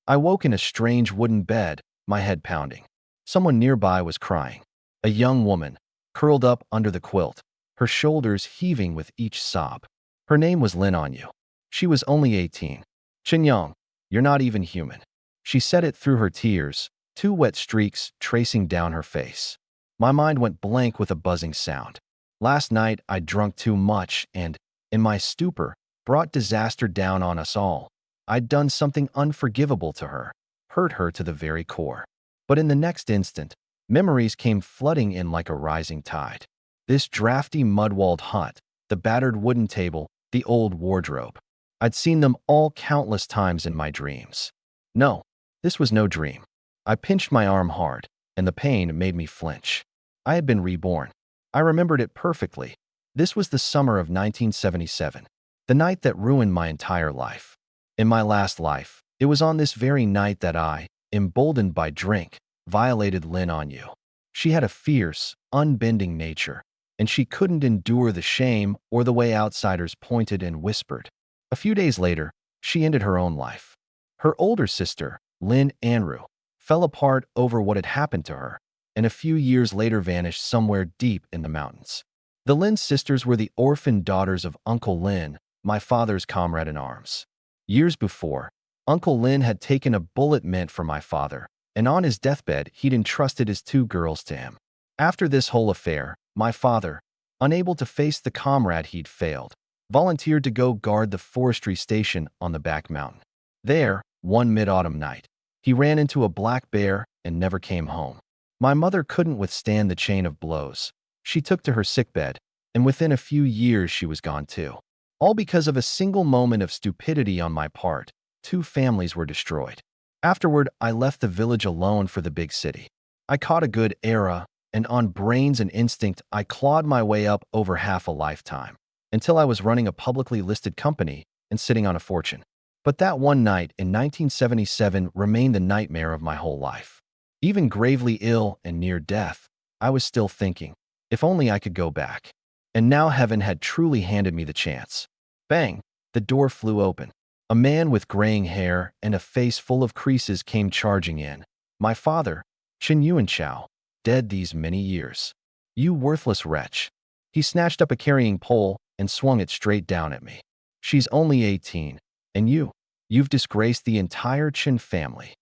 I woke in a strange wooden bed, my head pounding. Someone nearby was crying. A young woman, curled up under the quilt, her shoulders heaving with each sob. Her name was Lin Onyu. She was only 18. Chinyong, you're not even human. She said it through her tears, two wet streaks tracing down her face. My mind went blank with a buzzing sound. Last night, I'd drunk too much and, in my stupor, brought disaster down on us all. I'd done something unforgivable to her, hurt her to the very core. But in the next instant, memories came flooding in like a rising tide. This drafty mud-walled hut, the battered wooden table, the old wardrobe. I'd seen them all countless times in my dreams. No, this was no dream. I pinched my arm hard, and the pain made me flinch. I had been reborn. I remembered it perfectly. This was the summer of 1977, the night that ruined my entire life. In my last life, it was on this very night that I, emboldened by drink, violated Lin Onyu. She had a fierce, unbending nature, and she couldn't endure the shame or the way outsiders pointed and whispered. A few days later, she ended her own life. Her older sister, Lin Anru, fell apart over what had happened to her, and a few years later vanished somewhere deep in the mountains. The Lin sisters were the orphaned daughters of Uncle Lin, my father's comrade in arms. Years before, Uncle Lin had taken a bullet meant for my father, and on his deathbed he'd entrusted his two girls to him. After this whole affair, my father, unable to face the comrade he'd failed, volunteered to go guard the forestry station on the back mountain. There, one mid-autumn night, he ran into a black bear and never came home. My mother couldn't withstand the chain of blows. She took to her sickbed, and within a few years she was gone too. All because of a single moment of stupidity on my part, two families were destroyed. Afterward, I left the village alone for the big city. I caught a good era, and on brains and instinct, I clawed my way up over half a lifetime, until I was running a publicly listed company and sitting on a fortune. But that one night in 1977 remained the nightmare of my whole life. Even gravely ill and near death, I was still thinking, if only I could go back. And now heaven had truly handed me the chance. Bang! The door flew open. A man with graying hair and a face full of creases came charging in. My father, Chen Yuanchao, dead these many years. You worthless wretch. He snatched up a carrying pole and swung it straight down at me. She's only 18, and you've disgraced the entire Chen family.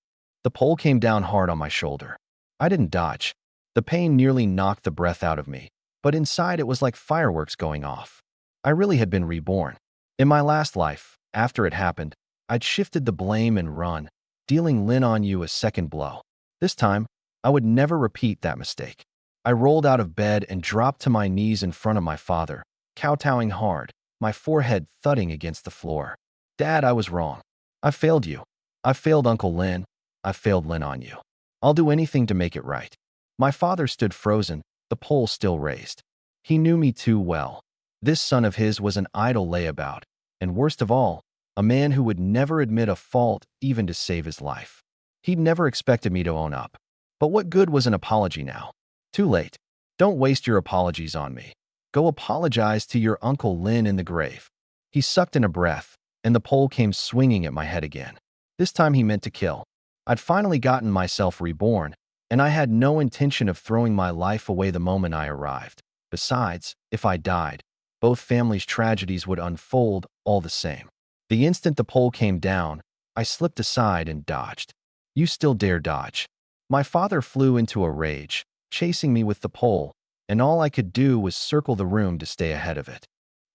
The pole came down hard on my shoulder. I didn't dodge. The pain nearly knocked the breath out of me, but inside it was like fireworks going off. I really had been reborn. In my last life, after it happened, I'd shifted the blame and run, dealing Lin Onyu a second blow. This time, I would never repeat that mistake. I rolled out of bed and dropped to my knees in front of my father, kowtowing hard, my forehead thudding against the floor. Dad, I was wrong. I failed you. I failed Uncle Lin. I failed Lin Onyu. I'll do anything to make it right. My father stood frozen, the pole still raised. He knew me too well. This son of his was an idle layabout, and worst of all, a man who would never admit a fault even to save his life. He'd never expected me to own up. But what good was an apology now? Too late. Don't waste your apologies on me. Go apologize to your Uncle Lin in the grave. He sucked in a breath, and the pole came swinging at my head again. This time he meant to kill. I'd finally gotten myself reborn, and I had no intention of throwing my life away the moment I arrived. Besides, if I died, both families' tragedies would unfold all the same. The instant the pole came down, I slipped aside and dodged. You still dare dodge? My father flew into a rage, chasing me with the pole, and all I could do was circle the room to stay ahead of it.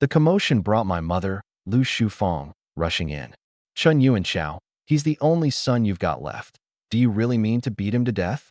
The commotion brought my mother, Lu Shufeng, rushing in. Chen Yuanchao, he's the only son you've got left. Do you really mean to beat him to death?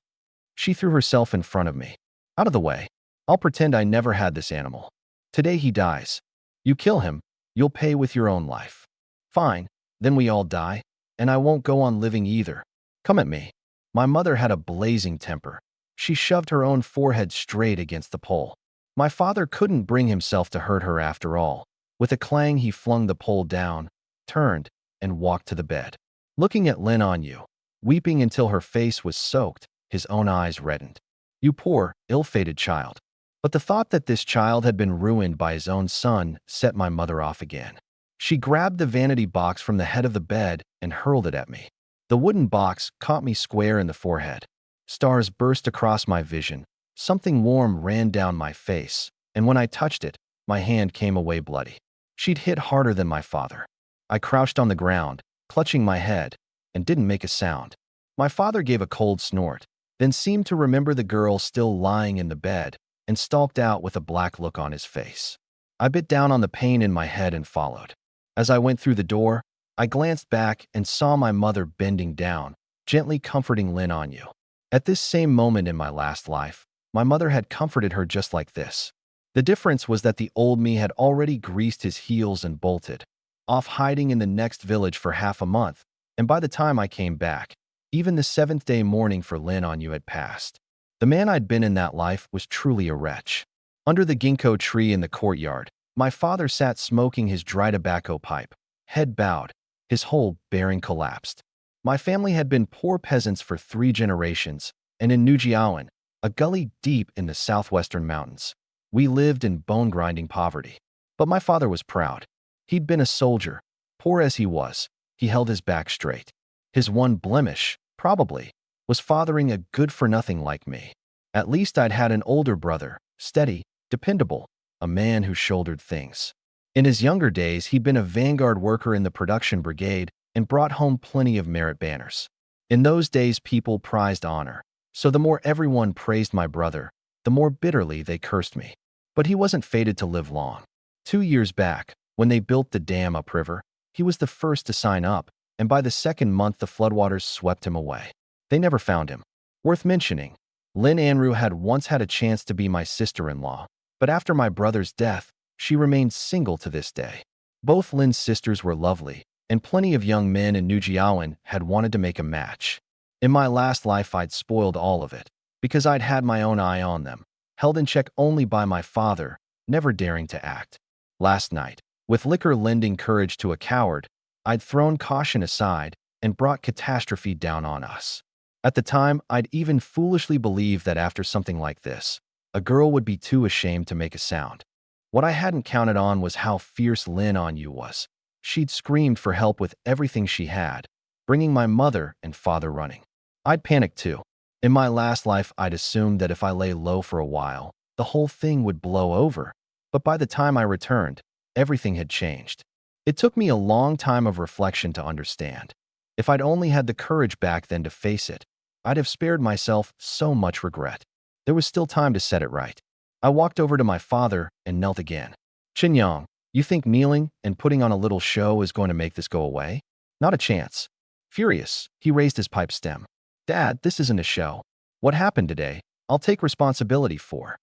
She threw herself in front of me. Out of the way. I'll pretend I never had this animal. Today he dies. You kill him, you'll pay with your own life. Fine, then we all die, and I won't go on living either. Come at me. My mother had a blazing temper. She shoved her own forehead straight against the pole. My father couldn't bring himself to hurt her after all. With a clang, he flung the pole down, turned, and walked to the bed. Looking at Lin Onyu, weeping until her face was soaked, his own eyes reddened. You poor, ill-fated child. But the thought that this child had been ruined by his own son set my mother off again. She grabbed the vanity box from the head of the bed and hurled it at me. The wooden box caught me square in the forehead. Stars burst across my vision. Something warm ran down my face, and when I touched it, my hand came away bloody. She'd hit harder than my father. I crouched on the ground, clutching my head, and didn't make a sound. My father gave a cold snort, then seemed to remember the girl still lying in the bed, and stalked out with a black look on his face. I bit down on the pain in my head and followed. As I went through the door, I glanced back and saw my mother bending down, gently comforting Lin Anyu. At this same moment in my last life, my mother had comforted her just like this. The difference was that the old me had already greased his heels and bolted, off hiding in the next village for half a month, and by the time I came back, even the seventh-day mourning for Lin Anyu had passed. The man I'd been in that life was truly a wretch. Under the ginkgo tree in the courtyard, my father sat smoking his dry tobacco pipe, head bowed, his whole bearing collapsed. My family had been poor peasants for 3 generations, and in Nujiawan, a gully deep in the southwestern mountains, we lived in bone-grinding poverty. But my father was proud. He'd been a soldier. Poor as he was, he held his back straight. His one blemish, probably, was fathering a good-for-nothing like me. At least I'd had an older brother, steady, dependable, a man who shouldered things. In his younger days, he'd been a vanguard worker in the production brigade and brought home plenty of merit banners. In those days, people prized honor, so the more everyone praised my brother, the more bitterly they cursed me. But he wasn't fated to live long. 2 years back, when they built the dam upriver, he was the first to sign up, and by the second month the floodwaters swept him away. They never found him. Worth mentioning, Lin Anru had once had a chance to be my sister-in-law, but after my brother's death, she remained single to this day. Both Lin's sisters were lovely, and plenty of young men in Nujiawan had wanted to make a match. In my last life I'd spoiled all of it, because I'd had my own eye on them, held in check only by my father, never daring to act. Last night, with liquor lending courage to a coward, I'd thrown caution aside and brought catastrophe down on us. At the time, I'd even foolishly believed that after something like this, a girl would be too ashamed to make a sound. What I hadn't counted on was how fierce Lin Anyu was. She'd screamed for help with everything she had, bringing my mother and father running. I'd panicked too. In my last life, I'd assumed that if I lay low for a while, the whole thing would blow over. But by the time I returned, everything had changed. It took me a long time of reflection to understand. If I'd only had the courage back then to face it, I'd have spared myself so much regret. There was still time to set it right. I walked over to my father and knelt again. Chinyang, you think kneeling and putting on a little show is going to make this go away? Not a chance. Furious, he raised his pipe stem. Dad, this isn't a show. What happened today, I'll take responsibility for.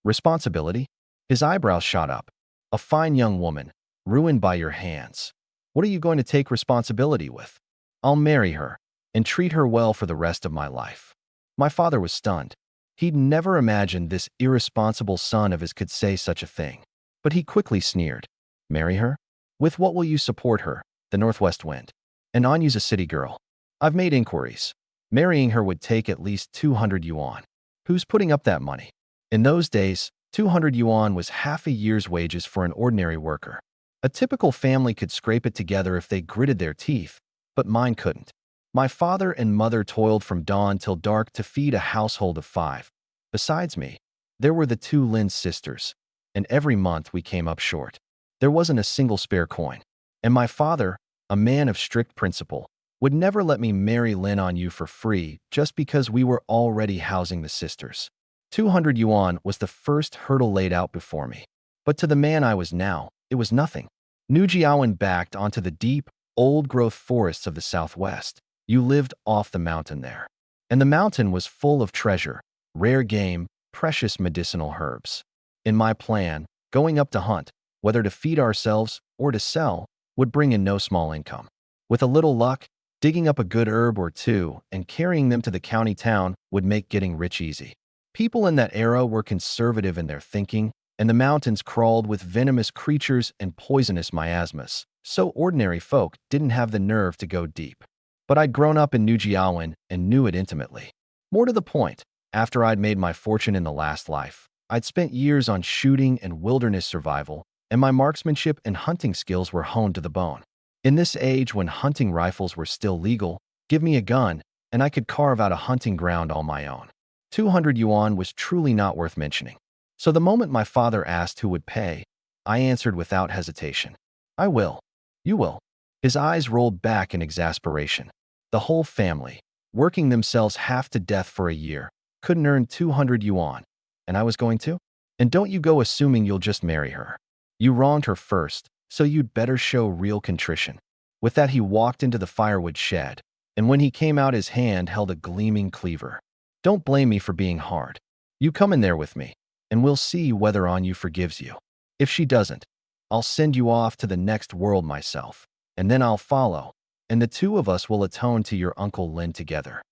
Responsibility? His eyebrows shot up. A fine young woman, ruined by your hands. What are you going to take responsibility with? I'll marry her and treat her well for the rest of my life. My father was stunned. He'd never imagined this irresponsible son of his could say such a thing. But he quickly sneered. Marry her? With what will you support her? The Northwest Wind. And Anyu's a city girl. I've made inquiries. Marrying her would take at least 200 yuan. Who's putting up that money? In those days, 200 yuan was half a year's wages for an ordinary worker. A typical family could scrape it together if they gritted their teeth, but mine couldn't. My father and mother toiled from dawn till dark to feed a household of 5. Besides me, there were the 2 Lin sisters, and every month we came up short. There wasn't a single spare coin. And my father, a man of strict principle, would never let me marry Lin Anyu for free just because we were already housing the sisters. 200 yuan was the first hurdle laid out before me. But to the man I was now, it was nothing. Nujiawan backed onto the deep, old-growth forests of the southwest. You lived off the mountain there. And the mountain was full of treasure, rare game, precious medicinal herbs. In my plan, going up to hunt, whether to feed ourselves or to sell, would bring in no small income. With a little luck, digging up a good herb or two and carrying them to the county town would make getting rich easy. People in that era were conservative in their thinking, and the mountains crawled with venomous creatures and poisonous miasmas, so ordinary folk didn't have the nerve to go deep. But I'd grown up in Nujiawan and knew it intimately. More to the point, after I'd made my fortune in the last life, I'd spent years on shooting and wilderness survival, and my marksmanship and hunting skills were honed to the bone. In this age when hunting rifles were still legal, Give me a gun, and I could carve out a hunting ground all my own. 200 yuan was truly not worth mentioning. So the moment my father asked who would pay, I answered without hesitation. I will. You will. His eyes rolled back in exasperation. The whole family, working themselves half to death for a year, couldn't earn 200 yuan. And I was going to? And don't you go assuming you'll just marry her. You wronged her first, so you'd better show real contrition. With that, he walked into the firewood shed, and when he came out, his hand held a gleaming cleaver. Don't blame me for being hard. You come in there with me, and we'll see whether Anyu forgives you. If she doesn't, I'll send you off to the next world myself, and then I'll follow, and the two of us will atone to your Uncle Lin together.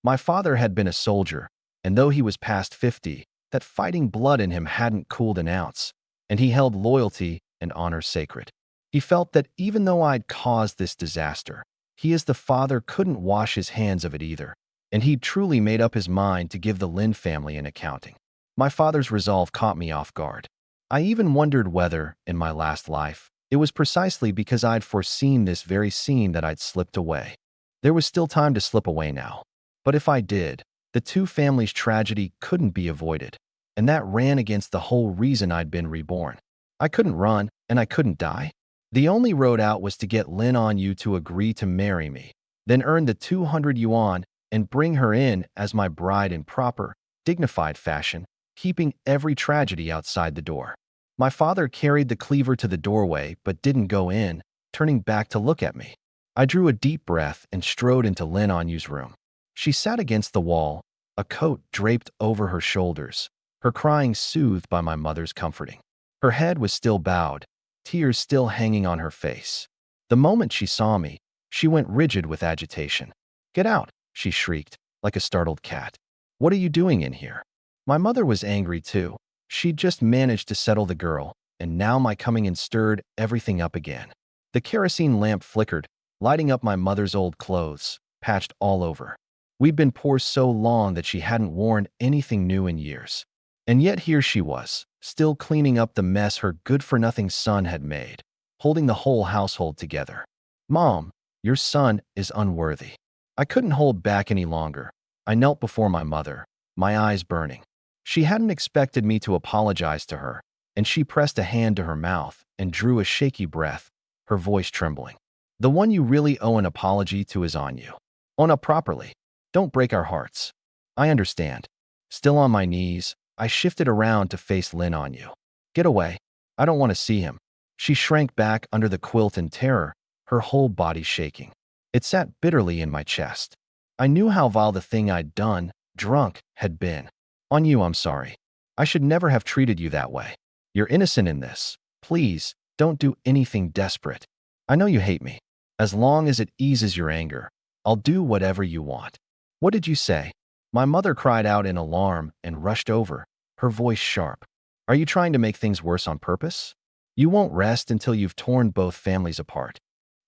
My father had been a soldier, and though he was past 50, that fighting blood in him hadn't cooled an ounce, and he held loyalty and honor sacred. He felt that even though I'd caused this disaster, he as the father couldn't wash his hands of it either, and he'd truly made up his mind to give the Lin family an accounting. My father's resolve caught me off guard. I even wondered whether, in my last life, it was precisely because I'd foreseen this very scene that I'd slipped away. There was still time to slip away now. But if I did, the two families' tragedy couldn't be avoided, and that ran against the whole reason I'd been reborn. I couldn't run, and I couldn't die. The only road out was to get Lin Anyu to agree to marry me, then earn the 200 yuan and bring her in as my bride in proper, dignified fashion, keeping every tragedy outside the door. My father carried the cleaver to the doorway but didn't go in, turning back to look at me. I drew a deep breath and strode into Lin Anyu's room. She sat against the wall, a coat draped over her shoulders, her crying soothed by my mother's comforting. Her head was still bowed, tears still hanging on her face. The moment she saw me, she went rigid with agitation. "Get out," she shrieked, like a startled cat. "What are you doing in here?" My mother was angry too. She'd just managed to settle the girl, and now my coming in stirred everything up again. The kerosene lamp flickered, lighting up my mother's old clothes, patched all over. We'd been poor so long that she hadn't worn anything new in years. And yet here she was, still cleaning up the mess her good-for-nothing son had made, holding the whole household together. "Mom, your son is unworthy." I couldn't hold back any longer. I knelt before my mother, my eyes burning. She hadn't expected me to apologize to her, and she pressed a hand to her mouth and drew a shaky breath, her voice trembling. "The one you really owe an apology to is Anyu. Own up properly. Don't break our hearts." "I understand." Still on my knees, I shifted around to face Lin Anyu. "Get away. I don't want to see him." She shrank back under the quilt in terror, her whole body shaking. It sat bitterly in my chest. I knew how vile the thing I'd done, drunk, had been. "Anyu, I'm sorry. I should never have treated you that way. You're innocent in this. Please, don't do anything desperate. I know you hate me. As long as it eases your anger, I'll do whatever you want." "What did you say?" My mother cried out in alarm and rushed over, her voice sharp. "Are you trying to make things worse on purpose? You won't rest until you've torn both families apart."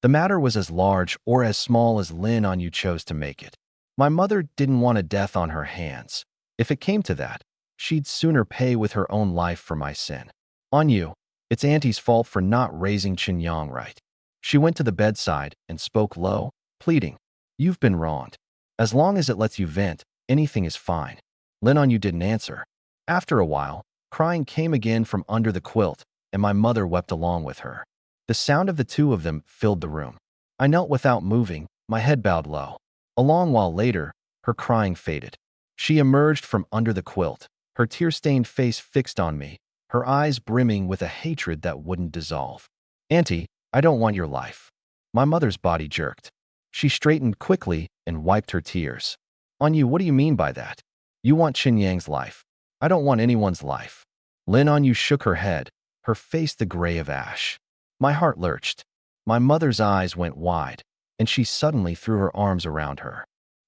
The matter was as large or as small as Lin Anyu chose to make it. My mother didn't want a death on her hands. If it came to that, she'd sooner pay with her own life for my sin. "Anyu, it's Auntie's fault for not raising Qinyang right." She went to the bedside and spoke low, pleading. "You've been wronged. As long as it lets you vent, anything is fine." Lin Anyu didn't answer. After a while, crying came again from under the quilt, and my mother wept along with her. The sound of the two of them filled the room. I knelt without moving, my head bowed low. A long while later, her crying faded. She emerged from under the quilt, her tear-stained face fixed on me, her eyes brimming with a hatred that wouldn't dissolve. "Auntie, I don't want your life." My mother's body jerked. She straightened quickly and wiped her tears. "Anyu, what do you mean by that? You want Qinyang's life. I don't want anyone's life." Lin Anyu shook her head, her face the gray of ash. My heart lurched. My mother's eyes went wide, and she suddenly threw her arms around her.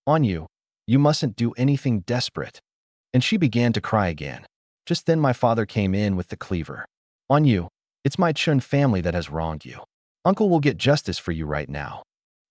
"Anyu, you mustn't do anything desperate." And she began to cry again. Just then my father came in with the cleaver. "Anyu, it's my Chun family that has wronged you. Uncle will get justice for you right now."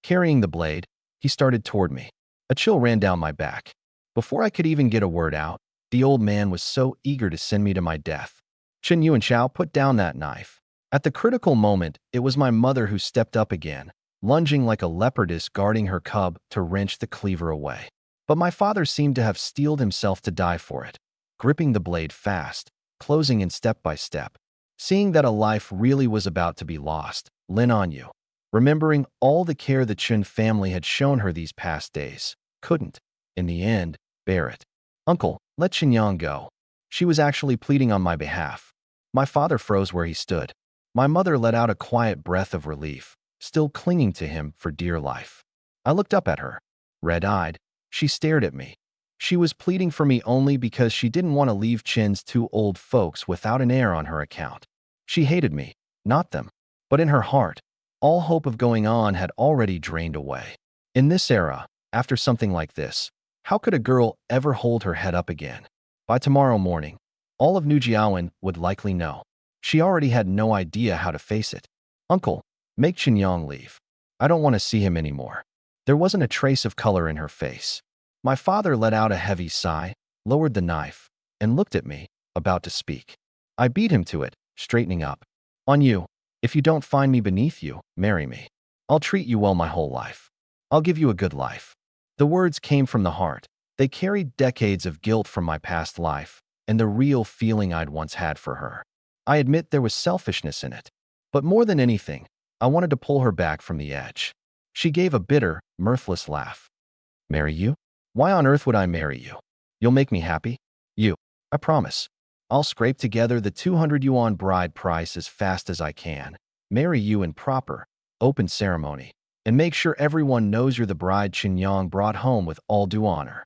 Carrying the blade, he started toward me. A chill ran down my back. Before I could even get a word out, the old man was so eager to send me to my death. "Chen Yuanchao, put down that knife." At the critical moment, it was my mother who stepped up again, lunging like a leopardess guarding her cub to wrench the cleaver away. But my father seemed to have steeled himself to die for it, gripping the blade fast, closing in step by step. Seeing that a life really was about to be lost, Lin On-yu, remembering all the care the Chun family had shown her these past days, couldn't, in the end, bear it. "Uncle, let Qinyang go." She was actually pleading on my behalf. My father froze where he stood. My mother let out a quiet breath of relief, still clinging to him for dear life. I looked up at her. Red-eyed, she stared at me. She was pleading for me only because she didn't want to leave Chin's two old folks without an heir on her account. She hated me, not them. But in her heart, all hope of going on had already drained away. In this era, after something like this, how could a girl ever hold her head up again? By tomorrow morning, all of Nujiawan would likely know. She already had no idea how to face it. "Uncle, make Qinyang leave. I don't want to see him anymore." There wasn't a trace of color in her face. My father let out a heavy sigh, lowered the knife, and looked at me, about to speak. I beat him to it, straightening up. "On you. If you don't find me beneath you, marry me. I'll treat you well my whole life. I'll give you a good life." The words came from the heart. They carried decades of guilt from my past life and the real feeling I'd once had for her. I admit there was selfishness in it. But more than anything, I wanted to pull her back from the edge. She gave a bitter, mirthless laugh. "Marry you? Why on earth would I marry you? You'll make me happy? You. I promise. I'll scrape together the 200 yuan bride price as fast as I can, marry you in proper, open ceremony, and make sure everyone knows you're the bride Qinyang brought home with all due honor."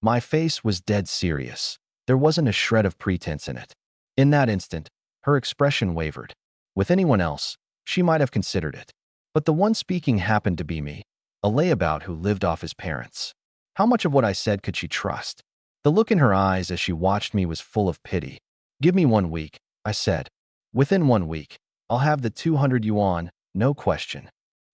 My face was dead serious. There wasn't a shred of pretense in it. In that instant, her expression wavered. With anyone else, she might have considered it. But the one speaking happened to be me, a layabout who lived off his parents. How much of what I said could she trust? The look in her eyes as she watched me was full of pity. "Give me 1 week," I said. "Within 1 week, I'll have the 200 yuan, no question."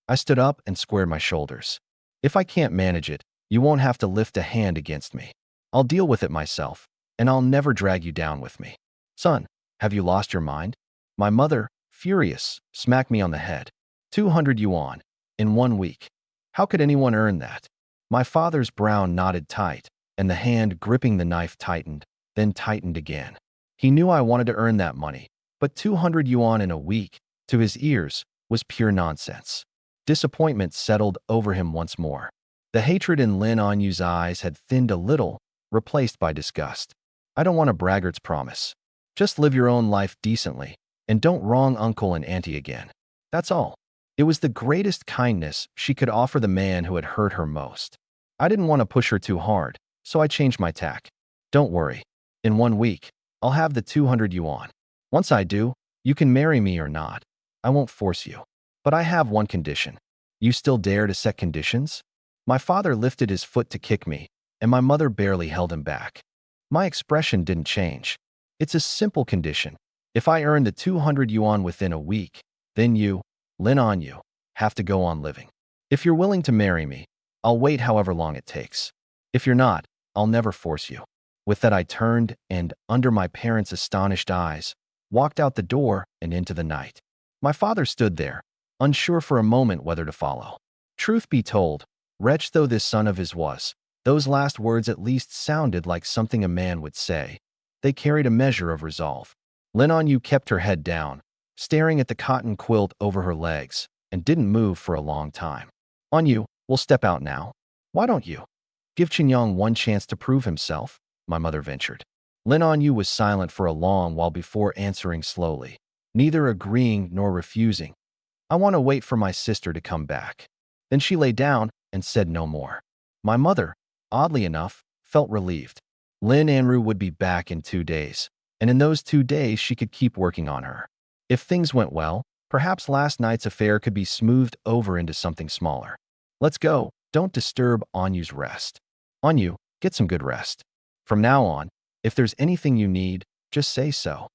I stood up and squared my shoulders. "If I can't manage it, you won't have to lift a hand against me. I'll deal with it myself, and I'll never drag you down with me." "Son, have you lost your mind?" My mother, furious, smacked me on the head. 200 yuan, in 1 week. How could anyone earn that? My father's brow knotted tight, and the hand gripping the knife tightened, then tightened again. He knew I wanted to earn that money, but 200 yuan in a week, to his ears, was pure nonsense. Disappointment settled over him once more. The hatred in Lin On-yu's eyes had thinned a little, replaced by disgust. "I don't want a braggart's promise. Just live your own life decently, and don't wrong uncle and auntie again. That's all." It was the greatest kindness she could offer the man who had hurt her most. I didn't want to push her too hard, so I changed my tack. "Don't worry. In 1 week, I'll have the 200 yuan. Once I do, you can marry me or not. I won't force you. But I have one condition." "You still dare to set conditions?" My father lifted his foot to kick me, and my mother barely held him back. My expression didn't change. "It's a simple condition. If I earn the 200 yuan within a week, then you, Lin On-yu, have to go on living. If you're willing to marry me, I'll wait however long it takes. If you're not, I'll never force you." With that I turned and, under my parents' astonished eyes, walked out the door and into the night. My father stood there, unsure for a moment whether to follow. Truth be told, wretch though this son of his was, those last words at least sounded like something a man would say. They carried a measure of resolve. Lin On-yu kept her head down, staring at the cotton quilt over her legs, and didn't move for a long time. "On-yu, we'll step out now. Why don't you? Give Qinyang one chance to prove himself," my mother ventured. Lin On-yu was silent for a long while before answering slowly, neither agreeing nor refusing. "I want to wait for my sister to come back." Then she lay down and said no more. My mother, oddly enough, felt relieved. Lin Anru would be back in 2 days, and in those 2 days she could keep working on her. If things went well, perhaps last night's affair could be smoothed over into something smaller. "Let's go. Don't disturb On-yu's rest. On-yu, get some good rest. From now on, if there's anything you need, just say so."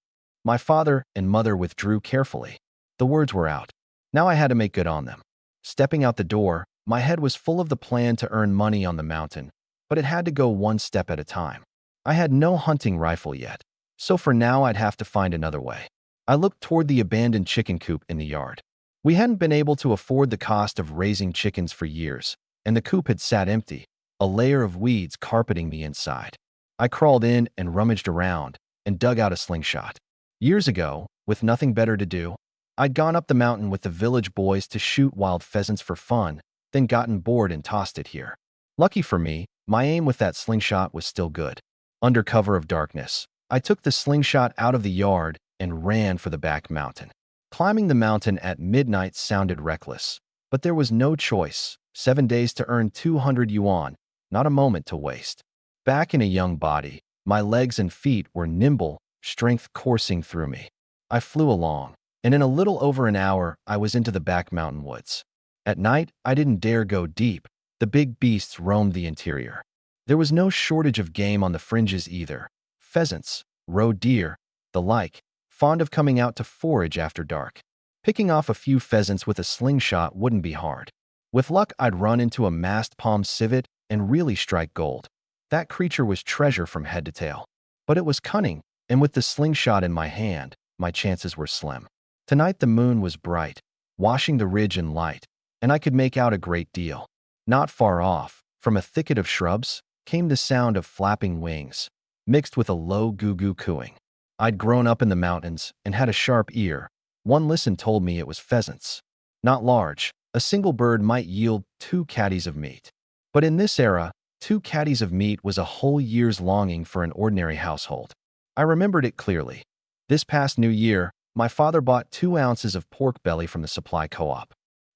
My father and mother withdrew carefully. The words were out. Now I had to make good on them. Stepping out the door, my head was full of the plan to earn money on the mountain, but it had to go one step at a time. I had no hunting rifle yet, so for now I'd have to find another way. I looked toward the abandoned chicken coop in the yard. We hadn't been able to afford the cost of raising chickens for years, and the coop had sat empty, a layer of weeds carpeting the inside. I crawled in and rummaged around and dug out a slingshot. Years ago, with nothing better to do, I'd gone up the mountain with the village boys to shoot wild pheasants for fun, then gotten bored and tossed it here. Lucky for me, my aim with that slingshot was still good. Under cover of darkness, I took the slingshot out of the yard and ran for the back mountain. Climbing the mountain at midnight sounded reckless, but there was no choice. 7 days to earn 200 yuan, not a moment to waste. Back in a young body, my legs and feet were nimble, strength coursing through me. I flew along, and in a little over an hour, I was into the back mountain woods. At night, I didn't dare go deep. The big beasts roamed the interior. There was no shortage of game on the fringes either. Pheasants, roe deer, the like, fond of coming out to forage after dark. Picking off a few pheasants with a slingshot wouldn't be hard. With luck, I'd run into a masked palm civet and really strike gold. That creature was treasure from head to tail. But it was cunning, and with the slingshot in my hand, my chances were slim. Tonight the moon was bright, washing the ridge in light, and I could make out a great deal. Not far off, from a thicket of shrubs, came the sound of flapping wings, mixed with a low goo-goo cooing. I'd grown up in the mountains and had a sharp ear. One listen told me it was pheasants. Not large, a single bird might yield 2 caddies of meat. But in this era, 2 caddies of meat was a whole year's longing for an ordinary household. I remembered it clearly. This past New Year, my father bought 2 ounces of pork belly from the supply co-op.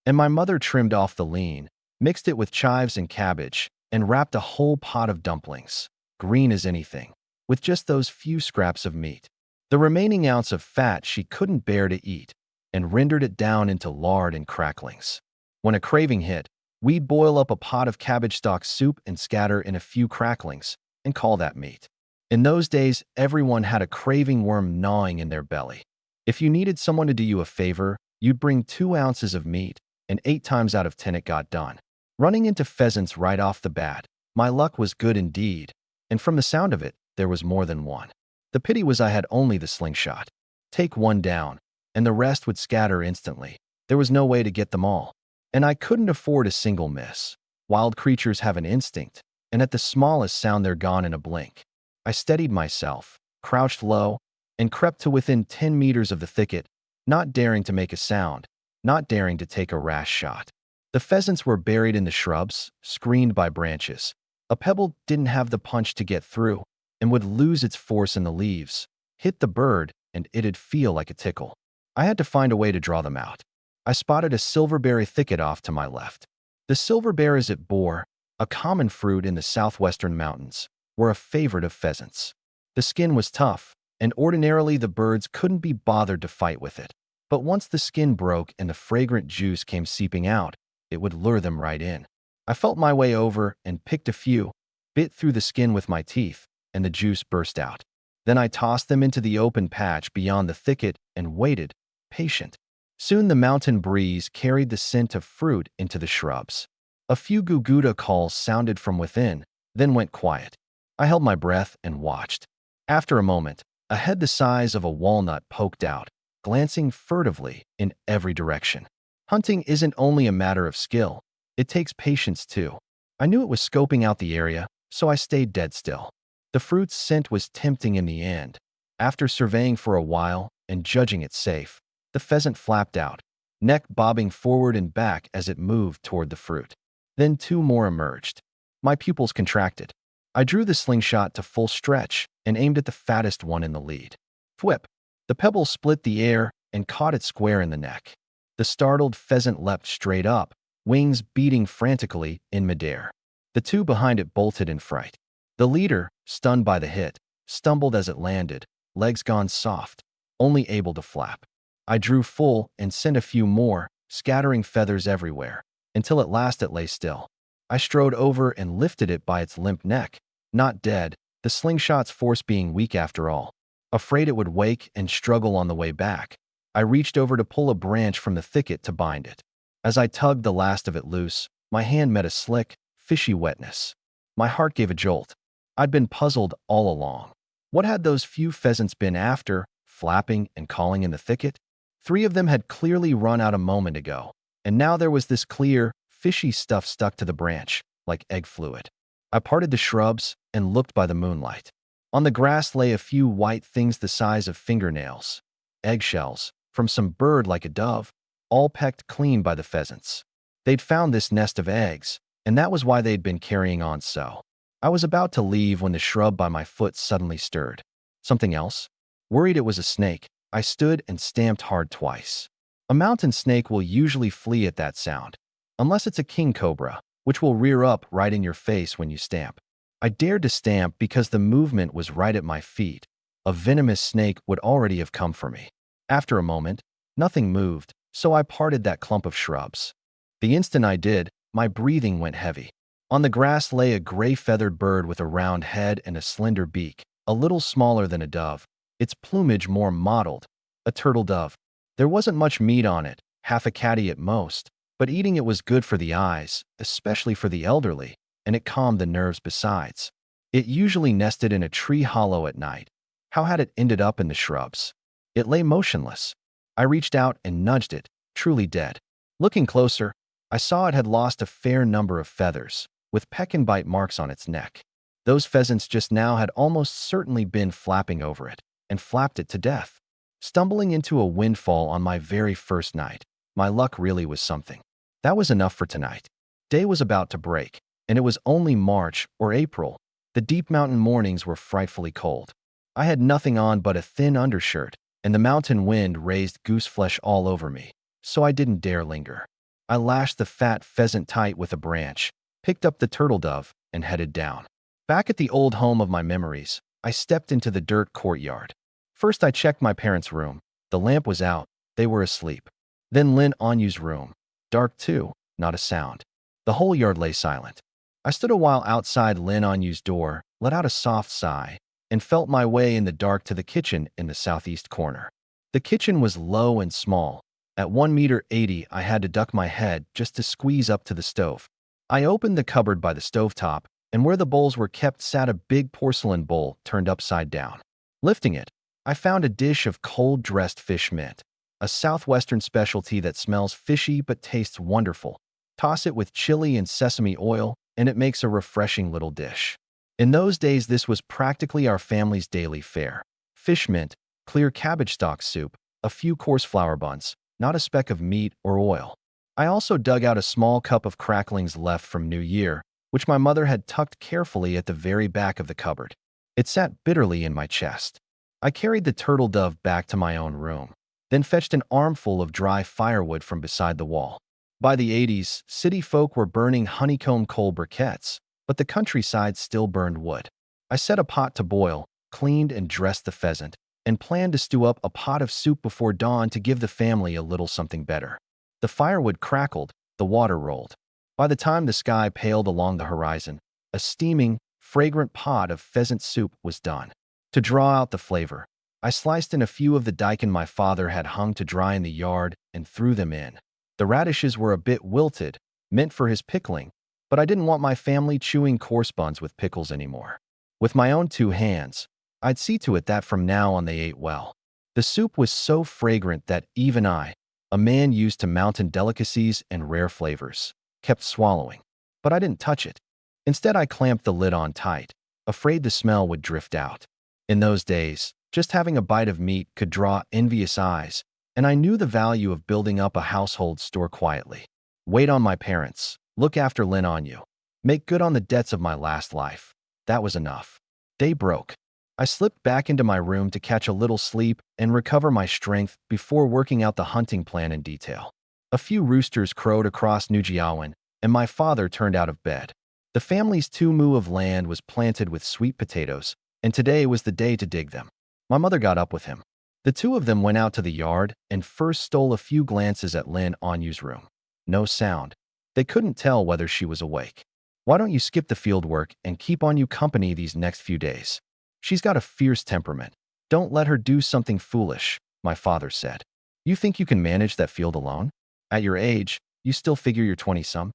And my mother trimmed off the lean, mixed it with chives and cabbage, and wrapped a whole pot of dumplings, green as anything, with just those few scraps of meat. The remaining ounce of fat she couldn't bear to eat, and rendered it down into lard and cracklings. When a craving hit, we'd boil up a pot of cabbage stock soup and scatter in a few cracklings, and call that meat. In those days, everyone had a craving worm gnawing in their belly. If you needed someone to do you a favor, you'd bring 2 ounces of meat, and 8 times out of 10 it got done. Running into pheasants right off the bat, my luck was good indeed, and from the sound of it, there was more than one. The pity was I had only the slingshot. Take one down, and the rest would scatter instantly. There was no way to get them all. And I couldn't afford a single miss. Wild creatures have an instinct, and at the smallest sound they're gone in a blink. I steadied myself, crouched low, and crept to within 10 meters of the thicket, not daring to make a sound, not daring to take a rash shot. The pheasants were buried in the shrubs, screened by branches. A pebble didn't have the punch to get through, and would lose its force in the leaves, hit the bird, and it'd feel like a tickle. I had to find a way to draw them out. I spotted a silverberry thicket off to my left. The silverberries it bore, a common fruit in the southwestern mountains, were a favorite of pheasants. The skin was tough, and ordinarily the birds couldn't be bothered to fight with it. But once the skin broke and the fragrant juice came seeping out, it would lure them right in. I felt my way over and picked a few, bit through the skin with my teeth, and the juice burst out. Then I tossed them into the open patch beyond the thicket and waited, patient. Soon the mountain breeze carried the scent of fruit into the shrubs. A few guguda calls sounded from within, then went quiet. I held my breath and watched. After a moment, a head the size of a walnut poked out, glancing furtively in every direction. Hunting isn't only a matter of skill, it takes patience too. I knew it was scoping out the area, so I stayed dead still. The fruit's scent was tempting in the end. After surveying for a while and judging it safe, the pheasant flapped out, neck bobbing forward and back as it moved toward the fruit. Then 2 more emerged. My pupils contracted. I drew the slingshot to full stretch and aimed at the fattest one in the lead. Thwip! The pebble split the air and caught it square in the neck. The startled pheasant leapt straight up, wings beating frantically in midair. The 2 behind it bolted in fright. The leader, stunned by the hit, stumbled as it landed, legs gone soft, only able to flap. I drew full and sent a few more, scattering feathers everywhere, until at last it lay still. I strode over and lifted it by its limp neck. Not dead, the slingshot's force being weak after all. Afraid it would wake and struggle on the way back, I reached over to pull a branch from the thicket to bind it. As I tugged the last of it loose, my hand met a slick, fishy wetness. My heart gave a jolt. I'd been puzzled all along. What had those few pheasants been after, flapping and calling in the thicket? 3 of them had clearly run out a moment ago, and now there was this clear, fishy stuff stuck to the branch, like egg fluid. I parted the shrubs and looked by the moonlight. On the grass lay a few white things the size of fingernails, eggshells, from some bird like a dove, all pecked clean by the pheasants. They'd found this nest of eggs, and that was why they'd been carrying on so. I was about to leave when the shrub by my foot suddenly stirred. Something else? Worried it was a snake, I stood and stamped hard twice. A mountain snake will usually flee at that sound, unless it's a king cobra, which will rear up right in your face when you stamp. I dared to stamp because the movement was right at my feet. A venomous snake would already have come for me. After a moment, nothing moved, so I parted that clump of shrubs. The instant I did, my breathing went heavy. On the grass lay a gray-feathered bird with a round head and a slender beak, a little smaller than a dove, its plumage more mottled, a turtle dove. There wasn't much meat on it, half a catty at most, but eating it was good for the eyes, especially for the elderly, and it calmed the nerves besides. It usually nested in a tree hollow at night. How had it ended up in the shrubs? It lay motionless. I reached out and nudged it, truly dead. Looking closer, I saw it had lost a fair number of feathers, with peck and bite marks on its neck. Those pheasants just now had almost certainly been flapping over it, and flapped it to death. Stumbling into a windfall on my very first night, my luck really was something. That was enough for tonight. Day was about to break, and it was only March or April. The deep mountain mornings were frightfully cold. I had nothing on but a thin undershirt, and the mountain wind raised goose flesh all over me, so I didn't dare linger. I lashed the fat pheasant tight with a branch, picked up the turtle dove, and headed down. Back at the old home of my memories, I stepped into the dirt courtyard. First I checked my parents' room. The lamp was out. They were asleep. Then Lin Anyu's room. Dark too, not a sound. The whole yard lay silent. I stood a while outside Lin Anyu's door, let out a soft sigh, and felt my way in the dark to the kitchen in the southeast corner. The kitchen was low and small. At 1.80 meters I had to duck my head just to squeeze up to the stove. I opened the cupboard by the stovetop, and where the bowls were kept sat a big porcelain bowl turned upside down. Lifting it, I found a dish of cold-dressed fish mint, a southwestern specialty that smells fishy but tastes wonderful. Toss it with chili and sesame oil, and it makes a refreshing little dish. In those days, this was practically our family's daily fare. Fish mint, clear cabbage stock soup, a few coarse flour buns, not a speck of meat or oil. I also dug out a small cup of cracklings left from New Year, which my mother had tucked carefully at the very back of the cupboard. It sat bitterly in my chest. I carried the turtle dove back to my own room, then fetched an armful of dry firewood from beside the wall. By the 80s, city folk were burning honeycomb coal briquettes, but the countryside still burned wood. I set a pot to boil, cleaned and dressed the pheasant, and planned to stew up a pot of soup before dawn to give the family a little something better. The firewood crackled, the water rolled. By the time the sky paled along the horizon, a steaming, fragrant pot of pheasant soup was done. To draw out the flavor, I sliced in a few of the daikon my father had hung to dry in the yard and threw them in. The radishes were a bit wilted, meant for his pickling, but I didn't want my family chewing coarse buns with pickles anymore. With my own 2 hands, I'd see to it that from now on they ate well. The soup was so fragrant that even I, a man used to mountain delicacies and rare flavors, kept swallowing. But I didn't touch it. Instead, I clamped the lid on tight, afraid the smell would drift out. In those days, just having a bite of meat could draw envious eyes, and I knew the value of building up a household store quietly. Wait on my parents, look after Lin Anyu, make good on the debts of my last life. That was enough. Day broke. I slipped back into my room to catch a little sleep and recover my strength before working out the hunting plan in detail. A few roosters crowed across Nujiawan, and my father turned out of bed. The family's 2 mu of land was planted with sweet potatoes, and today was the day to dig them. My mother got up with him. The 2 of them went out to the yard and first stole a few glances at Lin Anyu's room. No sound. They couldn't tell whether she was awake. Why don't you skip the field work and keep Anyu company these next few days? She's got a fierce temperament. Don't let her do something foolish, my father said. You think you can manage that field alone? At your age, you still figure you're 20-some?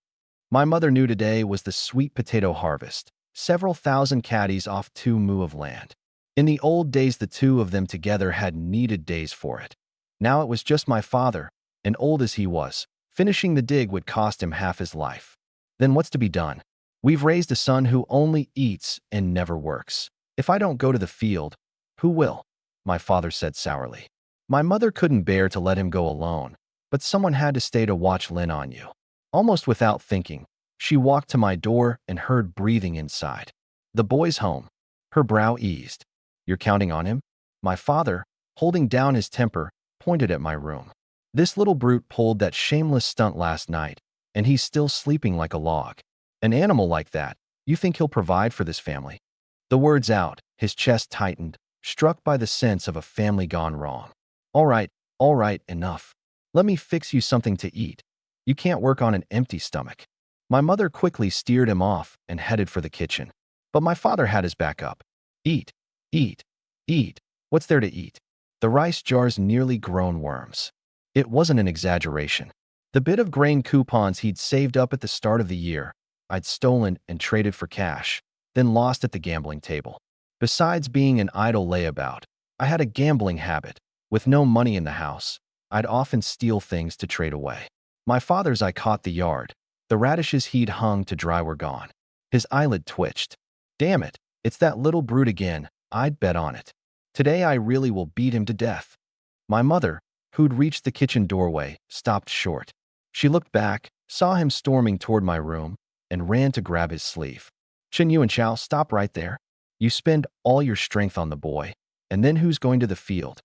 My mother knew today was the sweet potato harvest, several thousand caddies off 2 mu of land. In the old days, the 2 of them together had needed days for it. Now it was just my father, and old as he was. Finishing the dig would cost him half his life. Then what's to be done? We've raised a son who only eats and never works. If I don't go to the field, who will? My father said sourly. My mother couldn't bear to let him go alone, but someone had to stay to watch Lin on you. Almost without thinking, she walked to my door and heard breathing inside. The boy's home. Her brow eased. You're counting on him? My father, holding down his temper, pointed at my room. This little brute pulled that shameless stunt last night, and he's still sleeping like a log. An animal like that, you think he'll provide for this family? The words out, his chest tightened, struck by the sense of a family gone wrong. All right, enough. Let me fix you something to eat. You can't work on an empty stomach. My mother quickly steered him off and headed for the kitchen. But my father had his back up. Eat, eat, eat. What's there to eat? The rice jars nearly grown worms. It wasn't an exaggeration. The bit of grain coupons he'd saved up at the start of the year, I'd stolen and traded for cash, then lost at the gambling table. Besides being an idle layabout, I had a gambling habit. With no money in the house, I'd often steal things to trade away. My father's eye caught the yard. The radishes he'd hung to dry were gone. His eyelid twitched. Damn it, it's that little brute again. I'd bet on it. Today I really will beat him to death. My mother, who'd reached the kitchen doorway, stopped short. She looked back, saw him storming toward my room, and ran to grab his sleeve. Chen Yu and Chao, stop right there. You spend all your strength on the boy, and then who's going to the field?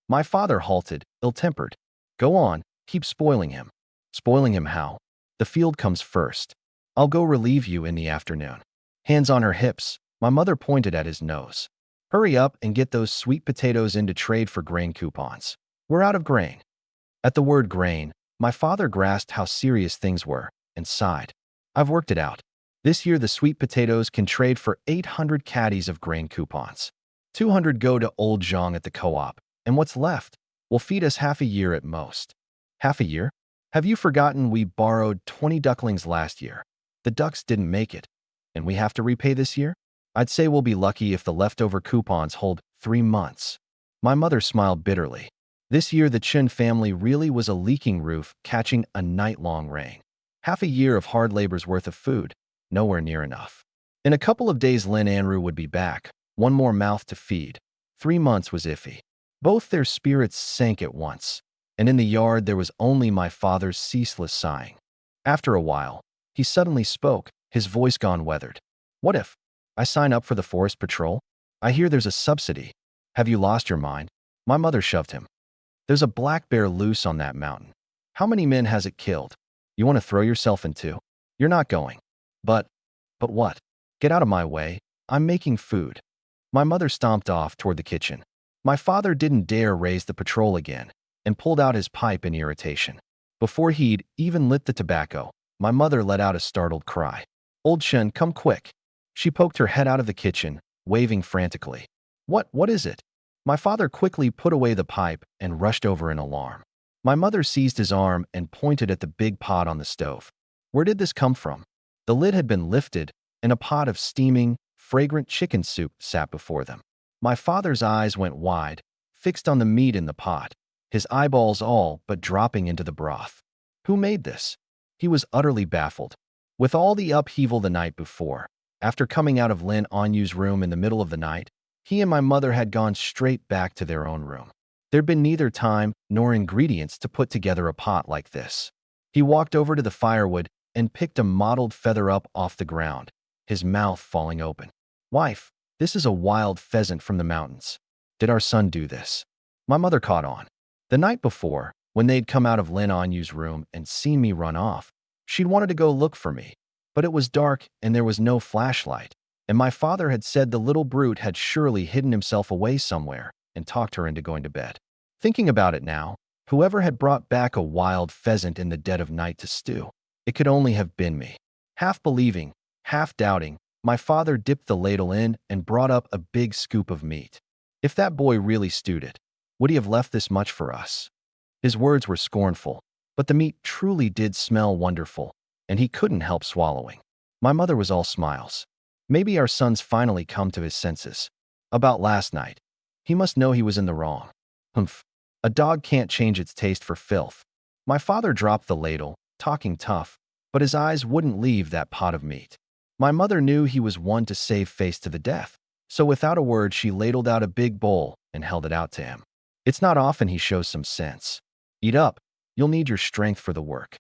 My father halted, ill-tempered. Go on, keep spoiling him. Spoiling him how? The field comes first. I'll go relieve you in the afternoon. Hands on her hips, my mother pointed at his nose. Hurry up and get those sweet potatoes in to trade for grain coupons. We're out of grain. At the word grain, my father grasped how serious things were and sighed. I've worked it out. This year the sweet potatoes can trade for 800 caddies of grain coupons. 200 go to old Zhang at the co-op, and what's left will feed us half a year at most. Half a year? Have you forgotten we borrowed 20 ducklings last year? The ducks didn't make it, and we have to repay this year? I'd say we'll be lucky if the leftover coupons hold 3 months. My mother smiled bitterly. This year the Chen family really was a leaking roof catching a night-long rain. Half a year of hard labor's worth of food, nowhere near enough. In a couple of days Lin Anru would be back, one more mouth to feed. 3 months was iffy. Both their spirits sank at once, and in the yard there was only my father's ceaseless sighing. After a while, he suddenly spoke, his voice gone weathered. What if I sign up for the forest patrol? I hear there's a subsidy. Have you lost your mind? My mother shoved him. There's a black bear loose on that mountain. How many men has it killed? You want to throw yourself into? You're not going. But what? Get out of my way. I'm making food. My mother stomped off toward the kitchen. My father didn't dare raise the patrol again and pulled out his pipe in irritation. Before he'd even lit the tobacco, my mother let out a startled cry. Old Chen, come quick. She poked her head out of the kitchen, waving frantically. What is it? My father quickly put away the pipe and rushed over in alarm. My mother seized his arm and pointed at the big pot on the stove. Where did this come from? The lid had been lifted, and a pot of steaming, fragrant chicken soup sat before them. My father's eyes went wide, fixed on the meat in the pot, his eyeballs all but dropping into the broth. Who made this? He was utterly baffled. With all the upheaval the night before, after coming out of Lin Anyu's room in the middle of the night, he and my mother had gone straight back to their own room. There'd been neither time nor ingredients to put together a pot like this. He walked over to the firewood and picked a mottled feather up off the ground, his mouth falling open. Wife, this is a wild pheasant from the mountains. Did our son do this? My mother caught on. The night before, when they'd come out of Lin Anyu's room and seen me run off, she'd wanted to go look for me. But it was dark and there was no flashlight, and my father had said the little brute had surely hidden himself away somewhere and talked her into going to bed. Thinking about it now, whoever had brought back a wild pheasant in the dead of night to stew, it could only have been me. Half believing, half doubting, my father dipped the ladle in and brought up a big scoop of meat. If that boy really stewed it, would he have left this much for us? His words were scornful, but the meat truly did smell wonderful, and he couldn't help swallowing. My mother was all smiles. Maybe our son's finally come to his senses. About last night. He must know he was in the wrong. Humph. A dog can't change its taste for filth. My father dropped the ladle, talking tough, but his eyes wouldn't leave that pot of meat. My mother knew he was one to save face to the death, so without a word she ladled out a big bowl and held it out to him. It's not often he shows some sense. Eat up. You'll need your strength for the work.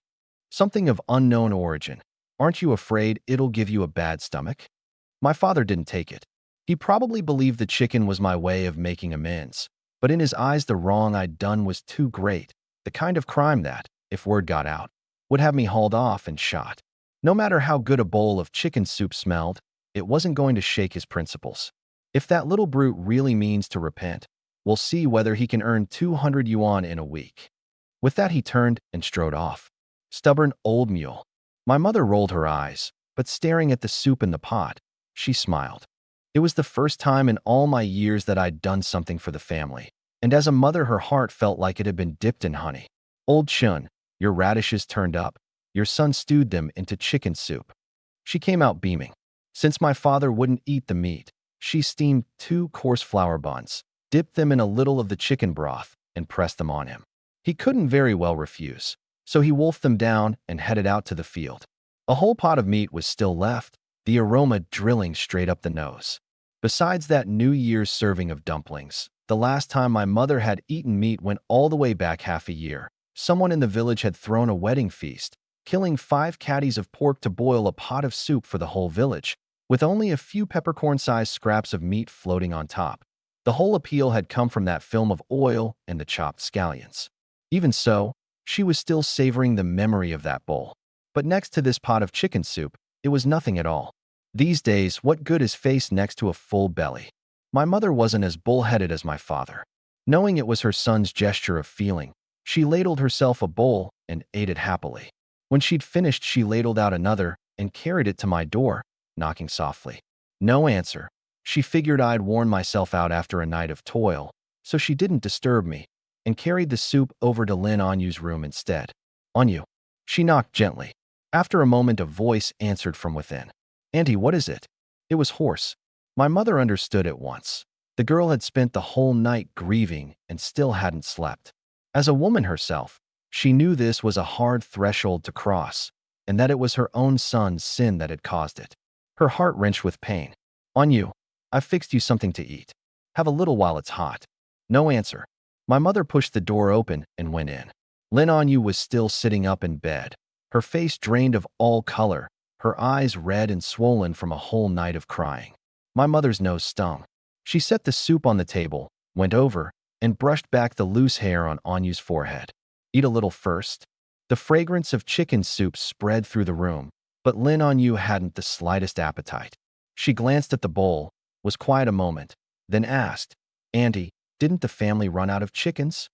Something of unknown origin. Aren't you afraid it'll give you a bad stomach? My father didn't take it. He probably believed the chicken was my way of making amends, but in his eyes the wrong I'd done was too great, the kind of crime that, if word got out, would have me hauled off and shot. No matter how good a bowl of chicken soup smelled, it wasn't going to shake his principles. If that little brute really means to repent, we'll see whether he can earn 200 yuan in a week. With that he turned and strode off. Stubborn old mule. My mother rolled her eyes, but staring at the soup in the pot, she smiled. It was the first time in all my years that I'd done something for the family, and as a mother her heart felt like it had been dipped in honey. Old Chun, your radishes turned up. Your son stewed them into chicken soup. She came out beaming. Since my father wouldn't eat the meat, she steamed 2 coarse flour buns, dipped them in a little of the chicken broth, and pressed them on him. He couldn't very well refuse, so he wolfed them down and headed out to the field. A whole pot of meat was still left, the aroma drilling straight up the nose. Besides that New Year's serving of dumplings, the last time my mother had eaten meat went all the way back half a year. Someone in the village had thrown a wedding feast, killing 5 caddies of pork to boil a pot of soup for the whole village, with only a few peppercorn-sized scraps of meat floating on top. The whole appeal had come from that film of oil and the chopped scallions. Even so, she was still savoring the memory of that bowl. But next to this pot of chicken soup, it was nothing at all. These days, what good is face next to a full belly? My mother wasn't as bullheaded as my father. Knowing it was her son's gesture of feeling, she ladled herself a bowl and ate it happily. When she'd finished, she ladled out another and carried it to my door, knocking softly. No answer. She figured I'd worn myself out after a night of toil, so she didn't disturb me, and carried the soup over to Lin Anyu's room instead. Anyu. She knocked gently. After a moment, a voice answered from within. Auntie, what is it? It was hoarse. My mother understood at once. The girl had spent the whole night grieving and still hadn't slept. As a woman herself, she knew this was a hard threshold to cross, and that it was her own son's sin that had caused it. Her heart wrenched with pain. Anyu, I've fixed you something to eat. Have a little while it's hot. No answer. My mother pushed the door open and went in. Lin Anyu was still sitting up in bed, her face drained of all color, her eyes red and swollen from a whole night of crying. My mother's nose stung. She set the soup on the table, went over, and brushed back the loose hair on Anyu's forehead. Eat a little first. The fragrance of chicken soup spread through the room, but Lin Anyu hadn't the slightest appetite. She glanced at the bowl, was quiet a moment, then asked, Auntie, didn't the family run out of chickens?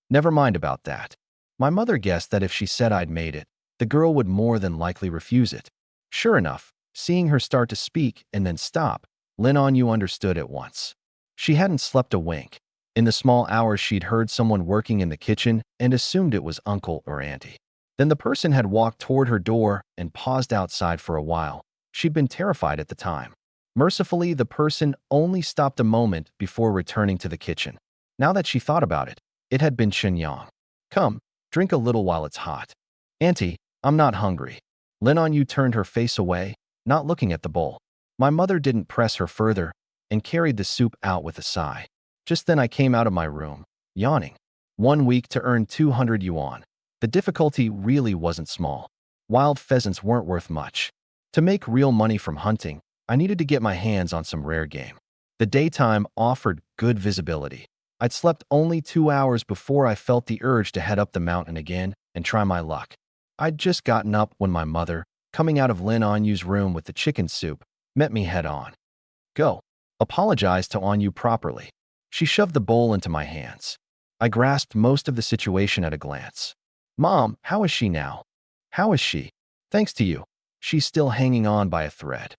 Never mind about that. My mother guessed that if she said I'd made it, the girl would more than likely refuse it. Sure enough, seeing her start to speak and then stop, Lin Anyu understood at once. She hadn't slept a wink. In the small hours she'd heard someone working in the kitchen and assumed it was uncle or auntie. Then the person had walked toward her door and paused outside for a while. She'd been terrified at the time. Mercifully, the person only stopped a moment before returning to the kitchen. Now that she thought about it, it had been Shenyang. Come, drink a little while it's hot. Auntie, I'm not hungry. Lin Anyu turned her face away, not looking at the bowl. My mother didn't press her further and carried the soup out with a sigh. Just then I came out of my room, yawning. 1 week to earn 200 yuan. The difficulty really wasn't small. Wild pheasants weren't worth much. To make real money from hunting, I needed to get my hands on some rare game. The daytime offered good visibility. I'd slept only 2 hours before I felt the urge to head up the mountain again and try my luck. I'd just gotten up when my mother, coming out of Lin Anyu's room with the chicken soup, met me head on. Go. Apologize to Anyu properly. She shoved the bowl into my hands. I grasped most of the situation at a glance. Mom, how is she now? How is she? Thanks to you. She's still hanging on by a thread.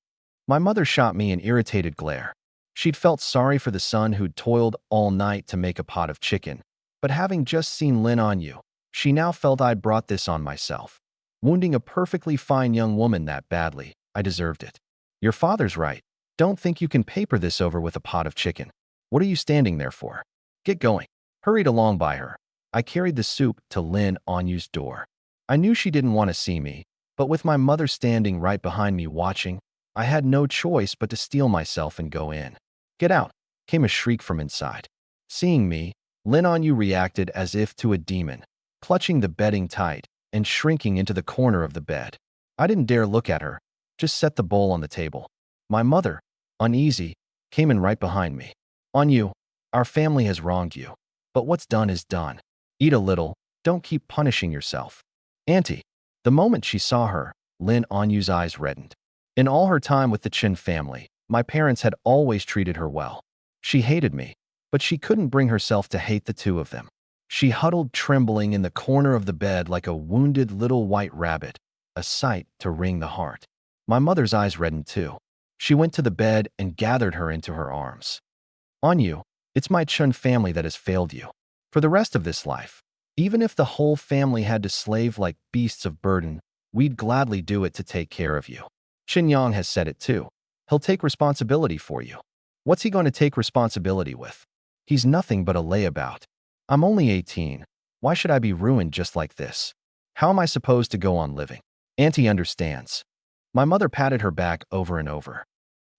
My mother shot me an irritated glare. She'd felt sorry for the son who'd toiled all night to make a pot of chicken, but having just seen Lin Anyu, she now felt I'd brought this on myself. Wounding a perfectly fine young woman that badly, I deserved it. Your father's right. Don't think you can paper this over with a pot of chicken. What are you standing there for? Get going. Hurried along by her, I carried the soup to Lin Anyu's door. I knew she didn't want to see me, but with my mother standing right behind me watching, I had no choice but to steel myself and go in. "Get out!" came a shriek from inside. Seeing me, Lin Anyu reacted as if to a demon, clutching the bedding tight and shrinking into the corner of the bed. I didn't dare look at her, just set the bowl on the table. My mother, uneasy, came in right behind me. "Anyu, our family has wronged you, but what's done is done. Eat a little, don't keep punishing yourself." "Auntie." The moment she saw her, Lin Anyu's eyes reddened. In all her time with the Chin family, my parents had always treated her well. She hated me, but she couldn't bring herself to hate the two of them. She huddled trembling in the corner of the bed like a wounded little white rabbit, a sight to wring the heart. My mother's eyes reddened too. She went to the bed and gathered her into her arms. "Anyu, it's my Chun family that has failed you. For the rest of this life, even if the whole family had to slave like beasts of burden, we'd gladly do it to take care of you. Chin Yang has said it too. He'll take responsibility for you." "What's he going to take responsibility with? He's nothing but a layabout. I'm only 18. Why should I be ruined just like this? How am I supposed to go on living?" "Auntie understands." My mother patted her back over and over.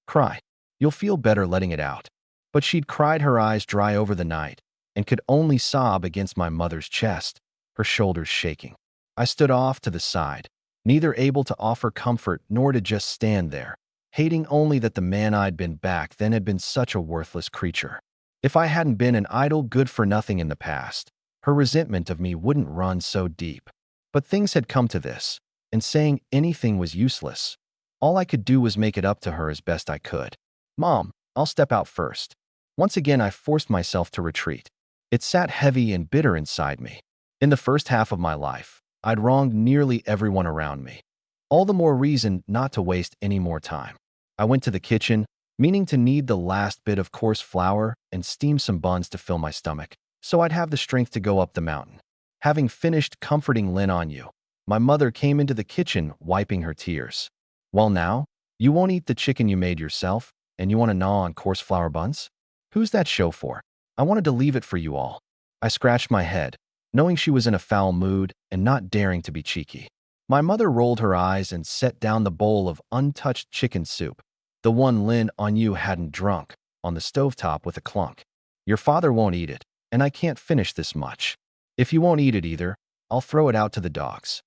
"Cry. You'll feel better letting it out." But she'd cried her eyes dry over the night and could only sob against my mother's chest, her shoulders shaking. I stood off to the side, neither able to offer comfort nor to just stand there, hating only that the man I'd been back then had been such a worthless creature. If I hadn't been an idle good-for-nothing in the past, her resentment of me wouldn't run so deep. But things had come to this, and saying anything was useless. All I could do was make it up to her as best I could. "Mom, I'll step out first." Once again, I forced myself to retreat. It sat heavy and bitter inside me. In the first half of my life, I'd wronged nearly everyone around me. All the more reason not to waste any more time. I went to the kitchen, meaning to knead the last bit of coarse flour and steam some buns to fill my stomach, so I'd have the strength to go up the mountain. Having finished comforting Lin Anyu, my mother came into the kitchen wiping her tears. "Well now, you won't eat the chicken you made yourself, and you want to gnaw on coarse flour buns? Who's that show for? I wanted to leave it for you all." I scratched my head, knowing she was in a foul mood and not daring to be cheeky. My mother rolled her eyes and set down the bowl of untouched chicken soup, the one Lin Anyu hadn't drunk, on the stovetop with a clunk. "Your father won't eat it, and I can't finish this much. If you won't eat it either, I'll throw it out to the dogs."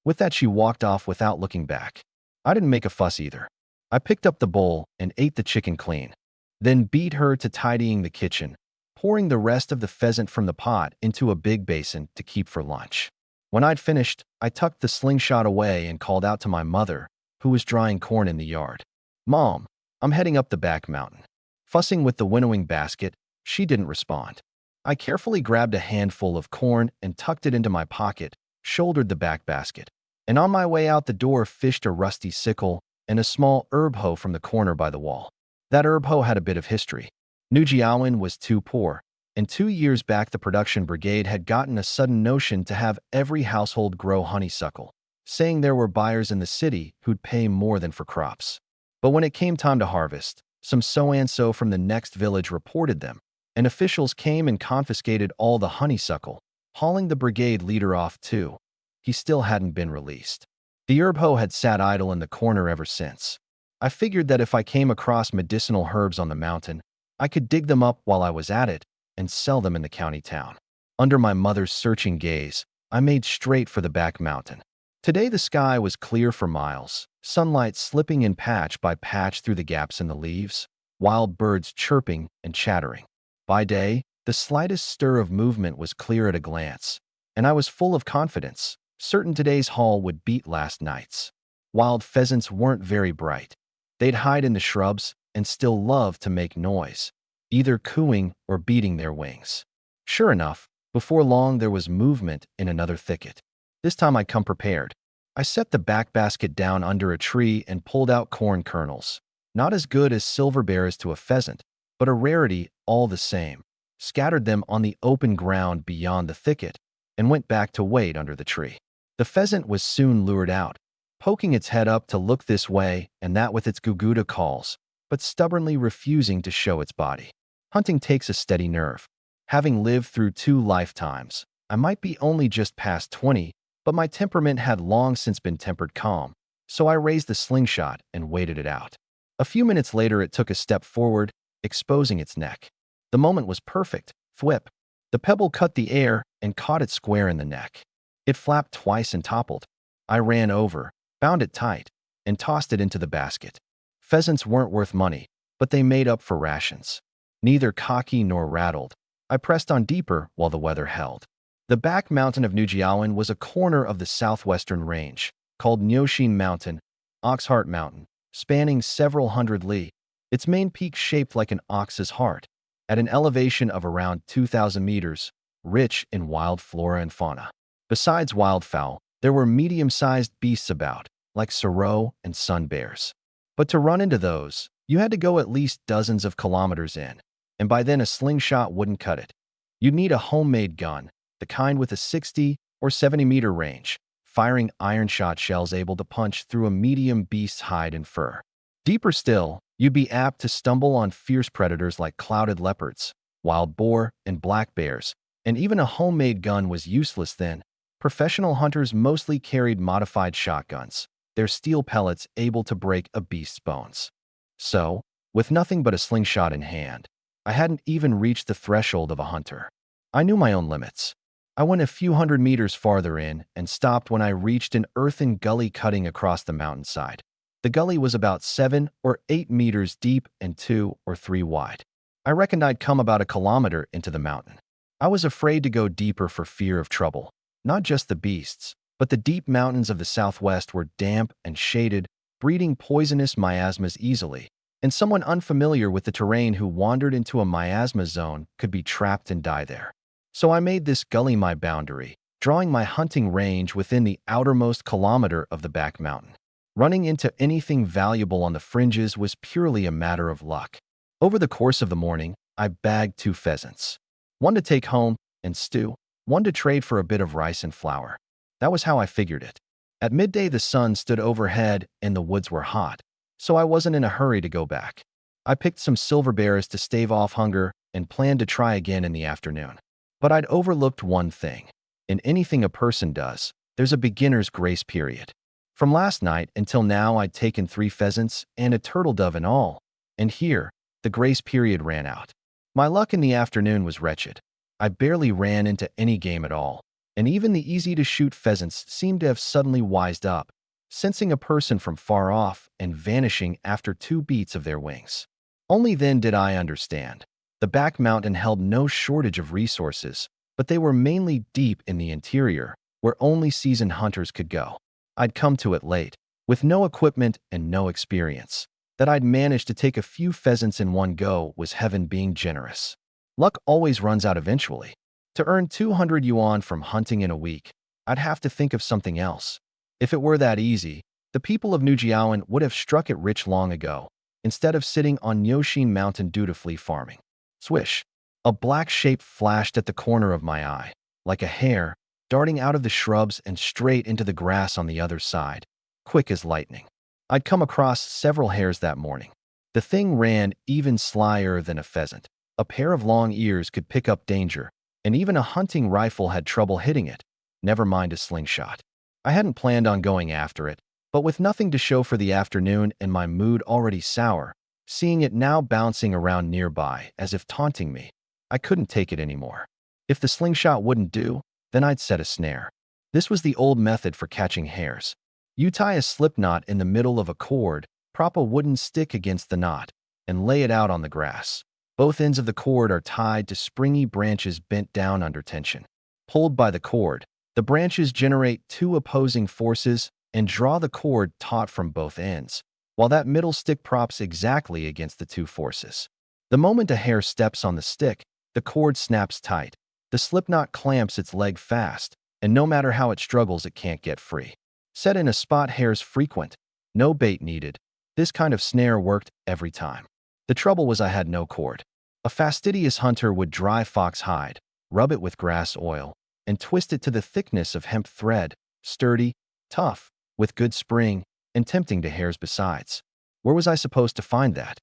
With that, she walked off without looking back. I didn't make a fuss either. I picked up the bowl and ate the chicken clean, then beat her to tidying the kitchen, pouring the rest of the pheasant from the pot into a big basin to keep for lunch. When I'd finished, I tucked the slingshot away and called out to my mother, who was drying corn in the yard. "Mom, I'm heading up the back mountain." Fussing with the winnowing basket, she didn't respond. I carefully grabbed a handful of corn and tucked it into my pocket, shouldered the back basket, and on my way out the door fished a rusty sickle and a small herb hoe from the corner by the wall. That herb hoe had a bit of history. Nujiawan was too poor, and 2 years back the production brigade had gotten a sudden notion to have every household grow honeysuckle, saying there were buyers in the city who'd pay more than for crops. But when it came time to harvest, some so-and-so from the next village reported them, and officials came and confiscated all the honeysuckle, hauling the brigade leader off too. He still hadn't been released. The herb hoe had sat idle in the corner ever since. I figured that if I came across medicinal herbs on the mountain, I could dig them up while I was at it and sell them in the county town. Under my mother's searching gaze, I made straight for the back mountain. Today the sky was clear for miles, sunlight slipping in patch by patch through the gaps in the leaves, wild birds chirping and chattering. By day, the slightest stir of movement was clear at a glance, and I was full of confidence, certain today's haul would beat last night's. Wild pheasants weren't very bright. They'd hide in the shrubs and still love to make noise, either cooing or beating their wings. Sure enough, before long there was movement in another thicket. This time I'd come prepared. I set the back basket down under a tree and pulled out corn kernels. Not as good as silver bears to a pheasant, but a rarity all the same. Scattered them on the open ground beyond the thicket and went back to wait under the tree. The pheasant was soon lured out, poking its head up to look this way and that with its guguda calls, but stubbornly refusing to show its body. Hunting takes a steady nerve. Having lived through 2 lifetimes, I might be only just past 20, but my temperament had long since been tempered calm, so I raised the slingshot and waited it out. A few minutes later, it took a step forward, exposing its neck. The moment was perfect. Thwip. The pebble cut the air and caught it square in the neck. It flapped twice and toppled. I ran over, bound it tight, and tossed it into the basket. Pheasants weren't worth money, but they made up for rations. Neither cocky nor rattled, I pressed on deeper while the weather held. The back mountain of Nujiawan was a corner of the southwestern range, called Nyoshin Mountain, Oxheart Mountain, spanning several hundred li. Its main peak shaped like an ox's heart, at an elevation of around 2,000 meters, rich in wild flora and fauna. Besides wildfowl, there were medium-sized beasts about, like serow and sun bears. But to run into those, you had to go at least dozens of kilometers in, and by then a slingshot wouldn't cut it. You'd need a homemade gun, the kind with a 60 or 70-meter range, firing iron shot shells able to punch through a medium beast's hide and fur. Deeper still, you'd be apt to stumble on fierce predators like clouded leopards, wild boar, and black bears, and even a homemade gun was useless then. Professional hunters mostly carried modified shotguns, their steel pellets able to break a beast's bones. So, with nothing but a slingshot in hand, I hadn't even reached the threshold of a hunter. I knew my own limits. I went a few hundred meters farther in and stopped when I reached an earthen gully cutting across the mountainside. The gully was about 7 or 8 meters deep and 2 or 3 wide. I reckoned I'd come about a kilometer into the mountain. I was afraid to go deeper for fear of trouble. Not just the beasts, but the deep mountains of the southwest were damp and shaded, breeding poisonous miasmas easily, and someone unfamiliar with the terrain who wandered into a miasma zone could be trapped and die there. So I made this gully my boundary, drawing my hunting range within the outermost kilometer of the back mountain. Running into anything valuable on the fringes was purely a matter of luck. Over the course of the morning, I bagged 2 pheasants. One to take home and stew, one to trade for a bit of rice and flour. That was how I figured it. At midday, the sun stood overhead and the woods were hot, so I wasn't in a hurry to go back. I picked some silver bears to stave off hunger and planned to try again in the afternoon. But I'd overlooked one thing. In anything a person does, there's a beginner's grace period. From last night until now, I'd taken 3 pheasants and a turtle dove in all, and here, the grace period ran out. My luck in the afternoon was wretched. I barely ran into any game at all, and even the easy-to-shoot pheasants seemed to have suddenly wised up, sensing a person from far off and vanishing after 2 beats of their wings. Only then did I understand. The back mountain held no shortage of resources, but they were mainly deep in the interior, where only seasoned hunters could go. I'd come to it late, with no equipment and no experience. That I'd managed to take a few pheasants in one go was heaven being generous. Luck always runs out eventually. To earn 200 yuan from hunting in a week, I'd have to think of something else. If it were that easy, the people of Nujiawan would have struck it rich long ago, instead of sitting on Nyoshin Mountain dutifully farming. Swish! A black shape flashed at the corner of my eye, like a hare, darting out of the shrubs and straight into the grass on the other side, quick as lightning. I'd come across several hares that morning. The thing ran even slyer than a pheasant. A pair of long ears could pick up danger, and even a hunting rifle had trouble hitting it, never mind a slingshot. I hadn't planned on going after it, but with nothing to show for the afternoon and my mood already sour, seeing it now bouncing around nearby as if taunting me, I couldn't take it anymore. If the slingshot wouldn't do, then I'd set a snare. This was the old method for catching hares. You tie a slip knot in the middle of a cord, prop a wooden stick against the knot, and lay it out on the grass. Both ends of the cord are tied to springy branches bent down under tension. Pulled by the cord, the branches generate 2 opposing forces and draw the cord taut from both ends, while that middle stick props exactly against the 2 forces. The moment a hare steps on the stick, the cord snaps tight. The slipknot clamps its leg fast, and no matter how it struggles, it can't get free. Set in a spot hares frequent, no bait needed, this kind of snare worked every time. The trouble was I had no cord. A fastidious hunter would dry fox hide, rub it with grass oil, and twist it to the thickness of hemp thread, sturdy, tough, with good spring, and tempting to hares besides. Where was I supposed to find that?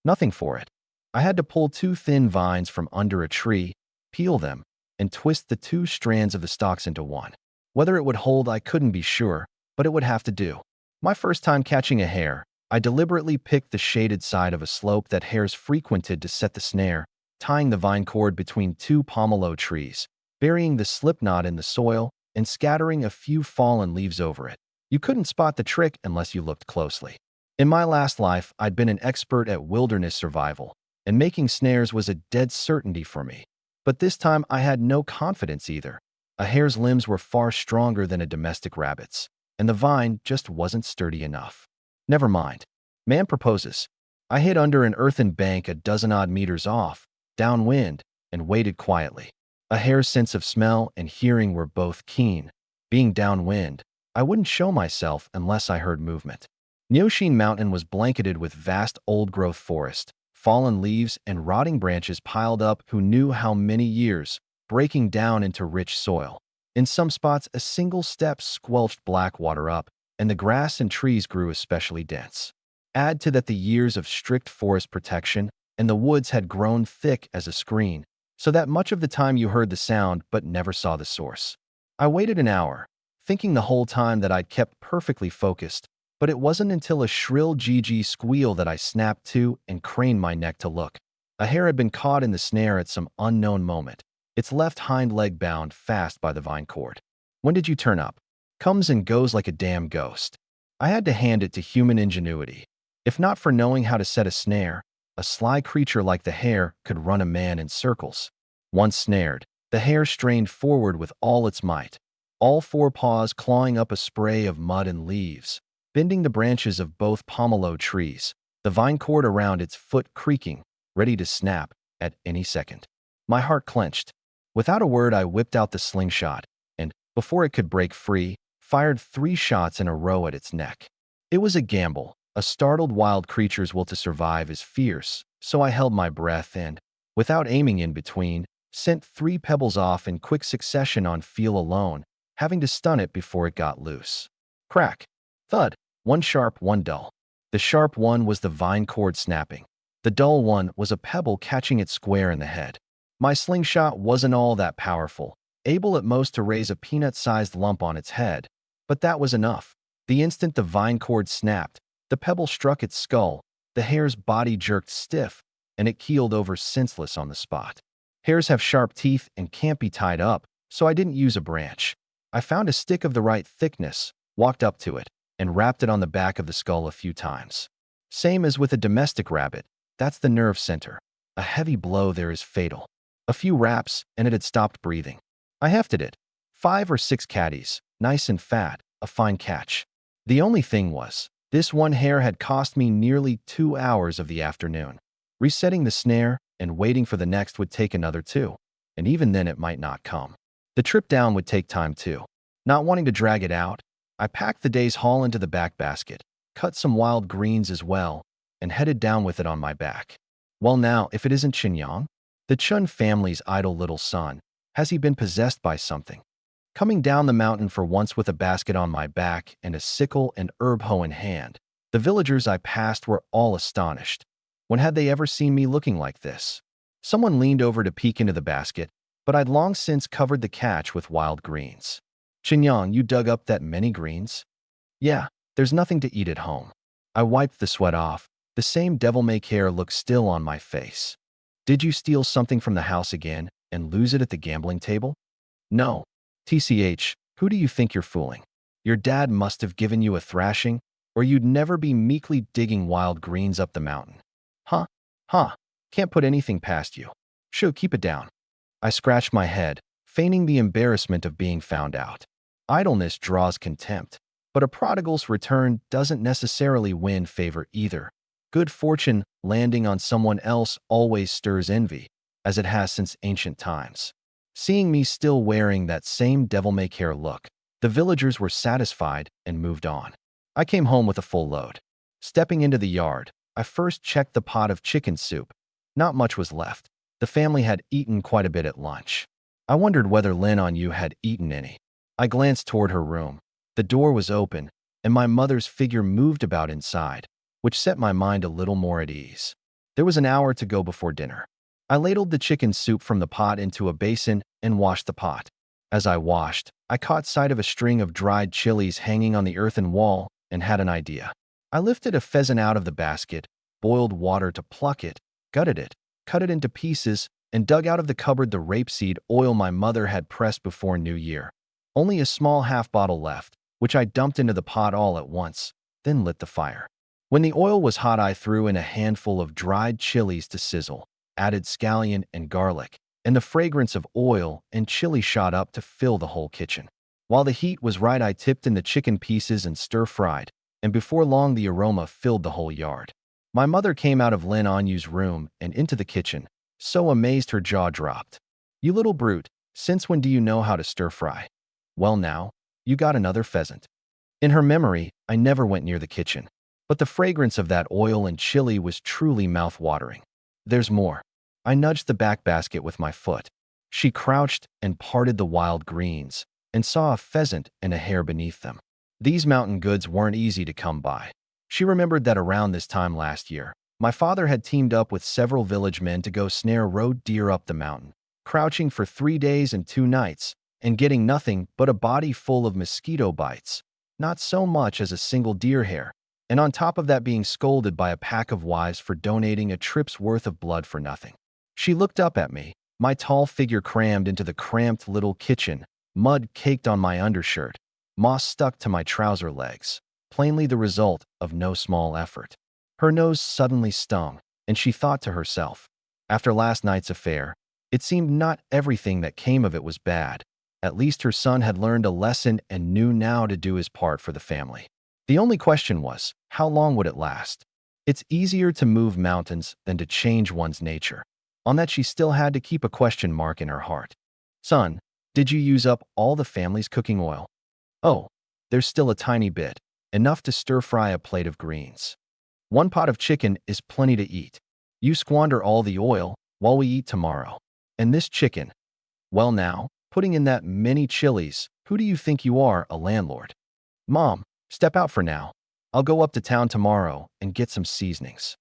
Nothing for it. I had to pull 2 thin vines from under a tree, peel them, and twist the two strands of the stalks into one. Whether it would hold, I couldn't be sure, but it would have to do. My first time catching a hare, I deliberately picked the shaded side of a slope that hares frequented to set the snare, tying the vine cord between two pomelo trees, burying the slip knot in the soil, and scattering a few fallen leaves over it. You couldn't spot the trick unless you looked closely. In my last life, I'd been an expert at wilderness survival, and making snares was a dead certainty for me. But this time I had no confidence either. A hare's limbs were far stronger than a domestic rabbit's, and the vine just wasn't sturdy enough. Never mind. Man proposes. I hid under an earthen bank a dozen-odd meters off, downwind, and waited quietly. A hare's sense of smell and hearing were both keen. Being downwind, I wouldn't show myself unless I heard movement. Neoshin Mountain was blanketed with vast old-growth forest, fallen leaves and rotting branches piled up who knew how many years, breaking down into rich soil. In some spots, a single step squelched black water up, and the grass and trees grew especially dense. Add to that the years of strict forest protection, and the woods had grown thick as a screen, so that much of the time you heard the sound but never saw the source. I waited an hour, thinking the whole time that I'd kept perfectly focused, but it wasn't until a shrill GG squeal that I snapped to and craned my neck to look. A hare had been caught in the snare at some unknown moment, its left hind leg bound fast by the vine cord. When did you turn up? Comes and goes like a damn ghost. I had to hand it to human ingenuity. If not for knowing how to set a snare, a sly creature like the hare could run a man in circles. Once snared, the hare strained forward with all its might, all four paws clawing up a spray of mud and leaves, bending the branches of both pomelo trees, the vine cord around its foot creaking, ready to snap at any second. My heart clenched. Without a word, I whipped out the slingshot, and, before it could break free, fired 3 shots in a row at its neck. It was a gamble. A startled wild creature's will to survive is fierce, so I held my breath and, without aiming in between, sent 3 pebbles off in quick succession on feel alone, having to stun it before it got loose. Crack. Thud. One sharp, one dull. The sharp one was the vine cord snapping. The dull one was a pebble catching it square in the head. My slingshot wasn't all that powerful, able at most to raise a peanut-sized lump on its head, but that was enough. The instant the vine cord snapped, the pebble struck its skull, the hare's body jerked stiff, and it keeled over senseless on the spot. Hares have sharp teeth and can't be tied up, so I didn't use a branch. I found a stick of the right thickness, walked up to it, and rapped it on the back of the skull a few times. Same as with a domestic rabbit, that's the nerve center. A heavy blow there is fatal. A few raps, and it had stopped breathing. I hefted it. 5 or 6 caddies, nice and fat, a fine catch. The only thing was, this one hare had cost me nearly 2 hours of the afternoon. Resetting the snare and waiting for the next would take another 2, and even then it might not come. The trip down would take time too. Not wanting to drag it out, I packed the day's haul into the back basket, cut some wild greens as well, and headed down with it on my back. Well now, if it isn't Qinyang, the Chun family's idle little son, has he been possessed by something? Coming down the mountain for once with a basket on my back and a sickle and herb hoe in hand, the villagers I passed were all astonished. When had they ever seen me looking like this? Someone leaned over to peek into the basket, but I'd long since covered the catch with wild greens. Qinyang, you dug up that many greens? Yeah, there's nothing to eat at home. I wiped the sweat off. The same devil-may-care look still on my face. Did you steal something from the house again and lose it at the gambling table? No. TCH, who do you think you're fooling? Your dad must have given you a thrashing, or you'd never be meekly digging wild greens up the mountain. Huh? Can't put anything past you. Shoo, keep it down. I scratched my head, feigning the embarrassment of being found out. Idleness draws contempt, but a prodigal's return doesn't necessarily win favor either. Good fortune landing on someone else always stirs envy, as it has since ancient times. Seeing me still wearing that same devil-may-care look, the villagers were satisfied and moved on. I came home with a full load. Stepping into the yard, I first checked the pot of chicken soup. Not much was left. The family had eaten quite a bit at lunch. I wondered whether Lin on you had eaten any. I glanced toward her room. The door was open, and my mother's figure moved about inside, which set my mind a little more at ease. There was an hour to go before dinner. I ladled the chicken soup from the pot into a basin and washed the pot. As I washed, I caught sight of a string of dried chilies hanging on the earthen wall and had an idea. I lifted a pheasant out of the basket, boiled water to pluck it, gutted it, cut it into pieces, and dug out of the cupboard the rapeseed oil my mother had pressed before New Year. Only a small half bottle left, which I dumped into the pot all at once, then lit the fire. When the oil was hot, I threw in a handful of dried chilies to sizzle, added scallion and garlic, and the fragrance of oil and chili shot up to fill the whole kitchen. While the heat was right, I tipped in the chicken pieces and stir-fried, and before long the aroma filled the whole yard. My mother came out of Lin Anyu's room and into the kitchen, so amazed her jaw dropped. "You little brute, since when do you know how to stir-fry?" "Well now, you got another pheasant." In her memory, I never went near the kitchen, but the fragrance of that oil and chili was truly mouth-watering. "There's more." I nudged the back basket with my foot. She crouched and parted the wild greens, and saw a pheasant and a hare beneath them. These mountain goods weren't easy to come by. She remembered that around this time last year, my father had teamed up with several village men to go snare road deer up the mountain, crouching for 3 days and 2 nights, and getting nothing but a body full of mosquito bites, not so much as a single deer hair, and on top of that being scolded by a pack of wives for donating a trip's worth of blood for nothing. She looked up at me, my tall figure crammed into the cramped little kitchen, mud caked on my undershirt, moss stuck to my trouser legs, plainly the result of no small effort. Her nose suddenly stung, and she thought to herself, after last night's affair, it seemed not everything that came of it was bad. At least her son had learned a lesson and knew now to do his part for the family. The only question was, how long would it last? It's easier to move mountains than to change one's nature. On that she still had to keep a question mark in her heart. "Son, did you use up all the family's cooking oil?" "Oh, there's still a tiny bit, enough to stir-fry a plate of greens. 1 pot of chicken is plenty to eat. You squander all the oil while we eat tomorrow. And this chicken, well now, putting in that many chilies, who do you think you are, a landlord?" "Mom, step out for now. I'll go up to town tomorrow and get some seasonings."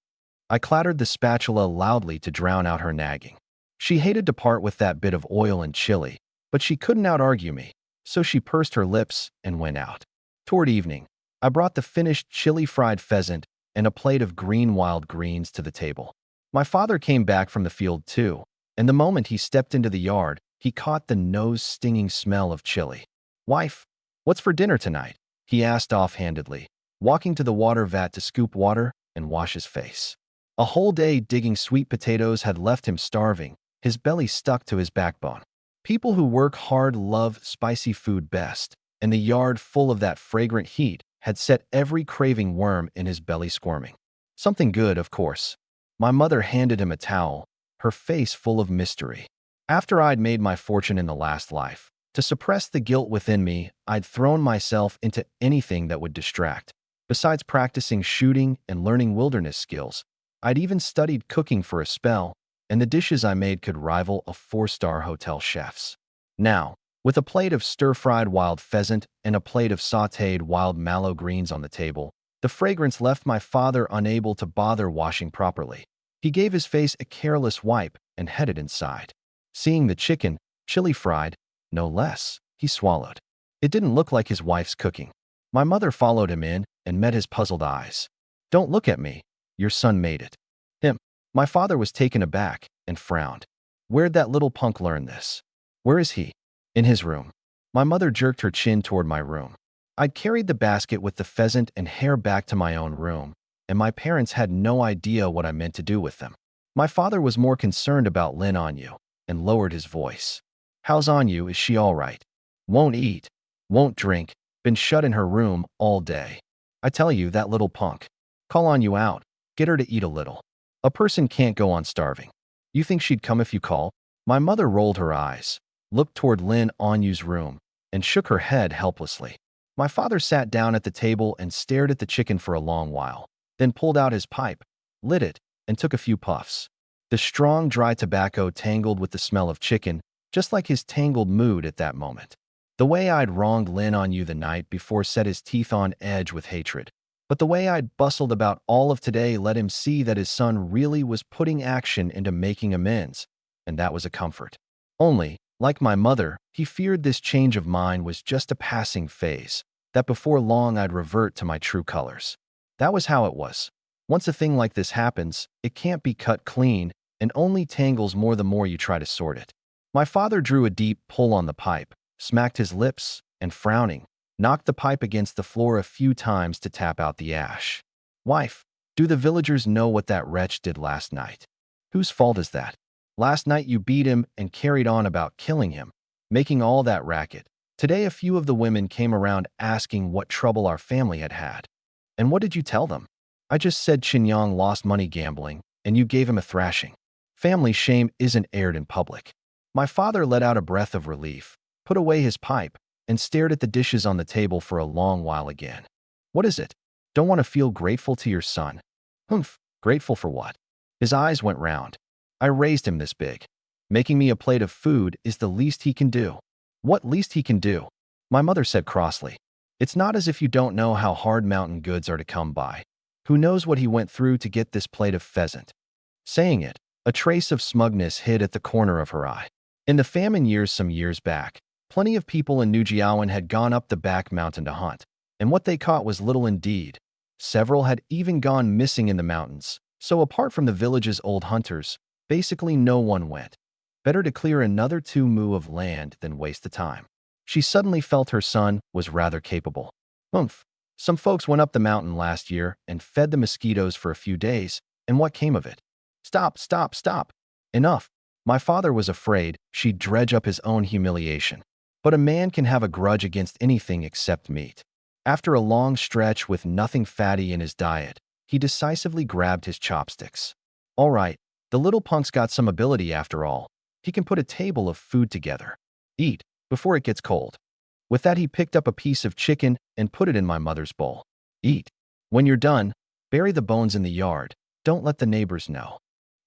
I clattered the spatula loudly to drown out her nagging. She hated to part with that bit of oil and chili, but she couldn't out-argue me, so she pursed her lips and went out. Toward evening, I brought the finished chili-fried pheasant and a plate of green wild greens to the table. My father came back from the field too, and the moment he stepped into the yard, he caught the nose-stinging smell of chili. "Wife, what's for dinner tonight?" he asked offhandedly, walking to the water vat to scoop water and wash his face. A whole day digging sweet potatoes had left him starving, his belly stuck to his backbone. People who work hard love spicy food best, and the yard full of that fragrant heat had set every craving worm in his belly squirming. Something good, of course. My mother handed him a towel, her face full of mystery. After I'd made my fortune in the last life, to suppress the guilt within me, I'd thrown myself into anything that would distract. Besides practicing shooting and learning wilderness skills, I'd even studied cooking for a spell, and the dishes I made could rival a 4-star hotel chef's. Now, with a plate of stir-fried wild pheasant and a plate of sautéed wild mallow greens on the table, the fragrance left my father unable to bother washing properly. He gave his face a careless wipe and headed inside. Seeing the chicken, chili-fried, no less, he swallowed. It didn't look like his wife's cooking. My mother followed him in and met his puzzled eyes. "Don't look at me. Your son made it." "Him." My father was taken aback and frowned. "Where'd that little punk learn this?" "Where is he?" "In his room." My mother jerked her chin toward my room. I'd carried the basket with the pheasant and hare back to my own room, and my parents had no idea what I meant to do with them. My father was more concerned about Lin Anyu, and lowered his voice. "How's Anyu? Is she all right?" "Won't eat, won't drink, been shut in her room all day. I tell you, that little punk. Call Anyu out, get her to eat a little. A person can't go on starving. You think she'd come if you call?" My mother rolled her eyes, looked toward Lin Anyu's room, and shook her head helplessly. My father sat down at the table and stared at the chicken for a long while, then pulled out his pipe, lit it, and took a few puffs. The strong, dry tobacco tangled with the smell of chicken, just like his tangled mood at that moment. The way I'd wronged Lin Anyu the night before set his teeth on edge with hatred. But the way I'd bustled about all of today let him see that his son really was putting action into making amends, and that was a comfort. Only, like my mother, he feared this change of mind was just a passing phase, that before long I'd revert to my true colors. That was how it was. Once a thing like this happens, it can't be cut clean and only tangles more the more you try to sort it. My father drew a deep pull on the pipe, smacked his lips, and frowning, knocked the pipe against the floor a few times to tap out the ash. Wife, do the villagers know what that wretch did last night? Whose fault is that? Last night you beat him and carried on about killing him, making all that racket. Today a few of the women came around asking what trouble our family had had. And what did you tell them? I just said Chinyang lost money gambling, and you gave him a thrashing. Family shame isn't aired in public. My father let out a breath of relief, put away his pipe, and stared at the dishes on the table for a long while again. What is it? Don't want to feel grateful to your son? Humph, grateful for what? His eyes went round. I raised him this big. Making me a plate of food is the least he can do. What least he can do? My mother said crossly. It's not as if you don't know how hard mountain goods are to come by. Who knows what he went through to get this plate of pheasant? Saying it, a trace of smugness hid at the corner of her eye. In the famine years some years back, plenty of people in Nujiawan had gone up the back mountain to hunt, and what they caught was little indeed. Several had even gone missing in the mountains, so apart from the village's old hunters, basically no one went. Better to clear another 2 mu of land than waste the time. She suddenly felt her son was rather capable. Oomph. Some folks went up the mountain last year and fed the mosquitoes for a few days, and what came of it? Stop, stop, stop. Enough. My father was afraid she'd dredge up his own humiliation. But a man can have a grudge against anything except meat. After a long stretch with nothing fatty in his diet, he decisively grabbed his chopsticks. All right, the little punk's got some ability after all. He can put a table of food together. Eat, before it gets cold. With that he picked up a piece of chicken and put it in my mother's bowl. Eat. When you're done, bury the bones in the yard. Don't let the neighbors know.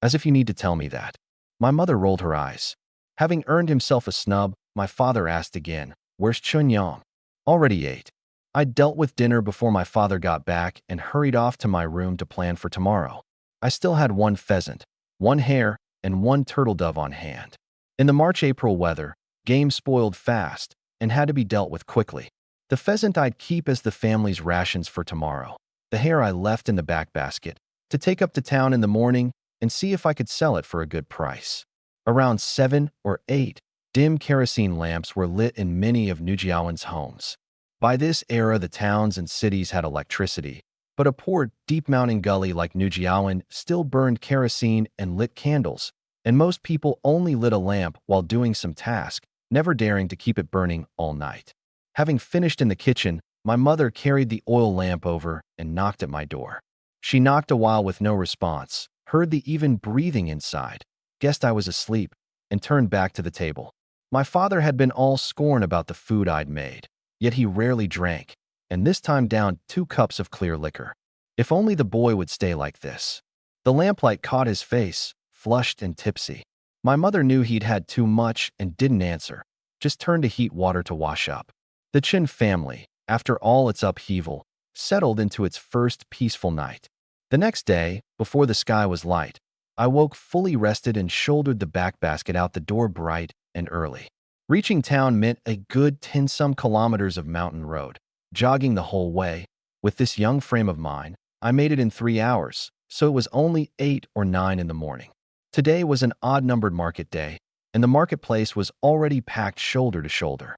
As if you need to tell me that. My mother rolled her eyes. Having earned himself a snub, my father asked again, where's Chunyang? Already ate. I dealt with dinner before my father got back and hurried off to my room to plan for tomorrow. I still had 1 pheasant, 1 hare, and 1 turtle dove on hand. In the March-April weather, game spoiled fast and had to be dealt with quickly. The pheasant I'd keep as the family's rations for tomorrow. The hare I left in the back basket to take up to town in the morning and see if I could sell it for a good price. Around 7 or 8, dim kerosene lamps were lit in many of Nujiawan's homes. By this era, the towns and cities had electricity, but a poor, deep mountain gully like Nujiawan still burned kerosene and lit candles, and most people only lit a lamp while doing some task, never daring to keep it burning all night. Having finished in the kitchen, my mother carried the oil lamp over and knocked at my door. She knocked a while with no response, heard the even breathing inside, guessed I was asleep, and turned back to the table. My father had been all scorn about the food I'd made, yet he rarely drank, and this time downed 2 cups of clear liquor. If only the boy would stay like this. The lamplight caught his face, flushed and tipsy. My mother knew he'd had too much and didn't answer, just turned to heat water to wash up. The Chin family, after all its upheaval, settled into its first peaceful night. The next day, before the sky was light, I woke fully rested and shouldered the back basket out the door bright and early. Reaching town meant a good 10-some kilometers of mountain road, jogging the whole way. With this young frame of mind, I made it in 3 hours, so it was only 8 or 9 in the morning. Today was an odd-numbered market day, and the marketplace was already packed shoulder to shoulder.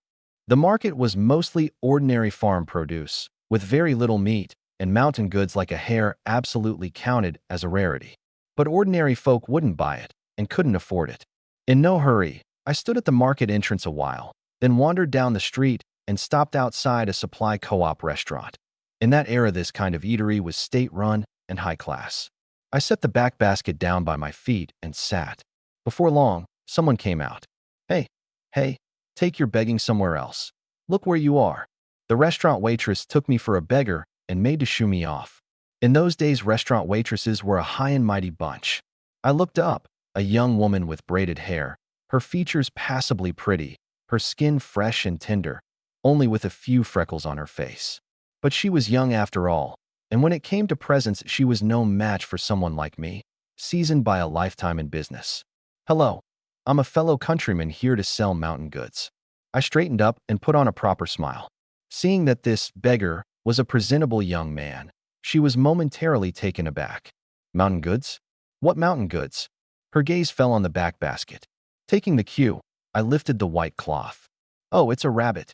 The market was mostly ordinary farm produce, with very little meat, and mountain goods like a hare absolutely counted as a rarity. But ordinary folk wouldn't buy it, and couldn't afford it. In no hurry, I stood at the market entrance a while, then wandered down the street and stopped outside a supply co-op restaurant. In that era, this kind of eatery was state-run and high-class. I set the back basket down by my feet and sat. Before long, someone came out. Hey, take your begging somewhere else. Look where you are. The restaurant waitress took me for a beggar and made to shoo me off. In those days, restaurant waitresses were a high and mighty bunch. I looked up, a young woman with braided hair, her features passably pretty, her skin fresh and tender, only with a few freckles on her face. But she was young after all, And when it came to presents, she was no match for someone like me, seasoned by a lifetime in business. Hello, I'm a fellow countryman here to sell mountain goods. I straightened up and put on a proper smile. Seeing that this beggar was a presentable young man, she was momentarily taken aback. Mountain goods? What mountain goods? Her gaze fell on the back basket. Taking the cue, I lifted the white cloth. Oh, it's a rabbit.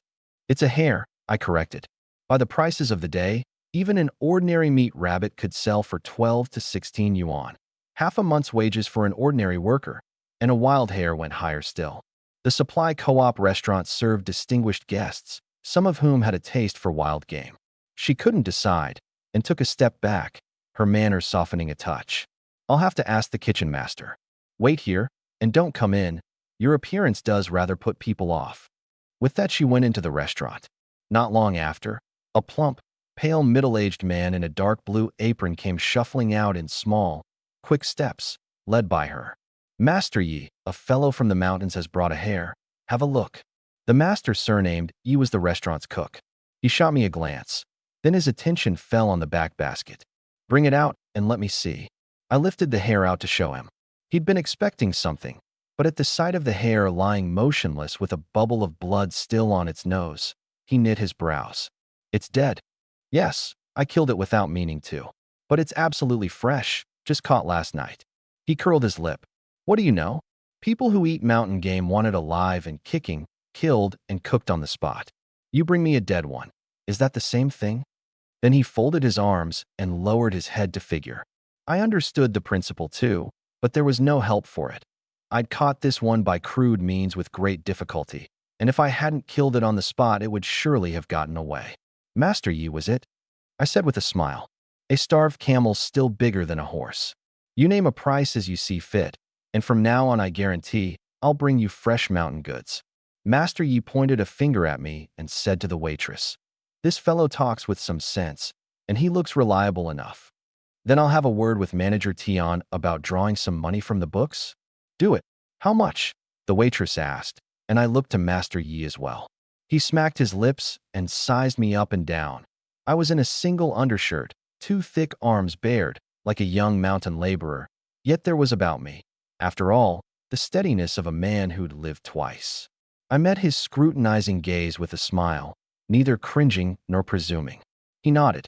It's a hare, I corrected. By the prices of the day, even an ordinary meat rabbit could sell for 12 to 16 yuan, half a month's wages for an ordinary worker, and a wild hare went higher still. The supply co-op restaurant served distinguished guests, some of whom had a taste for wild game. She couldn't decide, and took a step back, her manner softening a touch. I'll have to ask the kitchen master. Wait here, and don't come in. Your appearance does rather put people off. With that, she went into the restaurant. Not long after, a plump, pale middle-aged man in a dark blue apron came shuffling out in small, quick steps, led by her. Master Yi, a fellow from the mountains, has brought a hare. Have a look. The master, surnamed Yi, was the restaurant's cook. He shot me a glance. Then his attention fell on the back basket. Bring it out and let me see. I lifted the hare out to show him. He'd been expecting something, but at the sight of the hare lying motionless with a bubble of blood still on its nose, he knit his brows. It's dead. Yes, I killed it without meaning to. But it's absolutely fresh, just caught last night. He curled his lip. What do you know? People who eat mountain game want it alive and kicking, killed and cooked on the spot. You bring me a dead one. Is that the same thing? Then he folded his arms and lowered his head to figure. I understood the principle too, but there was no help for it. I'd caught this one by crude means with great difficulty, and if I hadn't killed it on the spot, it would surely have gotten away. Master Yi, was it? I said with a smile. A starved camel still bigger than a horse. You name a price as you see fit, and from now on I guarantee I'll bring you fresh mountain goods. Master Yi pointed a finger at me and said to the waitress, This fellow talks with some sense, and he looks reliable enough. Then I'll have a word with Manager Tian about drawing some money from the books. Do it. How much? The waitress asked, and I looked to Master Yi as well. He smacked his lips and sized me up and down. I was in a single undershirt, two thick arms bared, like a young mountain laborer, yet there was about me, after all, the steadiness of a man who'd lived twice. I met his scrutinizing gaze with a smile, neither cringing nor presuming. He nodded.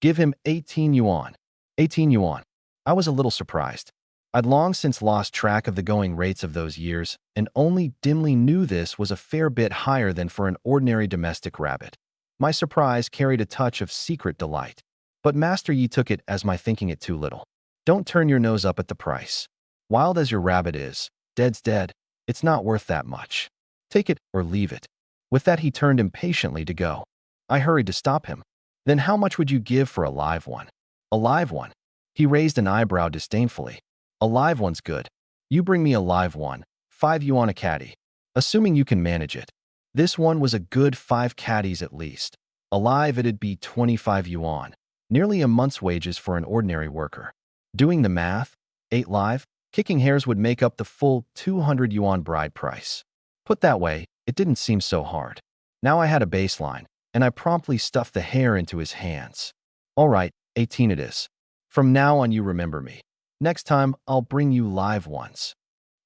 Give him 18 yuan. 18 yuan. I was a little surprised. I'd long since lost track of the going rates of those years, and only dimly knew this was a fair bit higher than for an ordinary domestic rabbit. My surprise carried a touch of secret delight. But Master Yi took it as my thinking it too little. Don't turn your nose up at the price. Wild as your rabbit is, dead's dead. It's not worth that much. Take it or leave it. With that, he turned impatiently to go. I hurried to stop him. Then how much would you give for a live one? A live one? He raised an eyebrow disdainfully. A live one's good. You bring me a live one, 5 yuan a caddy. Assuming you can manage it. This one was a good 5 caddies at least. Alive, it'd be 25 yuan. Nearly a month's wages for an ordinary worker. Doing the math, 8 live, kicking hares would make up the full 200 yuan bride price. Put that way, it didn't seem so hard. Now I had a baseline, and I promptly stuffed the hare into his hands. All right, 18 it is. From now on, you remember me. Next time, I'll bring you live ones.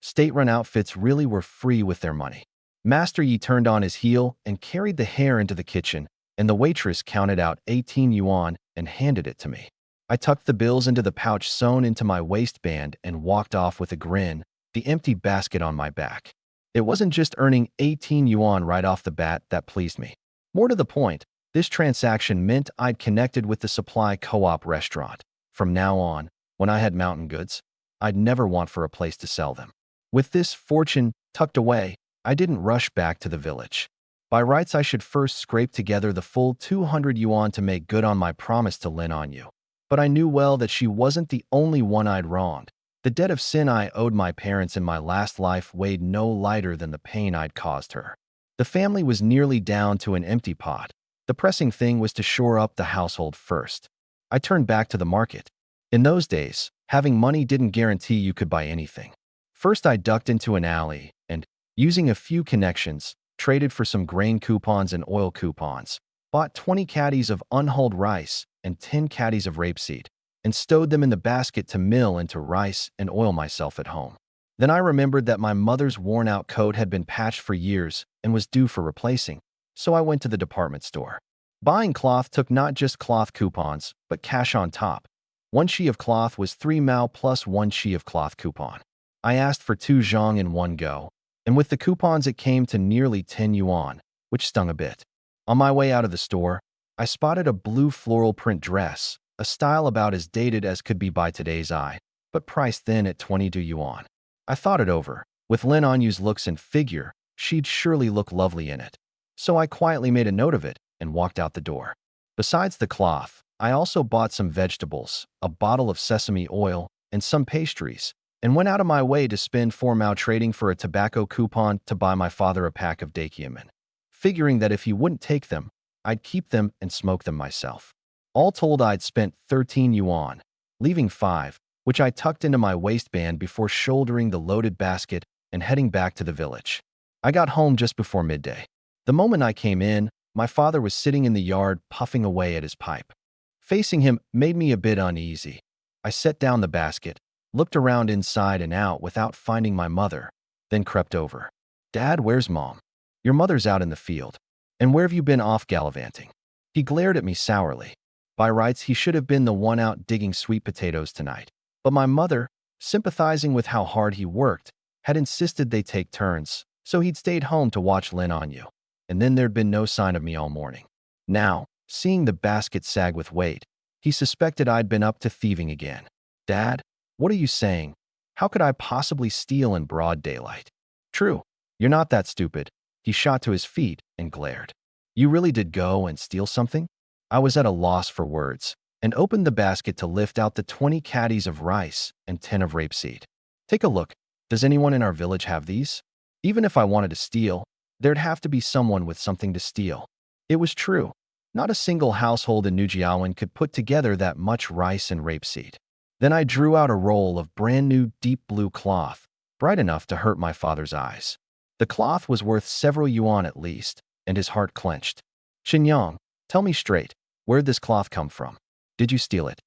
State-run outfits really were free with their money. Master Yi turned on his heel and carried the hare into the kitchen, and the waitress counted out 18 yuan and handed it to me. I tucked the bills into the pouch sewn into my waistband and walked off with a grin, the empty basket on my back. It wasn't just earning 18 yuan right off the bat that pleased me. More to the point, this transaction meant I'd connected with the supply co-op restaurant. From now on, when I had mountain goods, I'd never want for a place to sell them. With this fortune tucked away, I didn't rush back to the village. By rights, I should first scrape together the full 200 yuan to make good on my promise to Lin on you. But I knew well that she wasn't the only one I'd wronged. The debt of sin I owed my parents in my last life weighed no lighter than the pain I'd caused her. The family was nearly down to an empty pot. The pressing thing was to shore up the household first. I turned back to the market. In those days, having money didn't guarantee you could buy anything. First, I ducked into an alley and, using a few connections, traded for some grain coupons and oil coupons. bought 20 caddies of unhulled rice and 10 caddies of rapeseed, and stowed them in the basket to mill into rice and oil myself at home. Then I remembered that my mother's worn-out coat had been patched for years and was due for replacing, so I went to the department store. Buying cloth took not just cloth coupons, but cash on top. One sheet of cloth was 3 mao plus one sheet of cloth coupon. I asked for 2 zhong in one go, and with the coupons it came to nearly 10 yuan, which stung a bit. On my way out of the store, I spotted a blue floral print dress, a style about as dated as could be by today's eye, but priced then at 22 yuan. I thought it over. With Lin Anyu's looks and figure, she'd surely look lovely in it. So I quietly made a note of it and walked out the door. Besides the cloth, I also bought some vegetables, a bottle of sesame oil, and some pastries, and went out of my way to spend 4 mao trading for a tobacco coupon to buy my father a pack of dakiamen, figuring that if he wouldn't take them, I'd keep them and smoke them myself. All told, I'd spent 13 yuan, leaving 5, which I tucked into my waistband before shouldering the loaded basket and heading back to the village. I got home just before midday. The moment I came in, my father was sitting in the yard puffing away at his pipe. Facing him made me a bit uneasy. I set down the basket, looked around inside and out without finding my mother, then crept over. "Dad, where's Mom? Your mother's out in the field. And where have you been off gallivanting?" He glared at me sourly. By rights, he should have been the one out digging sweet potatoes tonight. But my mother, sympathizing with how hard he worked, had insisted they take turns, so he'd stayed home to watch Lin Anyu. And then there'd been no sign of me all morning. Now, seeing the basket sag with weight, he suspected I'd been up to thieving again. "Dad, what are you saying? How could I possibly steal in broad daylight?" "True, you're not that stupid." He shot to his feet and glared. "You really did go and steal something?" I was at a loss for words, and opened the basket to lift out the 20 caddies of rice and 10 of rapeseed. "Take a look. Does anyone in our village have these?" Even if I wanted to steal, there'd have to be someone with something to steal. It was true. Not a single household in Nujiawan could put together that much rice and rapeseed. Then I drew out a roll of brand new deep blue cloth, bright enough to hurt my father's eyes. The cloth was worth several yuan at least, and his heart clenched. "Xinyang, tell me straight, where'd this cloth come from? Did you steal it?"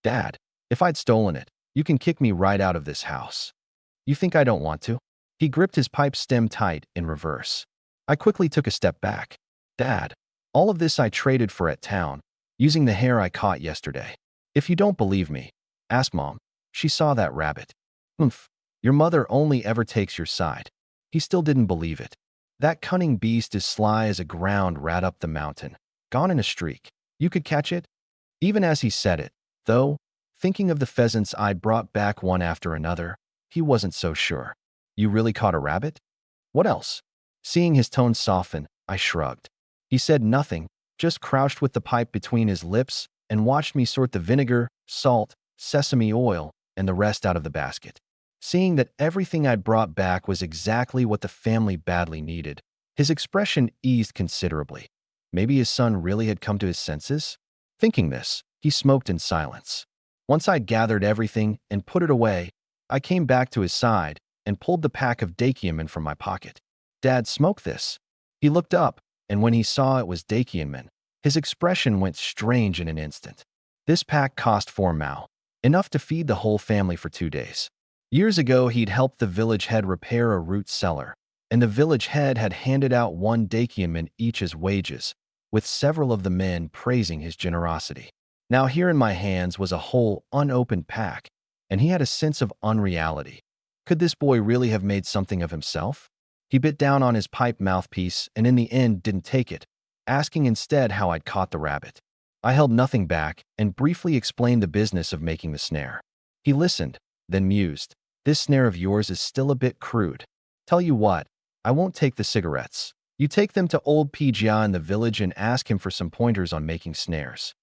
"Dad, if I'd stolen it, you can kick me right out of this house." "You think I don't want to?" He gripped his pipe stem tight in reverse. I quickly took a step back. "Dad, all of this I traded for at town, using the hare I caught yesterday. If you don't believe me, ask Mom. She saw that rabbit." "Humph, your mother only ever takes your side." He still didn't believe it. "That cunning beast is sly as a ground rat up the mountain, gone in a streak. You could catch it?" Even as he said it, though, thinking of the pheasants I'd brought back one after another, he wasn't so sure. "You really caught a rabbit? What else?" Seeing his tone soften, I shrugged. He said nothing, just crouched with the pipe between his lips and watched me sort the vinegar, salt, sesame oil, and the rest out of the basket. Seeing that everything I'd brought back was exactly what the family badly needed, his expression eased considerably. Maybe his son really had come to his senses? Thinking this, he smoked in silence. Once I'd gathered everything and put it away, I came back to his side and pulled the pack of dakiamen from my pocket. "Dad, smoke this." He looked up, and when he saw it was dakiamen, his expression went strange in an instant. This pack cost 4 mao, enough to feed the whole family for 2 days. Years ago, he'd helped the village head repair a root cellar, and the village head had handed out 1 dakiamen each as wages, with several of the men praising his generosity. Now here in my hands was a whole, unopened pack, and he had a sense of unreality. Could this boy really have made something of himself? He bit down on his pipe mouthpiece and in the end didn't take it, asking instead how I'd caught the rabbit. I held nothing back and briefly explained the business of making the snare. He listened, then mused. "This snare of yours is still a bit crude. Tell you what, I won't take the cigarettes. You take them to old Pijia in the village and ask him for some pointers on making snares."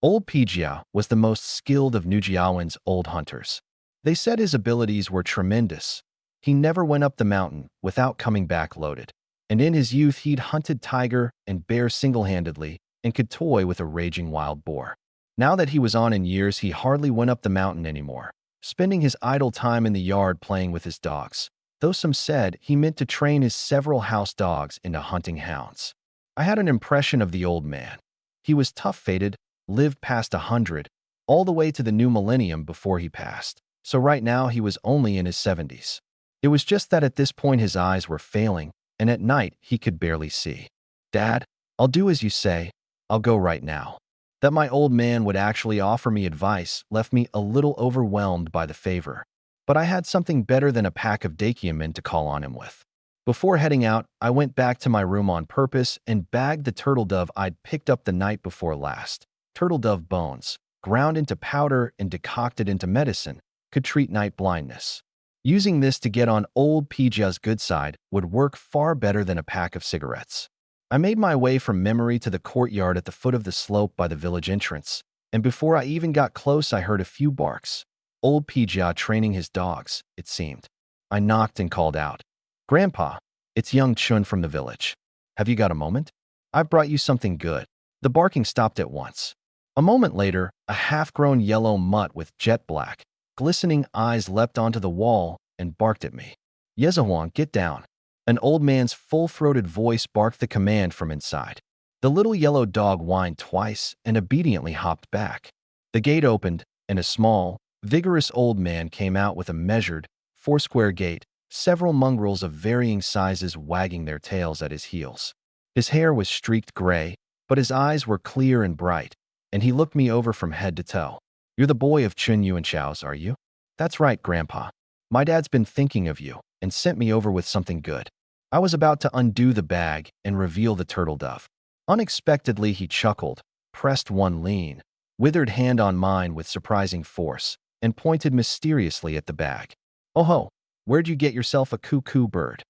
Old Pijia was the most skilled of Nujiawan's old hunters. They said his abilities were tremendous. He never went up the mountain without coming back loaded. And in his youth, he'd hunted tiger and bear single-handedly and could toy with a raging wild boar. Now that he was on in years, he hardly went up the mountain anymore, spending his idle time in the yard playing with his dogs, though some said he meant to train his several house dogs into hunting hounds. I had an impression of the old man. He was tough-fated, lived past 100, all the way to the new millennium before he passed. So right now he was only in his 70s. It was just that at this point his eyes were failing, and at night he could barely see. Dad, I'll do as you say. I'll go right now. That my old man would actually offer me advice left me a little overwhelmed by the favor. But I had something better than a pack of Dakiamin to call on him with. Before heading out, I went back to my room on purpose and bagged the turtle dove I'd picked up the night before last. Turtle dove bones, ground into powder and decocted into medicine, could treat night blindness. Using this to get on old Pija's good side would work far better than a pack of cigarettes. I made my way from memory to the courtyard at the foot of the slope by the village entrance, and before I even got close I heard a few barks. Old Pija training his dogs, it seemed. I knocked and called out, "Grandpa, it's young Chun from the village. Have you got a moment? I've brought you something good." The barking stopped at once. A moment later, a half-grown yellow mutt with jet black, glistening eyes leapt onto the wall and barked at me. "Yezahuang, get down." An old man's full-throated voice barked the command from inside. The little yellow dog whined twice and obediently hopped back. The gate opened, and a small, vigorous old man came out with a measured, four-square gait, several mongrels of varying sizes wagging their tails at his heels. His hair was streaked gray, but his eyes were clear and bright, and he looked me over from head to toe. "You're the boy of Chun Yuanchao's, are you?" "That's right, Grandpa. My dad's been thinking of you and sent me over with something good." I was about to undo the bag and reveal the turtle dove. Unexpectedly, he chuckled, pressed one lean, withered hand on mine with surprising force, and pointed mysteriously at the bag. "Oh ho, where'd you get yourself a cuckoo bird?"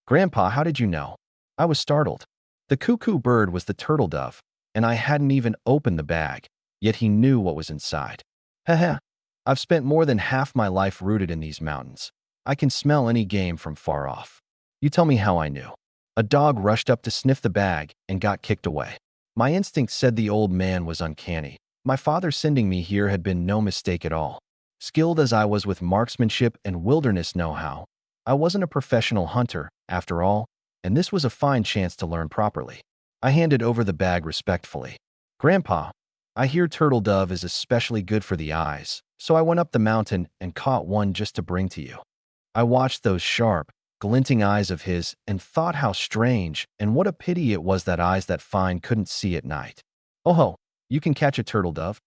"Grandpa, how did you know?" I was startled. The cuckoo bird was the turtle dove, and I hadn't even opened the bag, yet he knew what was inside. "Heh. I've spent more than half my life rooted in these mountains. I can smell any game from far off." "You tell me how I knew." A dog rushed up to sniff the bag and got kicked away. My instinct said the old man was uncanny. My father sending me here had been no mistake at all. Skilled as I was with marksmanship and wilderness know-how, I wasn't a professional hunter, after all, and this was a fine chance to learn properly. I handed over the bag respectfully. "Grandpa, I hear turtle dove is especially good for the eyes, so I went up the mountain and caught one just to bring to you." I watched those sharp, glinting eyes of his and thought how strange and what a pity it was that eyes that fine couldn't see at night. "Oh ho, you can catch a turtle dove."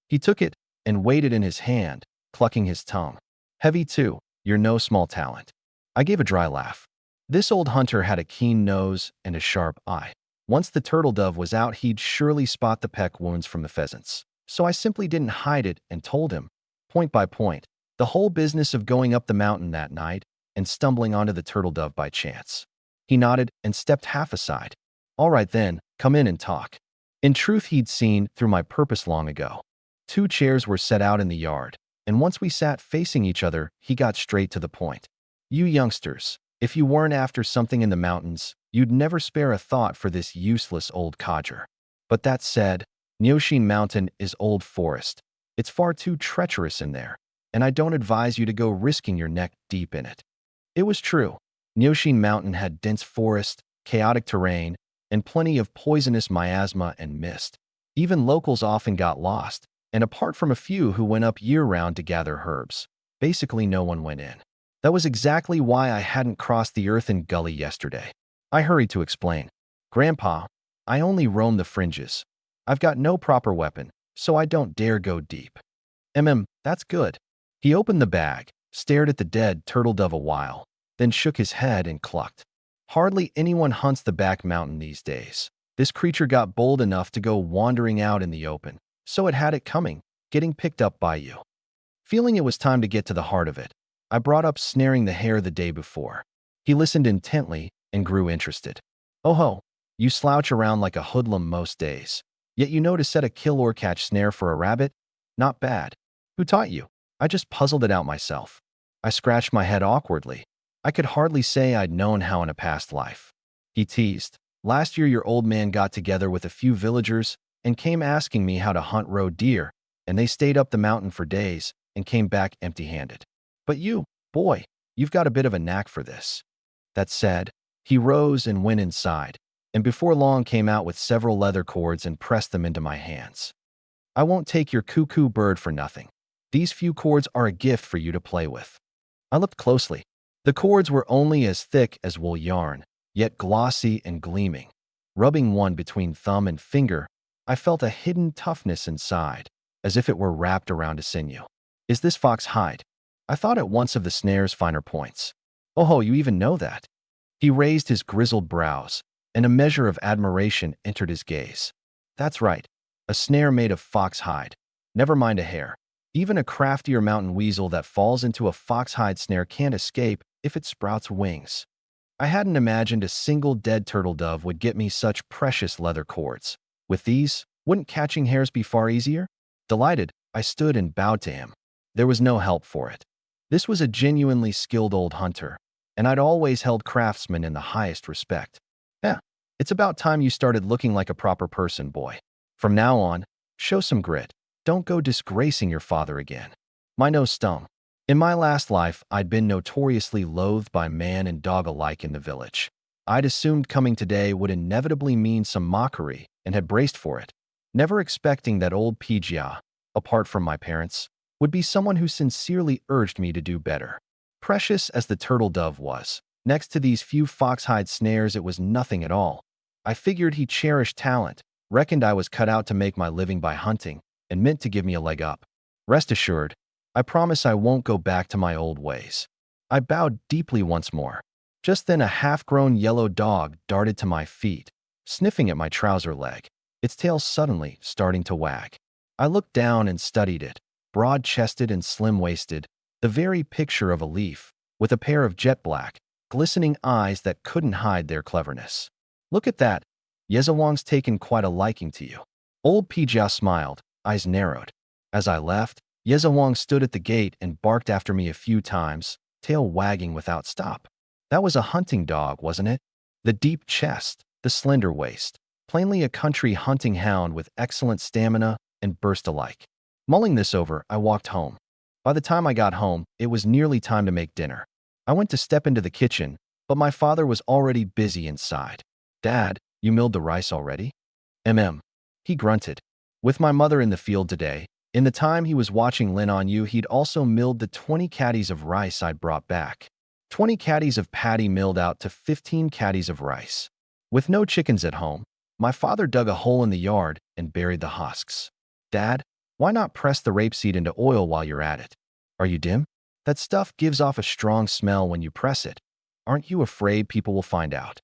He took it and weighed it in his hand, clucking his tongue. "Heavy too, you're no small talent." I gave a dry laugh. This old hunter had a keen nose and a sharp eye. Once the turtle dove was out, he'd surely spot the peck wounds from the pheasants. So I simply didn't hide it and told him, point by point, the whole business of going up the mountain that night and stumbling onto the turtle dove by chance. He nodded and stepped half aside. "All right then, come in and talk." In truth, he'd seen through my purpose long ago. 2 chairs were set out in the yard, and once we sat facing each other, he got straight to the point. "You youngsters, if you weren't after something in the mountains, you'd never spare a thought for this useless old codger. But that said, Neoshin Mountain is old forest. It's far too treacherous in there, and I don't advise you to go risking your neck deep in it." It was true. Neoshin Mountain had dense forest, chaotic terrain, and plenty of poisonous miasma and mist. Even locals often got lost, and apart from a few who went up year-round to gather herbs, basically no one went in. That was exactly why I hadn't crossed the earthen gully yesterday. I hurried to explain. "Grandpa, I only roam the fringes. I've got no proper weapon, so I don't dare go deep." That's good." He opened the bag, stared at the dead turtle dove a while, then shook his head and clucked. "Hardly anyone hunts the back mountain these days. This creature got bold enough to go wandering out in the open, so it had it coming, getting picked up by you." Feeling it was time to get to the heart of it, I brought up snaring the hare the day before. He listened intently and grew interested. "Oh ho, you slouch around like a hoodlum most days, yet you know to set a kill or catch snare for a rabbit? Not bad. Who taught you?" I just puzzled it out myself. I scratched my head awkwardly. I could hardly say I'd known how in a past life. He teased. "Last year your old man got together with a few villagers and came asking me how to hunt roe deer, and they stayed up the mountain for days and came back empty-handed. But you, boy, you've got a bit of a knack for this." That said, he rose and went inside, and before long came out with several leather cords and pressed them into my hands. I won't take your cuckoo bird for nothing. These few cords are a gift for you to play with. I looked closely. The cords were only as thick as wool yarn, yet glossy and gleaming. Rubbing one between thumb and finger, I felt a hidden toughness inside, as if it were wrapped around a sinew. Is this fox hide? I thought at once of the snare's finer points. Oh ho, you even know that? He raised his grizzled brows, and a measure of admiration entered his gaze. That's right, a snare made of fox hide. Never mind a hare. Even a craftier mountain weasel that falls into a foxhide snare can't escape if it sprouts wings. I hadn't imagined a single dead turtle dove would get me such precious leather cords. With these, wouldn't catching hares be far easier? Delighted, I stood and bowed to him. There was no help for it. This was a genuinely skilled old hunter, and I'd always held craftsmen in the highest respect. Yeah, it's about time you started looking like a proper person, boy. From now on, show some grit. Don't go disgracing your father again. My nose stung. In my last life, I'd been notoriously loathed by man and dog alike in the village. I'd assumed coming today would inevitably mean some mockery and had braced for it, never expecting that old Pijia, apart from my parents, would be someone who sincerely urged me to do better. Precious as the turtle dove was, next to these few foxhide snares it was nothing at all. I figured he cherished talent, reckoned I was cut out to make my living by hunting, and meant to give me a leg up. Rest assured, I promise I won't go back to my old ways. I bowed deeply once more. Just then a half-grown yellow dog darted to my feet, sniffing at my trouser leg, its tail suddenly starting to wag. I looked down and studied it, broad-chested and slim-waisted, the very picture of a leaf, with a pair of jet-black, glistening eyes that couldn't hide their cleverness. Look at that. Yezawang's taken quite a liking to you. Old Pijia smiled, eyes narrowed. As I left, Yezawang stood at the gate and barked after me a few times, tail wagging without stop. That was a hunting dog, wasn't it? The deep chest, the slender waist, plainly a country hunting hound with excellent stamina and burst alike. Mulling this over, I walked home. By the time I got home, it was nearly time to make dinner. I went to step into the kitchen, but my father was already busy inside. Dad, you milled the rice already? He grunted. With my mother in the field today, in the time he was watching Lin on you, he'd also milled the 20 caddies of rice I'd brought back. 20 caddies of paddy milled out to 15 caddies of rice. With no chickens at home, my father dug a hole in the yard and buried the husks. Dad, why not press the rapeseed into oil while you're at it? Are you dim? That stuff gives off a strong smell when you press it. Aren't you afraid people will find out?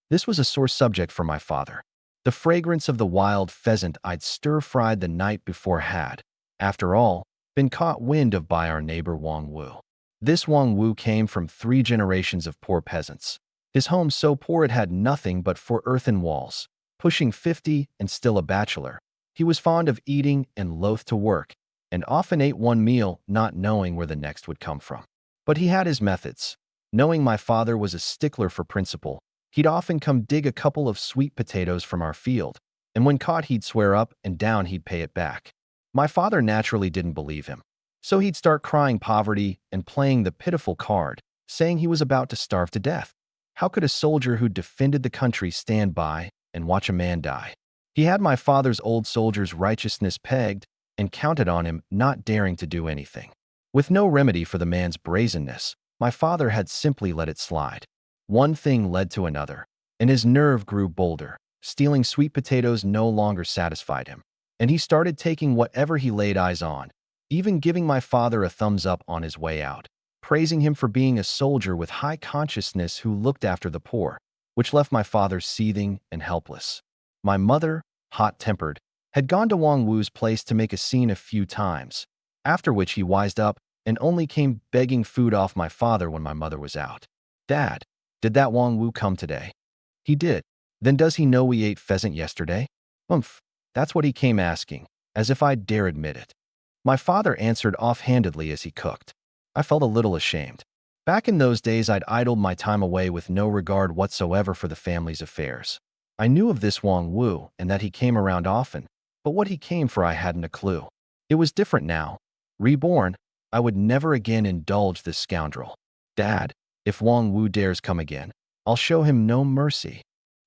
This was a sore subject for my father. The fragrance of the wild pheasant I'd stir-fried the night before had, after all, been caught wind of by our neighbor Wang Wu. This Wang Wu came from 3 generations of poor peasants. His home so poor it had nothing but 4 earthen walls. Pushing 50 and still a bachelor, he was fond of eating and loath to work, and often ate one meal not knowing where the next would come from. But he had his methods. Knowing my father was a stickler for principle, he'd often come dig a couple of sweet potatoes from our field, and when caught he'd swear up and down he'd pay it back. My father naturally didn't believe him, so he'd start crying poverty and playing the pitiful card, saying he was about to starve to death. How could a soldier who defended the country stand by and watch a man die? He had my father's old soldier's righteousness pegged and counted on him not daring to do anything. With no remedy for the man's brazenness, my father had simply let it slide. One thing led to another, and his nerve grew bolder. Stealing sweet potatoes no longer satisfied him, and he started taking whatever he laid eyes on, even giving my father a thumbs up on his way out, praising him for being a soldier with high consciousness who looked after the poor, which left my father seething and helpless. My mother, hot-tempered, had gone to Wang Wu's place to make a scene a few times, after which he wised up and only came begging food off my father when my mother was out. Dad, did that Wang Wu come today? He did. Then does he know we ate pheasant yesterday? Umph, that's what he came asking, as if I'd dare admit it. My father answered offhandedly as he cooked. I felt a little ashamed. Back in those days I'd idled my time away with no regard whatsoever for the family's affairs. I knew of this Wang Wu and that he came around often, but what he came for I hadn't a clue. It was different now. Reborn, I would never again indulge this scoundrel. Dad, if Wang Wu dares come again, I'll show him no mercy.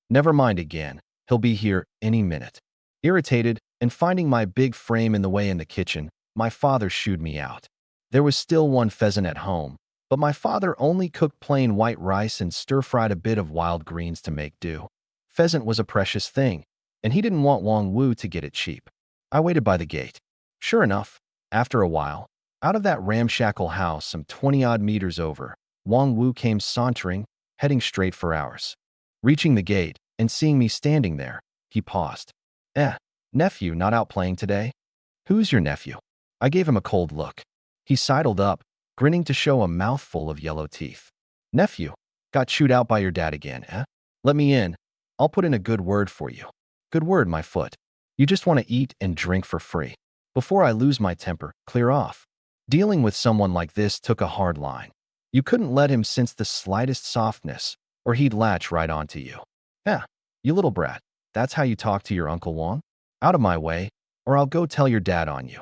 Never mind again. He'll be here any minute. Irritated and finding my big frame in the way in the kitchen, my father shooed me out. There was still one pheasant at home, but my father only cooked plain white rice and stir-fried a bit of wild greens to make do. Pheasant was a precious thing, and he didn't want Wang Wu to get it cheap. I waited by the gate. Sure enough, after a while, out of that ramshackle house some 20-odd meters over, Wang Wu came sauntering, heading straight for ours. Reaching the gate and seeing me standing there, he paused. Nephew not out playing today? Who's your nephew? I gave him a cold look. He sidled up, grinning to show a mouthful of yellow teeth. Nephew, got chewed out by your dad again, eh? Let me in. I'll put in a good word for you. Good word, my foot. You just want to eat and drink for free. Before I lose my temper, clear off. Dealing with someone like this took a hard line. You couldn't let him sense the slightest softness, or he'd latch right onto you. You little brat, that's how you talk to your Uncle Wang? Out of my way, or I'll go tell your dad on you.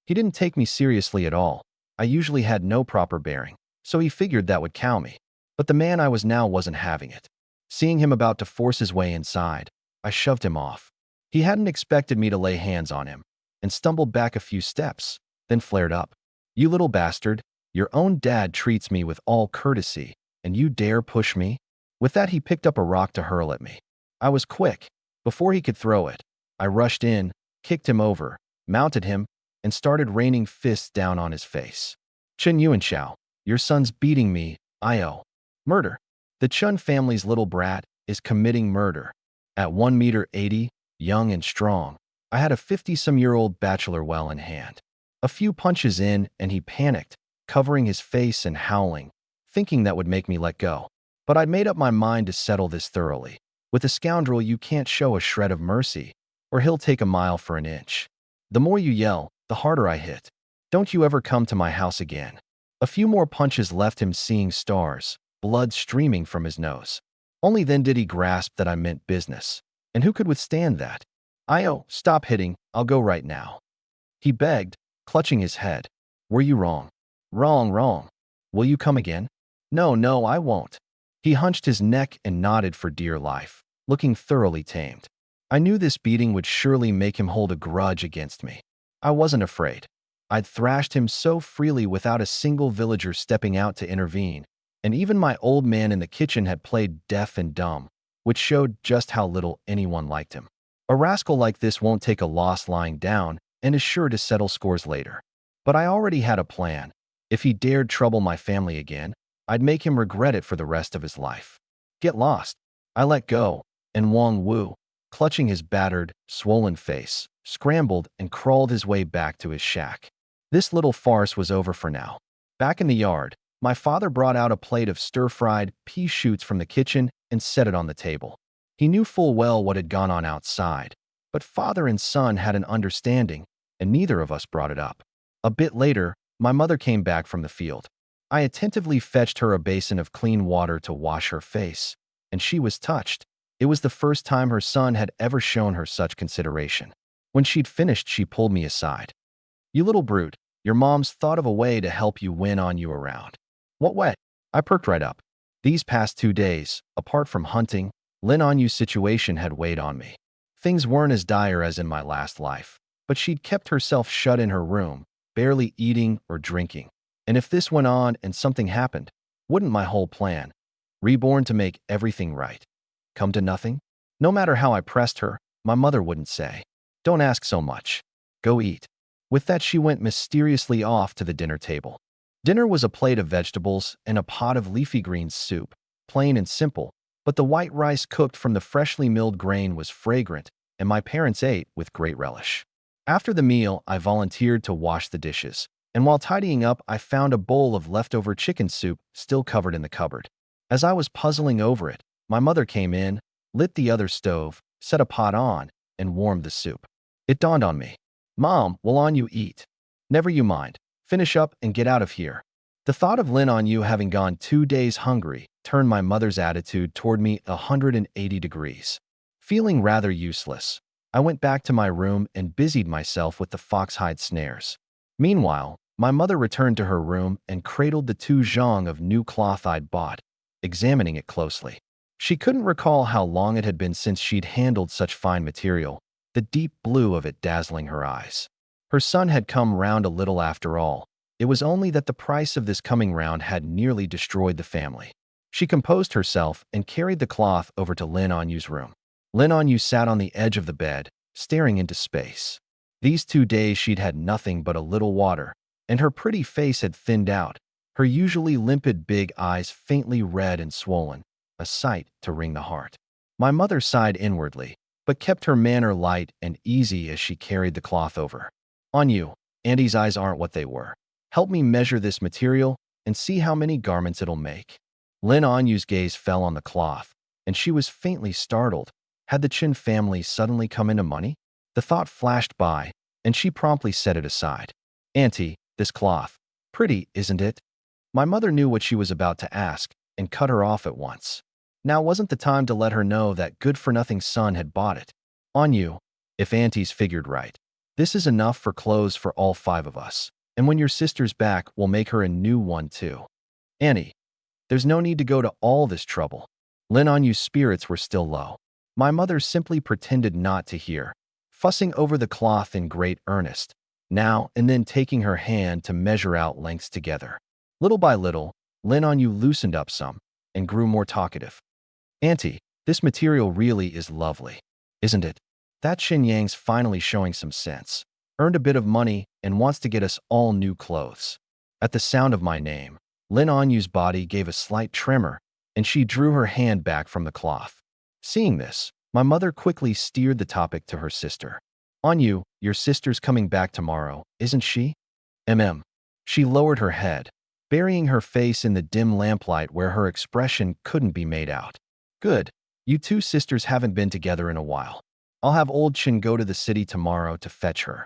He didn't take me seriously at all. I usually had no proper bearing, so he figured that would cow me. But the man I was now wasn't having it. Seeing him about to force his way inside, I shoved him off. He hadn't expected me to lay hands on him, and stumbled back a few steps, then flared up. You little bastard, your own dad treats me with all courtesy, and you dare push me? With that, he picked up a rock to hurl at me. I was quick. Before he could throw it, I rushed in, kicked him over, mounted him, and started raining fists down on his face. Chen Yuanxiao, your son's beating me, Murder. The Chun family's little brat is committing murder. At 1 80 meters, young and strong, I had a 50-some-year-old bachelor well in hand. A few punches in, and he panicked, covering his face and howling, thinking that would make me let go. But I'd made up my mind to settle this thoroughly. With a scoundrel, you can't show a shred of mercy, or he'll take a mile for an inch. The more you yell, the harder I hit. Don't you ever come to my house again. A few more punches left him seeing stars, blood streaming from his nose. Only then did he grasp that I meant business. And who could withstand that? Stop hitting, I'll go right now. He begged, clutching his head. Were you wrong? Wrong. Will you come again? No, I won't. He hunched his neck and nodded for dear life, looking thoroughly tamed. I knew this beating would surely make him hold a grudge against me. I wasn't afraid. I'd thrashed him so freely without a single villager stepping out to intervene, and even my old man in the kitchen had played deaf and dumb, which showed just how little anyone liked him. A rascal like this won't take a loss lying down and is sure to settle scores later. But I already had a plan. If he dared trouble my family again, I'd make him regret it for the rest of his life. Get lost. I let go, and Wang Wu, clutching his battered, swollen face, scrambled and crawled his way back to his shack. This little farce was over for now. Back in the yard, my father brought out a plate of stir-fried pea shoots from the kitchen and set it on the table. He knew full well what had gone on outside, but father and son had an understanding, and neither of us brought it up. A bit later, my mother came back from the field. I attentively fetched her a basin of clean water to wash her face, and she was touched. It was the first time her son had ever shown her such consideration. When she'd finished, she pulled me aside. You little brute, your mom's thought of a way to help you win on you around. What way? I perked right up. These past 2 days, apart from hunting, Lin on you situation had weighed on me. Things weren't as dire as in my last life, but she'd kept herself shut in her room, barely eating or drinking. And if this went on and something happened, wouldn't my whole plan, Reborn to make everything right, come to nothing? No matter how I pressed her, my mother wouldn't say, "Don't ask so much. Go eat." With that, she went mysteriously off to the dinner table. Dinner was a plate of vegetables and a pot of leafy greens soup, plain and simple, but the white rice cooked from the freshly milled grain was fragrant, and my parents ate with great relish. After the meal, I volunteered to wash the dishes, and while tidying up, I found a bowl of leftover chicken soup still covered in the cupboard. As I was puzzling over it, my mother came in, lit the other stove, set a pot on, and warmed the soup. It dawned on me. Mom, will on you eat? Never you mind. Finish up and get out of here. The thought of Lin on you having gone 2 days hungry turned my mother's attitude toward me 180 degrees. Feeling rather useless, I went back to my room and busied myself with the foxhide snares. Meanwhile, my mother returned to her room and cradled the 2 zhang of new cloth I'd bought, examining it closely. She couldn't recall how long it had been since she'd handled such fine material, the deep blue of it dazzling her eyes. Her son had come round a little after all. It was only that the price of this coming round had nearly destroyed the family. She composed herself and carried the cloth over to Lin Anyu's room. Lin Anyu sat on the edge of the bed, staring into space. These 2 days she'd had nothing but a little water, and her pretty face had thinned out, her usually limpid big eyes faintly red and swollen, a sight to wring the heart. My mother sighed inwardly, but kept her manner light and easy as she carried the cloth over. Anyu, Andy's eyes aren't what they were. Help me measure this material and see how many garments it'll make. Lin Anyu's gaze fell on the cloth, and she was faintly startled. Had the Chin family suddenly come into money? The thought flashed by, and she promptly set it aside. Auntie, this cloth. Pretty, isn't it? My mother knew what she was about to ask and cut her off at once. Now wasn't the time to let her know that good-for-nothing son had bought it. Anyu, if Auntie's figured right. This is enough for clothes for all 5 of us, and when your sister's back, we'll make her a new one too. Annie, there's no need to go to all this trouble. Lin Anyu's spirits were still low. My mother simply pretended not to hear, fussing over the cloth in great earnest, now and then taking her hand to measure out lengths together. Little by little, Lin Anyu loosened up some and grew more talkative. Auntie, this material really is lovely, isn't it? That Shin Yang's finally showing some sense, earned a bit of money, and wants to get us all new clothes. At the sound of my name, Lin Anyu's body gave a slight tremor, and she drew her hand back from the cloth. Seeing this, my mother quickly steered the topic to her sister. Anyu, your sister's coming back tomorrow, isn't she? She lowered her head, burying her face in the dim lamplight where her expression couldn't be made out. Good. You 2 sisters haven't been together in a while. I'll have old Chin go to the city tomorrow to fetch her.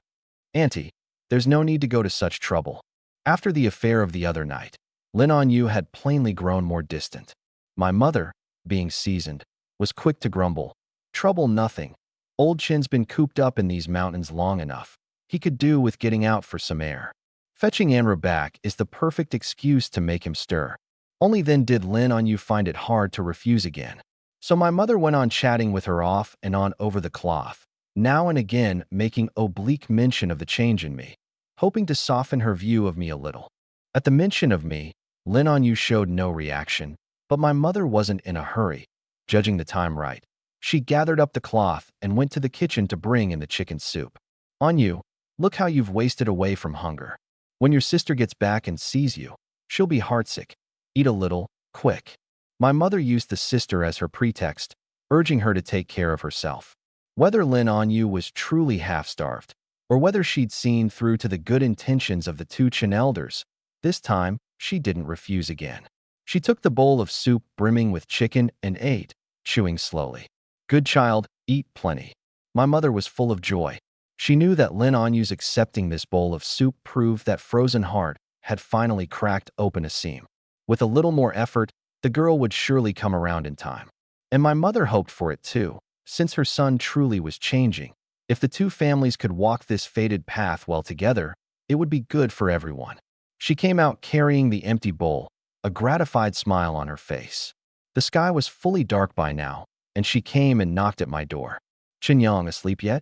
Auntie, there's no need to go to such trouble. After the affair of the other night, Lin Anyu had plainly grown more distant. My mother, being seasoned, was quick to grumble. Trouble nothing. Old Chin's been cooped up in these mountains long enough. He could do with getting out for some air. Fetching Anru back is the perfect excuse to make him stir. Only then did Lin Anyu find it hard to refuse again. So my mother went on chatting with her off and on over the cloth, now and again making oblique mention of the change in me, hoping to soften her view of me a little. At the mention of me, Lin Anyu showed no reaction, but my mother wasn't in a hurry. Judging the time right, she gathered up the cloth and went to the kitchen to bring in the chicken soup. Anyu, look how you've wasted away from hunger. When your sister gets back and sees you, she'll be heartsick. Eat a little, quick. My mother used the sister as her pretext, urging her to take care of herself. Whether Lin Anyu was truly half-starved, or whether she'd seen through to the good intentions of the 2 Chin elders, this time she didn't refuse again. She took the bowl of soup brimming with chicken and ate, chewing slowly. Good child, eat plenty. My mother was full of joy. She knew that Lin Anyu's accepting this bowl of soup proved that frozen heart had finally cracked open a seam. With a little more effort, the girl would surely come around in time. And my mother hoped for it too, since her son truly was changing. If the 2 families could walk this fated path well together, it would be good for everyone. She came out carrying the empty bowl, a gratified smile on her face. The sky was fully dark by now, and she came and knocked at my door. Chin Yang asleep yet?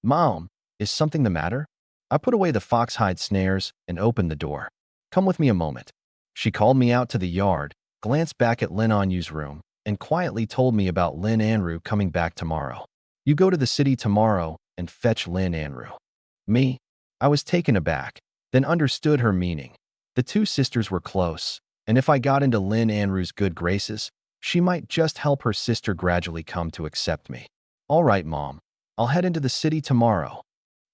Mom, is something the matter? I put away the foxhide snares and opened the door. Come with me a moment. She called me out to the yard, glanced back at Lin Anyu's room, and quietly told me about Lin Anru coming back tomorrow. You go to the city tomorrow and fetch Lin Anru. Me? I was taken aback, then understood her meaning. The 2 sisters were close, and if I got into Lin Anru's good graces, she might just help her sister gradually come to accept me. All right, Mom. I'll head into the city tomorrow.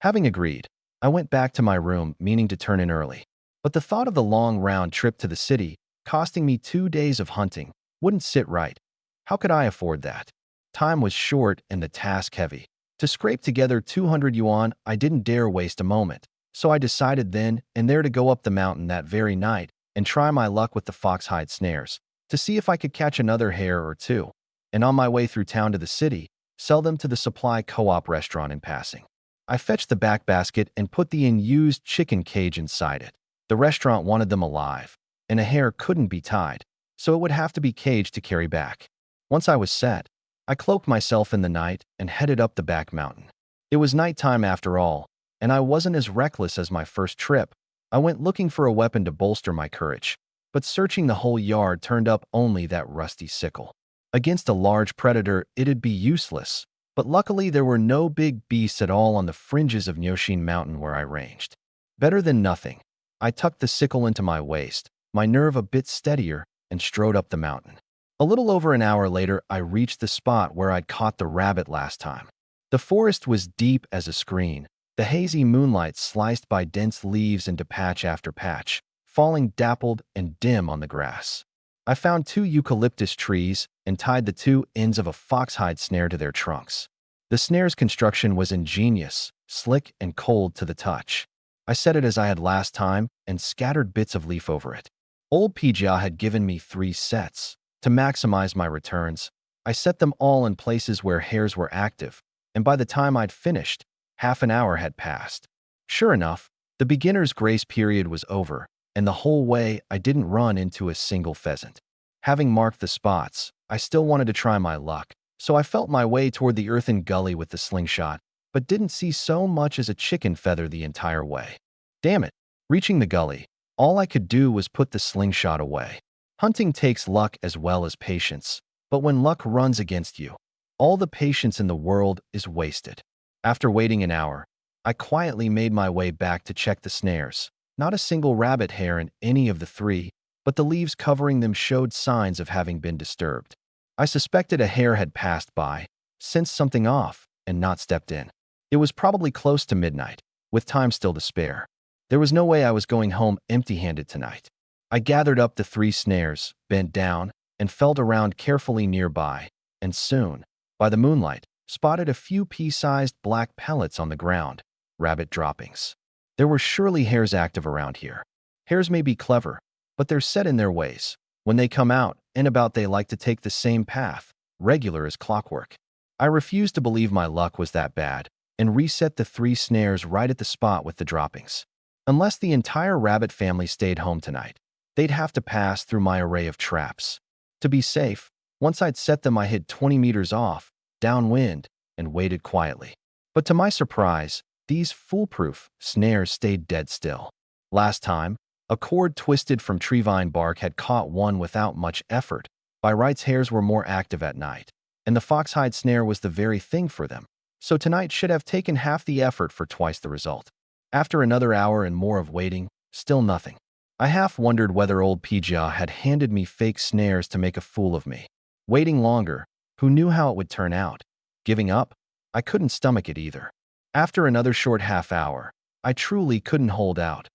Having agreed, I went back to my room, meaning to turn in early. But the thought of the long round trip to the city, costing me 2 days of hunting, wouldn't sit right. How could I afford that? Time was short and the task heavy. To scrape together 200 yuan, I didn't dare waste a moment. So I decided then and there to go up the mountain that very night and try my luck with the foxhide snares, to see if I could catch another hare or 2. And on my way through town to the city, sell them to the supply co-op restaurant in passing. I fetched the back basket and put the unused chicken cage inside it. The restaurant wanted them alive, and a hare couldn't be tied, so it would have to be caged to carry back. Once I was set, I cloaked myself in the night and headed up the back mountain. It was nighttime after all, and I wasn't as reckless as my first trip. I went looking for a weapon to bolster my courage, but searching the whole yard turned up only that rusty sickle. Against a large predator, it'd be useless, but luckily there were no big beasts at all on the fringes of Nyoshin Mountain where I ranged. Better than nothing. I tucked the sickle into my waist, my nerve a bit steadier, and strode up the mountain. A little over an hour later, I reached the spot where I'd caught the rabbit last time. The forest was deep as a screen, the hazy moonlight sliced by dense leaves into patch after patch, falling dappled and dim on the grass. I found 2 eucalyptus trees and tied the 2 ends of a foxhide snare to their trunks. The snare's construction was ingenious, slick and cold to the touch. I set it as I had last time and scattered bits of leaf over it. Old Pijia had given me 3 sets. To maximize my returns, I set them all in places where hares were active, and by the time I'd finished, half an hour had passed. Sure enough, the beginner's grace period was over, and the whole way I didn't run into a single pheasant. Having marked the spots, I still wanted to try my luck, so I felt my way toward the earthen gully with the slingshot, but didn't see so much as a chicken feather the entire way. Damn it! Reaching the gully, all I could do was put the slingshot away. Hunting takes luck as well as patience, but when luck runs against you, all the patience in the world is wasted. After waiting an hour, I quietly made my way back to check the snares. Not a single rabbit hare in any of the 3, but the leaves covering them showed signs of having been disturbed. I suspected a hare had passed by, sensed something off, and not stepped in. It was probably close to midnight, with time still to spare. There was no way I was going home empty-handed tonight. I gathered up the 3 snares, bent down, and felt around carefully nearby, and soon, by the moonlight, spotted a few pea-sized black pellets on the ground, rabbit droppings. There were surely hares active around here. Hares may be clever, but they're set in their ways. When they come out and about, they like to take the same path, regular as clockwork. I refused to believe my luck was that bad, and reset the 3 snares right at the spot with the droppings. Unless the entire rabbit family stayed home tonight, they'd have to pass through my array of traps. To be safe, once I'd set them, I hid 20 meters off, downwind, and waited quietly. But to my surprise, these foolproof snares stayed dead still. Last time, a cord twisted from treevine bark had caught one without much effort. By rights, hares were more active at night, and the foxhide snare was the very thing for them. So tonight should have taken half the effort for twice the result. After another hour and more of waiting, still nothing. I half wondered whether old Pijia had handed me fake snares to make a fool of me. Waiting longer, who knew how it would turn out? Giving up? I couldn't stomach it either. After another short half hour, I truly couldn't hold out.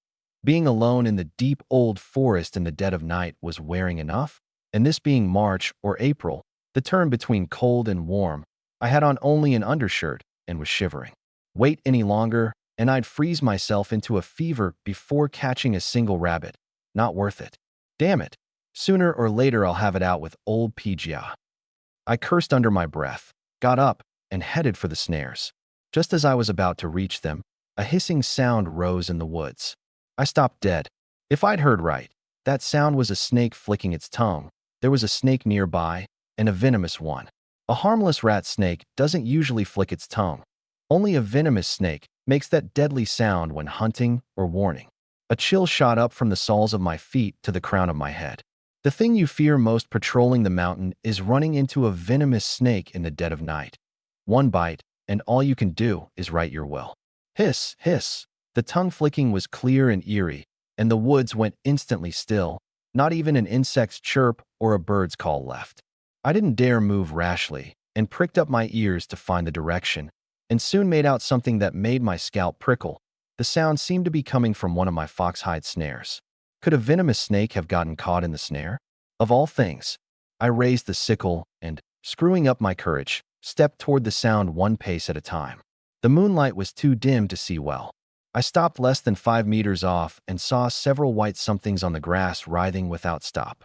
Being alone in the deep old forest in the dead of night was wearing enough, and this being March or April, the term between cold and warm, I had on only an undershirt and was shivering. Wait any longer, and I'd freeze myself into a fever before catching a single rabbit. Not worth it. Damn it. Sooner or later I'll have it out with old Pijia. I cursed under my breath, got up, and headed for the snares. Just as I was about to reach them, a hissing sound rose in the woods. I stopped dead. If I'd heard right, that sound was a snake flicking its tongue. There was a snake nearby, and a venomous one. A harmless rat snake doesn't usually flick its tongue. Only a venomous snake makes that deadly sound when hunting or warning. A chill shot up from the soles of my feet to the crown of my head. The thing you fear most patrolling the mountain is running into a venomous snake in the dead of night. One bite, and all you can do is right your will. Hiss, hiss. The tongue flicking was clear and eerie, and the woods went instantly still, not even an insect's chirp or a bird's call left. I didn't dare move rashly, and pricked up my ears to find the direction, and soon made out something that made my scalp prickle. The sound seemed to be coming from one of my foxhide snares. Could a venomous snake have gotten caught in the snare? Of all things, I raised the sickle and, screwing up my courage, stepped toward the sound one pace at a time. The moonlight was too dim to see well. I stopped less than 5 meters off and saw several white somethings on the grass writhing without stop.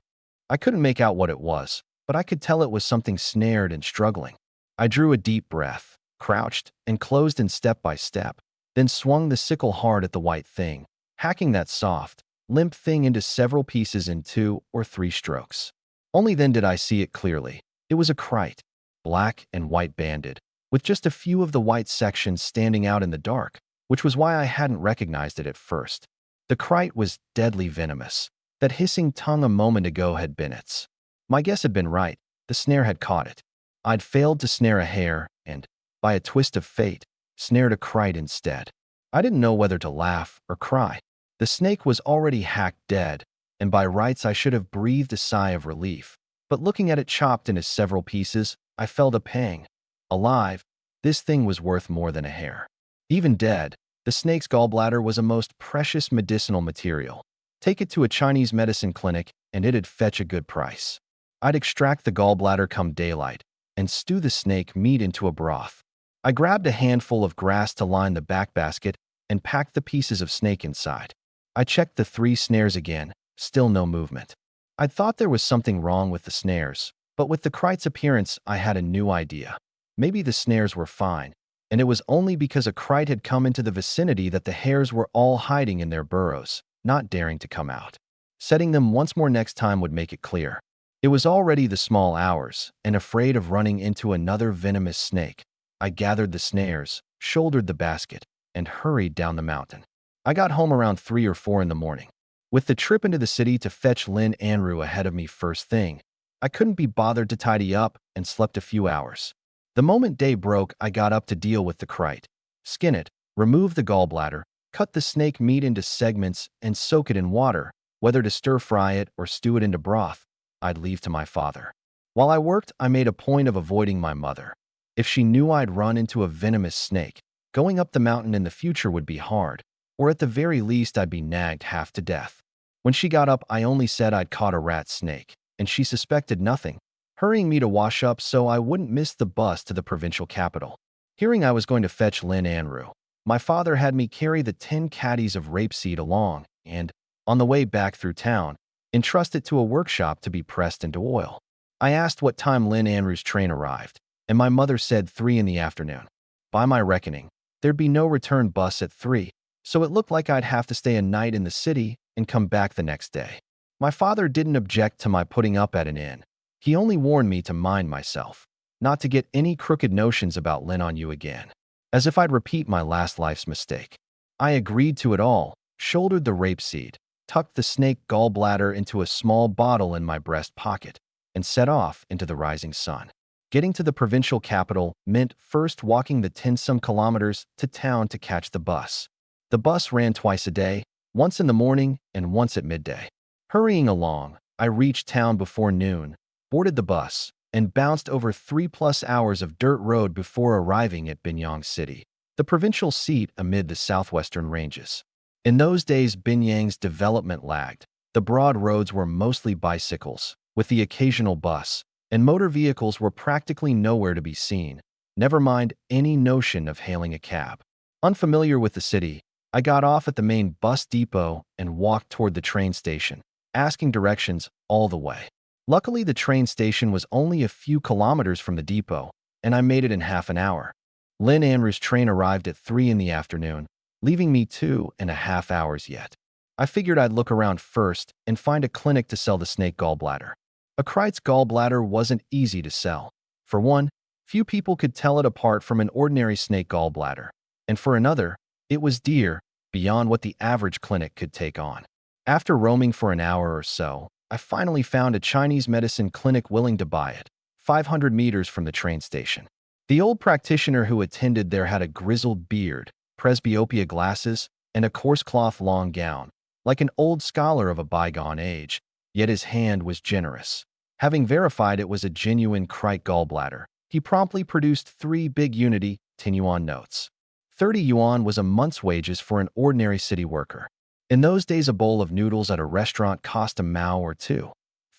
I couldn't make out what it was, but I could tell it was something snared and struggling. I drew a deep breath, crouched, and closed in step by step, then swung the sickle hard at the white thing, hacking that soft, limp thing into several pieces in 2 or 3 strokes. Only then did I see it clearly. It was a kite, black and white banded, with just a few of the white sections standing out in the dark, which was why I hadn't recognized it at first. The kite was deadly venomous. That hissing tongue a moment ago had been its. My guess had been right. The snare had caught it. I'd failed to snare a hare and, by a twist of fate, snared a kite instead. I didn't know whether to laugh or cry. The snake was already hacked dead, and by rights I should have breathed a sigh of relief. But looking at it chopped into several pieces, I felt a pang. Alive, this thing was worth more than a hare. Even dead, the snake's gallbladder was a most precious medicinal material. Take it to a Chinese medicine clinic, and it'd fetch a good price. I'd extract the gallbladder come daylight, and stew the snake meat into a broth. I grabbed a handful of grass to line the back basket and packed the pieces of snake inside. I checked the 3 snares again, still no movement. I thought there was something wrong with the snares, but with the kite's appearance, I had a new idea. Maybe the snares were fine, and it was only because a kite had come into the vicinity that the hares were all hiding in their burrows, not daring to come out. Setting them once more next time would make it clear. It was already the small hours, and afraid of running into another venomous snake, I gathered the snares, shouldered the basket, and hurried down the mountain. I got home around 3 or 4 in the morning. With the trip into the city to fetch Lin Anru ahead of me first thing, I couldn't be bothered to tidy up and slept a few hours. The moment day broke, I got up to deal with the kite. Skin it, remove the gallbladder, cut the snake meat into segments, and soak it in water. Whether to stir-fry it or stew it into broth, I'd leave to my father. While I worked, I made a point of avoiding my mother. If she knew I'd run into a venomous snake, going up the mountain in the future would be hard, or at the very least I'd be nagged half to death. When she got up, I only said I'd caught a rat snake, and she suspected nothing, hurrying me to wash up so I wouldn't miss the bus to the provincial capital. Hearing I was going to fetch Lin Anru, my father had me carry the 10 caddies of rapeseed along and, on the way back through town, entrust it to a workshop to be pressed into oil. I asked what time Lin Anru's train arrived, and my mother said 3 in the afternoon. By my reckoning, there'd be no return bus at 3, so it looked like I'd have to stay a night in the city and come back the next day. My father didn't object to my putting up at an inn. He only warned me to mind myself, not to get any crooked notions about Lin on you again, as if I'd repeat my last life's mistake. I agreed to it all, shouldered the rapeseed, tucked the snake gallbladder into a small bottle in my breast pocket, and set off into the rising sun. Getting to the provincial capital meant first walking the 10-some kilometers to town to catch the bus. The bus ran twice a day, once in the morning and once at midday. Hurrying along, I reached town before noon, boarded the bus, and bounced over 3+ hours of dirt road before arriving at Binyang City, the provincial seat amid the southwestern ranges. In those days, Binyang's development lagged. The broad roads were mostly bicycles, with the occasional bus, and motor vehicles were practically nowhere to be seen, never mind any notion of hailing a cab. Unfamiliar with the city, I got off at the main bus depot and walked toward the train station, asking directions all the way. Luckily, the train station was only a few kilometers from the depot, and I made it in half an hour. Lin Anru's train arrived at 3 in the afternoon, leaving me 2.5 hours yet. I figured I'd look around first and find a clinic to sell the snake gallbladder. A kite's gallbladder wasn't easy to sell. For one, few people could tell it apart from an ordinary snake gallbladder, and for another, it was dear, beyond what the average clinic could take on. After roaming for an hour or so, I finally found a Chinese medicine clinic willing to buy it, 500 meters from the train station. The old practitioner who attended there had a grizzled beard, presbyopia glasses, and a coarse cloth long gown, like an old scholar of a bygone age, yet his hand was generous. Having verified it was a genuine kite gallbladder, he promptly produced 3 big Unity 10 yuan notes. 30 yuan was a month's wages for an ordinary city worker. In those days, a bowl of noodles at a restaurant cost a mao or 2.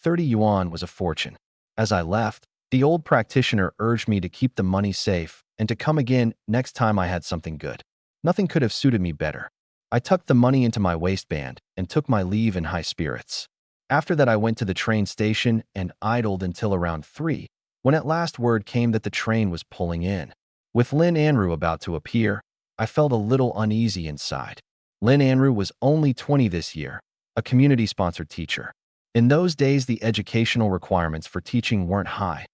30 yuan was a fortune. As I left, the old practitioner urged me to keep the money safe and to come again next time I had something good. Nothing could have suited me better. I tucked the money into my waistband and took my leave in high spirits. After that, I went to the train station and idled until around 3, when at last word came that the train was pulling in. With Lin Anru about to appear, I felt a little uneasy inside. Lin Anru was only 20 this year, a community-sponsored teacher. In those days, the educational requirements for teaching weren't high.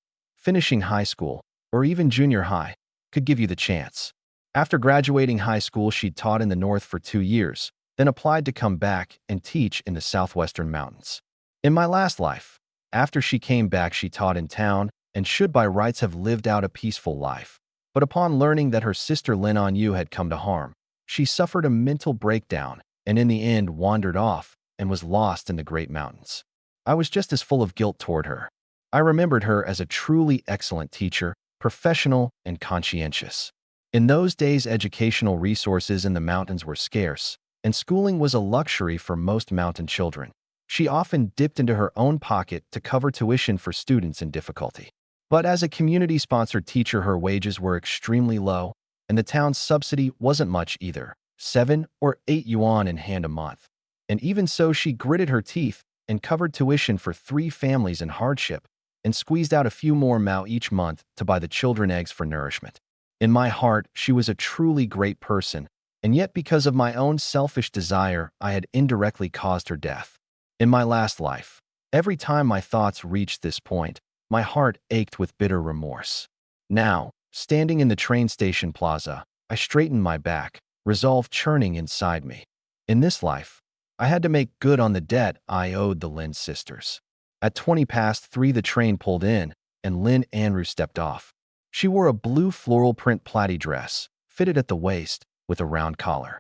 finishing high school, or even junior high, could give you the chance. After graduating high school, she taught in the north for 2 years, then applied to come back and teach in the southwestern mountains. In my last life, after she came back, she taught in town and should by rights have lived out a peaceful life. But upon learning that her sister Lin On Yu had come to harm, she suffered a mental breakdown and in the end wandered off and was lost in the great mountains. I was just as full of guilt toward her. I remembered her as a truly excellent teacher, professional and conscientious. In those days, educational resources in the mountains were scarce, and schooling was a luxury for most mountain children. She often dipped into her own pocket to cover tuition for students in difficulty. But as a community-sponsored teacher, her wages were extremely low, and the town's subsidy wasn't much either, 7 or 8 yuan in hand a month. And even so, she gritted her teeth and covered tuition for 3 families in hardship and squeezed out a few more mao each month to buy the children eggs for nourishment. In my heart, she was a truly great person, and yet because of my own selfish desire, I had indirectly caused her death. In my last life, every time my thoughts reached this point, my heart ached with bitter remorse. Now, standing in the train station plaza, I straightened my back, resolve churning inside me. In this life, I had to make good on the debt I owed the Lin sisters. At 3:20, the train pulled in, and Lin Anru stepped off. She wore a blue floral print plaid dress, fitted at the waist, with a round collar.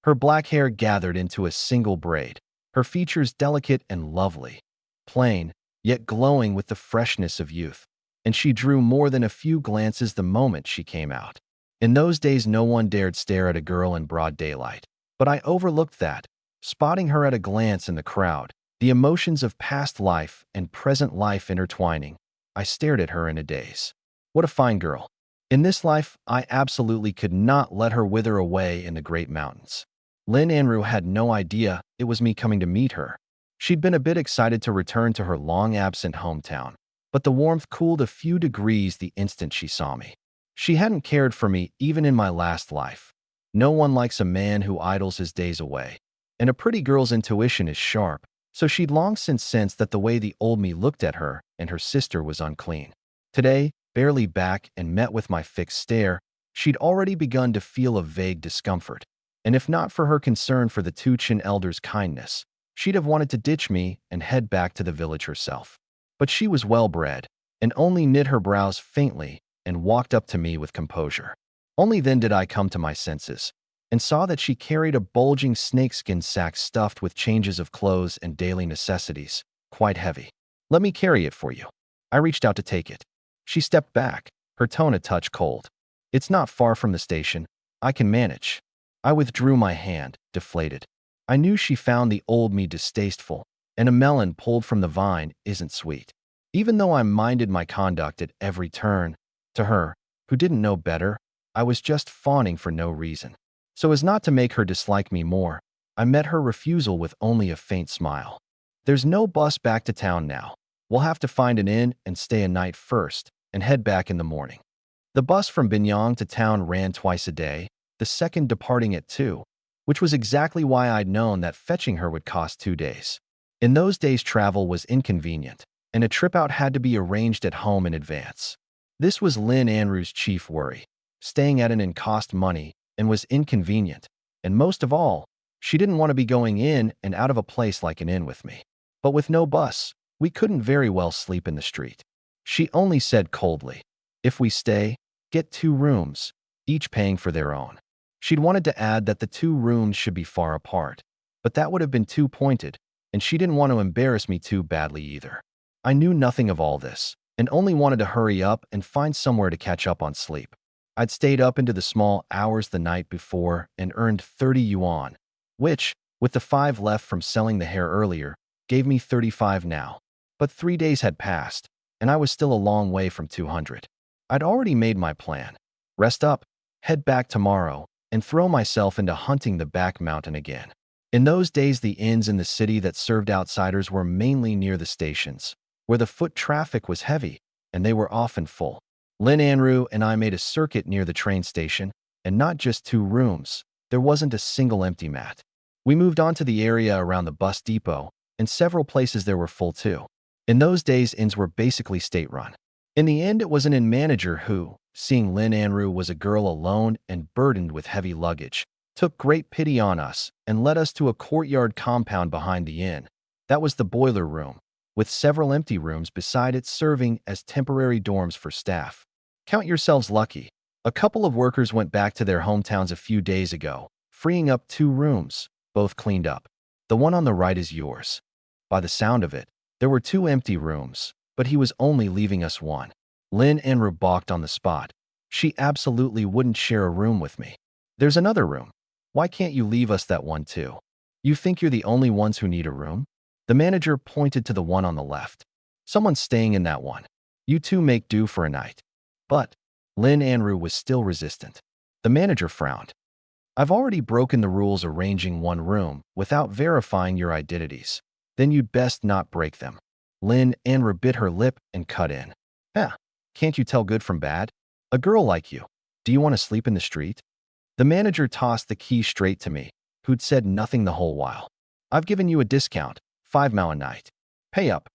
Her black hair gathered into a single braid, her features delicate and lovely, plain, yet glowing with the freshness of youth, and she drew more than a few glances the moment she came out. In those days, no one dared stare at a girl in broad daylight, but I overlooked that, spotting her at a glance in the crowd, the emotions of past life and present life intertwining. I stared at her in a daze. What a fine girl. In this life, I absolutely could not let her wither away in the great mountains. Lin Anru had no idea it was me coming to meet her. She'd been a bit excited to return to her long-absent hometown, but the warmth cooled a few degrees the instant she saw me. She hadn't cared for me even in my last life. No one likes a man who idles his days away, and a pretty girl's intuition is sharp, so she'd long since sensed that the way the old me looked at her and her sister was unclean. Today, barely back and met with my fixed stare, she'd already begun to feel a vague discomfort, and if not for her concern for the two Chin elders' kindness, she'd have wanted to ditch me and head back to the village herself. But she was well-bred, and only knit her brows faintly and walked up to me with composure. Only then did I come to my senses, and saw that she carried a bulging snakeskin sack stuffed with changes of clothes and daily necessities, quite heavy. "Let me carry it for you." I reached out to take it. She stepped back, her tone a touch cold. "It's not far from the station. I can manage." I withdrew my hand, deflated. I knew she found the old me distasteful, and a melon pulled from the vine isn't sweet. Even though I minded my conduct at every turn, to her, who didn't know better, I was just fawning for no reason. So as not to make her dislike me more, I met her refusal with only a faint smile. "There's no bus back to town now. We'll have to find an inn and stay a night first, and head back in the morning." The bus from Binyang to town ran twice a day, the second departing at 2, which was exactly why I'd known that fetching her would cost 2 days. In those days, travel was inconvenient, and a trip out had to be arranged at home in advance. This was Lin Anru's chief worry. Staying at an inn cost money and was inconvenient, and most of all, she didn't want to be going in and out of a place like an inn with me. But with no bus, we couldn't very well sleep in the street. She only said coldly, "If we stay, get 2 rooms, each paying for their own." She'd wanted to add that the 2 rooms should be far apart, but that would have been too pointed, and she didn't want to embarrass me too badly either. I knew nothing of all this, and only wanted to hurry up and find somewhere to catch up on sleep. I'd stayed up into the small hours the night before and earned 30 yuan, which, with the 5 left from selling the hair earlier, gave me 35 now. But 3 days had passed, and I was still a long way from 200. I'd already made my plan. Rest up, head back tomorrow, and throw myself into hunting the back mountain again. In those days, the inns in the city that served outsiders were mainly near the stations, where the foot traffic was heavy, and they were often full. Lin Anru and I made a circuit near the train station, and not just 2 rooms, there wasn't a single empty mat. We moved on to the area around the bus depot, and several places there were full too. In those days, inns were basically state-run. In the end, it was an inn manager who, seeing Lin Anru was a girl alone and burdened with heavy luggage, took great pity on us and led us to a courtyard compound behind the inn. That was the boiler room, with several empty rooms beside it serving as temporary dorms for staff. Count yourselves lucky. A couple of workers went back to their hometowns a few days ago, freeing up 2 rooms, both cleaned up. The one on the right is yours. By the sound of it, there were 2 empty rooms, but he was only leaving us 1. Lin Enru balked on the spot. She absolutely wouldn't share a room with me. There's another room. Why can't you leave us that one too? You think you're the only ones who need a room? The manager pointed to the one on the left. Someone's staying in that one. You two make do for a night. But Lin Anru was still resistant. The manager frowned. I've already broken the rules arranging one room without verifying your identities. Then you'd best not break them. Lin Anru bit her lip and cut in. Can't you tell good from bad? A girl like you. Do you want to sleep in the street? The manager tossed the key straight to me, who'd said nothing the whole while. I've given you a discount, 5 mao a night. Pay up.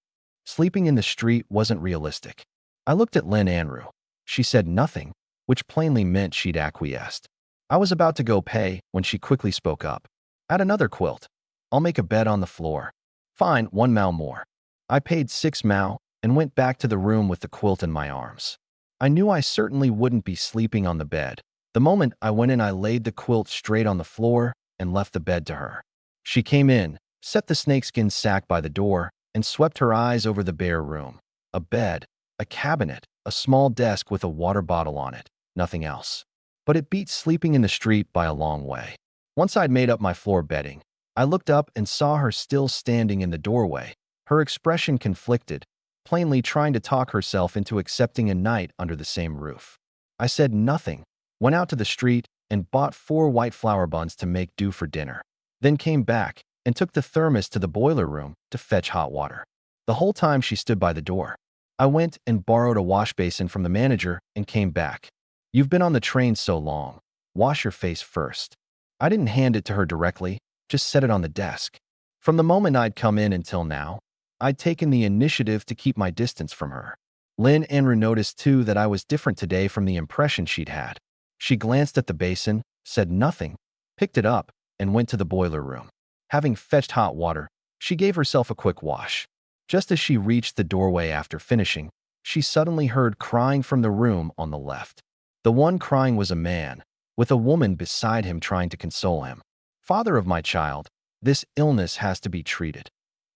Sleeping in the street wasn't realistic. I looked at Lin Anru. She said nothing, which plainly meant she'd acquiesced. I was about to go pay when she quickly spoke up. Add another quilt. I'll make a bed on the floor. Fine, 1 mao more. I paid 6 mao and went back to the room with the quilt in my arms. I knew I certainly wouldn't be sleeping on the bed. The moment I went in, I laid the quilt straight on the floor and left the bed to her. She came in, set the snakeskin sack by the door, and swept her eyes over the bare room. A bed, a cabinet, a small desk with a water bottle on it, nothing else. But it beat sleeping in the street by a long way. Once I'd made up my floor bedding, I looked up and saw her still standing in the doorway, her expression conflicted, plainly trying to talk herself into accepting a night under the same roof. I said nothing, went out to the street, and bought 4 white flour buns to make do for dinner, then came back and took the thermos to the boiler room to fetch hot water. The whole time she stood by the door. I went and borrowed a wash basin from the manager and came back. You've been on the train so long. Wash your face first. I didn't hand it to her directly, just set it on the desk. From the moment I'd come in until now, I'd taken the initiative to keep my distance from her. Lin Anru noticed too that I was different today from the impression she'd had. She glanced at the basin, said nothing, picked it up, and went to the boiler room. Having fetched hot water, she gave herself a quick wash. Just as she reached the doorway after finishing, she suddenly heard crying from the room on the left. The one crying was a man, with a woman beside him trying to console him. Father of my child, this illness has to be treated.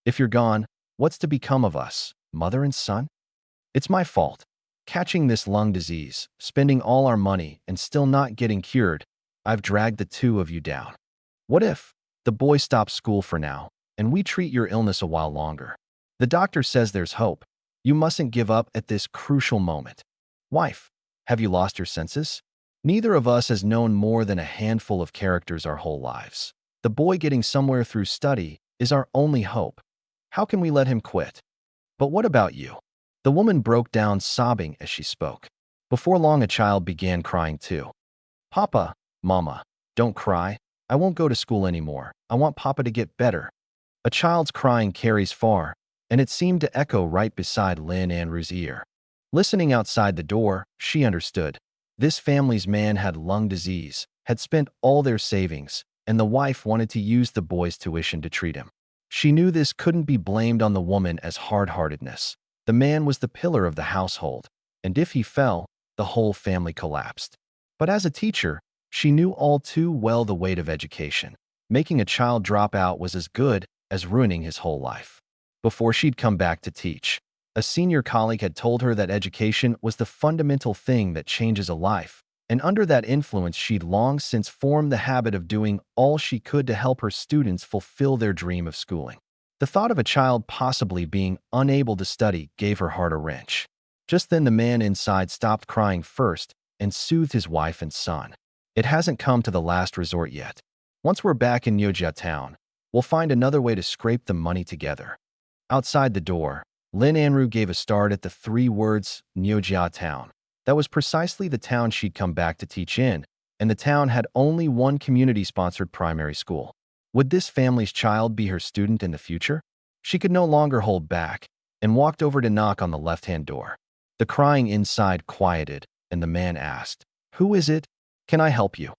If you're gone, what's to become of us, mother and son? It's my fault. Catching this lung disease, spending all our money, and still not getting cured, I've dragged the 2 of you down. What if the boy stops school for now, and we treat your illness a while longer? The doctor says there's hope. You mustn't give up at this crucial moment. Wife, have you lost your senses? Neither of us has known more than a handful of characters our whole lives. The boy getting somewhere through study is our only hope. How can we let him quit? But what about you? The woman broke down sobbing as she spoke. Before long, a child began crying too. Papa, Mama, don't cry. I won't go to school anymore. I want Papa to get better. A child's crying carries far, and it seemed to echo right beside Lin Anru's ear. Listening outside the door, she understood. This family's man had lung disease, had spent all their savings, and the wife wanted to use the boy's tuition to treat him. She knew this couldn't be blamed on the woman as hard-heartedness. The man was the pillar of the household, and if he fell, the whole family collapsed. But as a teacher, she knew all too well the weight of education. Making a child drop out was as good as ruining his whole life. Before she'd come back to teach, a senior colleague had told her that education was the fundamental thing that changes a life, and under that influence she'd long since formed the habit of doing all she could to help her students fulfill their dream of schooling. The thought of a child possibly being unable to study gave her heart a wrench. Just then the man inside stopped crying first and soothed his wife and son. It hasn't come to the last resort yet. Once we're back in Nyojia town, we'll find another way to scrape the money together. Outside the door, Lin Anru gave a start at the 3 words, Nyojia town. That was precisely the town she'd come back to teach in, and the town had only one community-sponsored primary school. Would this family's child be her student in the future? She could no longer hold back, and walked over to knock on the left-hand door. The crying inside quieted, and the man asked, "Who is it? Can I help you?"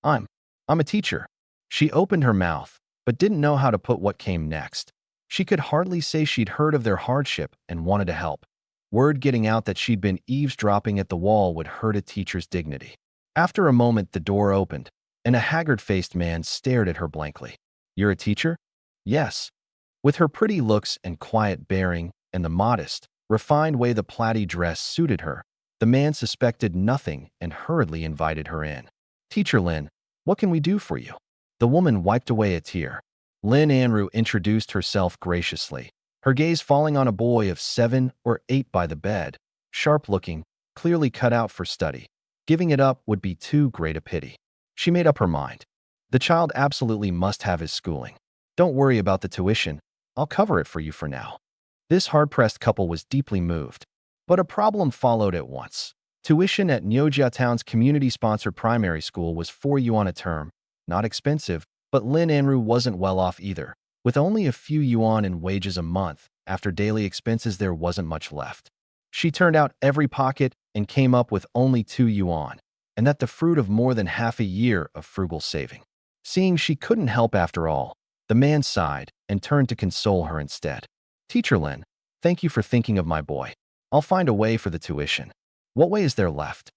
I'm, I'm a teacher." She opened her mouth, but didn't know how to put what came next. She could hardly say she'd heard of their hardship and wanted to help. Word getting out that she'd been eavesdropping at the wall would hurt a teacher's dignity. After a moment, the door opened, and a haggard-faced man stared at her blankly. "You're a teacher?" "Yes." With her pretty looks and quiet bearing, and the modest, refined way the plaid dress suited her, the man suspected nothing and hurriedly invited her in. "Teacher Lin, what can we do for you?" The woman wiped away a tear. Lin Anru introduced herself graciously, her gaze falling on a boy of 7 or 8 by the bed, sharp-looking, clearly cut out for study. Giving it up would be too great a pity. She made up her mind. The child absolutely must have his schooling. "Don't worry about the tuition. I'll cover it for you for now." This hard-pressed couple was deeply moved. But a problem followed at once. Tuition at Nyoja Town's community-sponsored primary school was 4 yuan a term. Not expensive, but Lin Anru wasn't well off either. With only a few yuan in wages a month, after daily expenses there wasn't much left. She turned out every pocket and came up with only 2 yuan, and that the fruit of more than half a year of frugal saving. Seeing she couldn't help after all, the man sighed and turned to console her instead. "Teacher Lin, thank you for thinking of my boy. I'll find a way for the tuition. What way is there left?"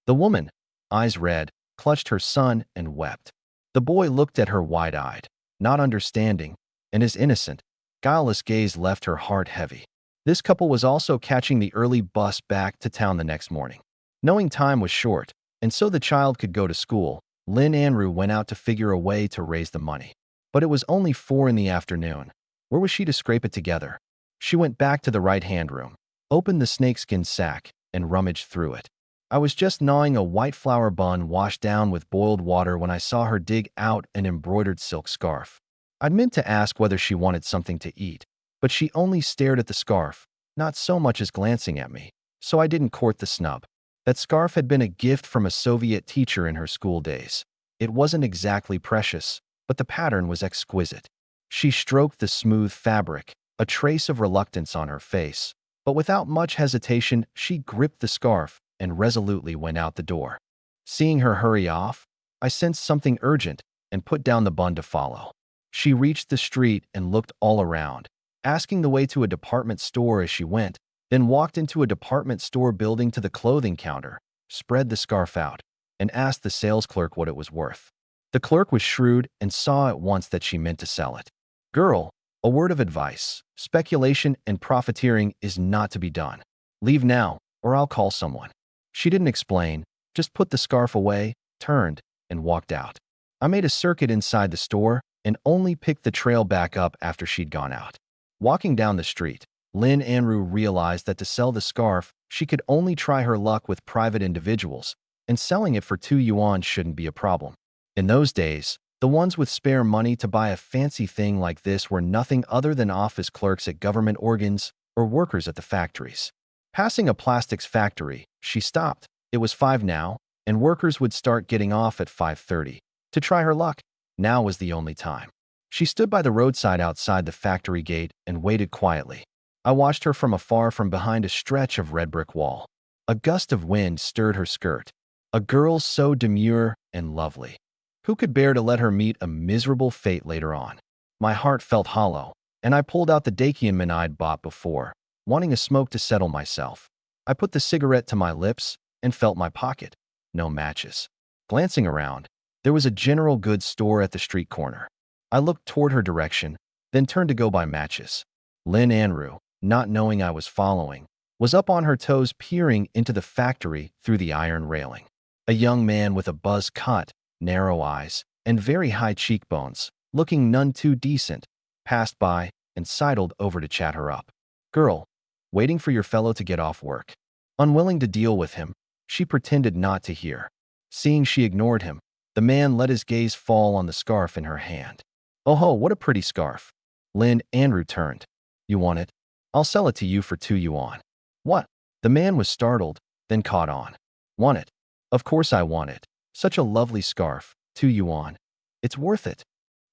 The woman, eyes red, clutched her son and wept. The boy looked at her wide-eyed, not understanding, and his innocent, guileless gaze left her heart heavy. This couple was also catching the early bus back to town the next morning. Knowing time was short, and so the child could go to school, Lin Anru went out to figure a way to raise the money. But it was only 4 in the afternoon. Where was she to scrape it together? She went back to the right-hand room, opened the snakeskin sack, and rummaged through it. "I was just gnawing a white flour bun washed down with boiled water when I saw her dig out an embroidered silk scarf. I'd meant to ask whether she wanted something to eat, but she only stared at the scarf, not so much as glancing at me, so I didn't court the snub. That scarf had been a gift from a Soviet teacher in her school days. It wasn't exactly precious, but the pattern was exquisite." She stroked the smooth fabric, a trace of reluctance on her face, but without much hesitation she gripped the scarf and resolutely went out the door. Seeing her hurry off, I sensed something urgent and put down the bun to follow. She reached the street and looked all around, asking the way to a department store as she went, then walked into a department store building to the clothing counter, spread the scarf out, and asked the sales clerk what it was worth. The clerk was shrewd and saw at once that she meant to sell it. "Girl, a word of advice. Speculation and profiteering is not to be done. Leave now, or I'll call someone." She didn't explain, just put the scarf away, turned, and walked out. I made a circuit inside the store and only picked the trail back up after she'd gone out. Walking down the street, Lin Anru realized that to sell the scarf, she could only try her luck with private individuals, and selling it for 2 yuan shouldn't be a problem. In those days, the ones with spare money to buy a fancy thing like this were nothing other than office clerks at government organs or workers at the factories. Passing a plastics factory, she stopped. It was 5 now, and workers would start getting off at 5:30. To try her luck, now was the only time. She stood by the roadside outside the factory gate and waited quietly. I watched her from afar from behind a stretch of red brick wall. A gust of wind stirred her skirt. A girl so demure and lovely. Who could bear to let her meet a miserable fate later on? My heart felt hollow, and I pulled out the Dakianman I'd bought before, wanting a smoke to settle myself. I put the cigarette to my lips and felt my pocket. No matches. Glancing around, there was a general goods store at the street corner. I looked toward her direction, then turned to go buy matches. Lin Anru, not knowing I was following, was up on her toes peering into the factory through the iron railing. A young man with a buzz cut, narrow eyes, and very high cheekbones, looking none too decent, passed by and sidled over to chat her up. "Girl, waiting for your fellow to get off work." Unwilling to deal with him, she pretended not to hear. Seeing she ignored him, the man let his gaze fall on the scarf in her hand. "Oh ho, what a pretty scarf." Lin Anru turned. "You want it? I'll sell it to you for 2 yuan. "What?" The man was startled, then caught on. "Want it? Of course I want it. Such a lovely scarf, 2 yuan. It's worth it."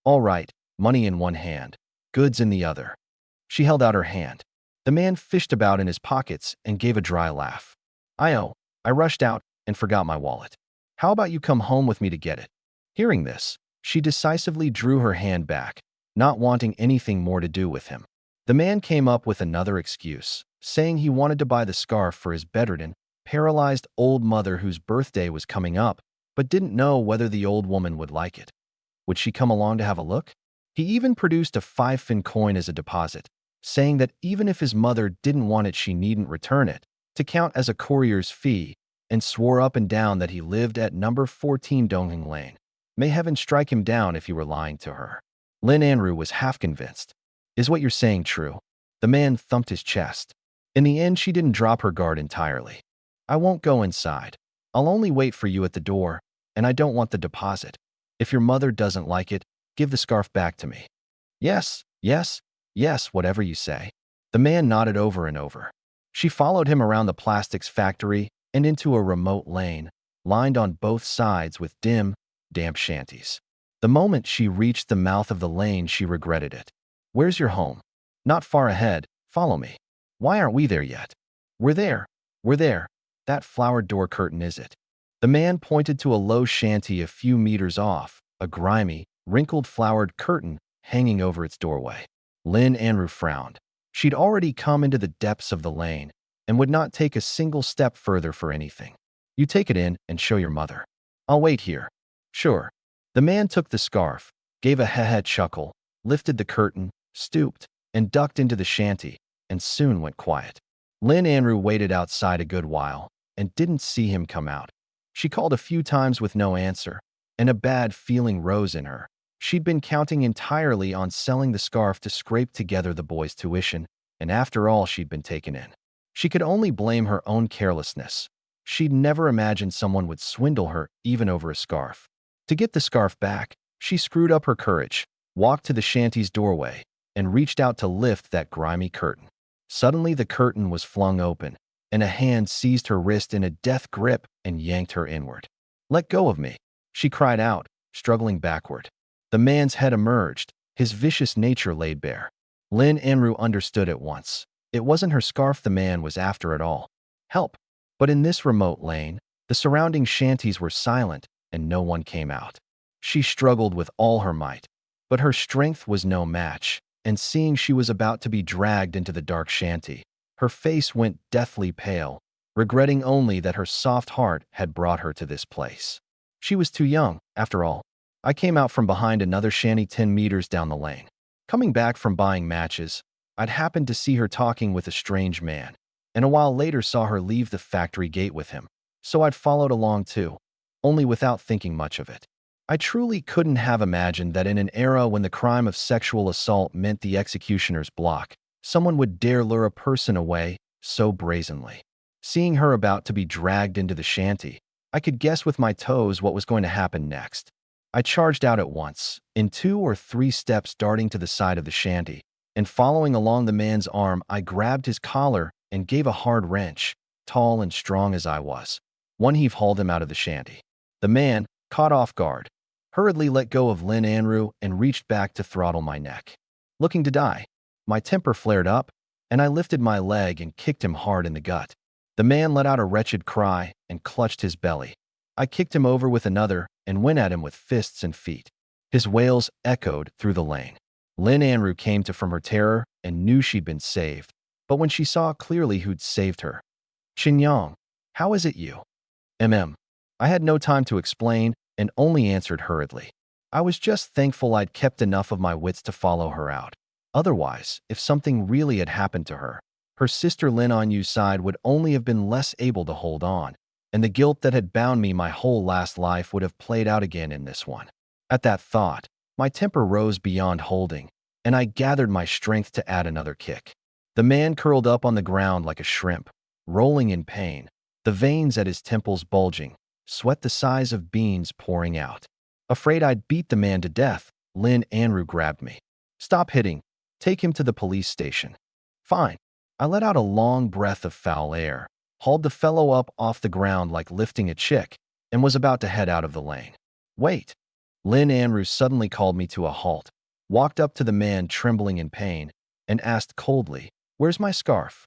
"All right, money in one hand, goods in the other." She held out her hand. The man fished about in his pockets and gave a dry laugh. I rushed out and forgot my wallet. How about you come home with me to get it? Hearing this, she decisively drew her hand back, not wanting anything more to do with him. The man came up with another excuse, saying he wanted to buy the scarf for his bedridden, paralyzed old mother whose birthday was coming up, but didn't know whether the old woman would like it. Would she come along to have a look? He even produced a 5-fin coin as a deposit, saying that even if his mother didn't want it, she needn't return it, to count as a courier's fee, and swore up and down that he lived at number 14 Dongheng Lane. May heaven strike him down if he were lying to her. Lin Anru was half convinced. Is what you're saying true? The man thumped his chest. In the end, she didn't drop her guard entirely. I won't go inside. I'll only wait for you at the door, and I don't want the deposit. If your mother doesn't like it, give the scarf back to me. Yes, yes, yes, whatever you say. The man nodded over and over. She followed him around the plastics factory and into a remote lane, lined on both sides with dim, damp shanties. The moment she reached the mouth of the lane, she regretted it. Where's your home? Not far ahead. Follow me. Why aren't we there yet? We're there. We're there. That flowered door curtain, is it? The man pointed to a low shanty a few meters off, a grimy, wrinkled flowered curtain hanging over its doorway. Lin Anru frowned. She'd already come into the depths of the lane and would not take a single step further for anything. You take it in and show your mother. I'll wait here. Sure. The man took the scarf, gave a heh-heh chuckle, lifted the curtain, stooped, and ducked into the shanty, and soon went quiet. Lin Anru waited outside a good while and didn't see him come out. She called a few times with no answer, and a bad feeling rose in her. She'd been counting entirely on selling the scarf to scrape together the boy's tuition, and after all she'd been taken in. She could only blame her own carelessness. She'd never imagined someone would swindle her even over a scarf. To get the scarf back, she screwed up her courage, walked to the shanty's doorway, and reached out to lift that grimy curtain. Suddenly the curtain was flung open, and a hand seized her wrist in a death grip and yanked her inward. Let go of me, she cried out, struggling backward. The man's head emerged, his vicious nature laid bare. Lin Anru understood at once. It wasn't her scarf the man was after at all. Help! But in this remote lane, the surrounding shanties were silent, and no one came out. She struggled with all her might, but her strength was no match, and seeing she was about to be dragged into the dark shanty, her face went deathly pale, regretting only that her soft heart had brought her to this place. She was too young, after all. I came out from behind another shanty 10 meters down the lane. Coming back from buying matches, I'd happened to see her talking with a strange man, and a while later saw her leave the factory gate with him, so I'd followed along too, only without thinking much of it. I truly couldn't have imagined that in an era when the crime of sexual assault meant the executioner's block, someone would dare lure a person away so brazenly. Seeing her about to be dragged into the shanty, I could guess with my toes what was going to happen next. I charged out at once, in 2 or 3 steps darting to the side of the shanty, and following along the man's arm, I grabbed his collar and gave a hard wrench. Tall and strong as I was, one heave hauled him out of the shanty. The man, caught off guard, hurriedly let go of Lin Anru and reached back to throttle my neck. Looking to die, my temper flared up, and I lifted my leg and kicked him hard in the gut. The man let out a wretched cry and clutched his belly. I kicked him over with another and went at him with fists and feet. His wails echoed through the lane. Lin Anru came to from her terror and knew she'd been saved, but when she saw clearly who'd saved her. Qinyang, how is it you? I had no time to explain and only answered hurriedly. I was just thankful I'd kept enough of my wits to follow her out. Otherwise, if something really had happened to her, her sister Lin on Yu's side would only have been less able to hold on, and the guilt that had bound me my whole last life would have played out again in this one. At that thought, my temper rose beyond holding, and I gathered my strength to add another kick. The man curled up on the ground like a shrimp, rolling in pain, the veins at his temples bulging, sweat the size of beans pouring out. Afraid I'd beat the man to death, Lin Anru grabbed me. Stop hitting. Take him to the police station. Fine. I let out a long breath of foul air, hauled the fellow up off the ground like lifting a chick, and was about to head out of the lane. Wait. Lin Anru suddenly called me to a halt, walked up to the man trembling in pain, and asked coldly, Where's my scarf?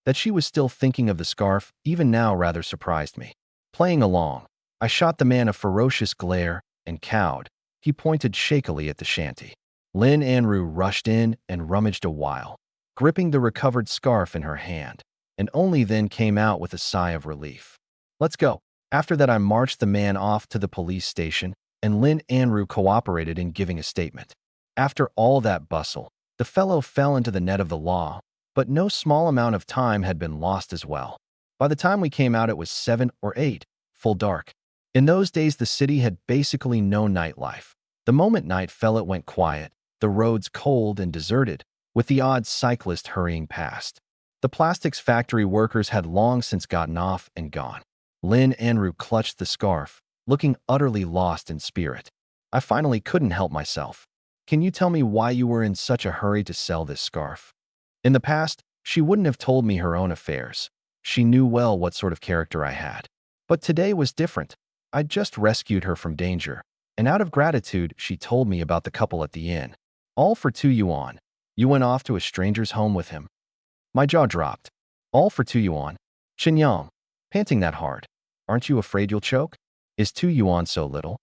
That she was still thinking of the scarf, even now, rather surprised me. Playing along, I shot the man a ferocious glare, and cowed. He pointed shakily at the shanty. Lin Anru rushed in and rummaged a while, gripping the recovered scarf in her hand, and only then came out with a sigh of relief. Let's go. After that, I marched the man off to the police station, and Lin Anru cooperated in giving a statement. After all that bustle, the fellow fell into the net of the law, but no small amount of time had been lost as well. By the time we came out, it was 7 or 8, full dark. In those days, the city had basically no nightlife. The moment night fell, it went quiet, the roads cold and deserted, with the odd cyclist hurrying past. The plastics factory workers had long since gotten off and gone. Lin Anru clutched the scarf, looking utterly lost in spirit. I finally couldn't help myself. Can you tell me why you were in such a hurry to sell this scarf? In the past, she wouldn't have told me her own affairs. She knew well what sort of character I had. But today was different. I'd just rescued her from danger, and out of gratitude, she told me about the couple at the inn. All for 2 yuan. You went off to a stranger's home with him. My jaw dropped. All for 2 yuan. Qinyang, panting that hard. Aren't you afraid you'll choke? Is 2 yuan so little?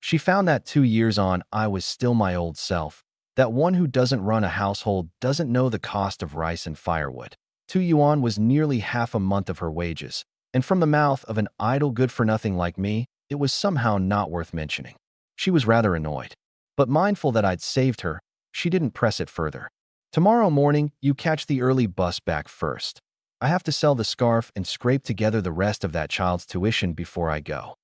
She found that 2 years on, I was still my old self. That one who doesn't run a household doesn't know the cost of rice and firewood. 2 yuan was nearly half a month of her wages, and from the mouth of an idle good-for-nothing like me, it was somehow not worth mentioning. She was rather annoyed. But mindful that I'd saved her, she didn't press it further. Tomorrow morning, you catch the early bus back first. I have to sell the scarf and scrape together the rest of that child's tuition before I go.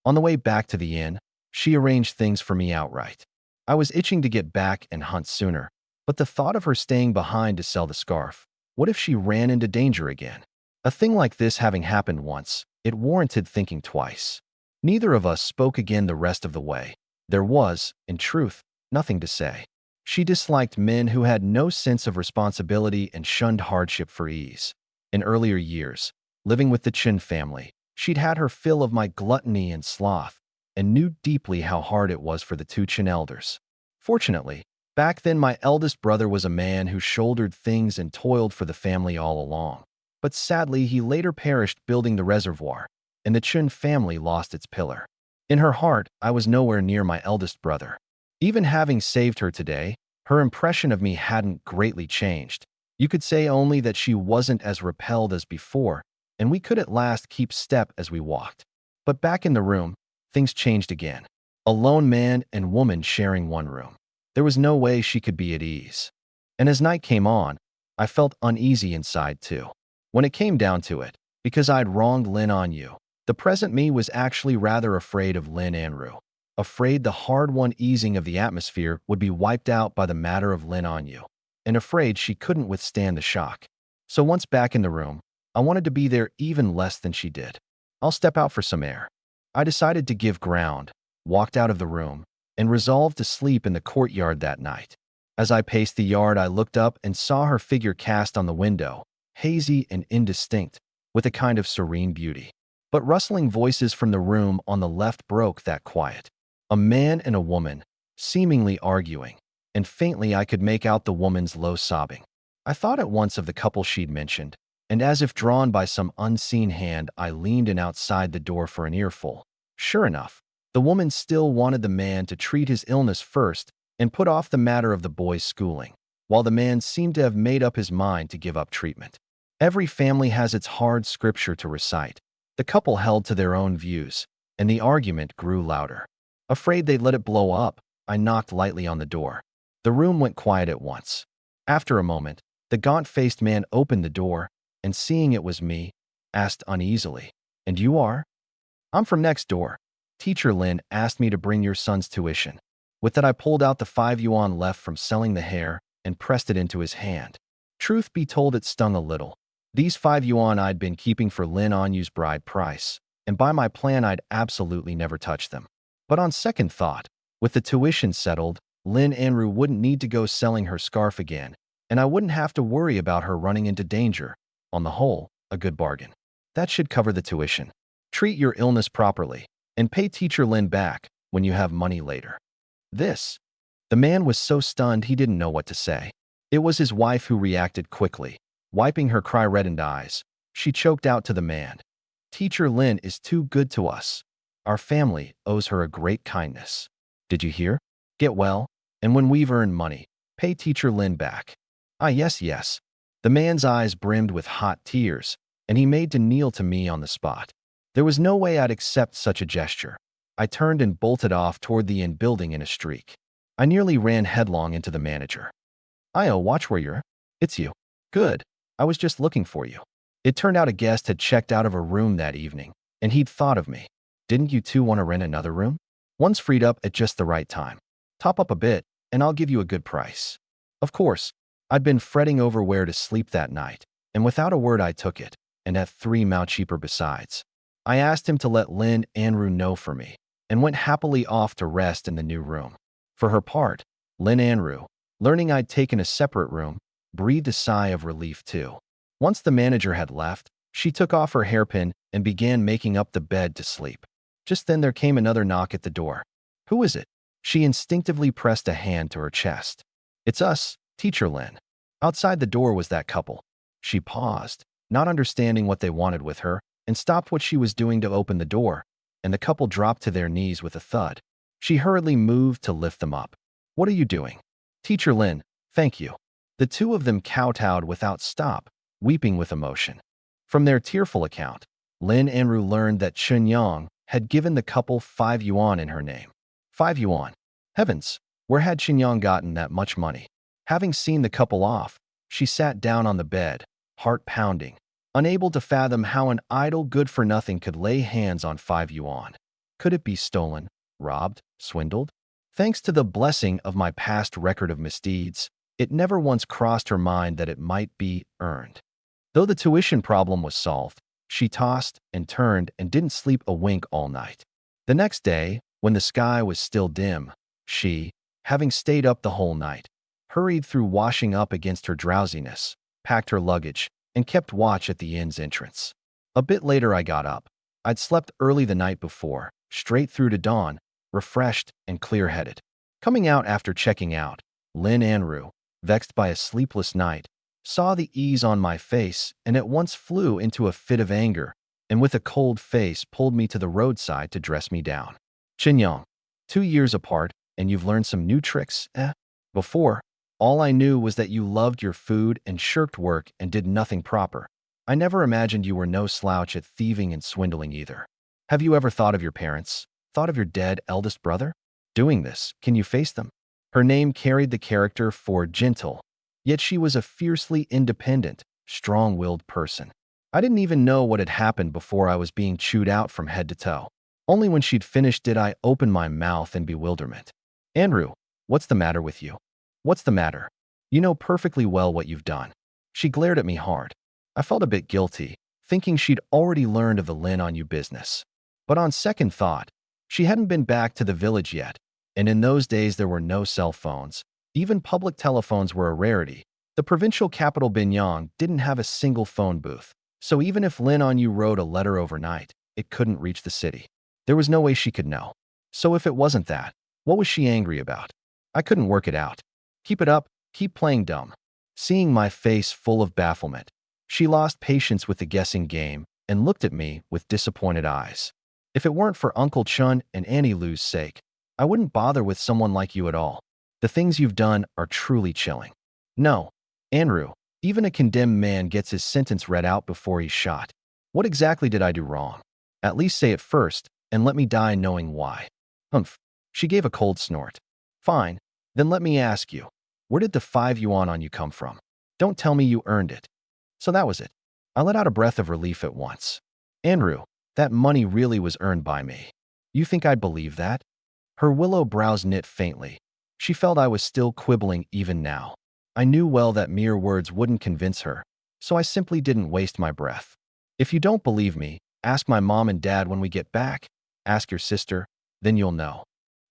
On the way back to the inn, she arranged things for me outright. I was itching to get back and hunt sooner, but the thought of her staying behind to sell the scarf, what if she ran into danger again? A thing like this having happened once, it warranted thinking twice. Neither of us spoke again the rest of the way. There was, in truth, nothing to say. She disliked men who had no sense of responsibility and shunned hardship for ease. In earlier years, living with the Chen family, she'd had her fill of my gluttony and sloth, and knew deeply how hard it was for the 2 Chen elders. Fortunately, back then my eldest brother was a man who shouldered things and toiled for the family all along. But sadly, he later perished building the reservoir, and the Chen family lost its pillar. In her heart, I was nowhere near my eldest brother. Even having saved her today, her impression of me hadn't greatly changed. You could say only that she wasn't as repelled as before, and we could at last keep step as we walked. But back in the room, things changed again. A lone man and woman sharing one room. There was no way she could be at ease. And as night came on, I felt uneasy inside too. When it came down to it, because I'd wronged Lin Anyu, the present me was actually rather afraid of Lin Anru. Afraid the hard-won easing of the atmosphere would be wiped out by the matter of Lin Anyu, and afraid she couldn't withstand the shock. So once back in the room, I wanted to be there even less than she did. I'll step out for some air. I decided to give ground, walked out of the room, and resolved to sleep in the courtyard that night. As I paced the yard, I looked up and saw her figure cast on the window, hazy and indistinct, with a kind of serene beauty. But rustling voices from the room on the left broke that quiet. A man and a woman, seemingly arguing, and faintly I could make out the woman's low sobbing. I thought at once of the couple she'd mentioned, and as if drawn by some unseen hand, I leaned in outside the door for an earful. Sure enough, the woman still wanted the man to treat his illness first and put off the matter of the boy's schooling, while the man seemed to have made up his mind to give up treatment. Every family has its hard scripture to recite. The couple held to their own views, and the argument grew louder. Afraid they'd let it blow up, I knocked lightly on the door. The room went quiet at once. After a moment, the gaunt-faced man opened the door, and seeing it was me, asked uneasily, "And you are?" "I'm from next door. Teacher Lin asked me to bring your son's tuition." With that, I pulled out the 5 yuan left from selling the hair and pressed it into his hand. Truth be told, it stung a little. These 5 yuan I'd been keeping for Lin Anyu's bride price, and by my plan I'd absolutely never touch them. But on second thought, with the tuition settled, Lin Anru wouldn't need to go selling her scarf again, and I wouldn't have to worry about her running into danger. On the whole, a good bargain. That should cover the tuition. Treat your illness properly, and pay Teacher Lin back when you have money later. This. The man was so stunned he didn't know what to say. It was his wife who reacted quickly. Wiping her cry-reddened eyes, she choked out to the man. Teacher Lin is too good to us. Our family owes her a great kindness. Did you hear? Get well, and when we've earned money, pay Teacher Lin back. Ah, yes, yes. The man's eyes brimmed with hot tears, and he made to kneel to me on the spot. There was no way I'd accept such a gesture. I turned and bolted off toward the inn building in a streak. I nearly ran headlong into the manager. "Io, watch where you're. It's you. Good. I was just looking for you." It turned out a guest had checked out of a room that evening, and he'd thought of me. "Didn't you two want to rent another room? One's freed up at just the right time. Top up a bit, and I'll give you a good price." Of course, I'd been fretting over where to sleep that night, and without a word I took it, and at 3 mao cheaper besides. I asked him to let Lin Anru know for me, and went happily off to rest in the new room. For her part, Lin Anru, learning I'd taken a separate room, breathed a sigh of relief too. Once the manager had left, she took off her hairpin and began making up the bed to sleep. Just then there came another knock at the door. "Who is it?" She instinctively pressed a hand to her chest. "It's us, Teacher Lin." Outside the door was that couple. She paused, not understanding what they wanted with her, and stopped what she was doing to open the door, and the couple dropped to their knees with a thud. She hurriedly moved to lift them up. "What are you doing?" "Teacher Lin, thank you." The two of them kowtowed without stop, weeping with emotion. From their tearful account, Lin Anru learned that Chun Yang had given the couple 5 yuan in her name. 5 yuan. Heavens, where had Chun Yang gotten that much money? Having seen the couple off, she sat down on the bed, heart pounding, unable to fathom how an idle good-for-nothing could lay hands on 5 yuan. Could it be stolen, robbed, swindled? Thanks to the blessing of my past record of misdeeds, it never once crossed her mind that it might be earned. Though the tuition problem was solved, she tossed and turned and didn't sleep a wink all night. The next day, when the sky was still dim, she, having stayed up the whole night, hurried through washing up against her drowsiness, packed her luggage, and kept watch at the inn's entrance. A bit later I got up. I'd slept early the night before, straight through to dawn, refreshed and clear-headed. Coming out after checking out, Lin Anru, vexed by a sleepless night, saw the ease on my face and at once flew into a fit of anger, and with a cold face pulled me to the roadside to dress me down. "Chin Yang, 2 years apart, and you've learned some new tricks, eh? Before, all I knew was that you loved your food and shirked work and did nothing proper. I never imagined you were no slouch at thieving and swindling either. Have you ever thought of your parents? Thought of your dead eldest brother? Doing this, can you face them?" Her name carried the character for gentle, yet she was a fiercely independent, strong-willed person. I didn't even know what had happened before I was being chewed out from head to toe. Only when she'd finished did I open my mouth in bewilderment. "Andrew, what's the matter with you? What's the matter? You know perfectly well what you've done." She glared at me hard. I felt a bit guilty, thinking she'd already learned of the Lin on you business. But on second thought, she hadn't been back to the village yet, and in those days there were no cell phones. Even public telephones were a rarity. The provincial capital Binyang didn't have a single phone booth, so even if Lin on you wrote a letter overnight, it couldn't reach the city. There was no way she could know. So if it wasn't that, what was she angry about? I couldn't work it out. "Keep it up, keep playing dumb." Seeing my face full of bafflement, she lost patience with the guessing game and looked at me with disappointed eyes. "If it weren't for Uncle Chun and Annie Lou's sake, I wouldn't bother with someone like you at all. The things you've done are truly chilling." "No, Andrew, even a condemned man gets his sentence read out before he's shot. What exactly did I do wrong? At least say it first, and let me die knowing why." "Humph." She gave a cold snort. "Fine, then let me ask you, where did the 5 yuan on you come from? Don't tell me you earned it." So that was it. I let out a breath of relief at once. "Andrew, that money really was earned by me. You think I'd believe that?" Her willow brows knit faintly. She felt I was still quibbling even now. I knew well that mere words wouldn't convince her, so I simply didn't waste my breath. "If you don't believe me, ask my mom and dad when we get back. Ask your sister, then you'll know."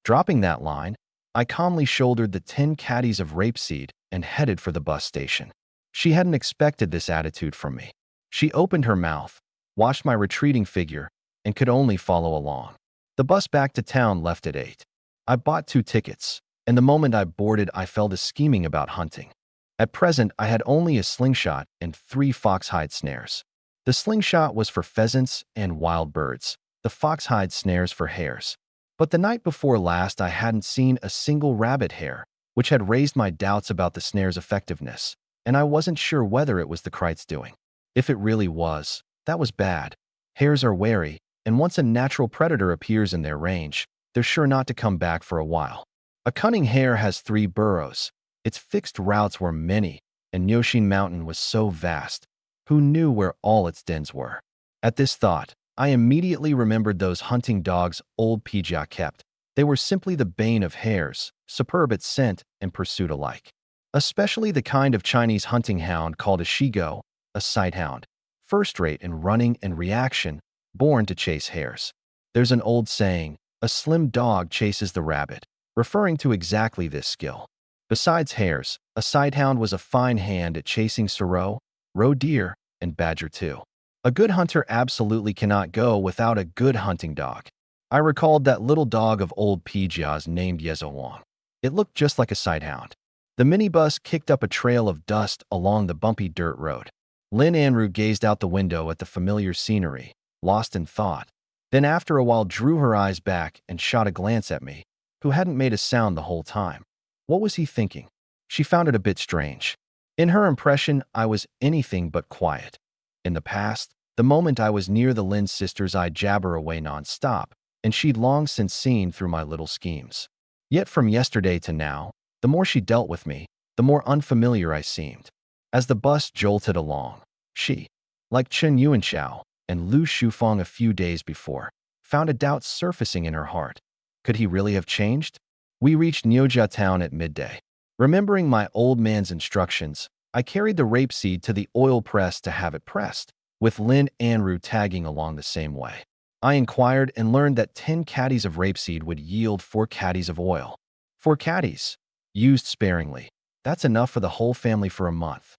Dropping that line, I calmly shouldered the 10 caddies of rapeseed and headed for the bus station. She hadn't expected this attitude from me. She opened her mouth, watched my retreating figure, and could only follow along. The bus back to town left at 8. I bought 2 tickets, and the moment I boarded I fell to scheming about hunting. At present, I had only a slingshot and 3 foxhide snares. The slingshot was for pheasants and wild birds, the foxhide snares for hares. But the night before last, I hadn't seen a single rabbit hare, which had raised my doubts about the snare's effectiveness, and I wasn't sure whether it was the kite's doing. If it really was, that was bad. Hares are wary, and once a natural predator appears in their range, they're sure not to come back for a while. A cunning hare has 3 burrows. Its fixed routes were many, and Nyoshin Mountain was so vast. Who knew where all its dens were? At this thought, I immediately remembered those hunting dogs old Pijia kept. They were simply the bane of hares, superb at scent and pursuit alike. Especially the kind of Chinese hunting hound called a shigo, a sighthound, first-rate in running and reaction, born to chase hares. There's an old saying, a slim dog chases the rabbit, referring to exactly this skill. Besides hares, a sighthound was a fine hand at chasing serow, roe deer, and badger too. A good hunter absolutely cannot go without a good hunting dog. I recalled that little dog of old Pijia's named Yezo Wang. It looked just like a sighthound. The minibus kicked up a trail of dust along the bumpy dirt road. Lin Anru gazed out the window at the familiar scenery, lost in thought. Then after a while drew her eyes back and shot a glance at me, who hadn't made a sound the whole time. What was he thinking? She found it a bit strange. In her impression, I was anything but quiet. In the past, the moment I was near the Lin sisters, I'd jabber away non-stop, and she'd long since seen through my little schemes. Yet from yesterday to now, the more she dealt with me, the more unfamiliar I seemed. As the bus jolted along, she, like Chen Yuanxiao and Lu Shufeng a few days before, found a doubt surfacing in her heart. Could he really have changed? We reached Niujia town at midday. Remembering my old man's instructions, I carried the rapeseed to the oil press to have it pressed, with Lin Anru tagging along the same way. I inquired and learned that 10 caddies of rapeseed would yield 4 caddies of oil. 4 caddies, used sparingly. That's enough for the whole family for a month.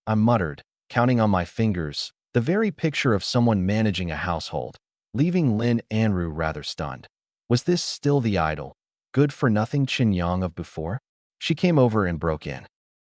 I muttered, counting on my fingers, the very picture of someone managing a household, leaving Lin Anru rather stunned. Was this still the idle, good-for-nothing Qin Yang of before? She came over and broke in.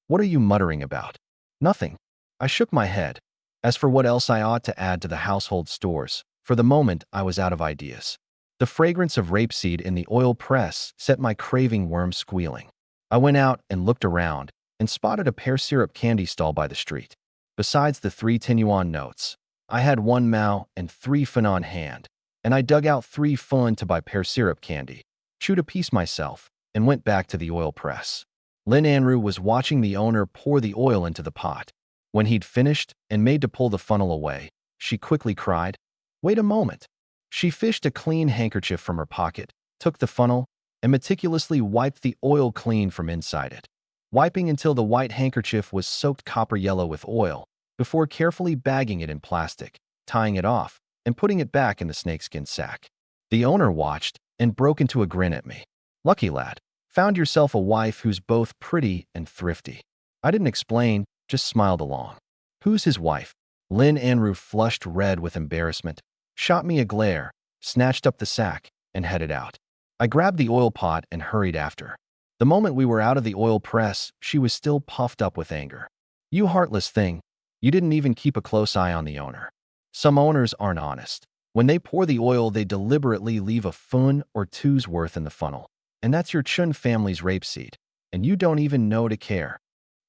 What are you muttering about? Nothing. I shook my head. As for what else I ought to add to the household stores, for the moment I was out of ideas. The fragrance of rapeseed in the oil press set my craving worm squealing. I went out and looked around and spotted a pear syrup candy stall by the street. Besides the 3 Tinyuan notes, I had 1 mao and 3 fen on hand, and I dug out 3 fen to buy pear syrup candy, chewed a piece myself, and went back to the oil press. Lin Anru was watching the owner pour the oil into the pot. When he'd finished and made to pull the funnel away, she quickly cried, "Wait a moment." She fished a clean handkerchief from her pocket, took the funnel, and meticulously wiped the oil clean from inside it, wiping until the white handkerchief was soaked copper yellow with oil, before carefully bagging it in plastic, tying it off, and putting it back in the snakeskin sack. The owner watched and broke into a grin at me. "Lucky lad, found yourself a wife who's both pretty and thrifty." I didn't explain, just smiled along. "Who's his wife?" Lin Anru flushed red with embarrassment, shot me a glare, snatched up the sack, and headed out. I grabbed the oil pot and hurried after. The moment we were out of the oil press, she was still puffed up with anger. "You heartless thing, you didn't even keep a close eye on the owner." Some owners aren't honest. When they pour the oil, they deliberately leave a fen or two's worth in the funnel. And that's your Chun family's rapeseed, and you don't even know to care.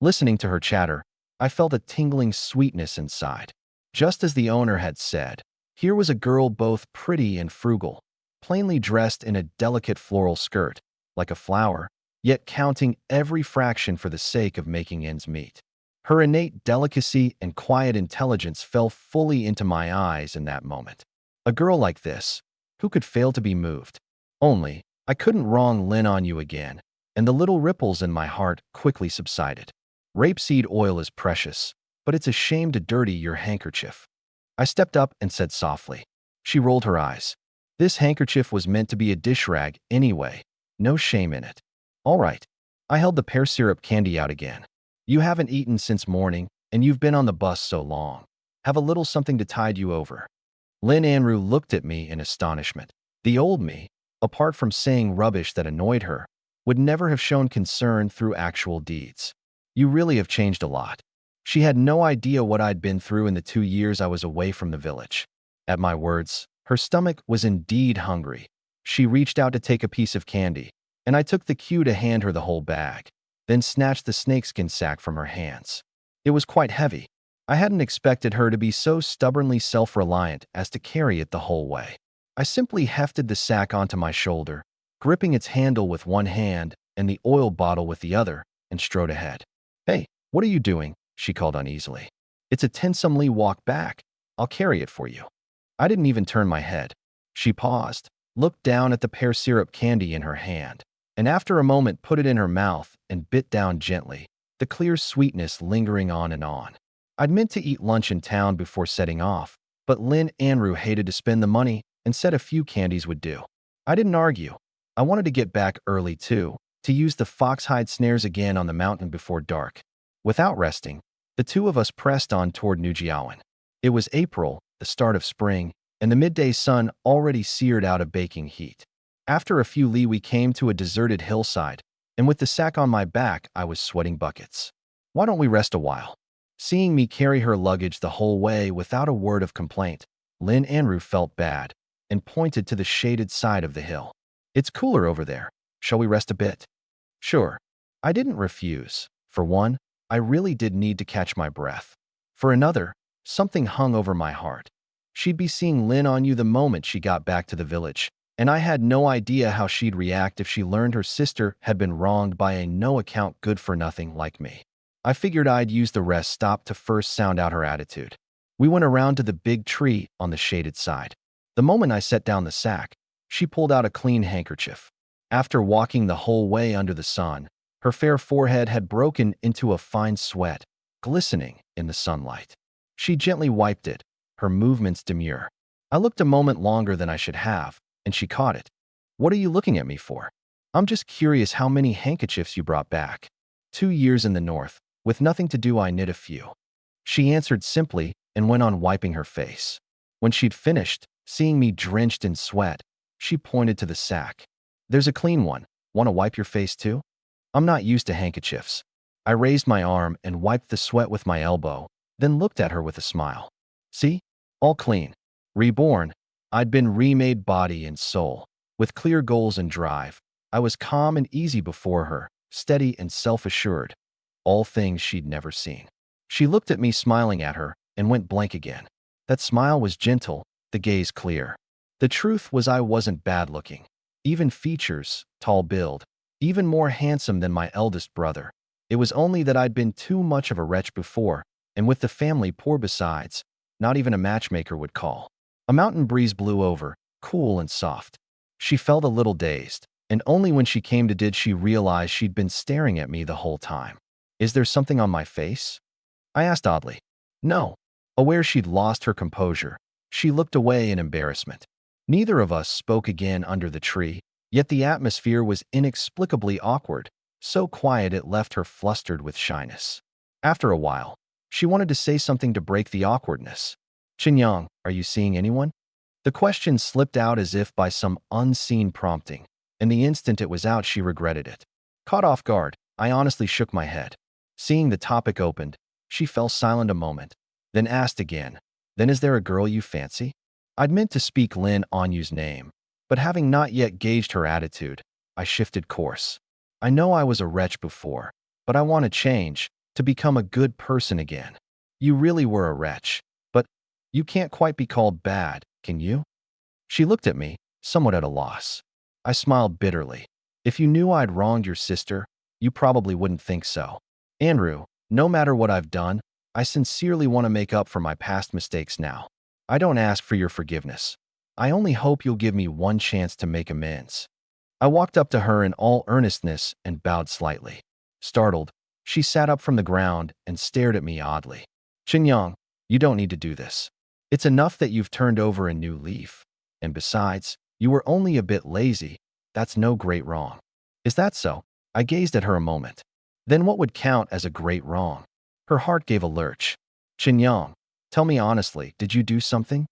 Listening to her chatter, I felt a tingling sweetness inside. Just as the owner had said, here was a girl both pretty and frugal, plainly dressed in a delicate floral skirt, like a flower, yet counting every fraction for the sake of making ends meet. Her innate delicacy and quiet intelligence fell fully into my eyes in that moment. A girl like this, who could fail to be moved? Only, I couldn't wrong Lin on you again, and the little ripples in my heart quickly subsided. Rapeseed oil is precious, but it's a shame to dirty your handkerchief. I stepped up and said softly. She rolled her eyes. This handkerchief was meant to be a dish rag anyway, no shame in it. All right. I held the pear syrup candy out again. You haven't eaten since morning, and you've been on the bus so long. Have a little something to tide you over. Lin Anru looked at me in astonishment. The old me, apart from saying rubbish that annoyed her, would never have shown concern through actual deeds. You really have changed a lot. She had no idea what I'd been through in the 2 years I was away from the village. At my words, her stomach was indeed hungry. She reached out to take a piece of candy, and I took the cue to hand her the whole bag, then snatched the snakeskin sack from her hands. It was quite heavy. I hadn't expected her to be so stubbornly self-reliant as to carry it the whole way. I simply hefted the sack onto my shoulder, gripping its handle with one hand and the oil bottle with the other, and strode ahead. "Hey, what are you doing?" she called uneasily. "It's a tensomely walk back. I'll carry it for you." I didn't even turn my head. She paused, looked down at the pear syrup candy in her hand, and after a moment put it in her mouth and bit down gently, the clear sweetness lingering on and on. I'd meant to eat lunch in town before setting off, but Lin Anru hated to spend the money and said a few candies would do. I didn't argue. I wanted to get back early too, to use the foxhide snares again on the mountain before dark. Without resting, the two of us pressed on toward Nujiawan. It was April, the start of spring, and the midday sun already seared out a baking heat. After a few li we came to a deserted hillside, and with the sack on my back, I was sweating buckets. "Why don't we rest a while?" Seeing me carry her luggage the whole way without a word of complaint, Lin Anru felt bad and pointed to the shaded side of the hill. "It's cooler over there. Shall we rest a bit?" "Sure." I didn't refuse. For one, I really did need to catch my breath. For another, something hung over my heart. She'd be seeing Lin on you the moment she got back to the village, and I had no idea how she'd react if she learned her sister had been wronged by a no-account good-for-nothing like me. I figured I'd use the rest stop to first sound out her attitude. We went around to the big tree on the shaded side. The moment I set down the sack, she pulled out a clean handkerchief. After walking the whole way under the sun, her fair forehead had broken into a fine sweat, glistening in the sunlight. She gently wiped it, her movements demure. I looked a moment longer than I should have, and she caught it. "What are you looking at me for?" "I'm just curious how many handkerchiefs you brought back." 2 years in the north. With nothing to do, I knit a few. She answered simply and went on wiping her face. When she'd finished, seeing me drenched in sweat, she pointed to the sack. "There's a clean one. Want to wipe your face too?" I'm not used to handkerchiefs. I raised my arm and wiped the sweat with my elbow, then looked at her with a smile. "See? All clean. Reborn." I'd been remade body and soul. With clear goals and drive, I was calm and easy before her, steady and self-assured. All things she'd never seen. She looked at me, smiling at her, and went blank again. That smile was gentle, the gaze clear. The truth was I wasn't bad-looking. Even features, tall build, even more handsome than my eldest brother. It was only that I'd been too much of a wretch before, and with the family poor besides, not even a matchmaker would call. A mountain breeze blew over, cool and soft. She felt a little dazed, and only when she came to did she realize she'd been staring at me the whole time. "Is there something on my face?" I asked oddly. "No." Aware she'd lost her composure, she looked away in embarrassment. Neither of us spoke again under the tree, yet the atmosphere was inexplicably awkward, so quiet it left her flustered with shyness. After a while, she wanted to say something to break the awkwardness. "Qinyang, are you seeing anyone?" The question slipped out as if by some unseen prompting, and the instant it was out she regretted it. Caught off guard, I honestly shook my head. Seeing the topic opened, she fell silent a moment, then asked again, "Then is there a girl you fancy?" I'd meant to speak Lin Anyu's name, but having not yet gauged her attitude, I shifted course. I know I was a wretch before, but I want to change, to become a good person again. "You really were a wretch, but you can't quite be called bad, can you?" She looked at me, somewhat at a loss. I smiled bitterly. "If you knew I'd wronged your sister, you probably wouldn't think so. Anru, no matter what I've done, I sincerely want to make up for my past mistakes now. I don't ask for your forgiveness. I only hope you'll give me one chance to make amends." I walked up to her in all earnestness and bowed slightly. Startled, she sat up from the ground and stared at me oddly. "Qinyang, you don't need to do this. It's enough that you've turned over a new leaf. And besides, you were only a bit lazy. That's no great wrong." "Is that so?" I gazed at her a moment. Then what would count as a great wrong? Her heart gave a lurch. "Qinyang, tell me honestly, did you do something?"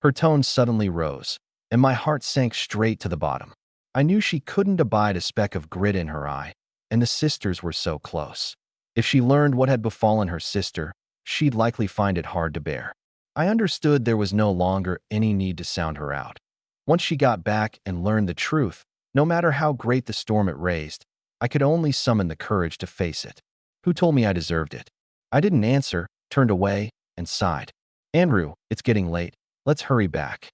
Her tone suddenly rose, and my heart sank straight to the bottom. I knew she couldn't abide a speck of grit in her eye, and the sisters were so close. If she learned what had befallen her sister, she'd likely find it hard to bear. I understood there was no longer any need to sound her out. Once she got back and learned the truth, no matter how great the storm it raised, I could only summon the courage to face it. Who told me I deserved it? I didn't answer, turned away, and sighed. Andrew, it's getting late. Let's hurry back.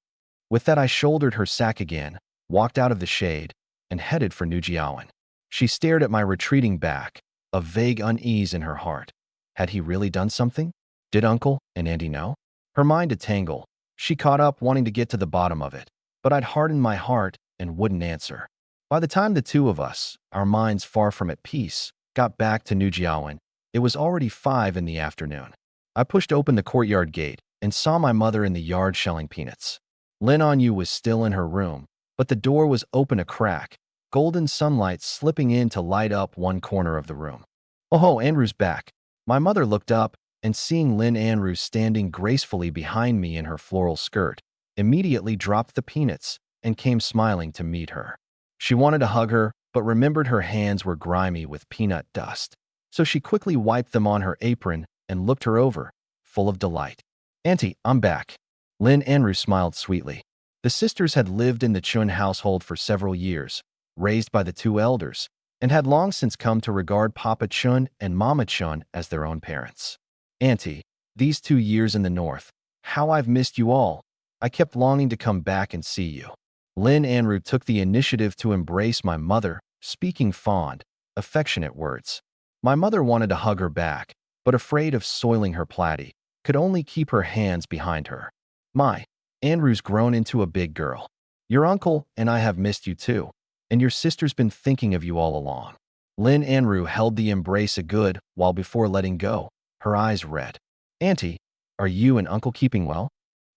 With that, I shouldered her sack again, walked out of the shade, and headed for Nujiawan. She stared at my retreating back, a vague unease in her heart. Had he really done something? Did Uncle and Auntie know? Her mind a tangle. She caught up, wanting to get to the bottom of it, but I'd hardened my heart and wouldn't answer. By the time the two of us, our minds far from at peace, got back to Nujiawan, it was already 5 in the afternoon. I pushed open the courtyard gate and saw my mother in the yard shelling peanuts. Lin Onyu was still in her room, but the door was open a crack, golden sunlight slipping in to light up one corner of the room. Oh, Andrew's back. My mother looked up, and seeing Lin Andrews standing gracefully behind me in her floral skirt, immediately dropped the peanuts and came smiling to meet her. She wanted to hug her, but remembered her hands were grimy with peanut dust, so she quickly wiped them on her apron and looked her over, full of delight. Auntie, I'm back. Lin Andrews smiled sweetly. The sisters had lived in the Chun household for several years, raised by the two elders, and had long since come to regard Papa Chun and Mama Chun as their own parents. Auntie, these 2 years in the north, how I've missed you all. I kept longing to come back and see you. Lin Andrew took the initiative to embrace my mother, speaking fond, affectionate words. My mother wanted to hug her back, but afraid of soiling her platy, could only keep her hands behind her. My, Andrew's grown into a big girl. Your uncle and I have missed you too, and your sister's been thinking of you all along. Lin Andrew held the embrace a good while before letting go, her eyes red. Auntie, are you and Uncle keeping well?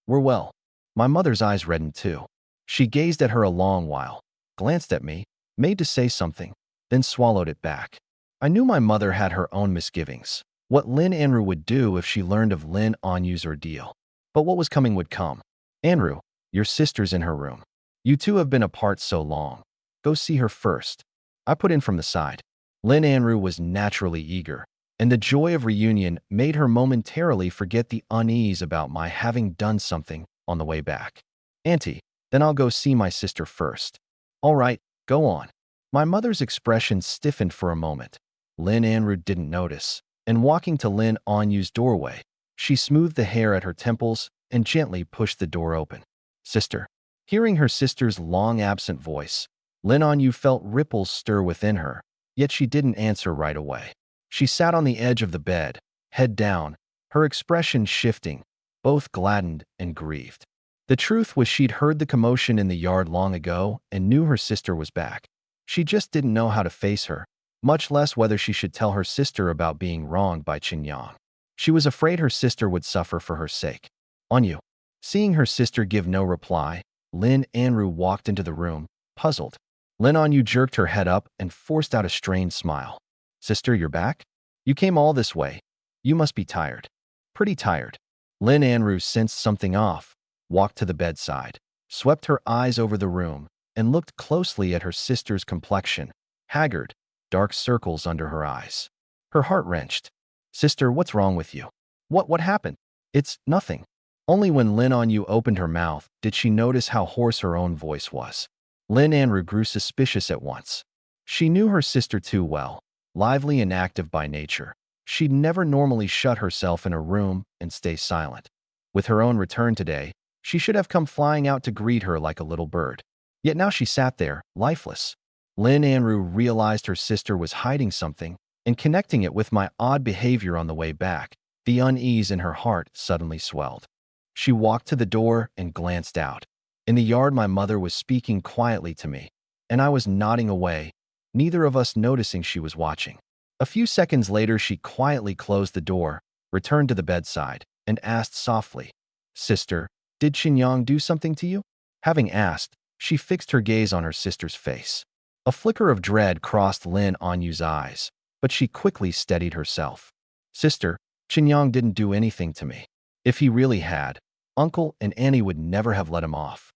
We're well. My mother's eyes reddened too. She gazed at her a long while, glanced at me, made to say something, then swallowed it back. I knew my mother had her own misgivings, what Lin Andrew would do if she learned of Lin Anyu's ordeal. But what was coming would come. Andrew, your sister's in her room. You two have been apart so long. Go see her first. I put in from the side. Lin Andrew was naturally eager, and the joy of reunion made her momentarily forget the unease about my having done something on the way back. Auntie, then I'll go see my sister first. All right, go on. My mother's expression stiffened for a moment. Lin Andrew didn't notice, and walking to Lin Anyu's doorway, she smoothed the hair at her temples and gently pushed the door open. Sister. Hearing her sister's long-absent voice, Lin Onyu felt ripples stir within her, yet she didn't answer right away. She sat on the edge of the bed, head down, her expression shifting, both gladdened and grieved. The truth was she'd heard the commotion in the yard long ago and knew her sister was back. She just didn't know how to face her, much less whether she should tell her sister about being wronged by Qinyang. She was afraid her sister would suffer for her sake. Onyu. Seeing her sister give no reply, Lin Andrew walked into the room, puzzled. Lin Onyu jerked her head up and forced out a strained smile. Sister, you're back? You came all this way. You must be tired. Pretty tired. Lin Andrew sensed something off, walked to the bedside, swept her eyes over the room, and looked closely at her sister's complexion, haggard, dark circles under her eyes. Her heart wrenched. Sister, what's wrong with you? What happened? It's nothing. Only when Lin Onyu opened her mouth did she notice how hoarse her own voice was. Lin Andrew grew suspicious at once. She knew her sister too well, lively and active by nature. She'd never normally shut herself in a room and stay silent. With her own return today, she should have come flying out to greet her like a little bird. Yet now she sat there, lifeless. Lin Andrew realized her sister was hiding something, and connecting it with my odd behavior on the way back, the unease in her heart suddenly swelled. She walked to the door and glanced out. In the yard, my mother was speaking quietly to me, and I was nodding away, neither of us noticing she was watching. A few seconds later, she quietly closed the door, returned to the bedside, and asked softly, Sister, did Qinyang do something to you? Having asked, she fixed her gaze on her sister's face. A flicker of dread crossed Lin Anyu's eyes, but she quickly steadied herself. Sister, Qinyang didn't do anything to me. If he really had, Uncle and Annie would never have let him off.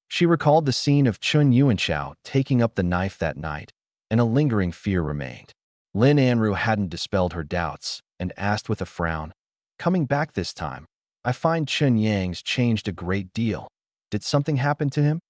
She recalled the scene of Chun Yuanchao taking up the knife that night, and a lingering fear remained. Lin Anru hadn't dispelled her doubts and asked with a frown, "Coming back this time, I find Chen Yang's changed a great deal. Did something happen to him?"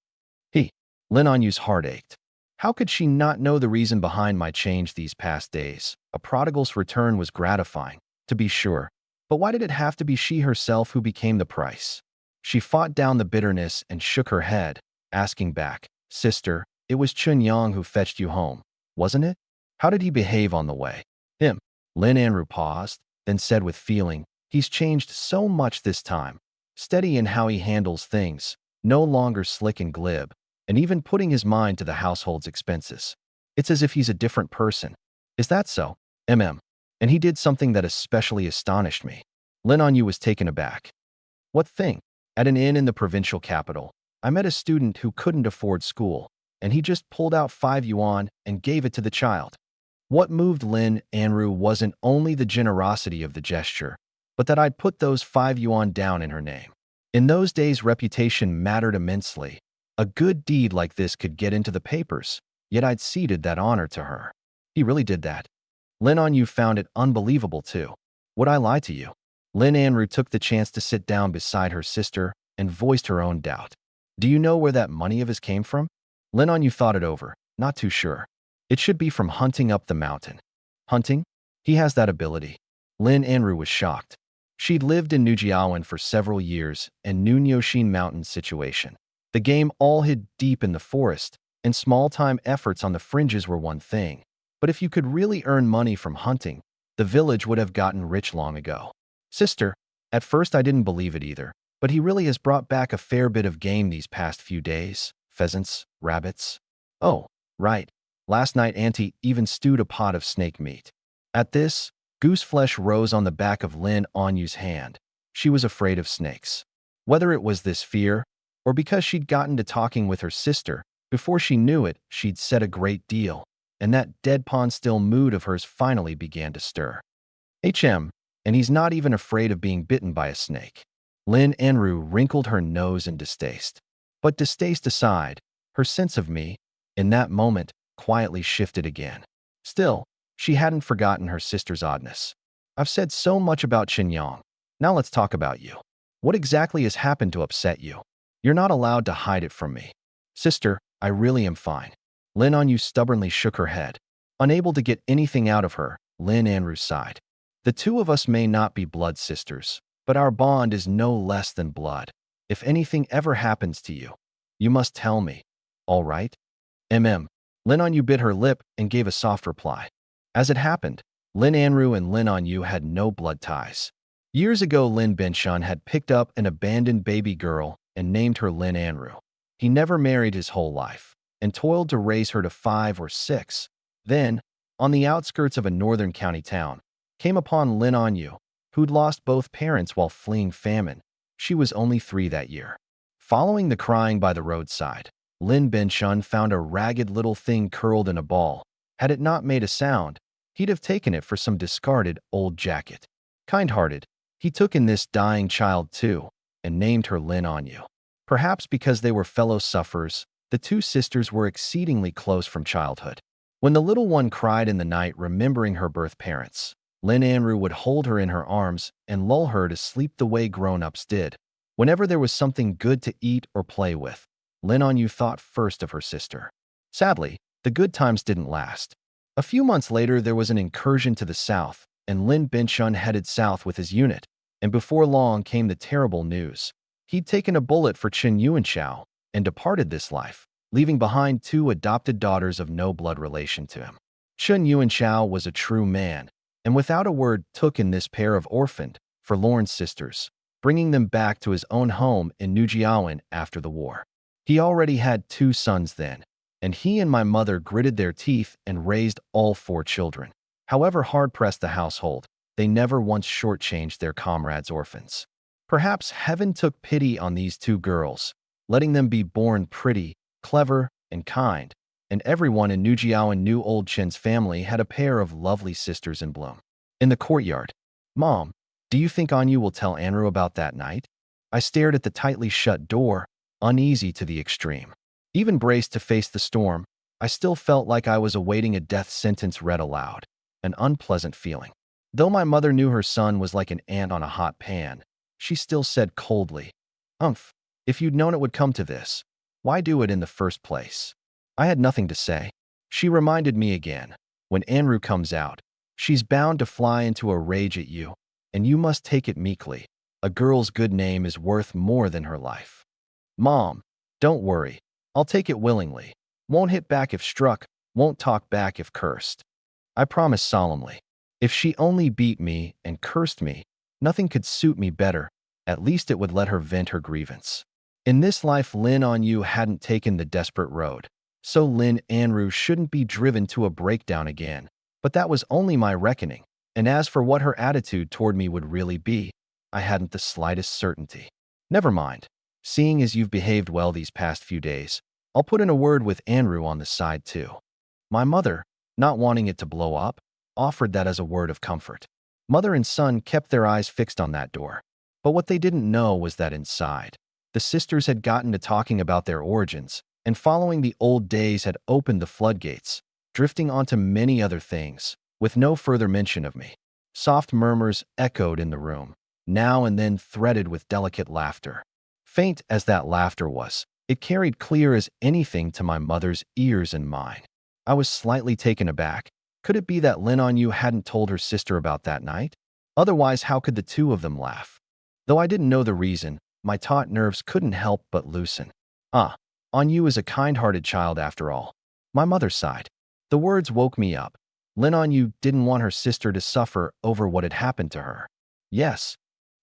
He, Lin Anyu's heart ached. How could she not know the reason behind my change these past days? A prodigal's return was gratifying, to be sure, but why did it have to be she herself who became the price? She fought down the bitterness and shook her head, asking back, "Sister, it was Chun Yang who fetched you home, wasn't it? How did he behave on the way?" "Him." Lin Anru paused, then said with feeling, "He's changed so much this time. Steady in how he handles things, no longer slick and glib, and even putting his mind to the household's expenses. It's as if he's a different person." "Is that so?" And he did something that especially astonished me. Lin Anyu was taken aback. "What thing?" "At an inn in the provincial capital, I met a student who couldn't afford school, and he just pulled out 5 yuan and gave it to the child." What moved Lin Anru wasn't only the generosity of the gesture, but that I'd put those 5 yuan down in her name. In those days, reputation mattered immensely. A good deed like this could get into the papers, yet I'd ceded that honor to her. "He really did that?" Lin Anyu found it unbelievable too. "Would I lie to you?" Lin Anru took the chance to sit down beside her sister and voiced her own doubt. "Do you know where that money of his came from?" Lin Anyu thought it over, not too sure. "It should be from hunting up the mountain." "Hunting? He has that ability." Lin Anru was shocked. She'd lived in Nujiawan for several years and knew Nyoshin Mountain's situation. The game all hid deep in the forest, and small-time efforts on the fringes were one thing. But if you could really earn money from hunting, the village would have gotten rich long ago. "Sister, at first I didn't believe it either, but he really has brought back a fair bit of game these past few days. Pheasants, rabbits." "Oh, right. Last night Auntie even stewed a pot of snake meat." At this, goose flesh rose on the back of Lin Anyu's hand. She was afraid of snakes. Whether it was this fear, or because she'd gotten to talking with her sister, before she knew it, she'd said a great deal, and that deadpan still mood of hers finally began to stir. And he's not even afraid of being bitten by a snake." Lin Anru wrinkled her nose in distaste. But distaste aside, her sense of me, in that moment, quietly shifted again. Still, she hadn't forgotten her sister's oddness. "I've said so much about Qinyang. Now let's talk about you. What exactly has happened to upset you? You're not allowed to hide it from me." "Sister, I really am fine." Lin Anyu stubbornly shook her head. Unable to get anything out of her, Lin Anru sighed. "The two of us may not be blood sisters, but our bond is no less than blood. If anything ever happens to you, you must tell me. All right?" Lin Anyu bit her lip and gave a soft reply. As it happened, Lin Anru and Lin Anyu had no blood ties. Years ago, Lin Benshun had picked up an abandoned baby girl and named her Lin Anru. He never married his whole life and toiled to raise her to 5 or 6. Then, on the outskirts of a northern county town, came upon Lin Anyu, who'd lost both parents while fleeing famine. She was only 3 that year. Following the crying by the roadside, Lin Benshun found a ragged little thing curled in a ball. Had it not made a sound, he'd have taken it for some discarded old jacket. Kind-hearted, he took in this dying child too, and named her Lin Anyu. Perhaps because they were fellow sufferers, the two sisters were exceedingly close from childhood. When the little one cried in the night remembering her birth parents, Lin Anru would hold her in her arms and lull her to sleep the way grown-ups did. Whenever there was something good to eat or play with, Lin Anyu thought first of her sister. Sadly, the good times didn't last. A few months later, there was an incursion to the south, and Lin Benshun headed south with his unit, and before long came the terrible news. He'd taken a bullet for Chen Yuanshao and departed this life, leaving behind 2 adopted daughters of no blood relation to him. Chen Yuanshao was a true man, and without a word took in this pair of orphaned, forlorn sisters, bringing them back to his own home in Nujiawan after the war. He already had 2 sons then, and he and my mother gritted their teeth and raised all 4 children. However hard-pressed the household, they never once shortchanged their comrades' orphans. Perhaps heaven took pity on these 2 girls, letting them be born pretty, clever, and kind, and everyone in Nujiawan knew old Chen's family had a pair of lovely sisters in bloom. In the courtyard, "Mom, do you think Anyu will tell Anru about that night?" I stared at the tightly shut door, uneasy to the extreme. Even braced to face the storm, I still felt like I was awaiting a death sentence read aloud. an unpleasant feeling. Though my mother knew her son was like an ant on a hot pan, she still said coldly, "Umph, if you'd known it would come to this, why do it in the first place?" I had nothing to say. She reminded me again, when Anru comes out, she's bound to fly into a rage at you, and you must take it meekly. A girl's good name is worth more than her life. Mom, don't worry. I'll take it willingly. Won't hit back if struck, won't talk back if cursed. I promise solemnly. If she only beat me and cursed me, nothing could suit me better. At least it would let her vent her grievance. In this life, Lin On Yu hadn't taken the desperate road, so Lin Anru shouldn't be driven to a breakdown again. But that was only my reckoning, and as for what her attitude toward me would really be, I hadn't the slightest certainty. Never mind. Seeing as you've behaved well these past few days, I'll put in a word with Anru on the side too. My mother, not wanting it to blow up, offered that as a word of comfort. Mother and son kept their eyes fixed on that door. But what they didn't know was that inside, the sisters had gotten to talking about their origins, and following the old days had opened the floodgates, drifting onto many other things, with no further mention of me. Soft murmurs echoed in the room, now and then threaded with delicate laughter. Faint as that laughter was, it carried clear as anything to my mother's ears and mine. I was slightly taken aback. Could it be that Lin On Yu hadn't told her sister about that night? Otherwise, how could the two of them laugh? Though I didn't know the reason, my taut nerves couldn't help but loosen. Ah, On Yu is a kind-hearted child after all. My mother sighed. The words woke me up. Lin On Yu didn't want her sister to suffer over what had happened to her. Yes,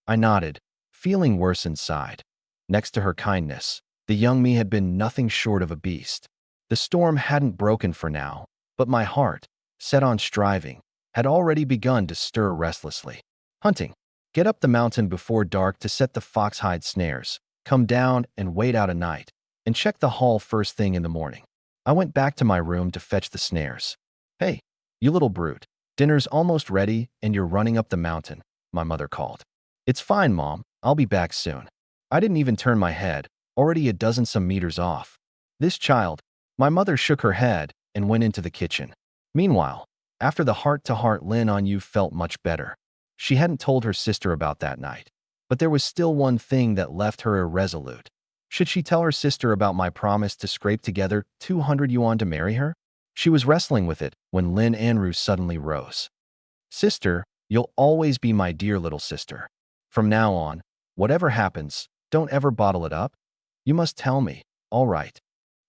I nodded, feeling worse inside. Next to her kindness, the young me had been nothing short of a beast. The storm hadn't broken for now, but my heart, set on striving, had already begun to stir restlessly. Hunting. Get up the mountain before dark to set the foxhide snares, come down and wait out a night, and check the hall first thing in the morning. I went back to my room to fetch the snares. "Hey, you little brute, dinner's almost ready and you're running up the mountain," my mother called. "It's fine, Mom, I'll be back soon." I didn't even turn my head, already a dozen some meters off. This child, my mother shook her head and went into the kitchen. Meanwhile, after the heart-to-heart, Lin On Yu felt much better. She hadn't told her sister about that night, but there was still one thing that left her irresolute. Should she tell her sister about my promise to scrape together 200 yuan to marry her? She was wrestling with it when Lin Anru suddenly rose. "Sister, you'll always be my dear little sister. From now on, whatever happens, don't ever bottle it up. You must tell me, all right?"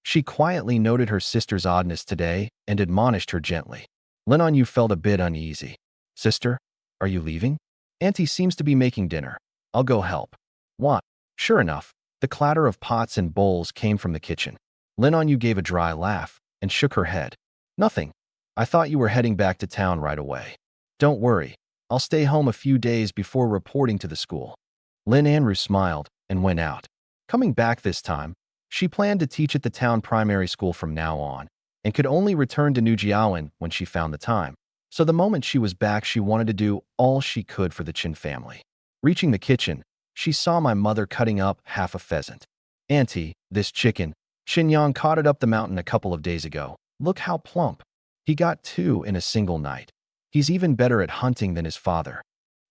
She quietly noted her sister's oddness today and admonished her gently. Lin On Yu felt a bit uneasy. "Sister, are you leaving? Auntie seems to be making dinner. I'll go help." "What?" Sure enough, the clatter of pots and bowls came from the kitchen. Lin On Yu gave a dry laugh and shook her head. "Nothing. I thought you were heading back to town right away. Don't worry, I'll stay home a few days before reporting to the school." Lin Anru smiled and went out. Coming back this time, she planned to teach at the town primary school from now on, and could only return to Nujiawan when she found the time. So the moment she was back, she wanted to do all she could for the Chin family. Reaching the kitchen, she saw my mother cutting up half a pheasant. "Auntie, this chicken, Chin Yang caught it up the mountain a couple of days ago. Look how plump. He got 2 in a single night. He's even better at hunting than his father."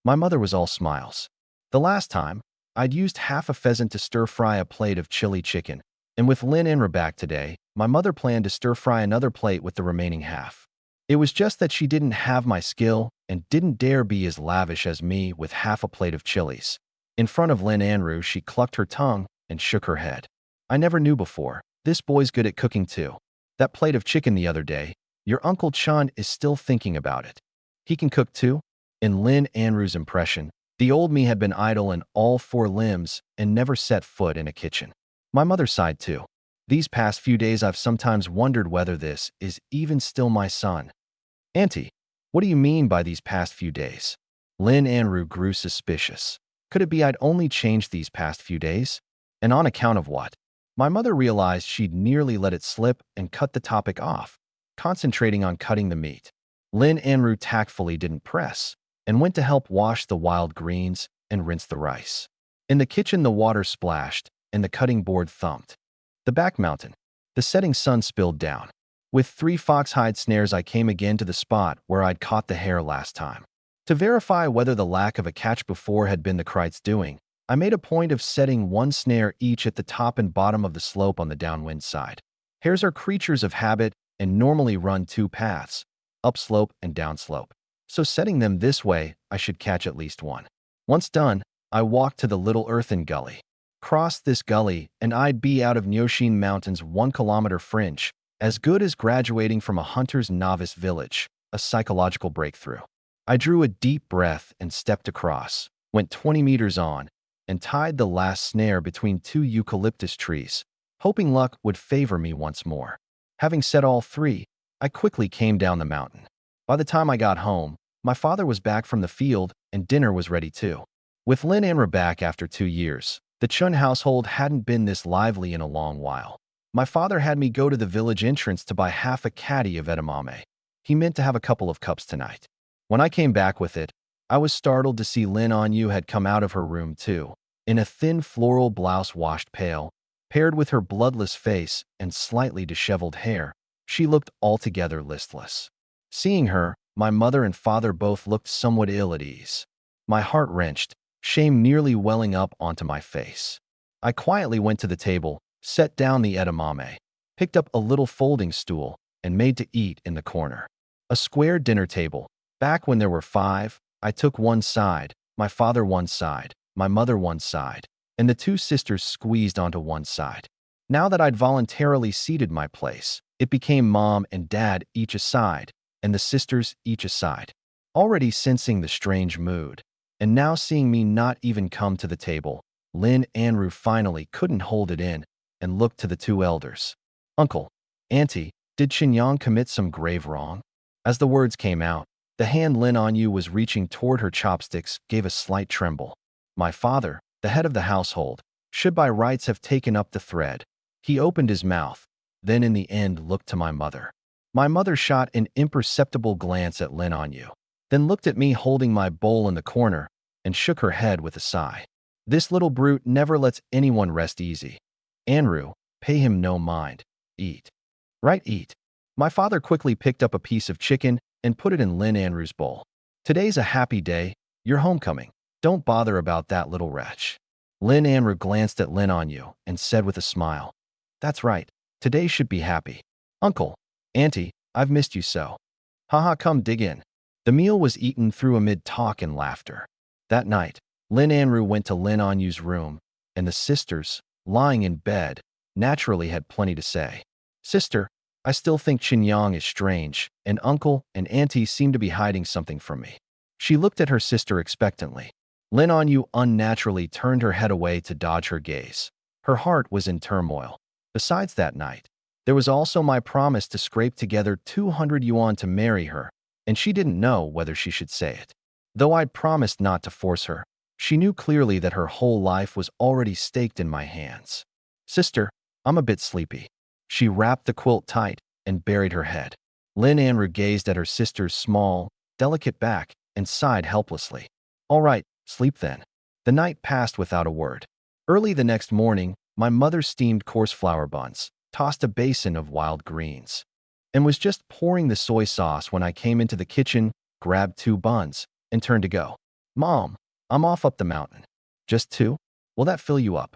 My mother was all smiles. The last time, I'd used half a pheasant to stir-fry a plate of chili chicken, and with Lin Enra back today, my mother planned to stir-fry another plate with the remaining half. It was just that she didn't have my skill and didn't dare be as lavish as me with half a plate of chilies. In front of Lin Anru, she clucked her tongue and shook her head. "I never knew before. This boy's good at cooking too. That plate of chicken the other day, your Uncle Chun is still thinking about it. He can cook too?" In Lin Anru's impression, the old me had been idle in all 4 limbs and never set foot in a kitchen. My mother sighed too. "These past few days I've sometimes wondered whether this is even still my son." "Auntie, what do you mean by these past few days?" Lin Anru grew suspicious. Could it be I'd only changed these past few days? And on account of what? My mother realized she'd nearly let it slip and cut the topic off, concentrating on cutting the meat. Lin Anru tactfully didn't press, and went to help wash the wild greens and rinse the rice. In the kitchen, the water splashed, and the cutting board thumped. The back mountain. The setting sun spilled down. With 3 foxhide snares, I came again to the spot where I'd caught the hare last time. To verify whether the lack of a catch before had been the krite's doing, I made a point of setting 1 snare each at the top and bottom of the slope on the downwind side. Hares are creatures of habit and normally run 2 paths, upslope and downslope. So setting them this way, I should catch at least 1. Once done, I walked to the little earthen gully. Crossed this gully, and I'd be out of Nyoshin Mountain's 1-kilometer fringe, as good as graduating from a hunter's novice village, a psychological breakthrough. I drew a deep breath and stepped across, went 20 meters on, and tied the last snare between 2 eucalyptus trees, hoping luck would favor me once more. Having set all 3, I quickly came down the mountain. By the time I got home, my father was back from the field and dinner was ready too. With Lin and Ra back after 2 years, the Chun household hadn't been this lively in a long while. My father had me go to the village entrance to buy half a caddy of edamame. He meant to have a couple of cups tonight. When I came back with it, I was startled to see Lin Anyu had come out of her room too, in a thin floral blouse washed pale. Paired with her bloodless face and slightly disheveled hair, she looked altogether listless. Seeing her, my mother and father both looked somewhat ill at ease. My heart wrenched, shame nearly welling up onto my face. I quietly went to the table, set down the edamame, picked up a little folding stool, and made to eat in the corner. A square dinner table. Back when there were 5, I took one side, my father one side, my mother one side, and the 2 sisters squeezed onto one side. Now that I'd voluntarily ceded my place, it became mom and dad each a side, and the sisters each a side. Already sensing the strange mood, and now seeing me not even come to the table, Lin Anru finally couldn't hold it in and looked to the 2 elders. Uncle, Auntie, did Qinyang commit some grave wrong? As the words came out, the hand Lin Anyu was reaching toward her chopsticks gave a slight tremble. My father, the head of the household, should by rights have taken up the thread. He opened his mouth, then in the end looked to my mother. My mother shot an imperceptible glance at Lin Anyu, then looked at me holding my bowl in the corner and shook her head with a sigh. This little brute never lets anyone rest easy. Anru, pay him no mind. Eat. Right, eat. My father quickly picked up a piece of chicken and put it in Lin Anru's bowl. Today's a happy day, your homecoming. Don't bother about that little wretch. Lin Anru glanced at Lin Anyu and said with a smile, That's right, today should be happy. Uncle, Auntie, I've missed you so. Haha, come dig in. The meal was eaten through amid talk and laughter. That night, Lin Anru went to Lin Anyu's room, and the sisters, lying in bed, naturally had plenty to say. Sister, I still think Qinyang is strange, and Uncle and Auntie seem to be hiding something from me. She looked at her sister expectantly. Lin Anyu unnaturally turned her head away to dodge her gaze. Her heart was in turmoil. Besides that night, there was also my promise to scrape together 200 yuan to marry her, and she didn't know whether she should say it. Though I'd promised not to force her, she knew clearly that her whole life was already staked in my hands. Sister, I'm a bit sleepy. She wrapped the quilt tight and buried her head. Lin Anru gazed at her sister's small, delicate back and sighed helplessly. All right, sleep then. The night passed without a word. Early the next morning, my mother steamed coarse flour buns, tossed a basin of wild greens, and was just pouring the soy sauce when I came into the kitchen, grabbed 2 buns, and turned to go. Mom, I'm off up the mountain. Just 2? Will that fill you up?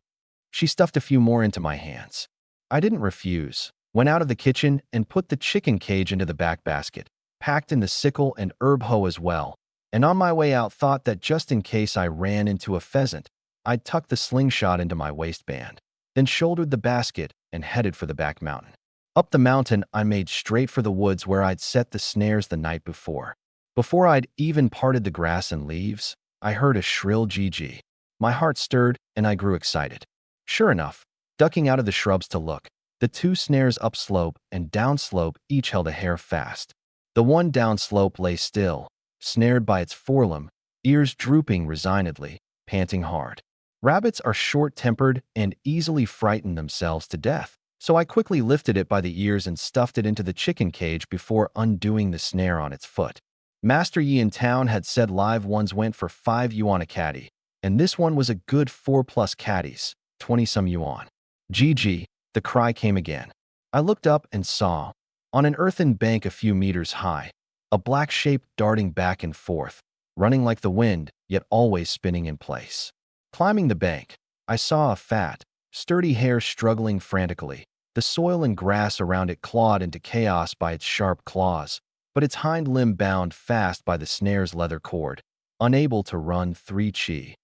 She stuffed a few more into my hands. I didn't refuse, went out of the kitchen and put the chicken cage into the back basket, packed in the sickle and herb hoe as well, and on my way out thought that just in case I ran into a pheasant, I'd tuck the slingshot into my waistband, then shouldered the basket and headed for the back mountain. Up the mountain, I made straight for the woods where I'd set the snares the night before. Before I'd even parted the grass and leaves, I heard a shrill gee-gee. My heart stirred and I grew excited. Sure enough, ducking out of the shrubs to look, the 2 snares upslope and downslope each held a hare fast. The one downslope lay still, snared by its forelimb, ears drooping resignedly, panting hard. Rabbits are short-tempered and easily frighten themselves to death, so I quickly lifted it by the ears and stuffed it into the chicken cage before undoing the snare on its foot. Master Yi in town had said live ones went for 5 yuan a caddy, and this one was a good 4+ caddies, 20-some yuan. GG, the cry came again. I looked up and saw, On an earthen bank a few meters high, a black shape darting back and forth, running like the wind, yet always spinning in place. Climbing the bank, I saw a fat, sturdy hare struggling frantically. The soil and grass around it clawed into chaos by its sharp claws, but its hind limb bound fast by the snare's leather cord, unable to run 3 chi.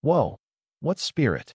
Whoa, what spirit!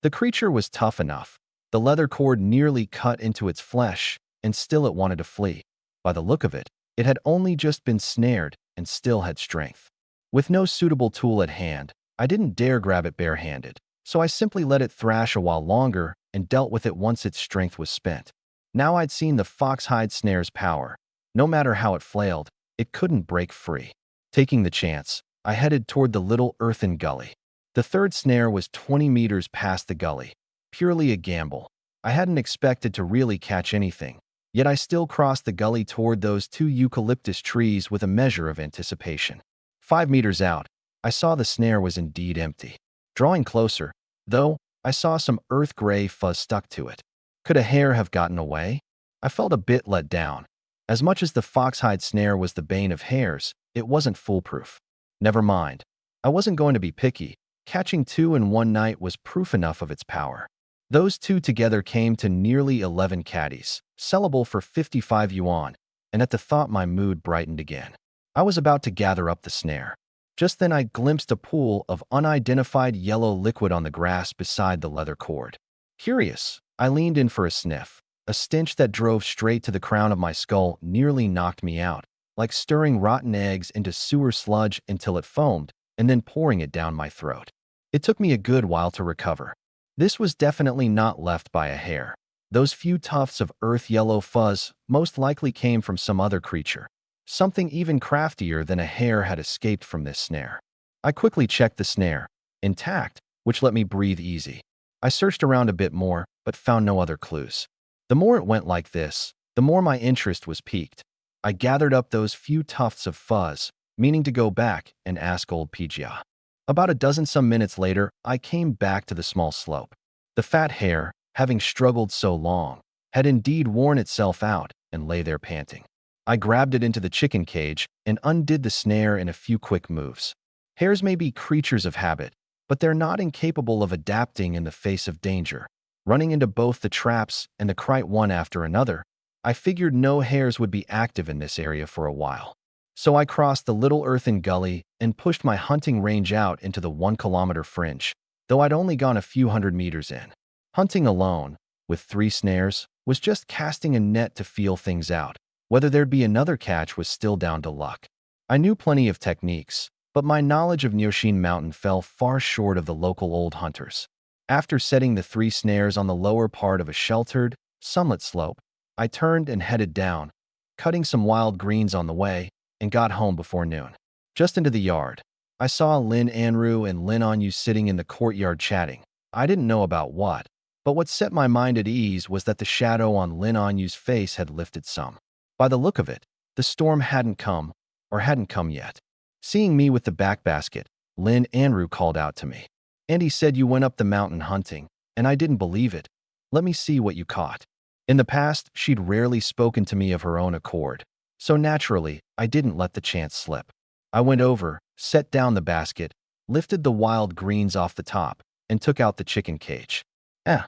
The creature was tough enough. The leather cord nearly cut into its flesh, and still it wanted to flee. By the look of it, it had only just been snared and still had strength. With no suitable tool at hand, I didn't dare grab it barehanded, so I simply let it thrash a while longer and dealt with it once its strength was spent. Now I'd seen the foxhide snare's power. No matter how it flailed, it couldn't break free. Taking the chance, I headed toward the little earthen gully. The third snare was 20 meters past the gully. Purely a gamble. I hadn't expected to really catch anything, yet I still crossed the gully toward those 2 eucalyptus trees with a measure of anticipation. 5 meters out, I saw the snare was indeed empty. Drawing closer, though, I saw some earth-gray fuzz stuck to it. Could a hare have gotten away? I felt a bit let down. As much as the foxhide snare was the bane of hares, it wasn't foolproof. Never mind. I wasn't going to be picky. Catching 2 in one night was proof enough of its power. Those 2 together came to nearly 11 caddies, sellable for 55 yuan, and at the thought my mood brightened again. I was about to gather up the snare. Just then I glimpsed a pool of unidentified yellow liquid on the grass beside the leather cord. Curious, I leaned in for a sniff. A stench that drove straight to the crown of my skull nearly knocked me out, like stirring rotten eggs into sewer sludge until it foamed, and then pouring it down my throat. It took me a good while to recover. This was definitely not left by a hare. Those few tufts of earth-yellow fuzz most likely came from some other creature. Something even craftier than a hare had escaped from this snare. I quickly checked the snare, intact, which let me breathe easy. I searched around a bit more, but found no other clues. The more it went like this, the more my interest was piqued. I gathered up those few tufts of fuzz, meaning to go back and ask old Pijia. About a dozen some minutes later, I came back to the small slope. The fat hare, having struggled so long, had indeed worn itself out and lay there panting. I grabbed it into the chicken cage and undid the snare in a few quick moves. Hares may be creatures of habit, but they're not incapable of adapting in the face of danger. Running into both the traps and the crate one after another, I figured no hares would be active in this area for a while. So I crossed the little earthen gully and pushed my hunting range out into the 1-kilometer fringe, though I'd only gone a few hundred meters in. Hunting alone, with 3 snares, was just casting a net to feel things out. Whether there'd be another catch was still down to luck. I knew plenty of techniques, but my knowledge of Nyoshin Mountain fell far short of the local old hunters. After setting the 3 snares on the lower part of a sheltered, sunlit slope, I turned and headed down, cutting some wild greens on the way, and got home before noon. Just into the yard, I saw Lin Anru and Lin Anyu sitting in the courtyard chatting. I didn't know about what, but what set my mind at ease was that the shadow on Lin Anyu's face had lifted some. By the look of it, the storm hadn't come, or hadn't come yet. Seeing me with the back basket, Lin Anru called out to me. "And he said you went up the mountain hunting, and I didn't believe it. Let me see what you caught." In the past, she'd rarely spoken to me of her own accord, so naturally, I didn't let the chance slip. I went over, set down the basket, lifted the wild greens off the top, and took out the chicken cage. Eh.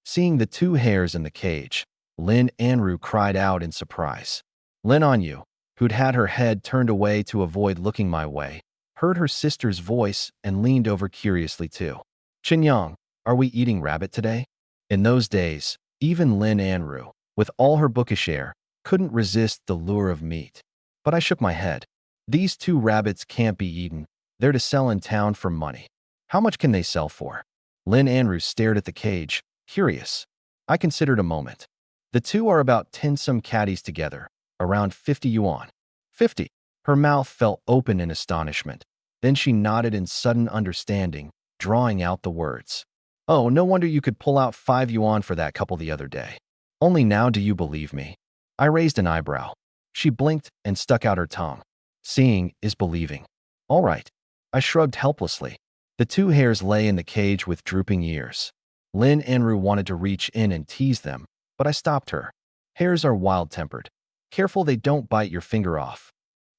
Seeing the 2 hares in the cage, Lin Anru cried out in surprise. Lin Anyu, who'd had her head turned away to avoid looking my way, heard her sister's voice and leaned over curiously too. "Chinyang, are we eating rabbit today?" In those days, even Lin Anru, with all her bookish air, couldn't resist the lure of meat. But I shook my head. These 2 rabbits can't be eaten. They're to sell in town for money. How much can they sell for? Lin Anru stared at the cage, curious. I considered a moment. The 2 are about 10 some caddies together, around 50 yuan. 50. Her mouth fell open in astonishment. Then she nodded in sudden understanding, drawing out the words. "Oh, no wonder you could pull out 5 yuan for that couple the other day. Only now do you believe me?" I raised an eyebrow. She blinked and stuck out her tongue. Seeing is believing. All right. I shrugged helplessly. The 2 hares lay in the cage with drooping ears. Lin Anru wanted to reach in and tease them, but I stopped her. Hares are wild-tempered. Careful they don't bite your finger off.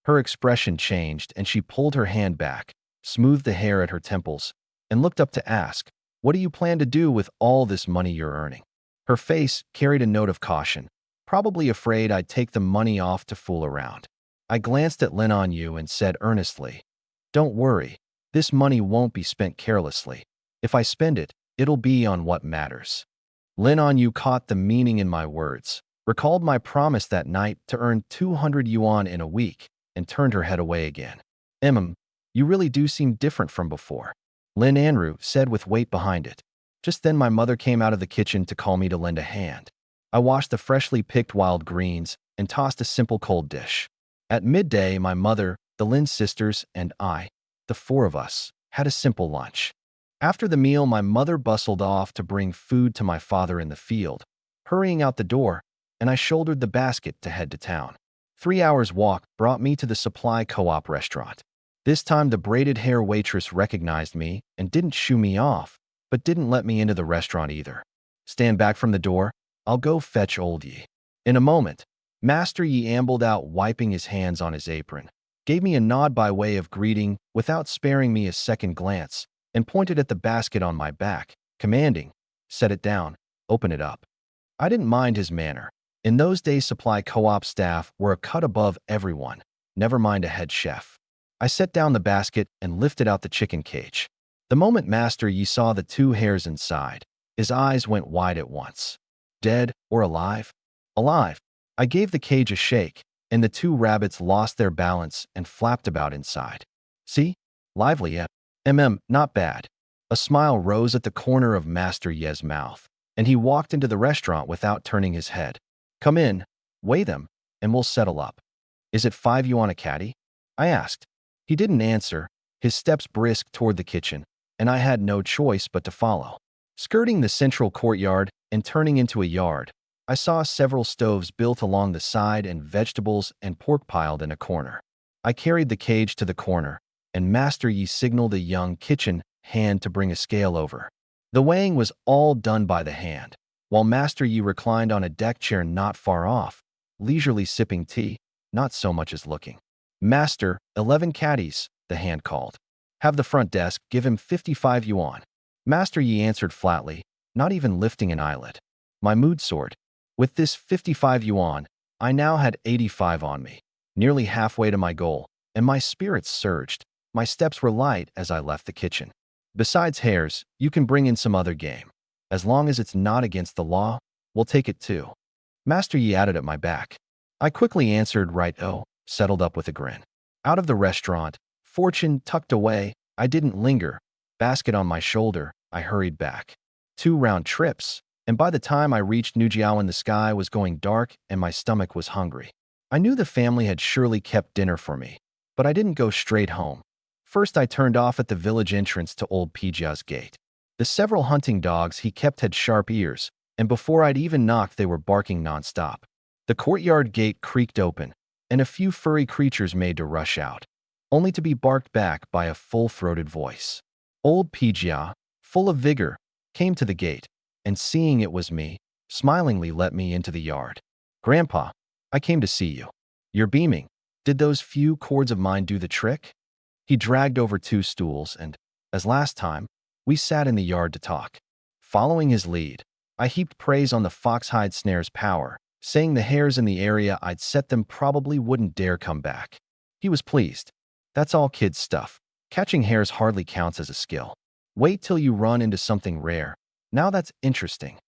Her expression changed and she pulled her hand back, smoothed the hair at her temples, and looked up to ask, "What do you plan to do with all this money you're earning?" Her face carried a note of caution, probably afraid I'd take the money off to fool around. I glanced at Lin On Yu and said earnestly, "Don't worry, this money won't be spent carelessly. If I spend it, it'll be on what matters." Lin On Yu caught the meaning in my words, recalled my promise that night to earn 200 yuan in a week, and turned her head away again. You really do seem different from before," Lin Anru said with weight behind it. Just then my mother came out of the kitchen to call me to lend a hand. I washed the freshly picked wild greens and tossed a simple cold dish. At midday, my mother, the Lin sisters, and I, the four of us, had a simple lunch. After the meal, my mother bustled off to bring food to my father in the field, hurrying out the door, and I shouldered the basket to head to town. 3 hours' walk brought me to the supply co-op restaurant. This time the braided hair waitress recognized me and didn't shoo me off, but didn't let me into the restaurant either. "Stand back from the door. I'll go fetch old Yi." In a moment, Master Yi ambled out, wiping his hands on his apron, gave me a nod by way of greeting without sparing me a second glance, and pointed at the basket on my back, commanding, "Set it down, open it up." I didn't mind his manner. In those days, supply co-op staff were a cut above everyone, never mind a head chef. I set down the basket and lifted out the chicken cage. The moment Master Yi saw the 2 hares inside, his eyes went wide at once. Dead or alive? Alive. I gave the cage a shake, and the 2 rabbits lost their balance and flapped about inside. "See? Lively, yeah. Not bad." A smile rose at the corner of Master Ye's mouth, and he walked into the restaurant without turning his head. "Come in, weigh them, and we'll settle up." "Is it 5 yuan a caddy?" I asked. He didn't answer, his steps brisk toward the kitchen, and I had no choice but to follow. Skirting the central courtyard and turning into a yard, I saw several stoves built along the side and vegetables and pork piled in a corner. I carried the cage to the corner, and Master Yi signaled a young kitchen hand to bring a scale over. The weighing was all done by the hand, while Master Yi reclined on a deck chair not far off, leisurely sipping tea, not so much as looking. "Master, 11 caddies," the hand called. "Have the front desk give him 55 yuan." Master Yi answered flatly, not even lifting an eyelid. My mood soared. With this 55 yuan, I now had 85 on me, nearly halfway to my goal, and my spirits surged. My steps were light as I left the kitchen. "Besides hares, you can bring in some other game. As long as it's not against the law, we'll take it too." Master Yi added at my back. I quickly answered right-o, settled up with a grin. Out of the restaurant, fortune tucked away, I didn't linger. Basket on my shoulder, I hurried back. 2 round trips, and by the time I reached Nujiao, the sky was going dark and my stomach was hungry. I knew the family had surely kept dinner for me, but I didn't go straight home. First, I turned off at the village entrance to old Pijia's gate. The several hunting dogs he kept had sharp ears, and before I'd even knocked, they were barking nonstop. The courtyard gate creaked open, and a few furry creatures made to rush out, only to be barked back by a full-throated voice. Old Pijia, full of vigor, came to the gate, and seeing it was me, smilingly let me into the yard. "Grandpa, I came to see you. You're beaming. Did those few cords of mine do the trick?" He dragged over 2 stools and, as last time, we sat in the yard to talk. Following his lead, I heaped praise on the foxhide snare's power, saying the hares in the area I'd set them probably wouldn't dare come back. He was pleased. "That's all kids' stuff. Catching hares hardly counts as a skill. Wait till you run into something rare. Now that's interesting."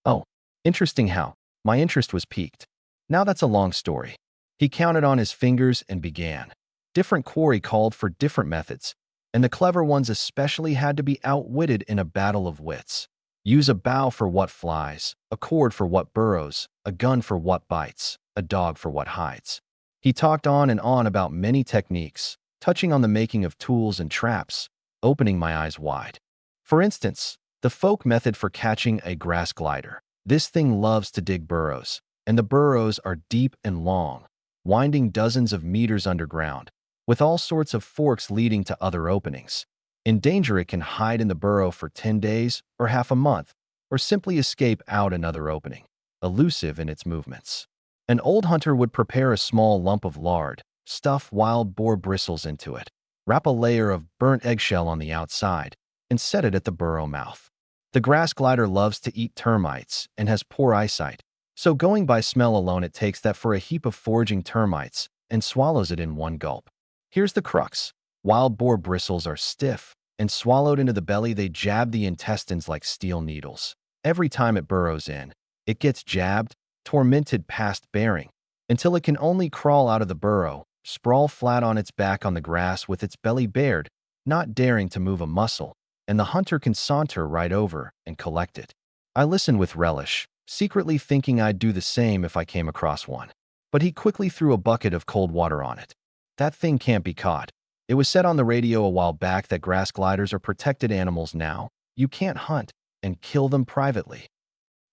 "Oh, interesting how?" My interest was piqued. "Now that's a long story." He counted on his fingers and began. Different quarry called for different methods, and the clever ones especially had to be outwitted in a battle of wits. Use a bow for what flies, a cord for what burrows, a gun for what bites, a dog for what hides. He talked on and on about many techniques, touching on the making of tools and traps, opening my eyes wide. For instance, the folk method for catching a grass glider. This thing loves to dig burrows, and the burrows are deep and long, winding dozens of meters underground, with all sorts of forks leading to other openings. In danger, it can hide in the burrow for 10 days or half a month, or simply escape out another opening, elusive in its movements. An old hunter would prepare a small lump of lard, stuff wild boar bristles into it, wrap a layer of burnt eggshell on the outside, and set it at the burrow mouth. The grass glider loves to eat termites and has poor eyesight, so going by smell alone it takes that for a heap of foraging termites and swallows it in one gulp. Here's the crux. Wild boar bristles are stiff, and swallowed into the belly they jab the intestines like steel needles. Every time it burrows in, it gets jabbed, tormented past bearing, until it can only crawl out of the burrow, sprawl flat on its back on the grass with its belly bared, not daring to move a muscle, and the hunter can saunter right over and collect it. I listened with relish, secretly thinking I'd do the same if I came across one. But he quickly threw a bucket of cold water on it. That thing can't be caught. It was said on the radio a while back that grass gliders are protected animals now. You can't hunt and kill them privately.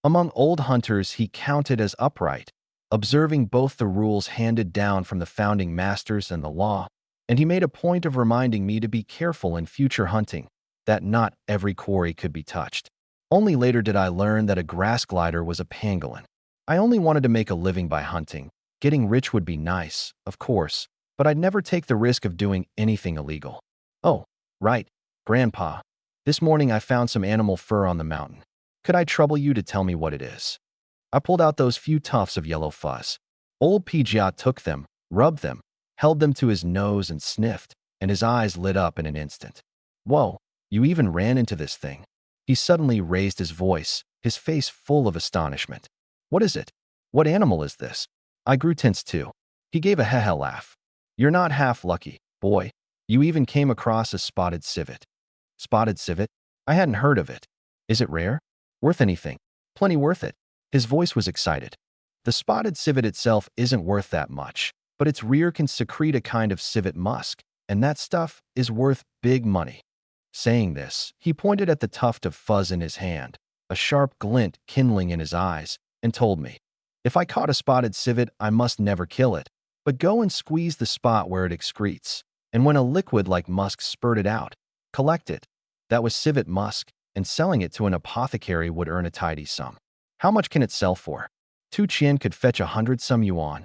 Among old hunters he counted as upright, observing both the rules handed down from the founding masters and the law, and he made a point of reminding me to be careful in future hunting, that not every quarry could be touched. Only later did I learn that a grass glider was a pangolin. I only wanted to make a living by hunting. Getting rich would be nice, of course, but I'd never take the risk of doing anything illegal. Oh, right, Grandpa. This morning I found some animal fur on the mountain. Could I trouble you to tell me what it is? I pulled out those few tufts of yellow fuzz. Old Pijia took them, rubbed them, held them to his nose and sniffed, and his eyes lit up in an instant. Whoa, you even ran into this thing. He suddenly raised his voice, his face full of astonishment. What is it? What animal is this? I grew tense too. He gave a heh-heh laugh. You're not half lucky, boy. You even came across a spotted civet. Spotted civet? I hadn't heard of it. Is it rare? Worth anything? Plenty worth it. His voice was excited. The spotted civet itself isn't worth that much, but its rear can secrete a kind of civet musk, and that stuff is worth big money. Saying this, he pointed at the tuft of fuzz in his hand, a sharp glint kindling in his eyes, and told me, if I caught a spotted civet, I must never kill it, but go and squeeze the spot where it excretes, and when a liquid like musk spurted out, collect it. That was civet musk, and selling it to an apothecary would earn a tidy sum. How much can it sell for? 2 chien could fetch 100 some yuan.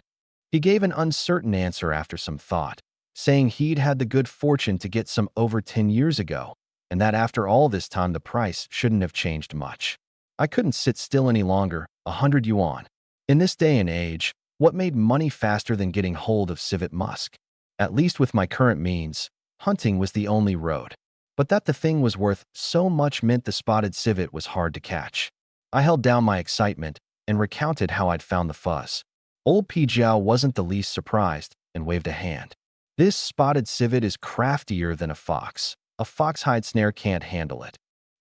He gave an uncertain answer after some thought, saying he'd had the good fortune to get some over 10 years ago, and that after all this time the price shouldn't have changed much. I couldn't sit still any longer. 100 yuan. In this day and age, what made money faster than getting hold of civet musk? At least with my current means, hunting was the only road. But that the thing was worth so much meant the spotted civet was hard to catch. I held down my excitement and recounted how I'd found the fuzz. Old Pijiao wasn't the least surprised and waved a hand. This spotted civet is craftier than a fox. A foxhide snare can't handle it.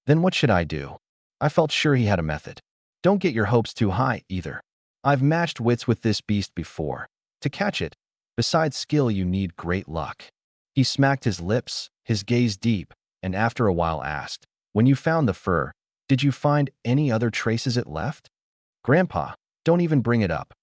Then what should I do? I felt sure he had a method. Don't get your hopes too high, either. I've matched wits with this beast before. To catch it, besides skill you need great luck. He smacked his lips, his gaze deep, and after a while asked, when you found the fur, did you find any other traces it left? Grandpa, don't even bring it up.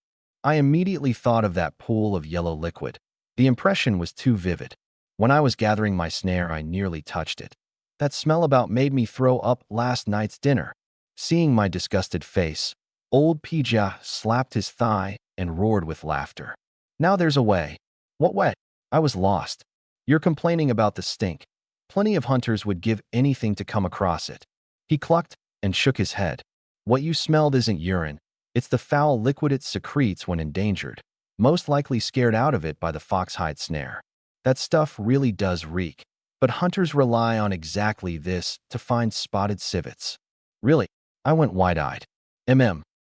I immediately thought of that pool of yellow liquid. The impression was too vivid. When I was gathering my snare, I nearly touched it. That smell about made me throw up last night's dinner. Seeing my disgusted face, old Pijia slapped his thigh and roared with laughter. Now there's a way. What way? I was lost. You're complaining about the stink. Plenty of hunters would give anything to come across it. He clucked and shook his head. What you smelled isn't urine. It's the foul liquid it secretes when endangered, most likely scared out of it by the foxhide snare. That stuff really does reek, but hunters rely on exactly this to find spotted civets. Really? I went wide-eyed.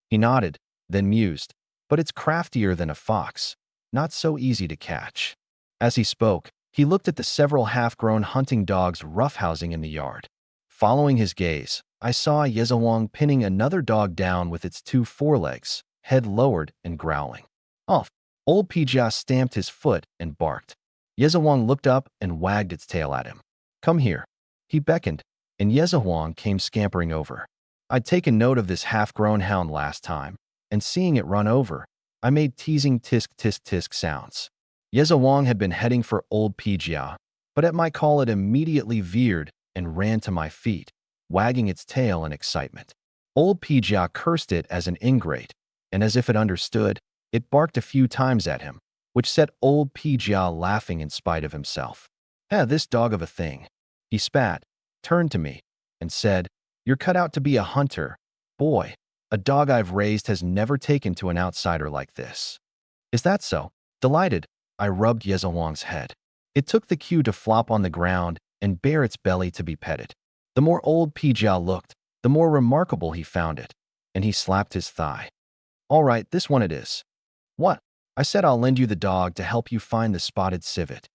He nodded, then mused. But it's craftier than a fox, not so easy to catch. As he spoke, he looked at the several half-grown hunting dogs roughhousing in the yard. Following his gaze, I saw Yezawang pinning another dog down with its 2 forelegs, head lowered and growling. Off! Old Pijia stamped his foot and barked. Yezawang looked up and wagged its tail at him. Come here. He beckoned, and Yezawang came scampering over. I'd taken note of this half-grown hound last time, and seeing it run over, I made teasing tisk-tisk-tisk sounds. Yezawang had been heading for old Pijia, but at my call it immediately veered and ran to my feet, wagging its tail in excitement. Old Pijia cursed it as an ingrate, and as if it understood, It barked a few times at him, which set old Pijia laughing in spite of himself. This dog of a thing. He spat, turned to me, and said, "You're cut out to be a hunter. Boy, a dog I've raised has never taken to an outsider like this." "Is that so?" Delighted, I rubbed Yezawang's head. It took the cue to flop on the ground and bare its belly to be petted. The more old Pijia looked, the more remarkable he found it, and he slapped his thigh. "All right, this one it is." "What?" I said. "I'll lend you the dog to help you find the spotted civet."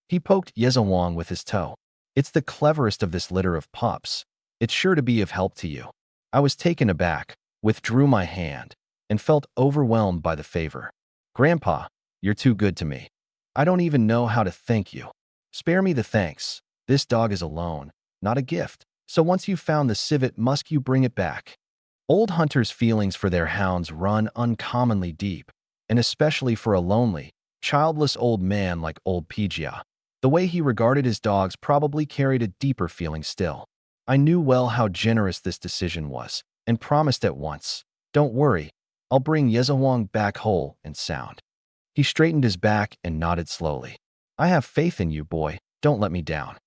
He poked Yezawang with his toe. "It's the cleverest of this litter of pups. It's sure to be of help to you." I was taken aback, withdrew my hand, and felt overwhelmed by the favor. "Grandpa, you're too good to me. I don't even know how to thank you." "Spare me the thanks. This dog is a loan, not a gift. So once you've found the civet, must you bring it back." Old hunters' feelings for their hounds run uncommonly deep, and especially for a lonely, childless old man like old Pijia. The way he regarded his dogs probably carried a deeper feeling still. I knew well how generous this decision was, and promised at once, "Don't worry, I'll bring Yezawang back whole and sound." He straightened his back and nodded slowly. "I have faith in you, boy. Don't let me down."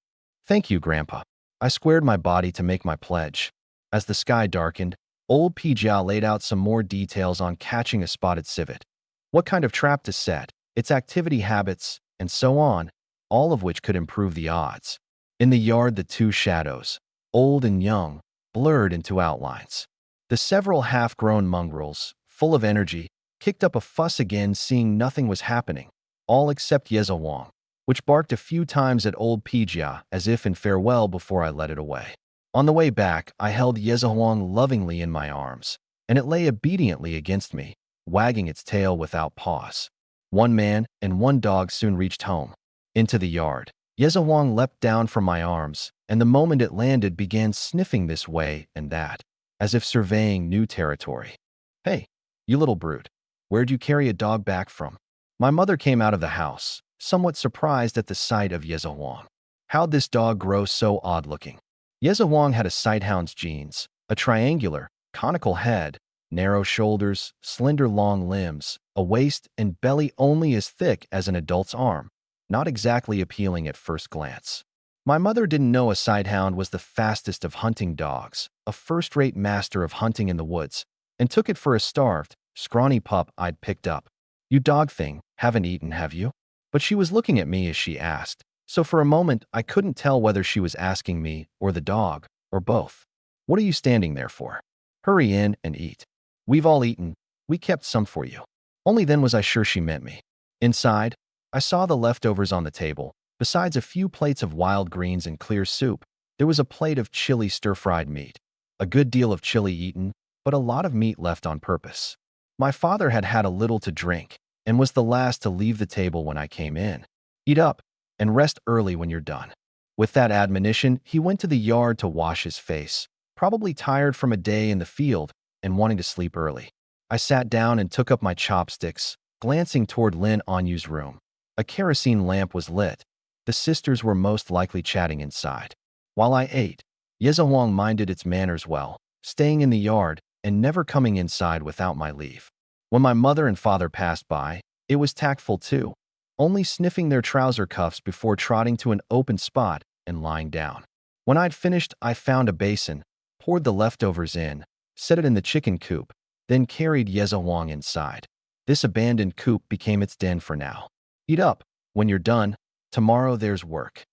"Thank you, Grandpa." I squared my body to make my pledge. As the sky darkened, old Pijia laid out some more details on catching a spotted civet. What kind of trap to set, its activity habits, and so on, all of which could improve the odds. In the yard, the two shadows, old and young, blurred into outlines. The several half-grown mongrels, full of energy, kicked up a fuss again, seeing nothing was happening, all except Yezawang, which barked a few times at old Pijia as if in farewell before I led it away. On the way back, I held Yezawang lovingly in my arms, and it lay obediently against me, wagging its tail without pause. One man and one dog soon reached home. Into the yard, Yezawang leapt down from my arms, and the moment it landed began sniffing this way and that, as if surveying new territory. "Hey, you little brute, where'd you carry a dog back from?" My mother came out of the house, somewhat surprised at the sight of Yezawang. "How'd this dog grow so odd-looking?" Yezawang had a sighthound's genes, a triangular, conical head, narrow shoulders, slender long limbs, a waist and belly only as thick as an adult's arm, not exactly appealing at first glance. My mother didn't know a sighthound was the fastest of hunting dogs, a first-rate master of hunting in the woods, and took it for a starved, scrawny pup I'd picked up. "You dog thing, haven't eaten, have you?" But she was looking at me as she asked, so for a moment I couldn't tell whether she was asking me or the dog, or both. "What are you standing there for? Hurry in and eat." "We've all eaten. We kept some for you." Only then was I sure she meant me. Inside, I saw the leftovers on the table. Besides a few plates of wild greens and clear soup, there was a plate of chili stir-fried meat. A good deal of chili eaten, but a lot of meat left on purpose. My father had had a little to drink, and was the last to leave the table when I came in. "Eat up, and rest early when you're done." With that admonition, he went to the yard to wash his face, probably tired from a day in the field and wanting to sleep early. I sat down and took up my chopsticks, glancing toward Lin Anyu's room. A kerosene lamp was lit. The sisters were most likely chatting inside. While I ate, Yezawang minded its manners well, staying in the yard and never coming inside without my leave. When my mother and father passed by, it was tactful too, only sniffing their trouser cuffs before trotting to an open spot and lying down. When I'd finished, I found a basin, poured the leftovers in, set it in the chicken coop, then carried Yezawang inside. This abandoned coop became its den for now. "Eat up. When you're done, tomorrow there's work."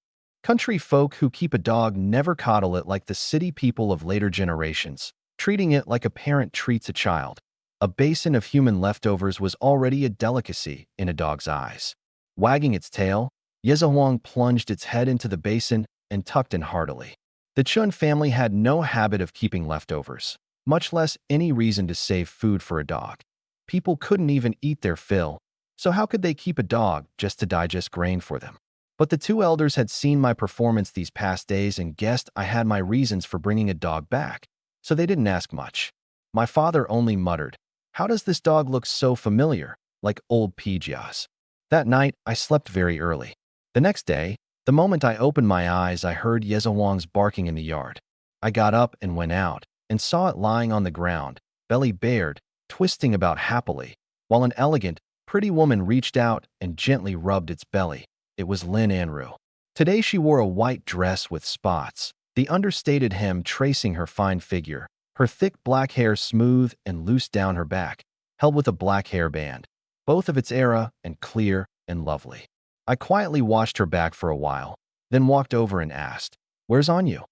Country folk who keep a dog never coddle it like the city people of later generations, treating it like a parent treats a child. A basin of human leftovers was already a delicacy in a dog's eyes. Wagging its tail, Yezawang plunged its head into the basin and tucked in heartily. The Chun family had no habit of keeping leftovers, much less any reason to save food for a dog. People couldn't even eat their fill, so how could they keep a dog just to digest grain for them? But the two elders had seen my performance these past days and guessed I had my reasons for bringing a dog back, so they didn't ask much. My father only muttered, "How does this dog look so familiar, like old Pijia's?" That night, I slept very early. The next day, the moment I opened my eyes, I heard Yezawang's barking in the yard. I got up and went out, and saw it lying on the ground, belly bared, twisting about happily, while an elegant, pretty woman reached out and gently rubbed its belly. It was Lin Anru. Today she wore a white dress with spots, the understated hem tracing her fine figure, her thick black hair smooth and loose down her back, held with a black hairband, both of its era and clear and lovely. I quietly watched her back for a while, then walked over and asked, "Where's Anyu?"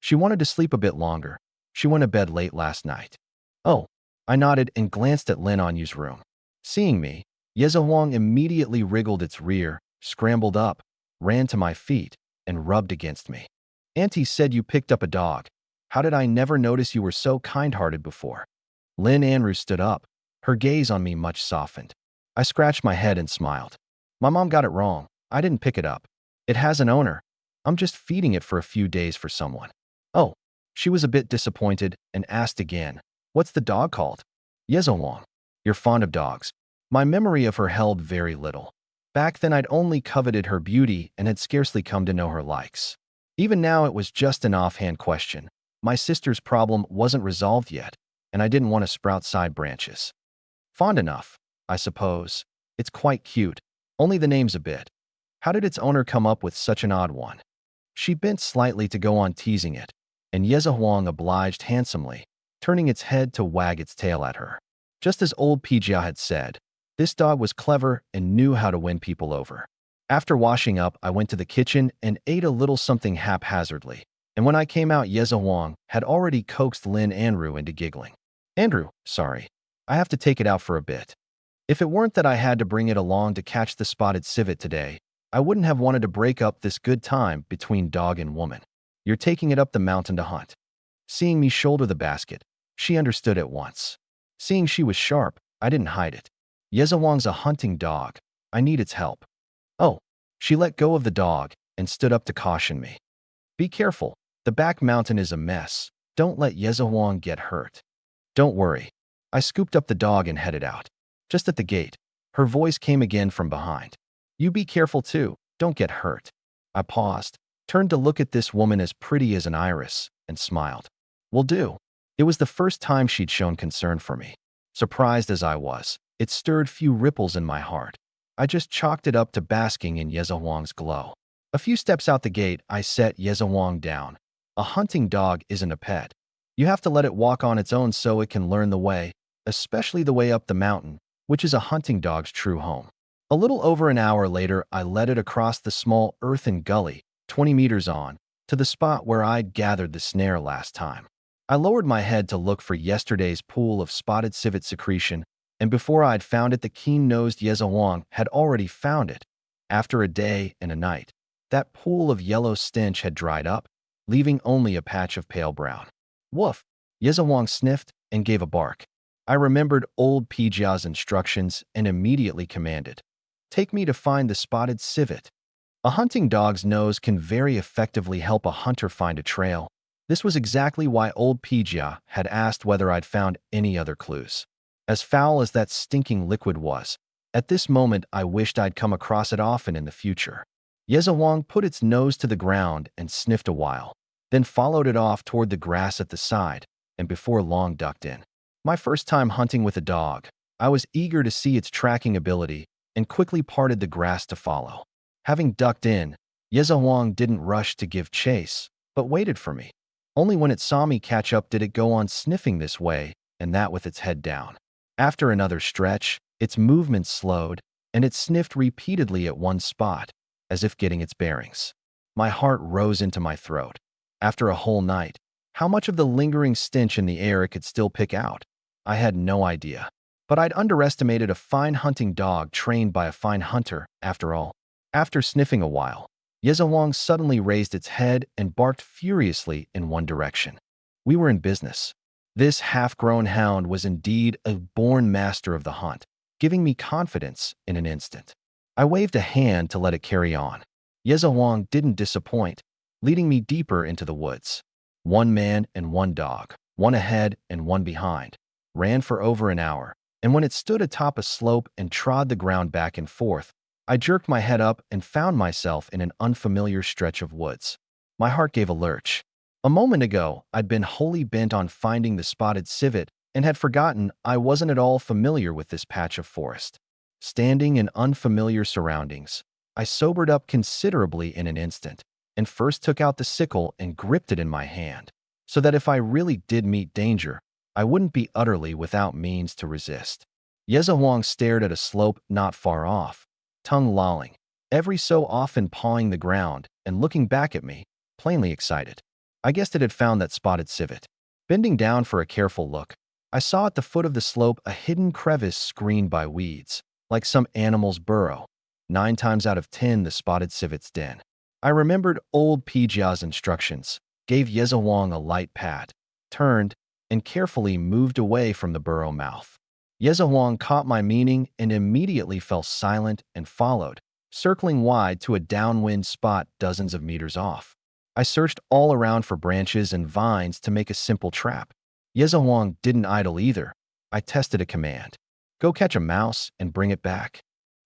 She wanted to sleep a bit longer. She went to bed late last night. Oh, I nodded and glanced at Lin Anyu's room. Seeing me, Yezhuang immediately wriggled its rear, scrambled up, ran to my feet, and rubbed against me. "Auntie said you picked up a dog. How did I never notice you were so kind-hearted before?" Lin Anru stood up, her gaze on me much softened. I scratched my head and smiled. "My mom got it wrong. I didn't pick it up. It has an owner. I'm just feeding it for a few days for someone." "Oh." She was a bit disappointed and asked again, "What's the dog called?" "Yezhuang." "You're fond of dogs." My memory of her held very little. Back then I'd only coveted her beauty and had scarcely come to know her likes. Even now it was just an offhand question. My sister's problem wasn't resolved yet, and I didn't want to sprout side branches. "Fond enough, I suppose. It's quite cute, only the name's a bit. How did its owner come up with such an odd one?" She bent slightly to go on teasing it, and Yezhuang obliged handsomely, turning its head to wag its tail at her. Just as old Pijia had said, this dog was clever and knew how to win people over. After washing up, I went to the kitchen and ate a little something haphazardly, and when I came out, Yezhuang had already coaxed Lin Anru into giggling. "Andrew, sorry. I have to take it out for a bit. If it weren't that I had to bring it along to catch the spotted civet today, I wouldn't have wanted to break up this good time between dog and woman. You're taking it up the mountain to hunt." Seeing me shoulder the basket, she understood at once. Seeing she was sharp, I didn't hide it. "Yezhuang's a hunting dog. I need its help." "Oh." She let go of the dog and stood up to caution me. "Be careful. The back mountain is a mess. Don't let Yezhuang get hurt." "Don't worry." I scooped up the dog and headed out. Just at the gate, her voice came again from behind. "You be careful too. Don't get hurt." I paused, turned to look at this woman as pretty as an iris, and smiled. "Will do." It was the first time she'd shown concern for me. Surprised as I was, it stirred few ripples in my heart. I just chalked it up to basking in Yezhuang's glow. A few steps out the gate, I set Yezhuang down. A hunting dog isn't a pet. You have to let it walk on its own so it can learn the way, especially the way up the mountain, which is a hunting dog's true home. A little over an hour later, I led it across the small earthen gully, 20 meters on, to the spot where I'd gathered the snare last time. I lowered my head to look for yesterday's pool of spotted civet secretion, and before I'd found it, the keen-nosed Yezhuang had already found it. After a day and a night, that pool of yellow stench had dried up, leaving only a patch of pale brown. "Woof!" Yezhuang sniffed and gave a bark. I remembered old Pijia's instructions and immediately commanded, "Take me to find the spotted civet." A hunting dog's nose can very effectively help a hunter find a trail. This was exactly why old Pijia had asked whether I'd found any other clues. As foul as that stinking liquid was, at this moment I wished I'd come across it often in the future. Yezhuang put its nose to the ground and sniffed a while, then followed it off toward the grass at the side, and before long ducked in. My first time hunting with a dog, I was eager to see its tracking ability and quickly parted the grass to follow. Having ducked in, Yezhuang didn't rush to give chase, but waited for me. Only when it saw me catch up did it go on sniffing this way, and that with its head down. After another stretch, its movements slowed, and it sniffed repeatedly at one spot, as if getting its bearings. My heart rose into my throat. After a whole night, how much of the lingering stench in the air it could still pick out? I had no idea. But I'd underestimated a fine hunting dog trained by a fine hunter, after all. After sniffing a while, Yezhuang suddenly raised its head and barked furiously in one direction. We were in business. This half-grown hound was indeed a born master of the hunt, giving me confidence in an instant. I waved a hand to let it carry on. Yezhuang didn't disappoint, leading me deeper into the woods. One man and one dog, one ahead and one behind, ran for over an hour, and when it stood atop a slope and trod the ground back and forth, I jerked my head up and found myself in an unfamiliar stretch of woods. My heart gave a lurch. A moment ago, I'd been wholly bent on finding the spotted civet and had forgotten I wasn't at all familiar with this patch of forest. Standing in unfamiliar surroundings, I sobered up considerably in an instant, and first took out the sickle and gripped it in my hand, so that if I really did meet danger, I wouldn't be utterly without means to resist. Huang stared at a slope not far off, tongue lolling, every so often pawing the ground and looking back at me, plainly excited. I guessed it had found that spotted civet. Bending down for a careful look, I saw at the foot of the slope a hidden crevice screened by weeds, like some animal's burrow. 9 times out of 10, the spotted civet's den. I remembered old Pijia's instructions, gave Huang a light pat, turned, and carefully moved away from the burrow mouth. Huang caught my meaning and immediately fell silent and followed, circling wide to a downwind spot dozens of meters off. I searched all around for branches and vines to make a simple trap. Huang didn't idle either. I tested a command. Go catch a mouse and bring it back.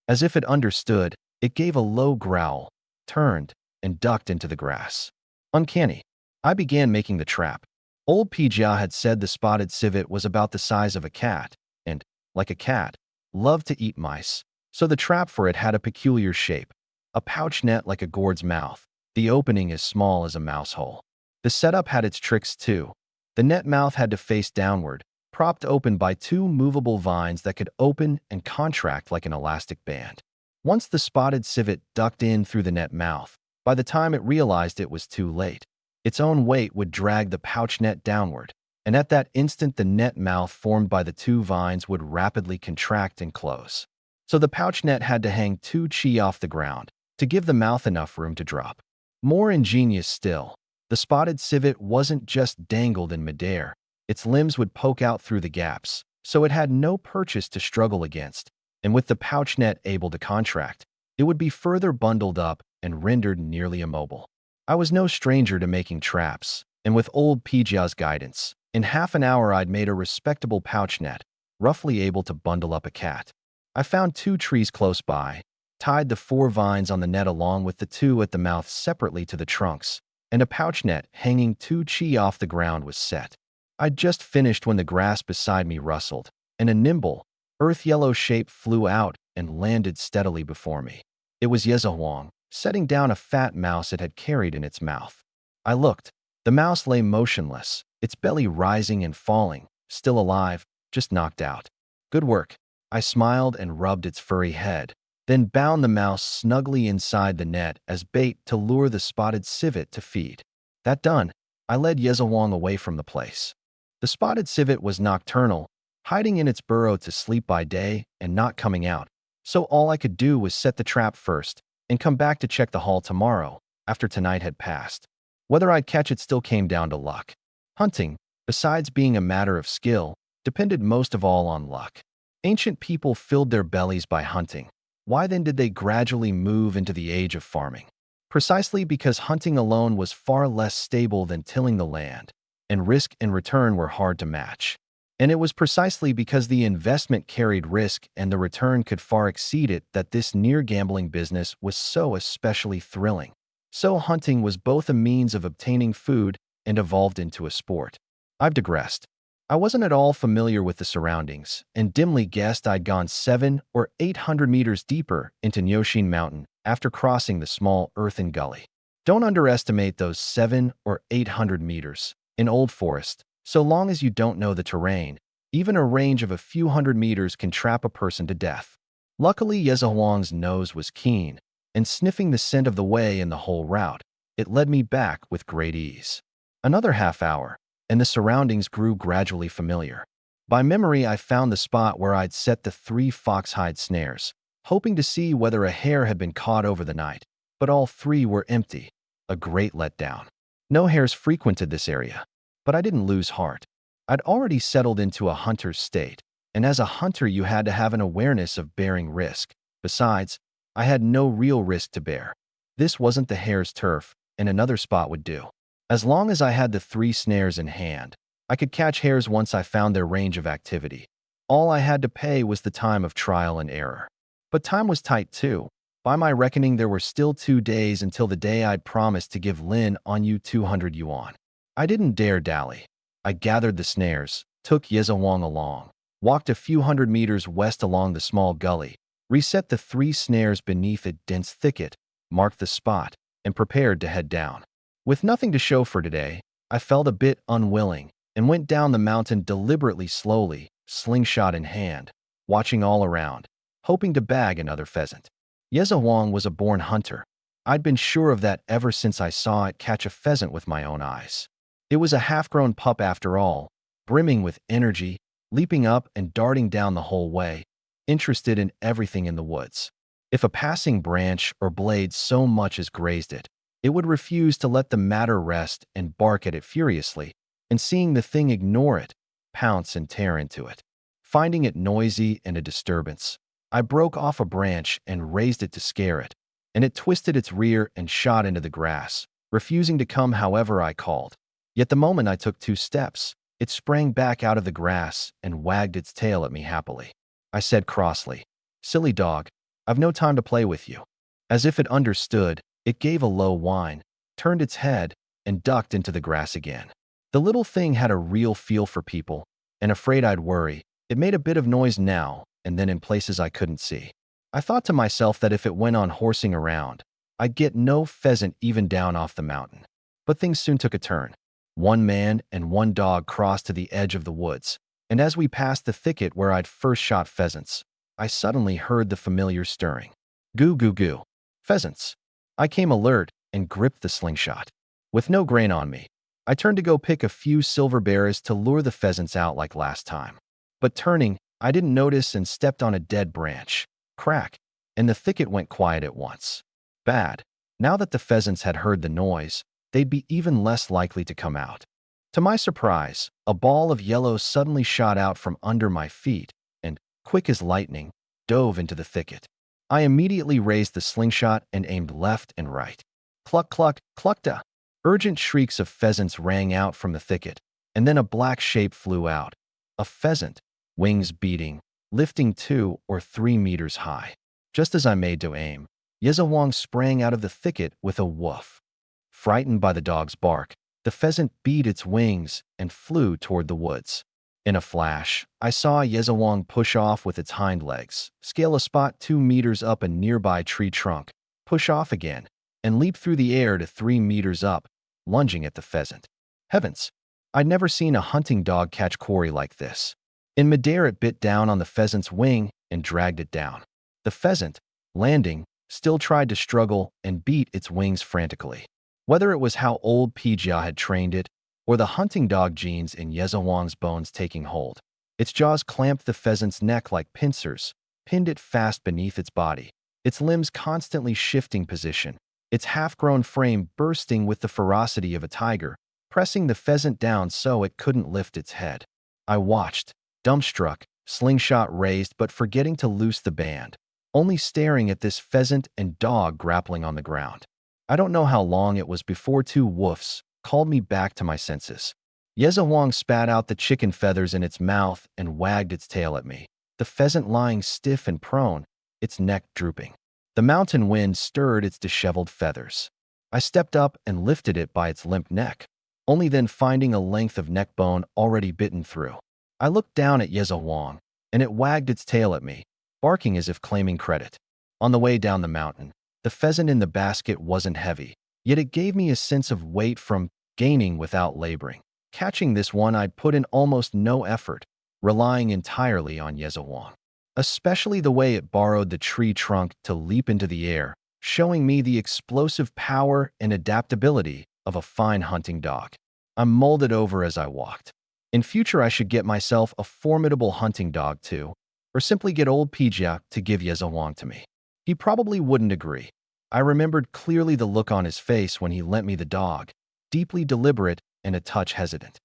As if it understood, it gave a low growl, turned, and ducked into the grass. Uncanny. I began making the trap. Old Pijia had said the spotted civet was about the size of a cat, and, like a cat, loved to eat mice, so the trap for it had a peculiar shape, a pouch net like a gourd's mouth, the opening as small as a mouse hole. The setup had its tricks too. The net mouth had to face downward, propped open by 2 movable vines that could open and contract like an elastic band. Once the spotted civet ducked in through the net mouth, by the time it realized it was too late, its own weight would drag the pouch net downward, and at that instant the net mouth formed by the 2 vines would rapidly contract and close. So the pouch net had to hang 2 chi off the ground to give the mouth enough room to drop. More ingenious still, the spotted civet wasn't just dangled in midair. Its limbs would poke out through the gaps, so it had no purchase to struggle against, and with the pouch net able to contract, it would be further bundled up and rendered nearly immobile. I was no stranger to making traps, and with old Pijia's guidance, in half an hour I'd made a respectable pouch net, roughly able to bundle up a cat. I found 2 trees close by, tied the 4 vines on the net along with the 2 at the mouth separately to the trunks, and a pouch net hanging 2 chi off the ground was set. I'd just finished when the grass beside me rustled, and a nimble, earth-yellow shape flew out and landed steadily before me. It was Huang, setting down a fat mouse it had carried in its mouth. I looked. The mouse lay motionless, its belly rising and falling, still alive, just knocked out. Good work. I smiled and rubbed its furry head, then bound the mouse snugly inside the net as bait to lure the spotted civet to feed. That done, I led Huang away from the place. The spotted civet was nocturnal, hiding in its burrow to sleep by day and not coming out, so all I could do was set the trap first and come back to check the haul tomorrow, after tonight had passed. Whether I'd catch it still came down to luck. Hunting, besides being a matter of skill, depended most of all on luck. Ancient people filled their bellies by hunting. Why then did they gradually move into the age of farming? Precisely because hunting alone was far less stable than tilling the land, and risk and return were hard to match. And it was precisely because the investment carried risk and the return could far exceed it that this near-gambling business was so especially thrilling. So hunting was both a means of obtaining food and evolved into a sport. I've digressed. I wasn't at all familiar with the surroundings and dimly guessed I'd gone 700 or 800 meters deeper into Nyoshin Mountain after crossing the small earthen gully. Don't underestimate those 700 or 800 meters. In old forest, so long as you don't know the terrain, even a range of a few hundred meters can trap a person to death. Luckily, Huang's nose was keen, and sniffing the scent of the way in the whole route, it led me back with great ease. Another half hour, and the surroundings grew gradually familiar. By memory, I found the spot where I'd set the 3 foxhide snares, hoping to see whether a hare had been caught over the night, but all 3 were empty. A great letdown. No hares frequented this area, but I didn't lose heart. I'd already settled into a hunter's state, and as a hunter you had to have an awareness of bearing risk. Besides, I had no real risk to bear. This wasn't the hare's turf, and another spot would do. As long as I had the 3 snares in hand, I could catch hares once I found their range of activity. All I had to pay was the time of trial and error. But time was tight too. By my reckoning, there were still 2 days until the day I'd promised to give Lin on you 200 yuan. I didn't dare dally. I gathered the snares, took Yezawang along, walked a few hundred meters west along the small gully, reset the 3 snares beneath a dense thicket, marked the spot, and prepared to head down. With nothing to show for today, I felt a bit unwilling and went down the mountain deliberately slowly, slingshot in hand, watching all around, hoping to bag another pheasant. Yezawang was a born hunter. I'd been sure of that ever since I saw it catch a pheasant with my own eyes. It was a half-grown pup after all, brimming with energy, leaping up and darting down the whole way, interested in everything in the woods. If a passing branch or blade so much as grazed it, it would refuse to let the matter rest and bark at it furiously, and seeing the thing ignore it, pounce and tear into it. Finding it noisy and a disturbance, I broke off a branch and raised it to scare it, and it twisted its rear and shot into the grass, refusing to come however I called. Yet the moment I took 2 steps, it sprang back out of the grass and wagged its tail at me happily. I said crossly, "Silly dog, I've no time to play with you." As if it understood, it gave a low whine, turned its head, and ducked into the grass again. The little thing had a real feel for people, and afraid I'd worry, it made a bit of noise now and then in places I couldn't see. I thought to myself that if it went on horsing around, I'd get no pheasant even down off the mountain. But things soon took a turn. 1 man and 1 dog crossed to the edge of the woods, and as we passed the thicket where I'd first shot pheasants, I suddenly heard the familiar stirring. Goo goo goo. Pheasants. I came alert and gripped the slingshot. With no grain on me, I turned to go pick a few silver berries to lure the pheasants out like last time. But turning, I didn't notice and stepped on a dead branch. Crack, and the thicket went quiet at once. Bad. Now that the pheasants had heard the noise, they'd be even less likely to come out. To my surprise, a ball of yellow suddenly shot out from under my feet and, quick as lightning, dove into the thicket. I immediately raised the slingshot and aimed left and right. Cluck cluck, cluckta! Urgent shrieks of pheasants rang out from the thicket, and then a black shape flew out. A pheasant, wings beating, lifting 2 or 3 meters high. Just as I made to aim, Yezawang sprang out of the thicket with a woof. Frightened by the dog's bark, the pheasant beat its wings and flew toward the woods. In a flash, I saw Yezawang push off with its hind legs, scale a spot 2 meters up a nearby tree trunk, push off again, and leap through the air to 3 meters up, lunging at the pheasant. Heavens! I'd never seen a hunting dog catch quarry like this. In midair, it bit down on the pheasant's wing and dragged it down. The pheasant, landing, still tried to struggle and beat its wings frantically. Whether it was how old Pijia had trained it, or the hunting dog genes in Yezawang's bones taking hold, its jaws clamped the pheasant's neck like pincers, pinned it fast beneath its body, its limbs constantly shifting position, its half-grown frame bursting with the ferocity of a tiger, pressing the pheasant down so it couldn't lift its head. I watched, dumbstruck, slingshot raised but forgetting to loose the band, only staring at this pheasant and dog grappling on the ground. I don't know how long it was before 2 woofs called me back to my senses. Yezawang spat out the chicken feathers in its mouth and wagged its tail at me, the pheasant lying stiff and prone, its neck drooping. The mountain wind stirred its disheveled feathers. I stepped up and lifted it by its limp neck, only then finding a length of neck bone already bitten through. I looked down at Yezawang, and it wagged its tail at me, barking as if claiming credit. On the way down the mountain, the pheasant in the basket wasn't heavy, yet it gave me a sense of weight from gaining without laboring. Catching this one, I'd put in almost no effort, relying entirely on Yezawang. Especially the way it borrowed the tree trunk to leap into the air, showing me the explosive power and adaptability of a fine hunting dog. I mulled it over as I walked. In future, I should get myself a formidable hunting dog too, or simply get old Pijia to give Yezawang to me. He probably wouldn't agree. I remembered clearly the look on his face when he lent me the dog, deeply deliberate and a touch hesitant.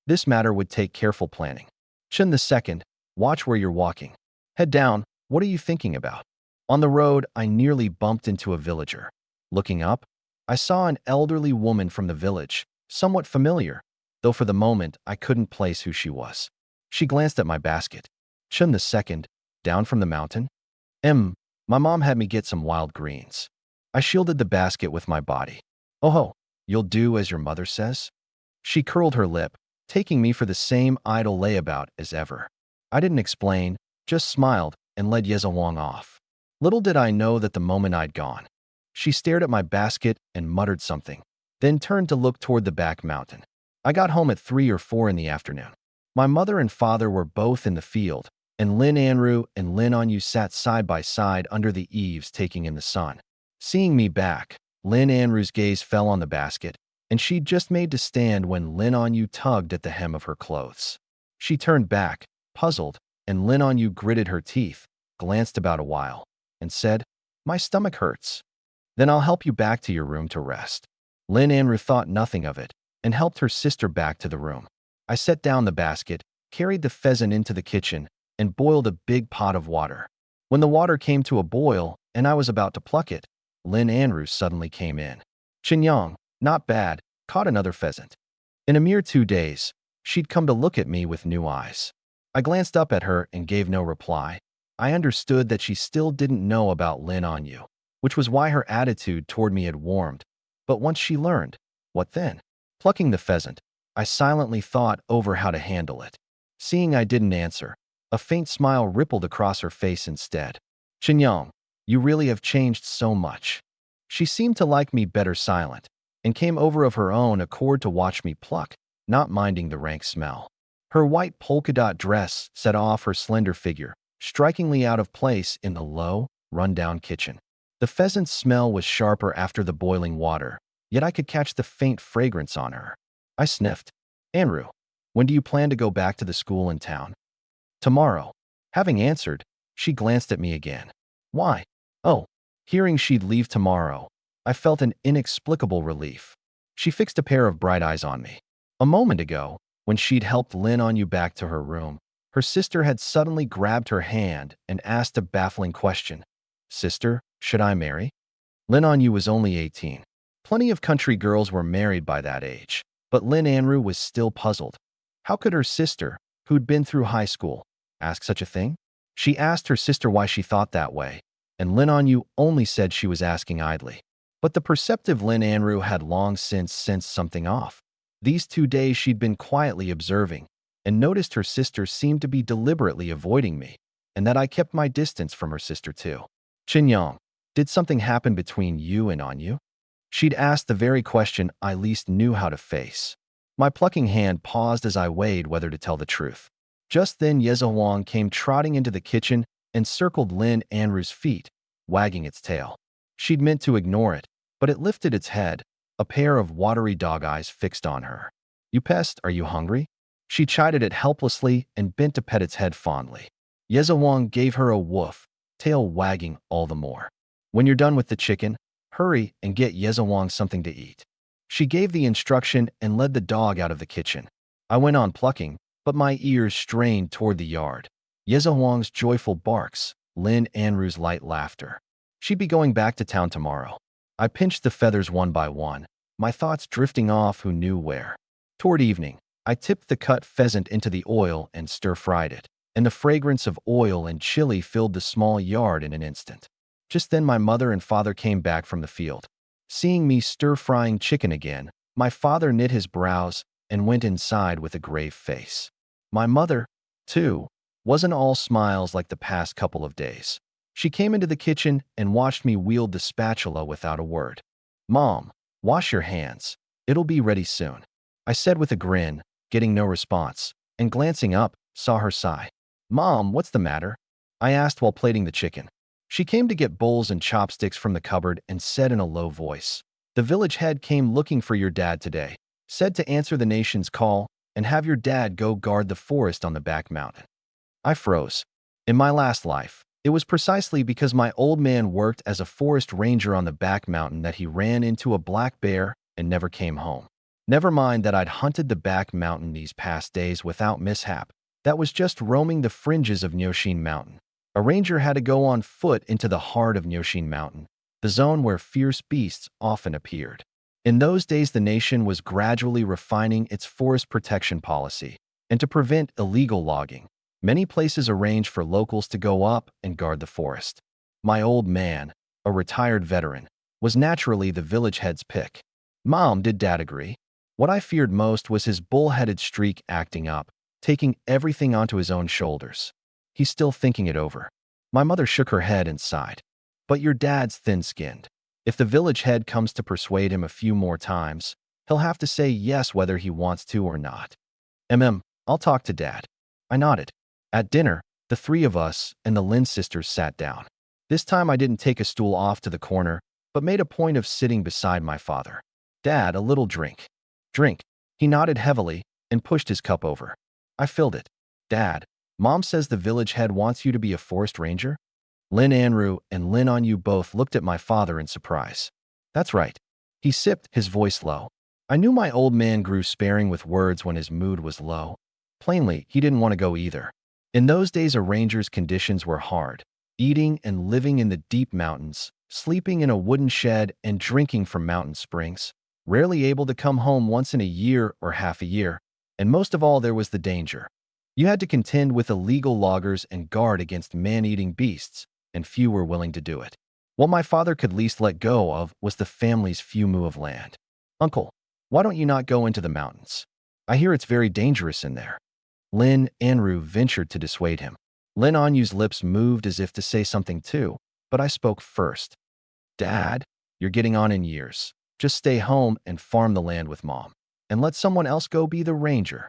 This matter would take careful planning. Chun II, watch where you're walking. Head down, what are you thinking about? On the road, I nearly bumped into a villager. Looking up, I saw an elderly woman from the village, somewhat familiar, though for the moment I couldn't place who she was. She glanced at my basket. Chun II, down from the mountain? My mom had me get some wild greens. I shielded the basket with my body. Oh ho, you'll do as your mother says? She curled her lip, taking me for the same idle layabout as ever. I didn't explain, just smiled and led Yezawang off. Little did I know that the moment I'd gone, she stared at my basket and muttered something, then turned to look toward the back mountain. I got home at 3 or 4 in the afternoon. My mother and father were both in the field, and Lin Anru and Lin Anyu sat side by side under the eaves taking in the sun. Seeing me back, Lin Anru's gaze fell on the basket, and she'd just made to stand when Lin Anyu tugged at the hem of her clothes. She turned back, puzzled, and Lin Anyu gritted her teeth, glanced about a while, and said, "My stomach hurts." "Then I'll help you back to your room to rest." Lin Anru thought nothing of it and helped her sister back to the room. I set down the basket, carried the pheasant into the kitchen, and boiled a big pot of water. When the water came to a boil and I was about to pluck it, Lin Anru suddenly came in. "Qinyang, not bad, caught another pheasant." In a mere 2 days, she'd come to look at me with new eyes. I glanced up at her and gave no reply. I understood that she still didn't know about Lin Anyu, which was why her attitude toward me had warmed. But once she learned, what then? Plucking the pheasant, I silently thought over how to handle it. Seeing I didn't answer, a faint smile rippled across her face instead. "Qinyang, you really have changed so much." She seemed to like me better silent, and came over of her own accord to watch me pluck, not minding the rank smell. Her white polka-dot dress set off her slender figure, strikingly out of place in the low, run-down kitchen. The pheasant's smell was sharper after the boiling water, yet I could catch the faint fragrance on her. I sniffed. "Anru, when do you plan to go back to the school in town?" "Tomorrow." Having answered, she glanced at me again. "Why?" "Oh." Hearing she'd leave tomorrow, I felt an inexplicable relief. She fixed a pair of bright eyes on me. A moment ago, when she'd helped Lin Anyu back to her room, her sister had suddenly grabbed her hand and asked a baffling question. "Sister, should I marry?" Lin Anyu was only 18. Plenty of country girls were married by that age, but Lin Anru was still puzzled. How could her sister, who'd been through high school, ask such a thing? She asked her sister why she thought that way, and Lin Anyu only said she was asking idly. But the perceptive Lin Anru had long since sensed something off. These 2 days she'd been quietly observing, and noticed her sister seemed to be deliberately avoiding me, and that I kept my distance from her sister too. "Qinyang, did something happen between you and Anyu?" She'd asked the very question I least knew how to face. My plucking hand paused as I weighed whether to tell the truth. Just then Yezawang came trotting into the kitchen and circled Lin Anru's feet, wagging its tail. She'd meant to ignore it, but it lifted its head, a pair of watery dog eyes fixed on her. "You pest, are you hungry?" She chided it helplessly and bent to pet its head fondly. Yezawang gave her a woof, tail wagging all the more. "When you're done with the chicken, hurry and get Yezawang something to eat." She gave the instruction and led the dog out of the kitchen. I went on plucking, but my ears strained toward the yard. Yezawang's joyful barks, Lin Anru's light laughter. She'd be going back to town tomorrow. I pinched the feathers one by one, my thoughts drifting off who knew where. Toward evening, I tipped the cut pheasant into the oil and stir-fried it, and the fragrance of oil and chili filled the small yard in an instant. Just then my mother and father came back from the field. Seeing me stir-frying chicken again, my father knit his brows and went inside with a grave face. My mother, too, wasn't all smiles like the past couple of days. She came into the kitchen and watched me wield the spatula without a word. "Mom, wash your hands. It'll be ready soon," I said with a grin, getting no response, and glancing up, saw her sigh. "Mom, what's the matter?" I asked while plating the chicken. She came to get bowls and chopsticks from the cupboard and said in a low voice, "The village head came looking for your dad today, said to answer the nation's call and have your dad go guard the forest on the back mountain." I froze. In my last life, it was precisely because my old man worked as a forest ranger on the back mountain that he ran into a black bear and never came home. Never mind that I'd hunted the back mountain these past days without mishap. That was just roaming the fringes of Nyoshin Mountain. A ranger had to go on foot into the heart of Nyoshin Mountain, the zone where fierce beasts often appeared. In those days, the nation was gradually refining its forest protection policy, and to prevent illegal logging, many places arranged for locals to go up and guard the forest. My old man, a retired veteran, was naturally the village head's pick. "Mom, did Dad agree?" What I feared most was his bull-headed streak acting up, taking everything onto his own shoulders. He's still thinking it over. My mother shook her head and sighed. But your dad's thin-skinned. If the village head comes to persuade him a few more times, he'll have to say yes whether he wants to or not. I'll talk to Dad. I nodded. At dinner, the three of us and the Lin sisters sat down. This time I didn't take a stool off to the corner, but made a point of sitting beside my father. Dad, a little drink. Drink. He nodded heavily and pushed his cup over. I filled it. Dad, Mom says the village head wants you to be a forest ranger? Lin Anru and Lin Anyu both looked at my father in surprise. That's right. He sipped, his voice low. I knew my old man grew sparing with words when his mood was low. Plainly, he didn't want to go either. In those days, a ranger's conditions were hard. Eating and living in the deep mountains, sleeping in a wooden shed and drinking from mountain springs, rarely able to come home once in a year or half a year, and most of all there was the danger. You had to contend with illegal loggers and guard against man-eating beasts, and few were willing to do it. What my father could least let go of was the family's few mu of land. Uncle, why don't you not go into the mountains? I hear it's very dangerous in there. Lin Anru ventured to dissuade him. Lin Anyu's lips moved as if to say something too, but I spoke first. Dad, you're getting on in years. Just stay home and farm the land with Mom, and let someone else go be the ranger.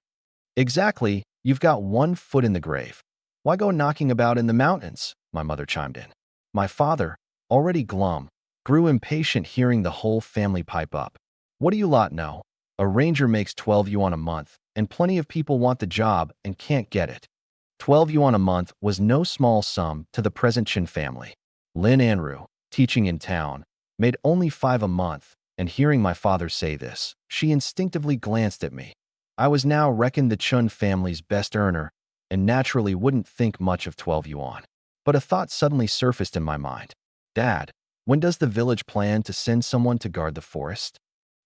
Exactly, you've got one foot in the grave. Why go knocking about in the mountains? My mother chimed in. My father, already glum, grew impatient hearing the whole family pipe up. What do you lot know? A ranger makes 12 yuan a month, and plenty of people want the job and can't get it. 12 yuan a month was no small sum to the present Chin family. Lin Anru, teaching in town, made only 5 a month, and hearing my father say this, she instinctively glanced at me. I was now reckoned the Chun family's best earner, and naturally wouldn't think much of 12 yuan. But a thought suddenly surfaced in my mind. Dad, when does the village plan to send someone to guard the forest?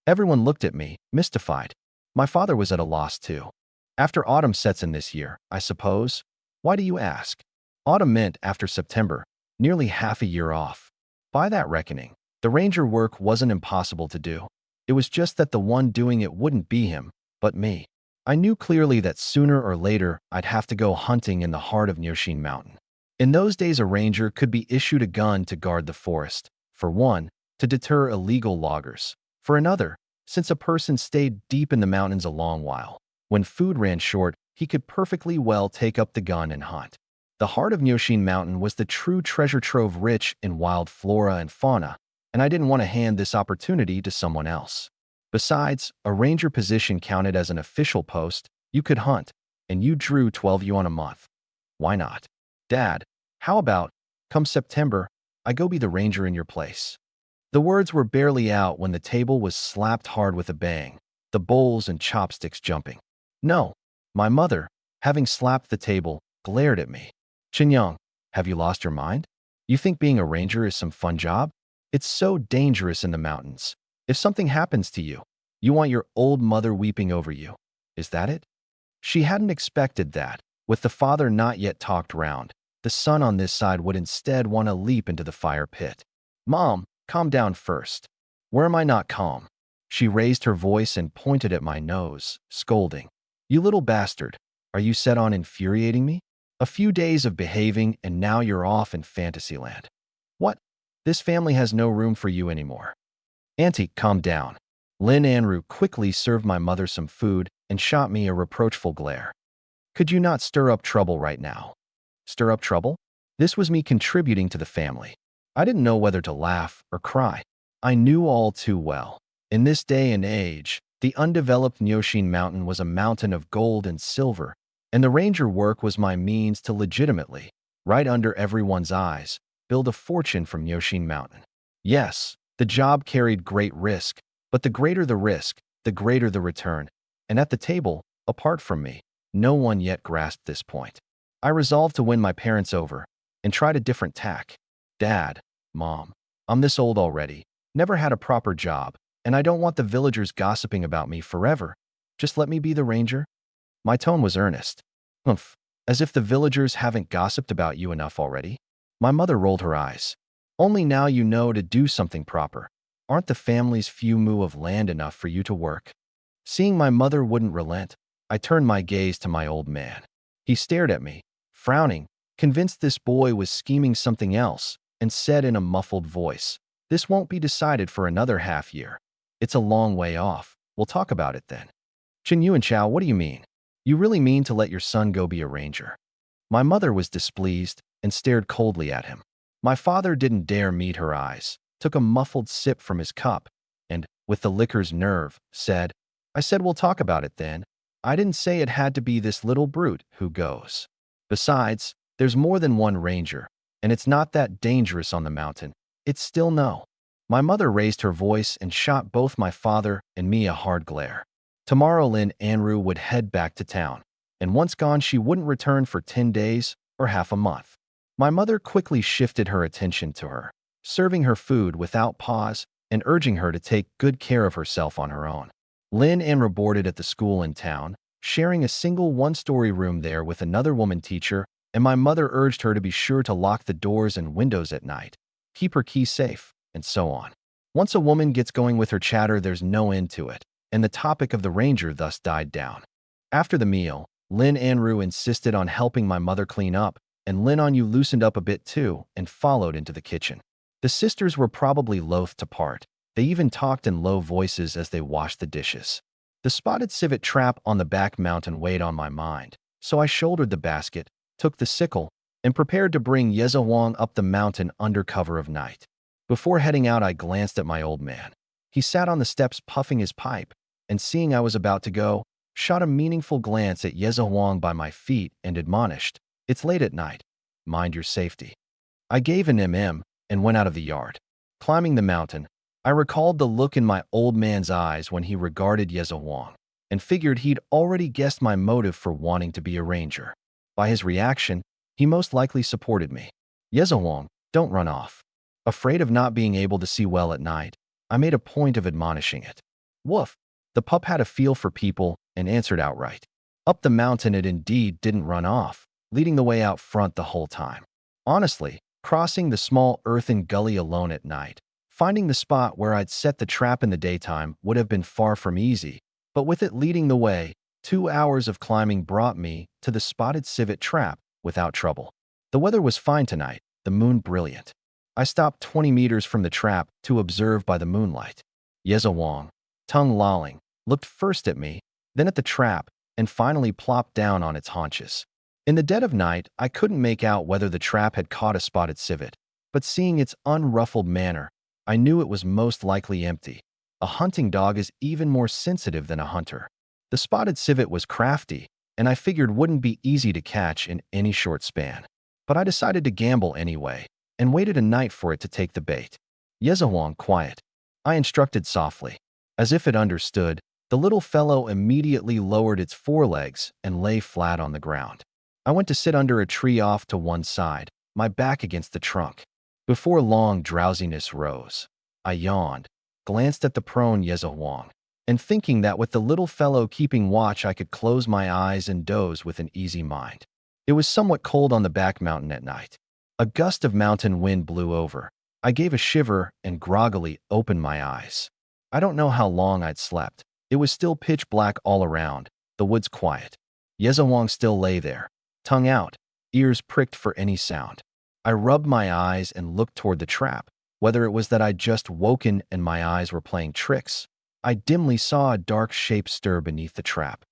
Everyone looked at me, mystified. My father was at a loss too. After autumn sets in this year, I suppose. Why do you ask? Autumn meant after September, nearly half a year off. By that reckoning, the ranger work wasn't impossible to do. It was just that the one doing it wouldn't be him, but me. I knew clearly that sooner or later I'd have to go hunting in the heart of Nyoshin Mountain. In those days, a ranger could be issued a gun to guard the forest. For one, to deter illegal loggers. For another, since a person stayed deep in the mountains a long while, when food ran short, he could perfectly well take up the gun and hunt. The heart of Nyoshin Mountain was the true treasure trove rich in wild flora and fauna, and I didn't want to hand this opportunity to someone else. Besides, a ranger position counted as an official post. You could hunt, and you drew 12 yuan a month. Why not? Dad, how about, come September, I go be the ranger in your place? The words were barely out when the table was slapped hard with a bang, the bowls and chopsticks jumping. No, my mother, having slapped the table, glared at me. Chinyang, have you lost your mind? You think being a ranger is some fun job? It's so dangerous in the mountains. If something happens to you, you want your old mother weeping over you. Is that it? She hadn't expected that. With the father not yet talked round, the son on this side would instead want to leap into the fire pit. Mom, calm down first. Where am I not calm? She raised her voice and pointed at my nose, scolding. You little bastard, are you set on infuriating me? A few days of behaving and now you're off in Fantasyland. What? This family has no room for you anymore. Auntie, calm down. Lin Anru quickly served my mother some food and shot me a reproachful glare. Could you not stir up trouble right now? Stir up trouble? This was me contributing to the family. I didn't know whether to laugh or cry. I knew all too well. In this day and age, the undeveloped Nyoshin Mountain was a mountain of gold and silver, and the ranger work was my means to legitimately, right under everyone's eyes, build a fortune from Nyoshin Mountain. Yes, the job carried great risk, but the greater the risk, the greater the return. And at the table, apart from me, no one yet grasped this point. I resolved to win my parents over and tried a different tack. Dad, Mom, I'm this old already, never had a proper job, and I don't want the villagers gossiping about me forever. Just let me be the ranger. My tone was earnest. Humph, as if the villagers haven't gossiped about you enough already. My mother rolled her eyes. Only now you know to do something proper. Aren't the family's few mu of land enough for you to work? Seeing my mother wouldn't relent, I turned my gaze to my old man. He stared at me, frowning, convinced this boy was scheming something else, and said in a muffled voice, "This won't be decided for another half year. It's a long way off. We'll talk about it then." "Chen Yuan Chao, what do you mean? You really mean to let your son go be a ranger?" My mother was displeased and stared coldly at him. My father didn't dare meet her eyes, took a muffled sip from his cup, and, with the liquor's nerve, said, "I said we'll talk about it then. I didn't say it had to be this little brute who goes. Besides, there's more than one ranger, and it's not that dangerous on the mountain. It's still no." My mother raised her voice and shot both my father and me a hard glare. Tomorrow Lin Anru would head back to town, and once gone she wouldn't return for 10 days or half a month. My mother quickly shifted her attention to her, serving her food without pause and urging her to take good care of herself on her own. Lin Anru boarded at the school in town, sharing a single one-story room there with another woman teacher, and my mother urged her to be sure to lock the doors and windows at night, keep her key safe, and so on. Once a woman gets going with her chatter, there's no end to it, and the topic of the ranger thus died down. After the meal, Lin Anru insisted on helping my mother clean up, and Lin Anru loosened up a bit too and followed into the kitchen. The sisters were probably loath to part. They even talked in low voices as they washed the dishes. The spotted civet trap on the back mountain weighed on my mind, so I shouldered the basket, took the sickle, and prepared to bring Yeza Wang up the mountain under cover of night. Before heading out, I glanced at my old man. He sat on the steps puffing his pipe, and seeing I was about to go, shot a meaningful glance at Yeza Wang by my feet and admonished, "It's late at night. Mind your safety." I gave an and went out of the yard. Climbing the mountain, I recalled the look in my old man's eyes when he regarded Yeza Wang, and figured he'd already guessed my motive for wanting to be a ranger. By his reaction, he most likely supported me. "Yeza Wang, don't run off." Afraid of not being able to see well at night, I made a point of admonishing it. Woof! The pup had a feel for people and answered outright. Up the mountain it indeed didn't run off, leading the way out front the whole time. Honestly, crossing the small earthen gully alone at night, finding the spot where I'd set the trap in the daytime would have been far from easy, but with it leading the way, 2 hours of climbing brought me to the spotted civet trap without trouble. The weather was fine tonight, the moon brilliant. I stopped 20 meters from the trap to observe by the moonlight. Yeza Wang, tongue lolling, looked first at me, then at the trap, and finally plopped down on its haunches. In the dead of night, I couldn't make out whether the trap had caught a spotted civet, but seeing its unruffled manner, I knew it was most likely empty. A hunting dog is even more sensitive than a hunter. The spotted civet was crafty, and I figured wouldn't be easy to catch in any short span. But I decided to gamble anyway, and waited a night for it to take the bait. Yeza Wang, quiet, I instructed softly. As if it understood, the little fellow immediately lowered its forelegs and lay flat on the ground. I went to sit under a tree off to one side, my back against the trunk. Before long, drowsiness rose. I yawned, glanced at the prone Yeza Wang, and thinking that with the little fellow keeping watch I could close my eyes and doze with an easy mind. It was somewhat cold on the back mountain at night. A gust of mountain wind blew over. I gave a shiver and groggily opened my eyes. I don't know how long I'd slept. It was still pitch black all around, the woods quiet. Yeza Wang still lay there, tongue out, ears pricked for any sound. I rubbed my eyes and looked toward the trap. Whether it was that I'd just woken and my eyes were playing tricks, I dimly saw a dark shape stir beneath the trap.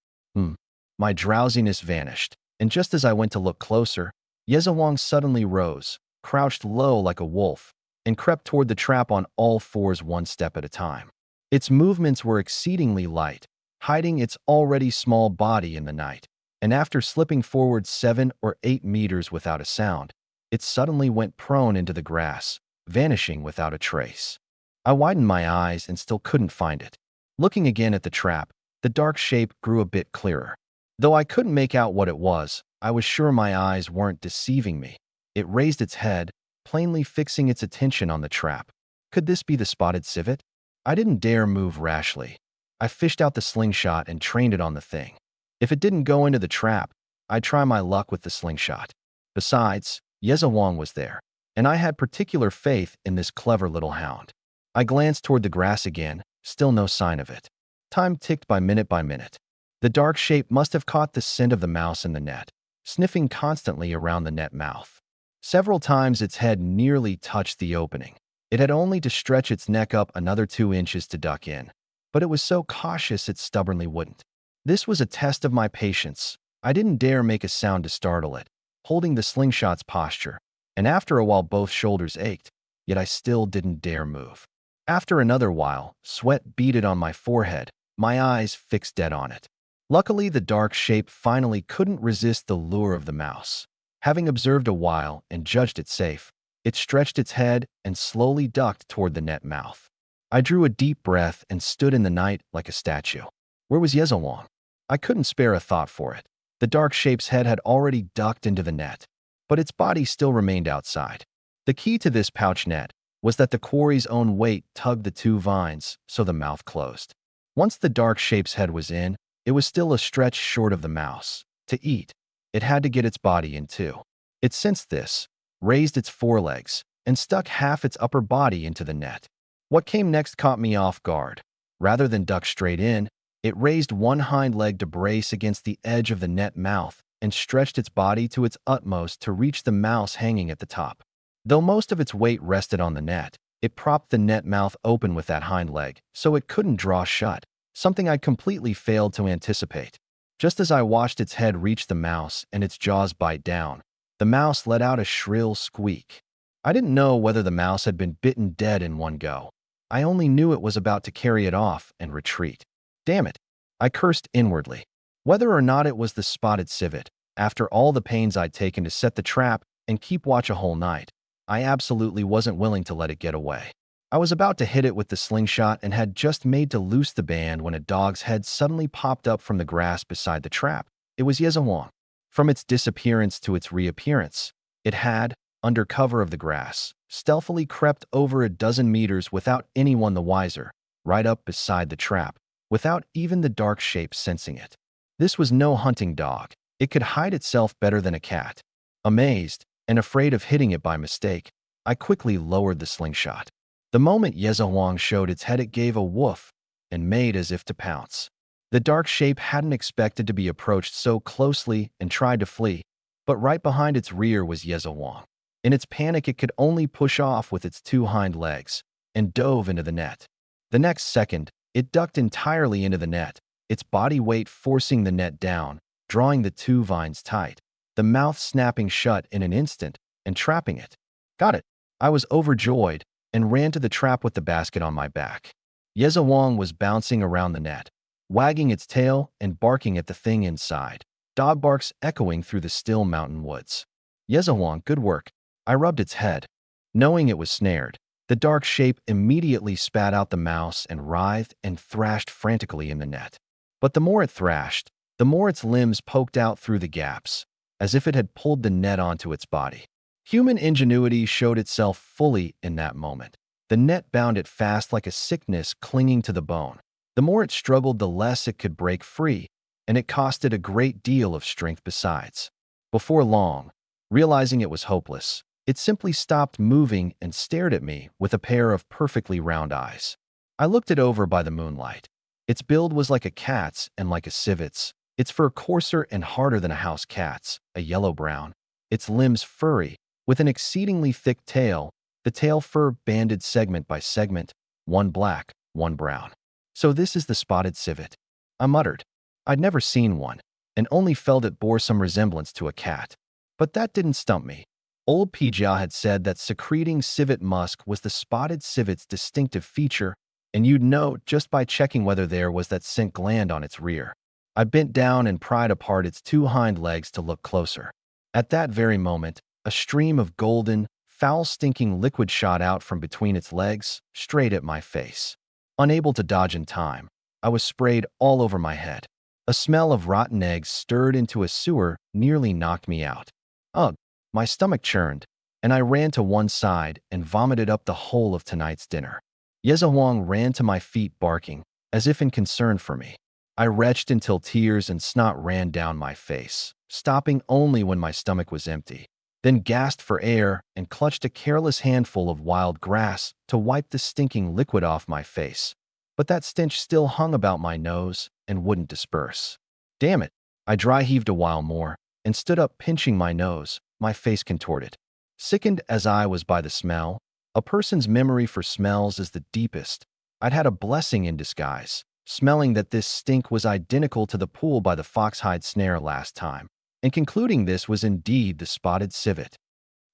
My drowsiness vanished, and just as I went to look closer, Yeza Wang suddenly rose, crouched low like a wolf, and crept toward the trap on all fours one step at a time. Its movements were exceedingly light, hiding its already small body in the night, and after slipping forward 7 or 8 meters without a sound, it suddenly went prone into the grass, vanishing without a trace. I widened my eyes and still couldn't find it. Looking again at the trap, the dark shape grew a bit clearer. Though I couldn't make out what it was, I was sure my eyes weren't deceiving me. It raised its head, plainly fixing its attention on the trap. Could this be the spotted civet? I didn't dare move rashly. I fished out the slingshot and trained it on the thing. If it didn't go into the trap, I'd try my luck with the slingshot. Besides, Yeza Wang was there, and I had particular faith in this clever little hound. I glanced toward the grass again, still no sign of it. Time ticked by minute by minute. The dark shape must have caught the scent of the mouse in the net, sniffing constantly around the net mouth. Several times its head nearly touched the opening. It had only to stretch its neck up another 2 inches to duck in, but it was so cautious it stubbornly wouldn't. This was a test of my patience. I didn't dare make a sound to startle it, holding the slingshot's posture, and after a while both shoulders ached, yet I still didn't dare move. After another while, sweat beaded on my forehead, my eyes fixed dead on it. Luckily, the dark shape finally couldn't resist the lure of the mouse. Having observed a while and judged it safe, it stretched its head and slowly ducked toward the net mouth. I drew a deep breath and stood in the night like a statue. Where was Yezawong? I couldn't spare a thought for it. The dark shape's head had already ducked into the net, but its body still remained outside. The key to this pouch net was that the quarry's own weight tugged the two vines so the mouth closed. Once the dark shape's head was in, it was still a stretch short of the mouse. To eat, it had to get its body in too. It sensed this, raised its forelegs, and stuck half its upper body into the net. What came next caught me off guard. Rather than duck straight in, it raised one hind leg to brace against the edge of the net mouth and stretched its body to its utmost to reach the mouse hanging at the top. Though most of its weight rested on the net, it propped the net mouth open with that hind leg so it couldn't draw shut, something I'd completely failed to anticipate. Just as I watched its head reach the mouse and its jaws bite down, the mouse let out a shrill squeak. I didn't know whether the mouse had been bitten dead in one go. I only knew it was about to carry it off and retreat. Damn it, I cursed inwardly. Whether or not it was the spotted civet, after all the pains I'd taken to set the trap and keep watch a whole night, I absolutely wasn't willing to let it get away. I was about to hit it with the slingshot and had just made to loose the band when a dog's head suddenly popped up from the grass beside the trap. It was Yezawong. From its disappearance to its reappearance, it had, under cover of the grass, stealthily crept over a dozen meters without anyone the wiser, right up beside the trap, without even the dark shape sensing it. This was no hunting dog. It could hide itself better than a cat. Amazed, and afraid of hitting it by mistake, I quickly lowered the slingshot. The moment Yezawong showed its head, it gave a woof and made as if to pounce. The dark shape hadn't expected to be approached so closely and tried to flee, but right behind its rear was Yezawong. In its panic, it could only push off with its two hind legs and dove into the net. The next second, it ducked entirely into the net, its body weight forcing the net down, drawing the two vines tight, the mouth snapping shut in an instant and trapping it. Got it. I was overjoyed and ran to the trap with the basket on my back. Yezawong was bouncing around the net, wagging its tail and barking at the thing inside, dog barks echoing through the still mountain woods. Yezawong, good work. I rubbed its head. Knowing it was snared, the dark shape immediately spat out the mouse and writhed and thrashed frantically in the net. But the more it thrashed, the more its limbs poked out through the gaps, as if it had pulled the net onto its body. Human ingenuity showed itself fully in that moment. The net bound it fast like a sickness clinging to the bone. The more it struggled, the less it could break free, and it cost it a great deal of strength besides. Before long, realizing it was hopeless, it simply stopped moving and stared at me with a pair of perfectly round eyes. I looked it over by the moonlight. Its build was like a cat's and like a civet's, its fur coarser and harder than a house cat's, a yellow-brown, its limbs furry, with an exceedingly thick tail, the tail fur banded segment by segment, one black, one brown. So this is the spotted civet, I muttered. I'd never seen one, and only felt it bore some resemblance to a cat. But that didn't stump me. Old Pijia had said that secreting civet musk was the spotted civet's distinctive feature, and you'd know just by checking whether there was that scent gland on its rear. I bent down and pried apart its two hind legs to look closer. At that very moment, a stream of golden, foul-stinking liquid shot out from between its legs, straight at my face. Unable to dodge in time, I was sprayed all over my head. A smell of rotten eggs stirred into a sewer nearly knocked me out. Ugh, my stomach churned, and I ran to one side and vomited up the whole of tonight's dinner. Yezawong ran to my feet barking, as if in concern for me. I retched until tears and snot ran down my face, stopping only when my stomach was empty, then gasped for air and clutched a careless handful of wild grass to wipe the stinking liquid off my face. but that stench still hung about my nose and wouldn't disperse. Damn it! I dry heaved a while more and stood up, pinching my nose, my face contorted. Sickened as I was by the smell, a person's memory for smells is the deepest. I'd had a blessing in disguise, smelling that this stink was identical to the pool by the foxhide snare last time, and concluding this was indeed the spotted civet.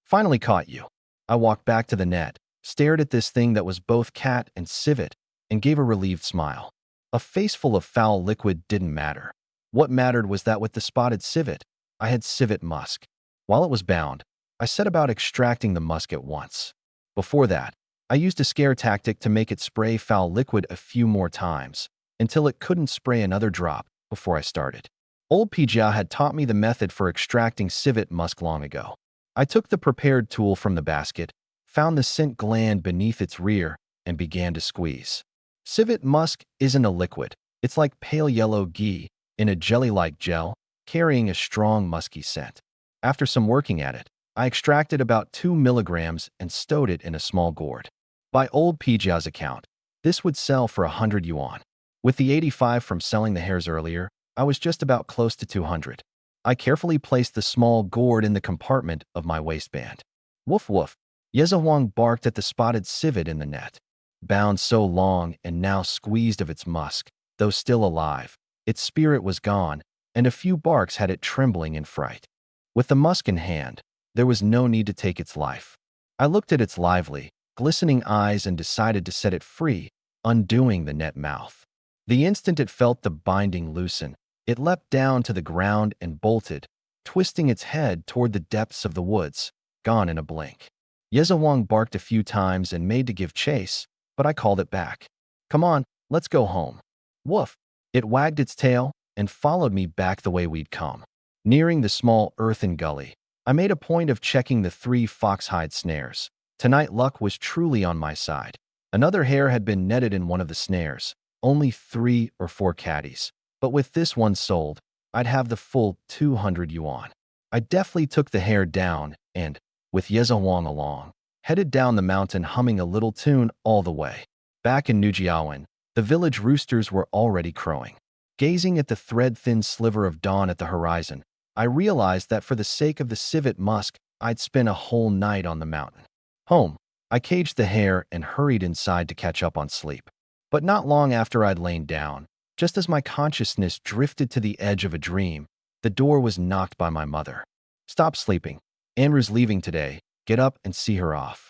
Finally caught you. I walked back to the net, stared at this thing that was both cat and civet, and gave a relieved smile. A face full of foul liquid didn't matter. What mattered was that with the spotted civet, I had civet musk. While it was bound, I set about extracting the musk at once. Before that, I used a scare tactic to make it spray foul liquid a few more times, until it couldn't spray another drop before I started. Old Pijia had taught me the method for extracting civet musk long ago. I took the prepared tool from the basket, found the scent gland beneath its rear, and began to squeeze. Civet musk isn't a liquid. It's like pale yellow ghee in a jelly-like gel, carrying a strong musky scent. After some working at it, I extracted about 2 milligrams and stowed it in a small gourd. By old Pijia's account, this would sell for 100 yuan. With the 85 from selling the hairs earlier, I was just about close to 200. I carefully placed the small gourd in the compartment of my waistband. Woof woof. Yezawang barked at the spotted civet in the net. Bound so long and now squeezed of its musk, though still alive, its spirit was gone, and a few barks had it trembling in fright. With the musk in hand, there was no need to take its life. I looked at its lively, glistening eyes and decided to set it free, undoing the net mouth. The instant it felt the binding loosen, it leapt down to the ground and bolted, twisting its head toward the depths of the woods, gone in a blink. Yezawang barked a few times and made to give chase, but I called it back. Come on, let's go home. Woof! It wagged its tail and followed me back the way we'd come. Nearing the small earthen gully, I made a point of checking the 3 foxhide snares. Tonight luck was truly on my side. Another hare had been netted in one of the snares, only 3 or 4 caddies. But with this one sold, I'd have the full 200 yuan. I deftly took the hare down and, with Yezawang along, headed down the mountain humming a little tune all the way. Back in Nujiawan, the village roosters were already crowing. Gazing at the thread-thin sliver of dawn at the horizon, I realized that for the sake of the civet musk, I'd spend a whole night on the mountain. Home, I caged the hare and hurried inside to catch up on sleep. But not long after I'd lain down, just as my consciousness drifted to the edge of a dream, the door was knocked by my mother. Stop sleeping. Andrew's leaving today. Get up and see her off.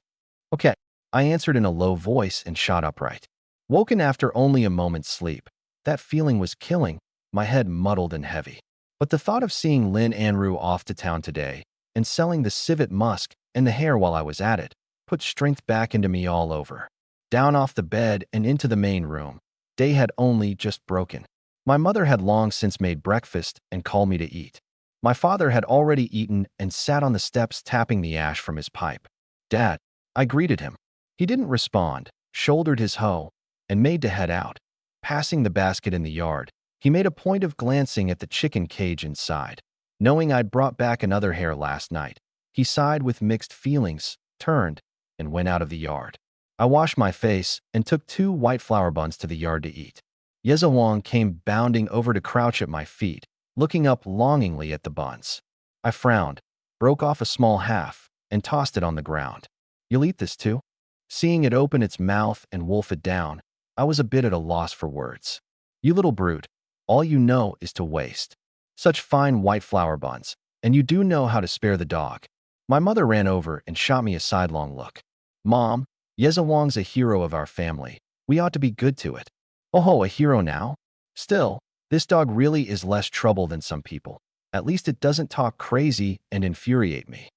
Okay, I answered in a low voice and shot upright. Woken after only a moment's sleep, that feeling was killing, my head muddled and heavy. But the thought of seeing Lin Andrew off to town today and selling the civet musk and the hare while I was at it put strength back into me all over. Down off the bed and into the main room. Day had only just broken. My mother had long since made breakfast and called me to eat. My father had already eaten and sat on the steps tapping the ash from his pipe. Dad, I greeted him. He didn't respond, shouldered his hoe, and made to head out. Passing the basket in the yard, he made a point of glancing at the chicken cage inside. Knowing I'd brought back another hare last night, he sighed with mixed feelings, turned, and went out of the yard. I washed my face and took 2 white flour buns to the yard to eat. Yezawang came bounding over to crouch at my feet, looking up longingly at the buns. I frowned, broke off a small half, and tossed it on the ground. You'll eat this too? Seeing it open its mouth and wolf it down, I was a bit at a loss for words. You little brute, all you know is to waste. Such fine white flour buns, and you do know how to spare the dog. My mother ran over and shot me a sidelong look. Mom, Yezawang's a hero of our family. We ought to be good to it. Oh ho, a hero now? Still, this dog really is less trouble than some people. At least it doesn't talk crazy and infuriate me.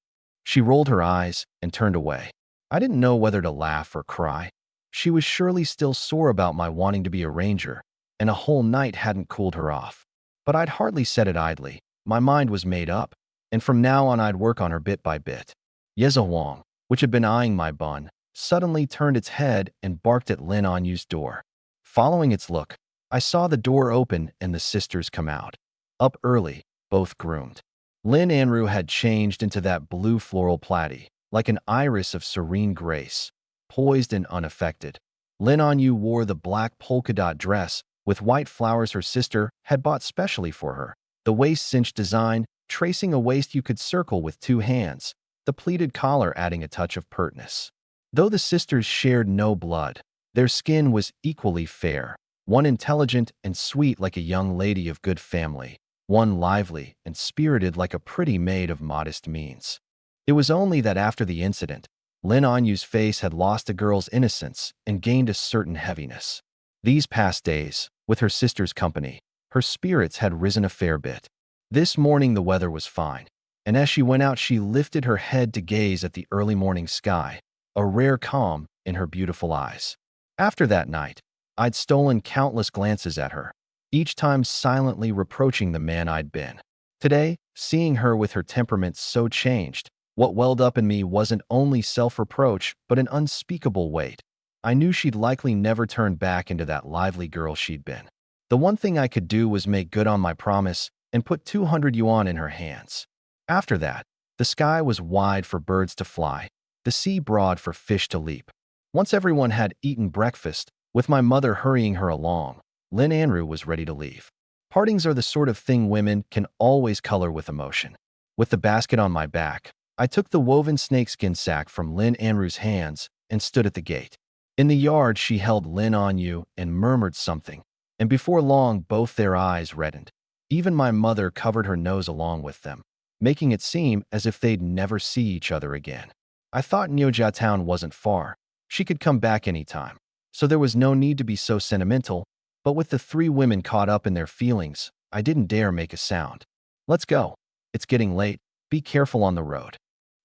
She rolled her eyes and turned away. I didn't know whether to laugh or cry. She was surely still sore about my wanting to be a ranger, and a whole night hadn't cooled her off. But I'd hardly said it idly. My mind was made up, and from now on I'd work on her bit by bit. Yezawang, which had been eyeing my bun, suddenly turned its head and barked at Lin Anyu's door. Following its look, I saw the door open and the sisters come out. Up early, both groomed. Lin Anru had changed into that blue floral platy, like an iris of serene grace, poised and unaffected. Lin Anyu wore the black polka dot dress with white flowers her sister had bought specially for her. The waist cinched design, tracing a waist you could circle with two hands, the pleated collar adding a touch of pertness. Though the sisters shared no blood, their skin was equally fair, one intelligent and sweet like a young lady of good family, one lively and spirited like a pretty maid of modest means. It was only that after the incident, Lin Anyu's face had lost a girl's innocence and gained a certain heaviness. These past days, with her sister's company, her spirits had risen a fair bit. This morning the weather was fine, and as she went out she lifted her head to gaze at the early morning sky, a rare calm in her beautiful eyes. After that night, I'd stolen countless glances at her, each time silently reproaching the man I'd been. Today, seeing her with her temperament so changed, what welled up in me wasn't only self-reproach but an unspeakable weight. I knew she'd likely never turn back into that lively girl she'd been. The one thing I could do was make good on my promise and put 200 yuan in her hands. After that, the sky was wide for birds to fly, the sea broad for fish to leap. Once everyone had eaten breakfast, with my mother hurrying her along, Lin Anru was ready to leave. Partings are the sort of thing women can always color with emotion. With the basket on my back, I took the woven snakeskin sack from Lin Anru's hands and stood at the gate. In the yard, she held Lin Anyu and murmured something, and before long both their eyes reddened. Even my mother covered her nose along with them, making it seem as if they'd never see each other again. I thought Niujia Town wasn't far. She could come back anytime, so there was no need to be so sentimental, but with the three women caught up in their feelings, I didn't dare make a sound. Let's go. It's getting late. Be careful on the road.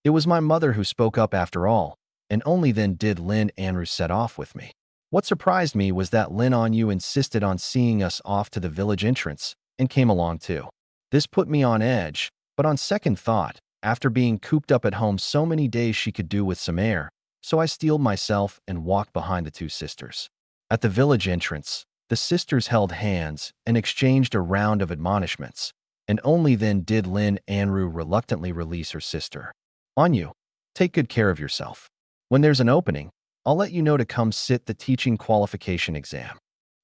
It was my mother who spoke up after all, and only then did Lin Anru set off with me. What surprised me was that Lin Anyu insisted on seeing us off to the village entrance and came along too. This put me on edge, but on second thought, after being cooped up at home so many days she could do with some air, so I steeled myself and walked behind the two sisters. At the village entrance, the sisters held hands and exchanged a round of admonishments, and only then did Lin Anru reluctantly release her sister. Anyu, take good care of yourself. When there's an opening, I'll let you know to come sit the teaching qualification exam.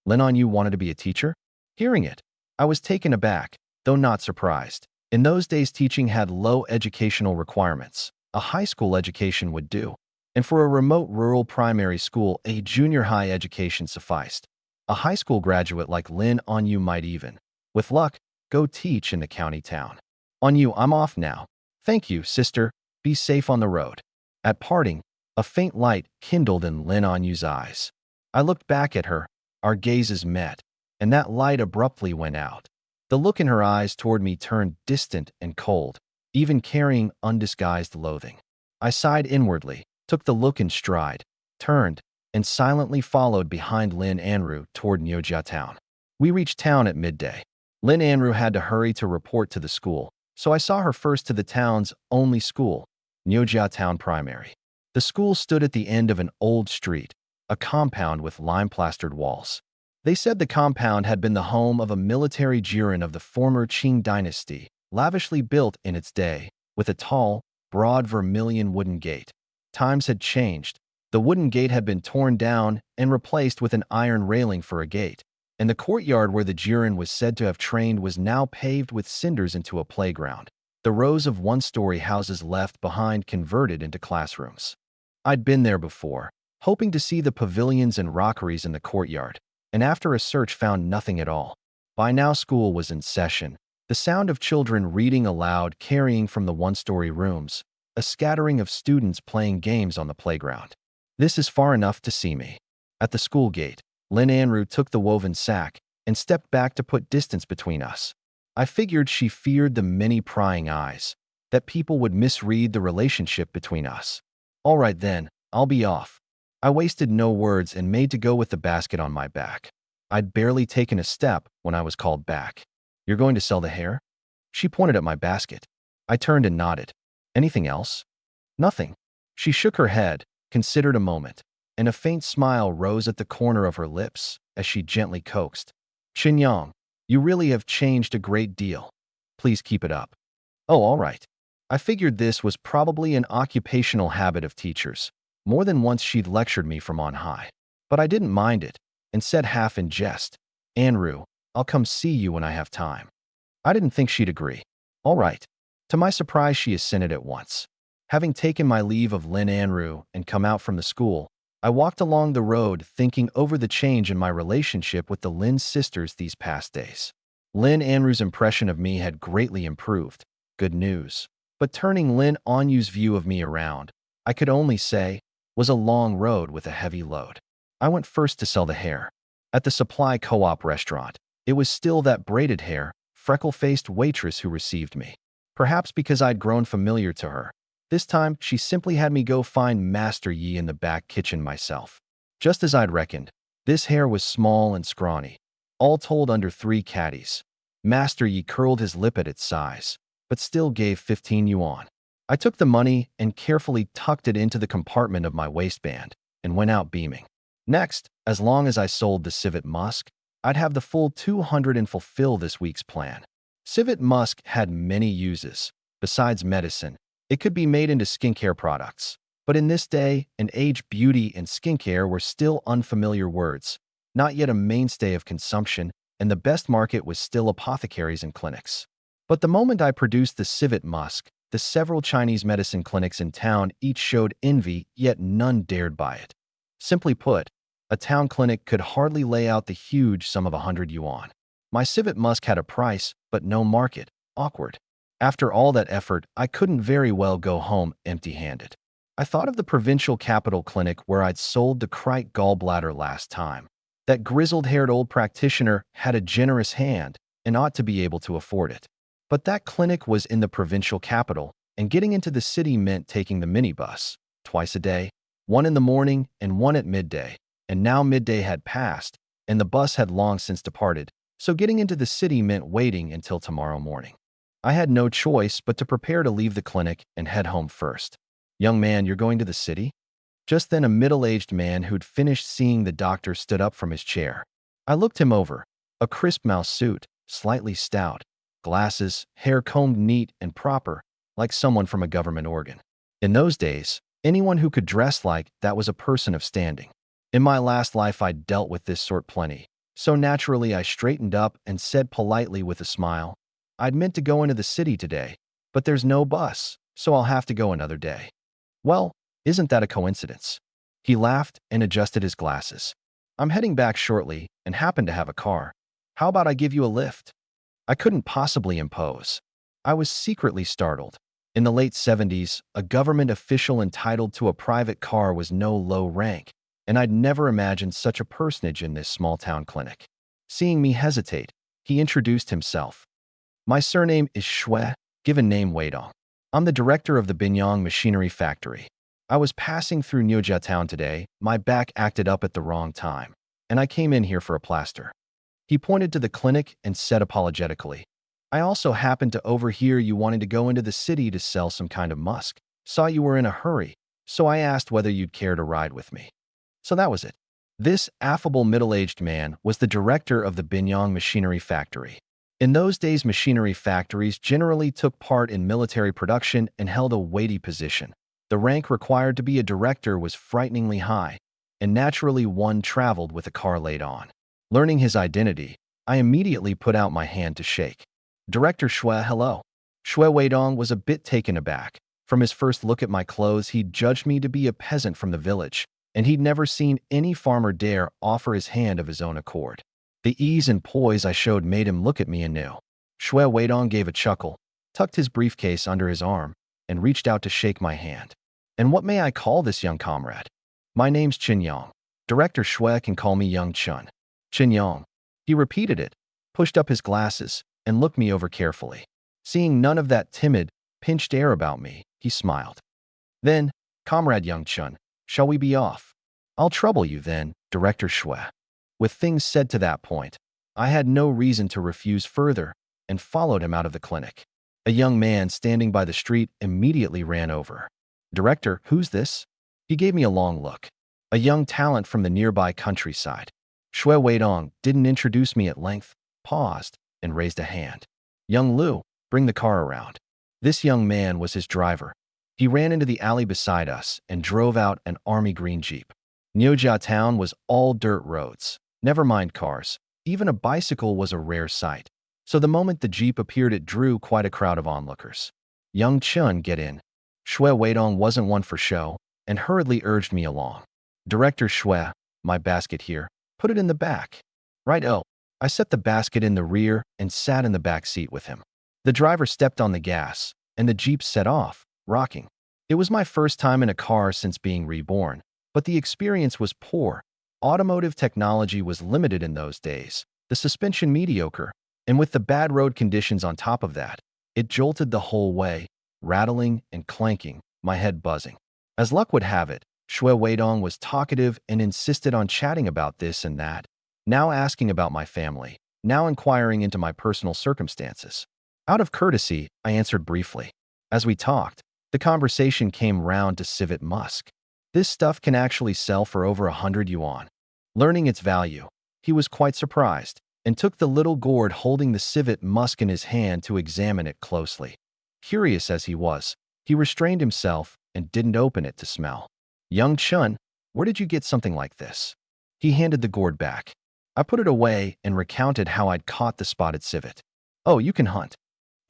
Lin Anyu wanted to be a teacher? Hearing it, I was taken aback, though not surprised. In those days, teaching had low educational requirements. A high school education would do. And for a remote rural primary school, a junior high education sufficed. A high school graduate like Lin Anyu might even, with luck, go teach in the county town. Anyu, I'm off now. Thank you, sister. Be safe on the road. At parting, a faint light kindled in Lin Anyu's eyes. I looked back at her, our gazes met, and that light abruptly went out. The look in her eyes toward me turned distant and cold, even carrying undisguised loathing. I sighed inwardly, took the look in stride, turned, and silently followed behind Lin Anru toward Niujia Town. We reached town at midday. Lin Anru had to hurry to report to the school, so I saw her first to the town's only school, Niujia Town Primary. The school stood at the end of an old street, a compound with lime-plastered walls. They said the compound had been the home of a military jiren of the former Qing dynasty, lavishly built in its day, with a tall, broad vermilion wooden gate. Times had changed. The wooden gate had been torn down and replaced with an iron railing for a gate, and the courtyard where the jiren was said to have trained was now paved with cinders into a playground. The rows of one-story houses left behind converted into classrooms. I'd been there before, hoping to see the pavilions and rockeries in the courtyard, and after a search found nothing at all. By now school was in session, the sound of children reading aloud carrying from the one-story rooms, a scattering of students playing games on the playground. This is far enough to see me. At the school gate, Lin Anru took the woven sack and stepped back to put distance between us. I figured she feared the many prying eyes, that people would misread the relationship between us. All right then, I'll be off. I wasted no words and made to go with the basket on my back. I'd barely taken a step when I was called back. You're going to sell the hair? She pointed at my basket. I turned and nodded. Anything else? Nothing. She shook her head, considered a moment, and a faint smile rose at the corner of her lips as she gently coaxed. Qinyang, you really have changed a great deal. Please keep it up. Oh, all right. I figured this was probably an occupational habit of teachers. More than once she'd lectured me from on high. But I didn't mind it and said half in jest, "Anru, I'll come see you when I have time." I didn't think she'd agree. All right. To my surprise, she assented at once. Having taken my leave of Lin Anru and come out from the school, I walked along the road thinking over the change in my relationship with the Lin sisters these past days. Lin Anru's impression of me had greatly improved. Good news. But turning Lin Anyu's view of me around, I could only say, was a long road with a heavy load. I went first to sell the hair. At the supply co-op restaurant, it was still that braided hair, freckle-faced waitress who received me. Perhaps because I'd grown familiar to her. This time, she simply had me go find Master Yi in the back kitchen myself. Just as I'd reckoned, this hair was small and scrawny, all told under 3 caddies. Master Yi curled his lip at its size, but still gave 15 yuan. I took the money and carefully tucked it into the compartment of my waistband and went out beaming. Next, as long as I sold the civet musk, I'd have the full 200 and fulfill this week's plan. Civet musk had many uses. Besides medicine, it could be made into skincare products. But in this day and age, beauty and skincare were still unfamiliar words, not yet a mainstay of consumption, and the best market was still apothecaries and clinics. But the moment I produced the civet musk, the several Chinese medicine clinics in town each showed envy, yet none dared buy it. Simply put, a town clinic could hardly lay out the huge sum of 100 yuan. My civet musk had a price, but no market. Awkward. After all that effort, I couldn't very well go home empty-handed. I thought of the provincial capital clinic where I'd sold the Crite gallbladder last time. That grizzled-haired old practitioner had a generous hand and ought to be able to afford it. But that clinic was in the provincial capital, and getting into the city meant taking the minibus, twice a day, one in the morning and one at midday. And now midday had passed, and the bus had long since departed, so getting into the city meant waiting until tomorrow morning. I had no choice but to prepare to leave the clinic and head home first. "Young man, you're going to the city?" Just then a middle-aged man who'd finished seeing the doctor stood up from his chair. I looked him over. A crisp mouse suit, slightly stout, glasses, hair combed neat and proper, like someone from a government organ. In those days, anyone who could dress like that was a person of standing. In my last life, I'd dealt with this sort plenty, so naturally I straightened up and said politely with a smile, "I'd meant to go into the city today, but there's no bus, so I'll have to go another day." "Well, isn't that a coincidence?" He laughed and adjusted his glasses. "I'm heading back shortly and happen to have a car. How about I give you a lift?" I couldn't possibly impose. I was secretly startled. In the late 70s, a government official entitled to a private car was no low rank, and I'd never imagined such a personage in this small-town clinic. Seeing me hesitate, he introduced himself. "My surname is Shui, given name Weidong. I'm the director of the Binyang Machinery Factory. I was passing through Niujia town today, my back acted up at the wrong time, and I came in here for a plaster." He pointed to the clinic and said apologetically, "I also happened to overhear you wanting to go into the city to sell some kind of musk. Saw you were in a hurry, so I asked whether you'd care to ride with me." So that was it. This affable middle-aged man was the director of the Binyang Machinery Factory. In those days, machinery factories generally took part in military production and held a weighty position. The rank required to be a director was frighteningly high, and naturally one traveled with a car laid on. Learning his identity, I immediately put out my hand to shake. "Director Shui, hello." Shui Weidong was a bit taken aback. From his first look at my clothes, he'd judged me to be a peasant from the village, and he'd never seen any farmer dare offer his hand of his own accord. The ease and poise I showed made him look at me anew. Shui Weidong gave a chuckle, tucked his briefcase under his arm, and reached out to shake my hand. "And what may I call this young comrade?" "My name's Chen Yang. Director Shui can call me Young Chun." "Chen Yang." He repeated it, pushed up his glasses, and looked me over carefully. Seeing none of that timid, pinched air about me, he smiled. "Then, Comrade Young Chun, shall we be off?" "I'll trouble you then, Director Shui." With things said to that point, I had no reason to refuse further and followed him out of the clinic. A young man standing by the street immediately ran over. "Director, who's this?" He gave me a long look. "A young talent from the nearby countryside." Shui Weidong didn't introduce me at length, paused, and raised a hand. "Young Lu, bring the car around." This young man was his driver. He ran into the alley beside us and drove out an army green Jeep. Nyojia town was all dirt roads. Never mind cars. Even a bicycle was a rare sight. So the moment the jeep appeared, it drew quite a crowd of onlookers. Young Chun, get in. Shui Weidong wasn't one for show, and hurriedly urged me along. Director Shui, my basket here. Put it in the back. Right-o. I set the basket in the rear and sat in the back seat with him. The driver stepped on the gas, and the jeep set off, rocking. It was my first time in a car since being reborn, but the experience was poor. Automotive technology was limited in those days, the suspension mediocre, and with the bad road conditions on top of that, it jolted the whole way, rattling and clanking, my head buzzing. As luck would have it, Shui Weidong was talkative and insisted on chatting about this and that, now asking about my family, now inquiring into my personal circumstances. Out of courtesy, I answered briefly. As we talked, the conversation came round to civet musk. This stuff can actually sell for over 100 yuan. Learning its value, he was quite surprised and took the little gourd holding the civet musk in his hand to examine it closely. Curious as he was, he restrained himself and didn't open it to smell. Young Chun, where did you get something like this? He handed the gourd back. I put it away and recounted how I'd caught the spotted civet. Oh, you can hunt.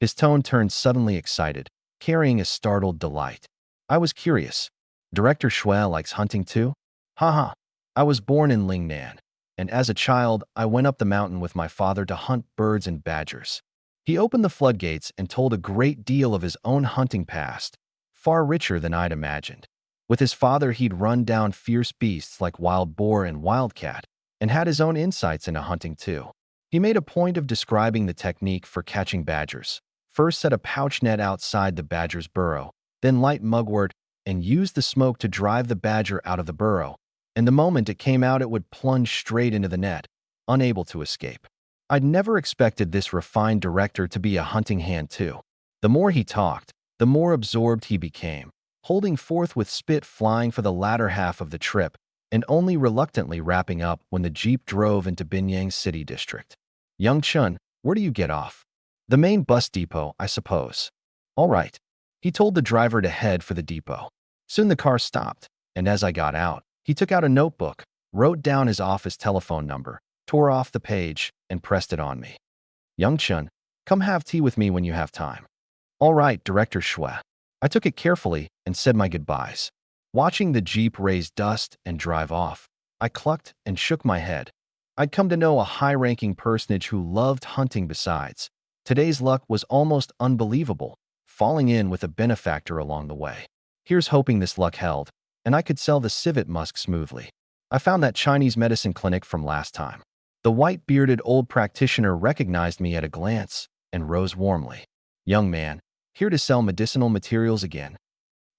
His tone turned suddenly excited, carrying a startled delight. I was curious. Director Shui likes hunting too? Haha. I was born in Lingnan, and as a child, I went up the mountain with my father to hunt birds and badgers. He opened the floodgates and told a great deal of his own hunting past, far richer than I'd imagined. With his father, he'd run down fierce beasts like wild boar and wildcat, and had his own insights into hunting too. He made a point of describing the technique for catching badgers. First set a pouch net outside the badger's burrow, then light mugwort, and use the smoke to drive the badger out of the burrow. And the moment it came out, it would plunge straight into the net, unable to escape. I'd never expected this refined director to be a hunting hand too. The more he talked, the more absorbed he became, holding forth with spit flying for the latter half of the trip, and only reluctantly wrapping up when the jeep drove into Binyang City District. Young Chun, where do you get off? The main bus depot, I suppose. All right. He told the driver to head for the depot. Soon the car stopped, and as I got out, he took out a notebook, wrote down his office telephone number, tore off the page, and pressed it on me. Young Chun, come have tea with me when you have time. All right, Director Shui. I took it carefully and said my goodbyes. Watching the jeep raise dust and drive off, I clucked and shook my head. I'd come to know a high-ranking personage who loved hunting besides. Today's luck was almost unbelievable, falling in with a benefactor along the way. Here's hoping this luck held, and I could sell the civet musk smoothly. I found that Chinese medicine clinic from last time. The white-bearded old practitioner recognized me at a glance and rose warmly. Young man, here to sell medicinal materials again.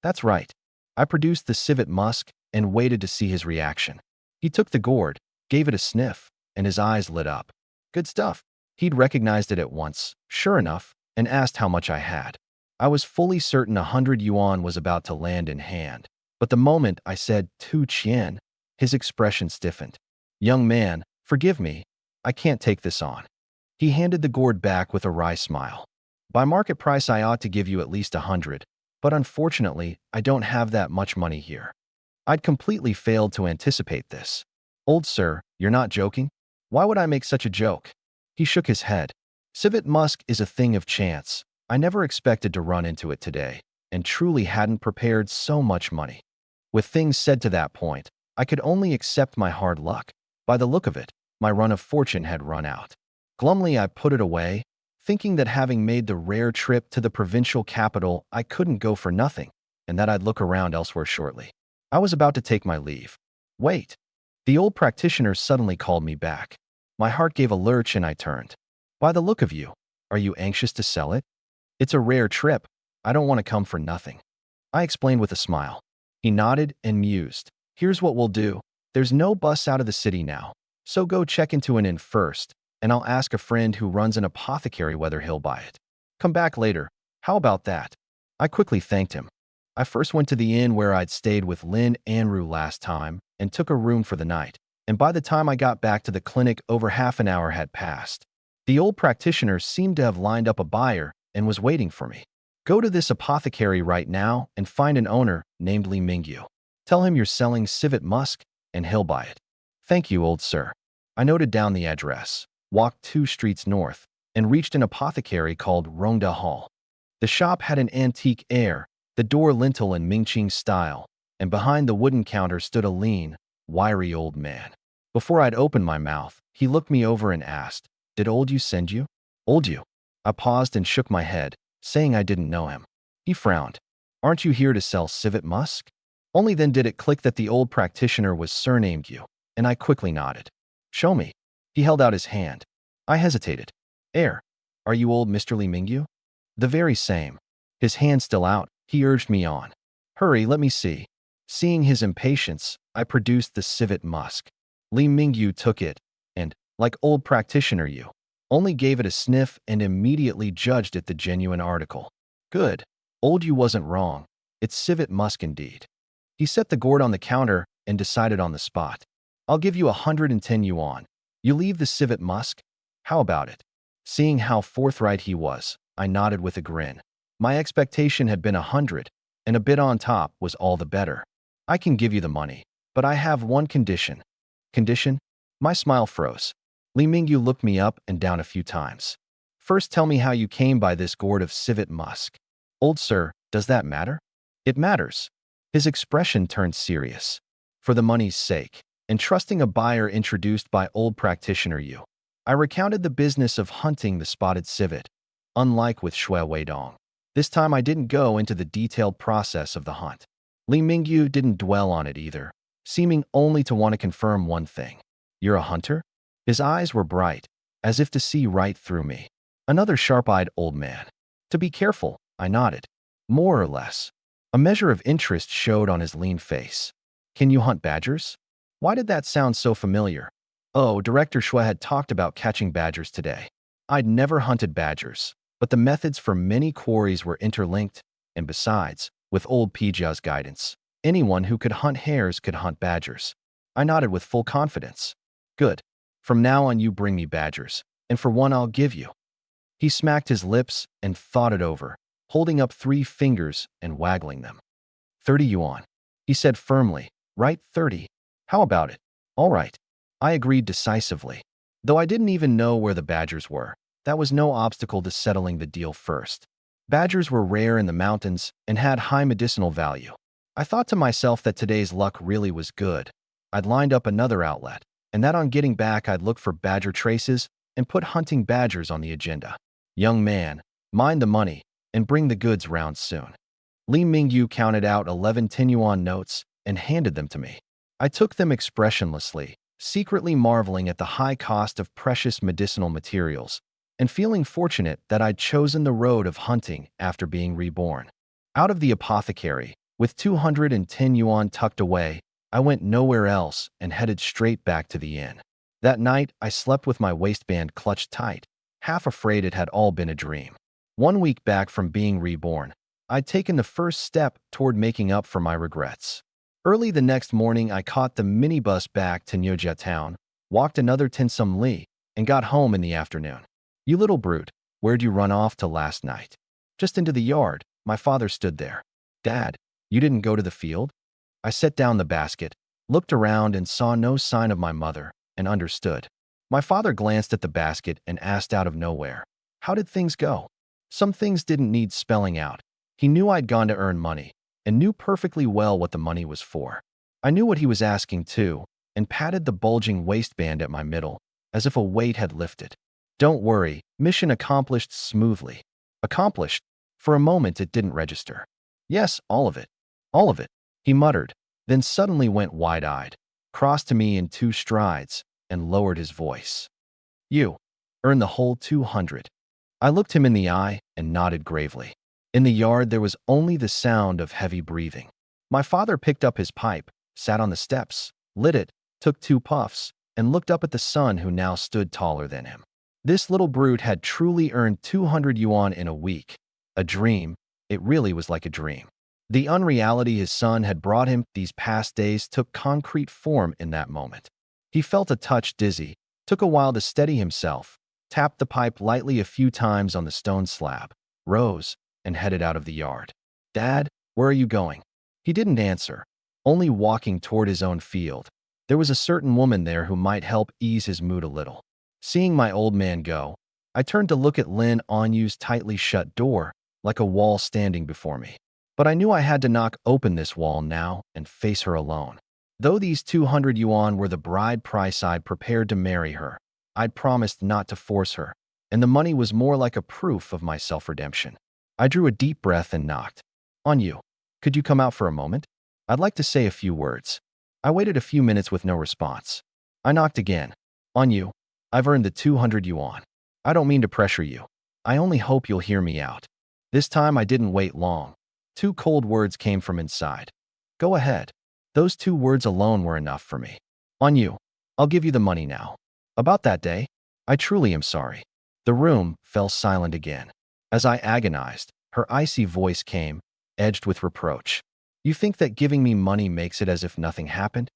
That's right. I produced the civet musk and waited to see his reaction. He took the gourd, gave it a sniff, and his eyes lit up. Good stuff. He'd recognized it at once, sure enough, and asked how much I had. I was fully certain 100 yuan was about to land in hand. But the moment I said 2 qian, his expression stiffened. Young man, forgive me, I can't take this on. He handed the gourd back with a wry smile. By market price, I ought to give you at least 100, but unfortunately, I don't have that much money here. I'd completely failed to anticipate this. Old sir, you're not joking? Why would I make such a joke? He shook his head. Civet musk is a thing of chance. I never expected to run into it today, and truly hadn't prepared so much money. With things said to that point, I could only accept my hard luck. By the look of it, my run of fortune had run out. Glumly, I put it away, thinking that having made the rare trip to the provincial capital, I couldn't go for nothing, and that I'd look around elsewhere shortly. I was about to take my leave. Wait. The old practitioner suddenly called me back. My heart gave a lurch and I turned. By the look of you, are you anxious to sell it? It's a rare trip. I don't want to come for nothing. I explained with a smile. He nodded and mused. Here's what we'll do. There's no bus out of the city now, so go check into an inn first, and I'll ask a friend who runs an apothecary whether he'll buy it. Come back later. How about that? I quickly thanked him. I first went to the inn where I'd stayed with Lin Anru last time and took a room for the night, and by the time I got back to the clinic, over half an hour had passed. The old practitioner seemed to have lined up a buyer and was waiting for me. Go to this apothecary right now and find an owner named Li Mingyu. Tell him you're selling civet musk and he'll buy it. Thank you, old sir. I noted down the address, walked 2 streets north, and reached an apothecary called Rongda Hall. The shop had an antique air, the door lintel in Mingqing style, and behind the wooden counter stood a lean, wiry old man. Before I'd opened my mouth, he looked me over and asked, "Did old you send you?" "Old you?" I paused and shook my head, saying I didn't know him. He frowned. "Aren't you here to sell civet musk?" Only then did it click that the old practitioner was surnamed Yu, and I quickly nodded. "Show me." He held out his hand. I hesitated. Are you old Mr. Li Mingyu?" "The very same." His hand still out, he urged me on. "Hurry, let me see." Seeing his impatience, I produced the civet musk. Li Mingyu took it and, like old practitioner Yu, only gave it a sniff and immediately judged it the genuine article. "Good. Old Yu wasn't wrong. It's civet musk indeed." He set the gourd on the counter and decided on the spot. "I'll give you 110 yuan. You leave the civet musk? How about it?" Seeing how forthright he was, I nodded with a grin. My expectation had been 100, and a bit on top was all the better. "I can give you the money, but I have one condition." "Condition?" My smile froze. Li Mingyu looked me up and down a few times. "First tell me how you came by this gourd of civet musk." "Old sir, does that matter?" "It matters." His expression turned serious. "For the money's sake, and trusting a buyer introduced by old practitioner Yu, I recounted the business of hunting the spotted civet. Unlike with Shui Weidong, this time I didn't go into the detailed process of the hunt. Li Mingyu didn't dwell on it either, seeming only to want to confirm one thing. "You're a hunter?" His eyes were bright, as if to see right through me. Another sharp-eyed old man. "To be careful," I nodded. "More or less." A measure of interest showed on his lean face. "Can you hunt badgers?" Why did that sound so familiar? Oh, Director Shui had talked about catching badgers today. I'd never hunted badgers, but the methods for many quarries were interlinked, and besides, with old Pijia's guidance, anyone who could hunt hares could hunt badgers. I nodded with full confidence. "Good. From now on you bring me badgers, and for one I'll give you." He smacked his lips and thought it over, holding up 3 fingers and waggling them. 30 yuan. He said firmly. "Right, 30. How about it?" "All right." I agreed decisively. Though I didn't even know where the badgers were, that was no obstacle to settling the deal first. Badgers were rare in the mountains and had high medicinal value. I thought to myself that today's luck really was good. I'd lined up another outlet, and that on getting back I'd look for badger traces and put hunting badgers on the agenda. "Young man, mind the money, and bring the goods round soon." Li Mingyu counted out 11 10 yuan notes and handed them to me. I took them expressionlessly, secretly marveling at the high cost of precious medicinal materials, and feeling fortunate that I'd chosen the road of hunting after being reborn. Out of the apothecary, with 210 yuan tucked away, I went nowhere else and headed straight back to the inn. That night, I slept with my waistband clutched tight, half afraid it had all been a dream. 1 week back from being reborn, I'd taken the first step toward making up for my regrets. Early the next morning, I caught the minibus back to Niujia town, walked another 10 some li, and got home in the afternoon. "You little brute, where'd you run off to last night?" "Just into the yard." My father stood there. "Dad, you didn't go to the field?" I set down the basket, looked around and saw no sign of my mother, and understood. My father glanced at the basket and asked out of nowhere, "How did things go?" Some things didn't need spelling out. He knew I'd gone to earn money, and knew perfectly well what the money was for. I knew what he was asking too, and patted the bulging waistband at my middle, as if a weight had lifted. "Don't worry, mission accomplished smoothly." Accomplished? For a moment it didn't register. "Yes, all of it. All of it," he muttered, then suddenly went wide-eyed, crossed to me in 2 strides, and lowered his voice. "You earned the whole 200. I looked him in the eye and nodded gravely. In the yard there was only the sound of heavy breathing. My father picked up his pipe, sat on the steps, lit it, took 2 puffs, and looked up at the sun who now stood taller than him. This little brute had truly earned 200 yuan in a week. A dream. It really was like a dream. The unreality his son had brought him these past days took concrete form in that moment. He felt a touch dizzy, took a while to steady himself, tapped the pipe lightly a few times on the stone slab, rose, and headed out of the yard. "Dad, where are you going?" He didn't answer, only walking toward his own field. There was a certain woman there who might help ease his mood a little. Seeing my old man go, I turned to look at Lin Anyu's tightly shut door, like a wall standing before me. But I knew I had to knock open this wall now and face her alone. Though these 200 yuan were the bride price I'd prepared to marry her, I'd promised not to force her, and the money was more like a proof of my self-redemption. I drew a deep breath and knocked. On you. Could you come out for a moment? I'd like to say a few words. I waited a few minutes with no response. I knocked again. On you. I've earned the 200 yuan. I don't mean to pressure you. I only hope you'll hear me out. This time I didn't wait long. 2 cold words came from inside. Go ahead. Those 2 words alone were enough for me. On you. I'll give you the money now. About that day, I truly am sorry. The room fell silent again. As I agonized, her icy voice came, edged with reproach. You think that giving me money makes it as if nothing happened?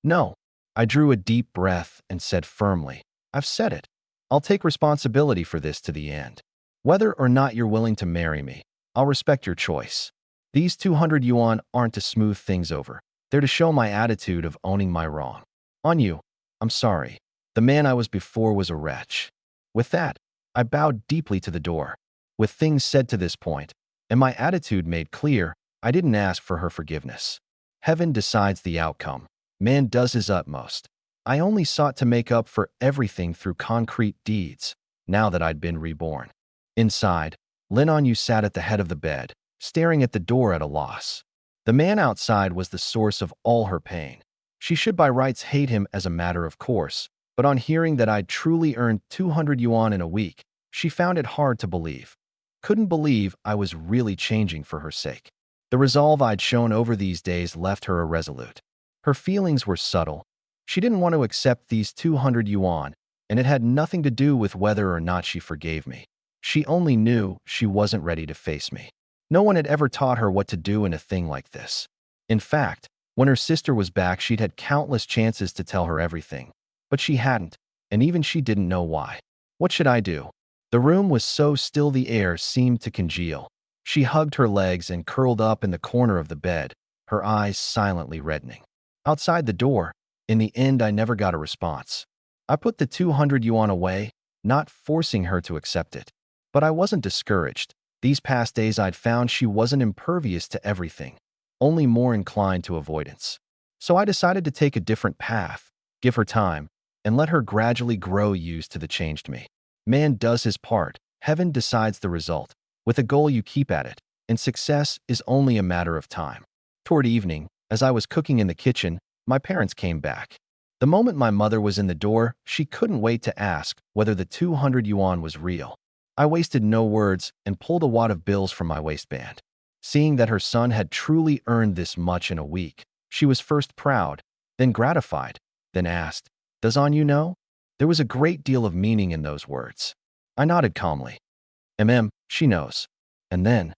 No. I drew a deep breath and said firmly, I've said it. I'll take responsibility for this to the end. Whether or not you're willing to marry me, I'll respect your choice. These 200 yuan aren't to smooth things over. They're to show my attitude of owning my wrong. On you. I'm sorry. The man I was before was a wretch. With that, I bowed deeply to the door. With things said to this point, and my attitude made clear, I didn't ask for her forgiveness. Heaven decides the outcome. Man does his utmost. I only sought to make up for everything through concrete deeds, now that I'd been reborn. Inside, Lin Anyu sat at the head of the bed, staring at the door at a loss. The man outside was the source of all her pain. She should by rights hate him as a matter of course, but on hearing that I'd truly earned 200 yuan in a week, she found it hard to believe. Couldn't believe I was really changing for her sake. The resolve I'd shown over these days left her irresolute. Her feelings were subtle. She didn't want to accept these 200 yuan, and it had nothing to do with whether or not she forgave me. She only knew she wasn't ready to face me. No one had ever taught her what to do in a thing like this. In fact, when her sister was back, she'd had countless chances to tell her everything. But she hadn't, and even she didn't know why. What should I do? The room was so still the air seemed to congeal. She hugged her legs and curled up in the corner of the bed, her eyes silently reddening. Outside the door, in the end I never got a response. I put the 200 yuan away, not forcing her to accept it. But I wasn't discouraged. These past days I'd found she wasn't impervious to everything, only more inclined to avoidance. So I decided to take a different path, give her time, and let her gradually grow used to the changed me. Man does his part, heaven decides the result. With a goal you keep at it, and success is only a matter of time. Toward evening, as I was cooking in the kitchen, my parents came back. The moment my mother was in the door, she couldn't wait to ask whether the 200 yuan was real. I wasted no words and pulled a wad of bills from my waistband. Seeing that her son had truly earned this much in a week, she was first proud, then gratified, then asked, Does Anyu know? There was a great deal of meaning in those words. I nodded calmly. She knows. And then,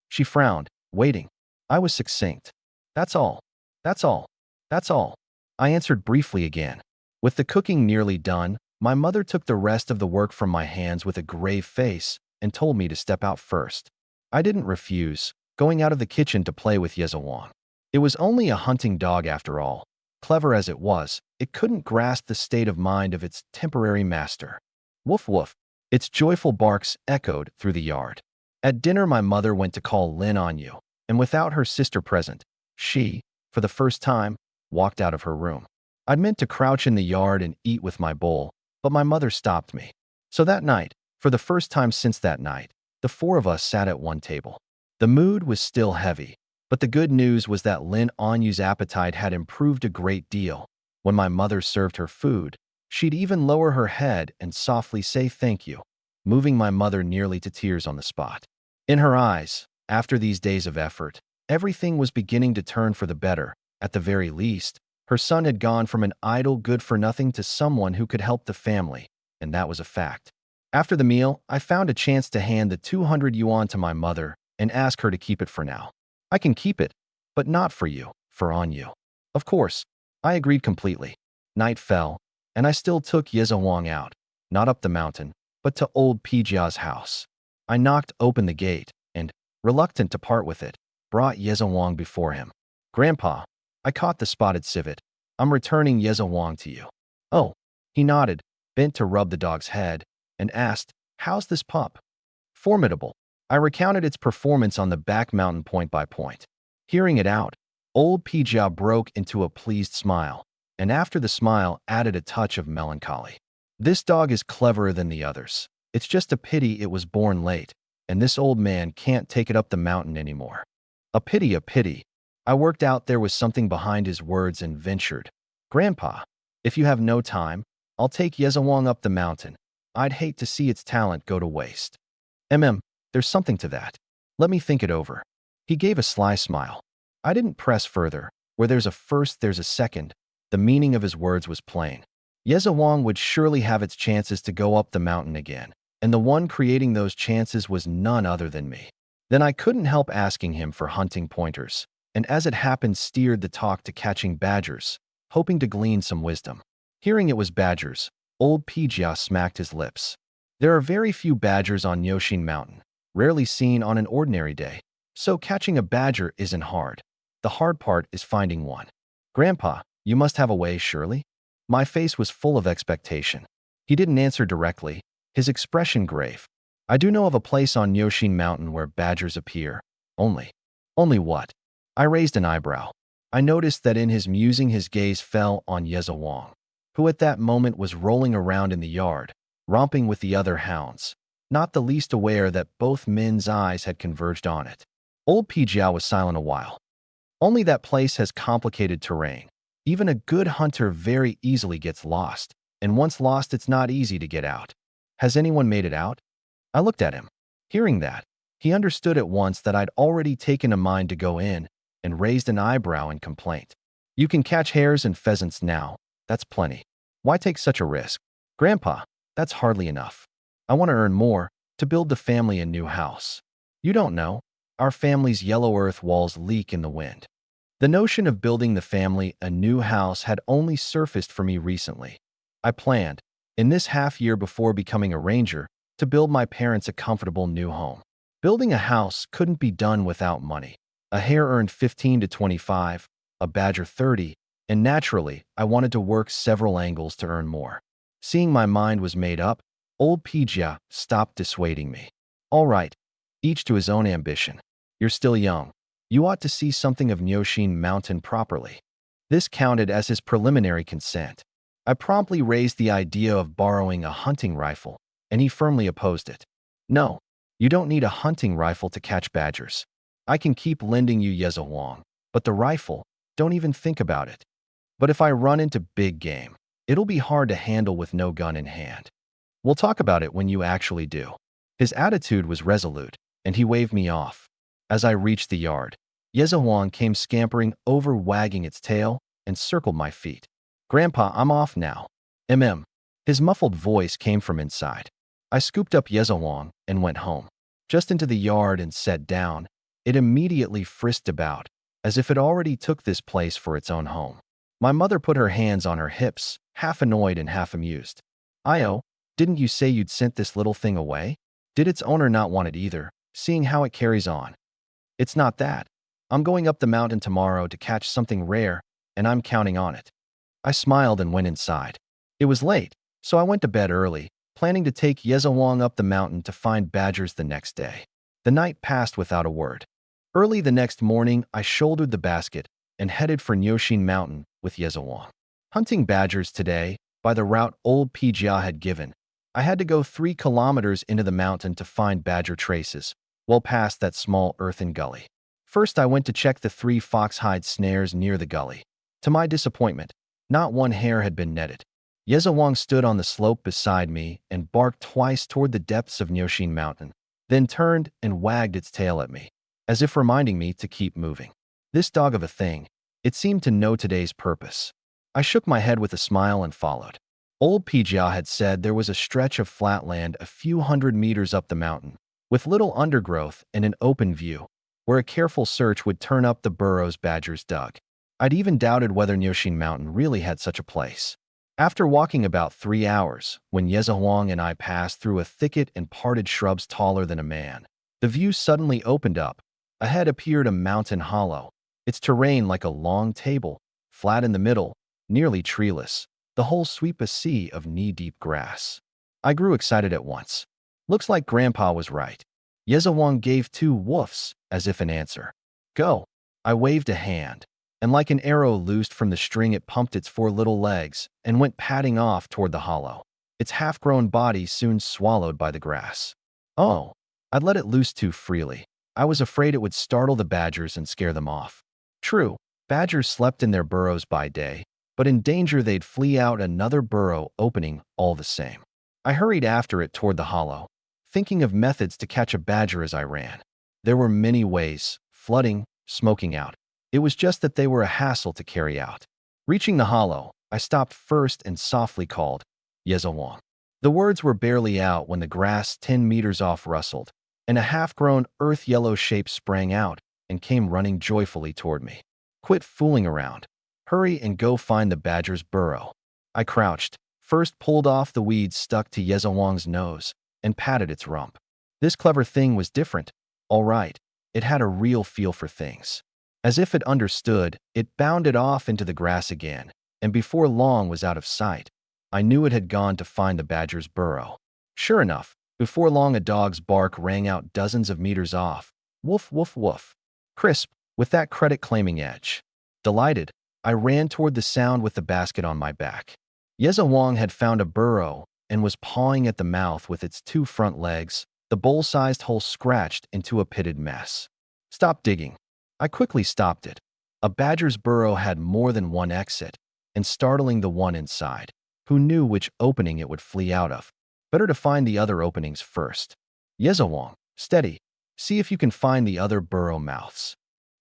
she frowned, waiting. I was succinct. That's all. That's all. That's all. I answered briefly again. With the cooking nearly done, my mother took the rest of the work from my hands with a grave face and told me to step out first. I didn't refuse, going out of the kitchen to play with Yezawang. It was only a hunting dog after all. Clever as it was, it couldn't grasp the state of mind of its temporary master. Woof woof. Its joyful barks echoed through the yard. At dinner my mother went to call Lin Anyu, and without her sister present, she, for the first time, walked out of her room. I'd meant to crouch in the yard and eat with my bowl, but my mother stopped me. So that night, for the first time since that night, the 4 of us sat at one table. The mood was still heavy, but the good news was that Lin Anyu's appetite had improved a great deal. When my mother served her food, she'd even lower her head and softly say thank you, moving my mother nearly to tears on the spot. In her eyes, after these days of effort, everything was beginning to turn for the better. At the very least, her son had gone from an idle good-for-nothing to someone who could help the family, and that was a fact. After the meal, I found a chance to hand the 200 yuan to my mother and ask her to keep it for now. I can keep it, but not for you, for Anyu. Of course, I agreed completely. Night fell, and I still took Yezawang out, not up the mountain, but to old Pijia's house. I knocked open the gate and, reluctant to part with it, brought Yezawang before him. Grandpa, I caught the spotted civet. I'm returning Yezawang to you. Oh, he nodded, bent to rub the dog's head, and asked, how's this pup? Formidable. I recounted its performance on the back mountain point by point. Hearing it out, old Pijia broke into a pleased smile, and after the smile added a touch of melancholy. This dog is cleverer than the others. It's just a pity it was born late, and this old man can't take it up the mountain anymore. A pity, a pity. I worked out there was something behind his words and ventured. Grandpa, if you have no time, I'll take Yezawang up the mountain. I'd hate to see its talent go to waste. There's something to that. Let me think it over. He gave a sly smile. I didn't press further. Where there's a first, there's a second. The meaning of his words was plain. Yezawang would surely have its chances to go up the mountain again, and the one creating those chances was none other than me. Then I couldn't help asking him for hunting pointers, and as it happened steered the talk to catching badgers, hoping to glean some wisdom. Hearing it was badgers, old Pijia smacked his lips. There are very few badgers on Yoshin Mountain, rarely seen on an ordinary day, so catching a badger isn't hard. The hard part is finding one. Grandpa, you must have a way, surely? My face was full of expectation. He didn't answer directly, his expression grave. I do know of a place on Yoshin Mountain where badgers appear. Only what? I raised an eyebrow. I noticed that in his musing his gaze fell on Yezawang, who at that moment was rolling around in the yard, romping with the other hounds, not the least aware that both men's eyes had converged on it. Old Pijia was silent a while. Only that place has complicated terrain. Even a good hunter very easily gets lost, and once lost it's not easy to get out. Has anyone made it out? I looked at him. Hearing that, he understood at once that I'd already taken a mind to go in, and raised an eyebrow in complaint. You can catch hares and pheasants now. That's plenty. Why take such a risk? Grandpa, that's hardly enough. I want to earn more, to build the family a new house. You don't know, our family's yellow earth walls leak in the wind. The notion of building the family a new house had only surfaced for me recently. I planned, in this half year before becoming a ranger, to build my parents a comfortable new home. Building a house couldn't be done without money. A hare earned 15 to 25, a badger 30, and naturally, I wanted to work several angles to earn more. Seeing my mind was made up, old Pijia stopped dissuading me. All right, each to his own ambition. You're still young. You ought to see something of Nyoshin Mountain properly. This counted as his preliminary consent. I promptly raised the idea of borrowing a hunting rifle, and he firmly opposed it. No, you don't need a hunting rifle to catch badgers. I can keep lending you Yezawang, but the rifle, don't even think about it. But if I run into big game, it'll be hard to handle with no gun in hand. We'll talk about it when you actually do. His attitude was resolute, and he waved me off. As I reached the yard, Yezawang came scampering over, wagging its tail, and circled my feet. Grandpa, I'm off now. His muffled voice came from inside. I scooped up Yezawang and went home. Just into the yard and sat down, it immediately frisked about, as if it already took this place for its own home. My mother put her hands on her hips, half annoyed and half amused. Io, didn't you say you'd sent this little thing away? Did its owner not want it either, seeing how it carries on? It's not that. I'm going up the mountain tomorrow to catch something rare, and I'm counting on it. I smiled and went inside. It was late, so I went to bed early, planning to take Yezawang up the mountain to find badgers the next day. The night passed without a word. Early the next morning, I shouldered the basket and headed for Nyoshin Mountain with Yezawang. Hunting badgers today, by the route old Pijia had given, I had to go 3 kilometers into the mountain to find badger traces, well past that small earthen gully. First, I went to check the 3 foxhide snares near the gully. To my disappointment, not one hare had been netted. Yezawang stood on the slope beside me and barked twice toward the depths of Nyoshin Mountain, then turned and wagged its tail at me, as if reminding me to keep moving. This dog of a thing, it seemed to know today's purpose. I shook my head with a smile and followed. Old Pijia had said there was a stretch of flat land a few hundred meters up the mountain, with little undergrowth and an open view, where a careful search would turn up the burrows badgers dug. I'd even doubted whether Nyoshin Mountain really had such a place. After walking about 3 hours, when Yezawang and I passed through a thicket and parted shrubs taller than a man, the view suddenly opened up. Ahead appeared a mountain hollow, its terrain like a long table, flat in the middle, nearly treeless. The whole sweep a sea of knee-deep grass. I grew excited at once. Looks like Grandpa was right. Yezawong gave 2 woofs, as if in answer. Go. I waved a hand, and like an arrow loosed from the string it pumped its 4 little legs and went padding off toward the hollow, its half-grown body soon swallowed by the grass. Oh, I'd let it loose too freely. I was afraid it would startle the badgers and scare them off. True, badgers slept in their burrows by day, but in danger they'd flee out another burrow opening all the same. I hurried after it toward the hollow, thinking of methods to catch a badger as I ran. There were many ways: flooding, smoking out. It was just that they were a hassle to carry out. Reaching the hollow, I stopped first and softly called, Yezawong. The words were barely out when the grass 10 meters off rustled, and a half-grown earth-yellow shape sprang out and came running joyfully toward me. Quit fooling around. Hurry and go find the badger's burrow. I crouched, first pulled off the weeds stuck to Yezawong's nose, and patted its rump. This clever thing was different. All right, it had a real feel for things. As if it understood, it bounded off into the grass again, and before long was out of sight. I knew it had gone to find the badger's burrow. Sure enough, before long a dog's bark rang out dozens of meters off. Woof, woof, woof. Crisp, with that credit-claiming edge. Delighted, I ran toward the sound with the basket on my back. Yezawong had found a burrow and was pawing at the mouth with its 2 front legs, the bowl-sized hole scratched into a pitted mess. Stop digging. I quickly stopped it. A badger's burrow had more than one exit, and startling the one inside. Who knew which opening it would flee out of? Better to find the other openings first. Yezawong, steady. See if you can find the other burrow mouths.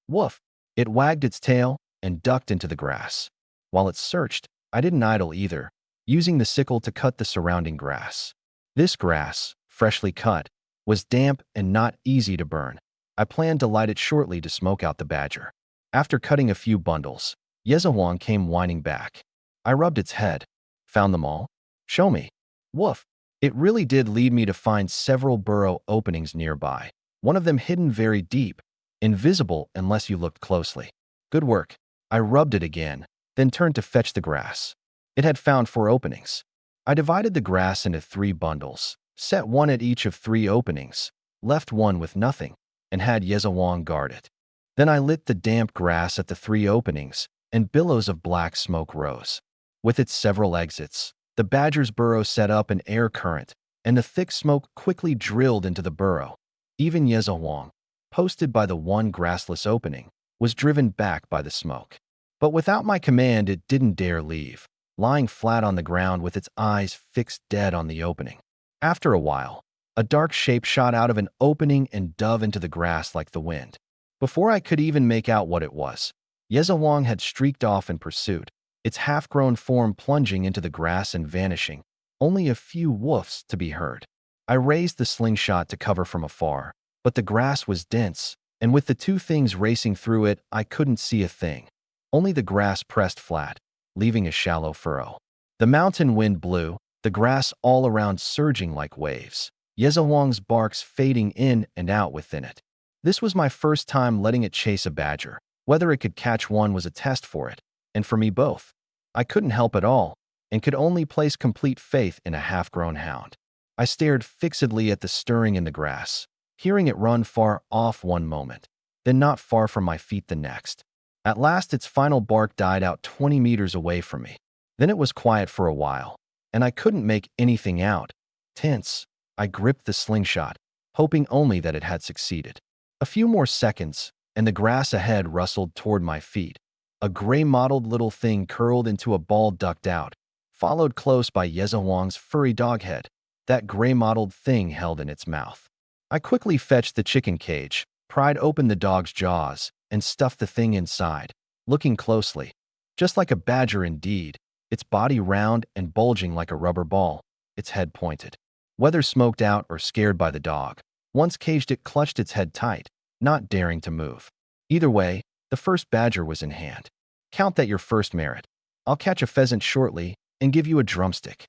Woof. It wagged its tail and ducked into the grass. While it searched, I didn't idle either, using the sickle to cut the surrounding grass. This grass, freshly cut, was damp and not easy to burn. I planned to light it shortly to smoke out the badger. After cutting a few bundles, Yezawong came whining back. I rubbed its head. Found them all? Show me. Woof. It really did lead me to find several burrow openings nearby, one of them hidden very deep, invisible unless you looked closely. Good work. I rubbed it again, then turned to fetch the grass. It had found 4 openings. I divided the grass into 3 bundles, set one at each of 3 openings, left one with nothing, and had Yezawong guard it. Then I lit the damp grass at the 3 openings, and billows of black smoke rose. With its several exits, the badger's burrow set up an air current, and the thick smoke quickly drilled into the burrow. Even Yezawong, posted by the one grassless opening, was driven back by the smoke. But without my command, it didn't dare leave, lying flat on the ground with its eyes fixed dead on the opening. After a while, a dark shape shot out of an opening and dove into the grass like the wind. Before I could even make out what it was, Yezawong had streaked off in pursuit, its half-grown form plunging into the grass and vanishing, only a few woofs to be heard. I raised the slingshot to cover from afar, but the grass was dense, and with the 2 things racing through it, I couldn't see a thing. Only the grass pressed flat, leaving a shallow furrow. The mountain wind blew, the grass all around surging like waves, Yezawong's barks fading in and out within it. This was my first time letting it chase a badger. Whether it could catch one was a test for it, and for me both. I couldn't help at all, and could only place complete faith in a half-grown hound. I stared fixedly at the stirring in the grass, hearing it run far off one moment, then not far from my feet the next. At last its final bark died out 20 meters away from me. Then it was quiet for a while, and I couldn't make anything out. Tense, I gripped the slingshot, hoping only that it had succeeded. A few more seconds, and the grass ahead rustled toward my feet. A gray-mottled little thing curled into a ball ducked out, followed close by Yezawong's furry dog head, that gray-mottled thing held in its mouth. I quickly fetched the chicken cage, pried open the dog's jaws, and stuffed the thing inside, looking closely. Just like a badger indeed, its body round and bulging like a rubber ball, its head pointed. Whether smoked out or scared by the dog, once caged it clutched its head tight, not daring to move. Either way, the first badger was in hand. Count that your first merit. I'll catch a pheasant shortly and give you a drumstick.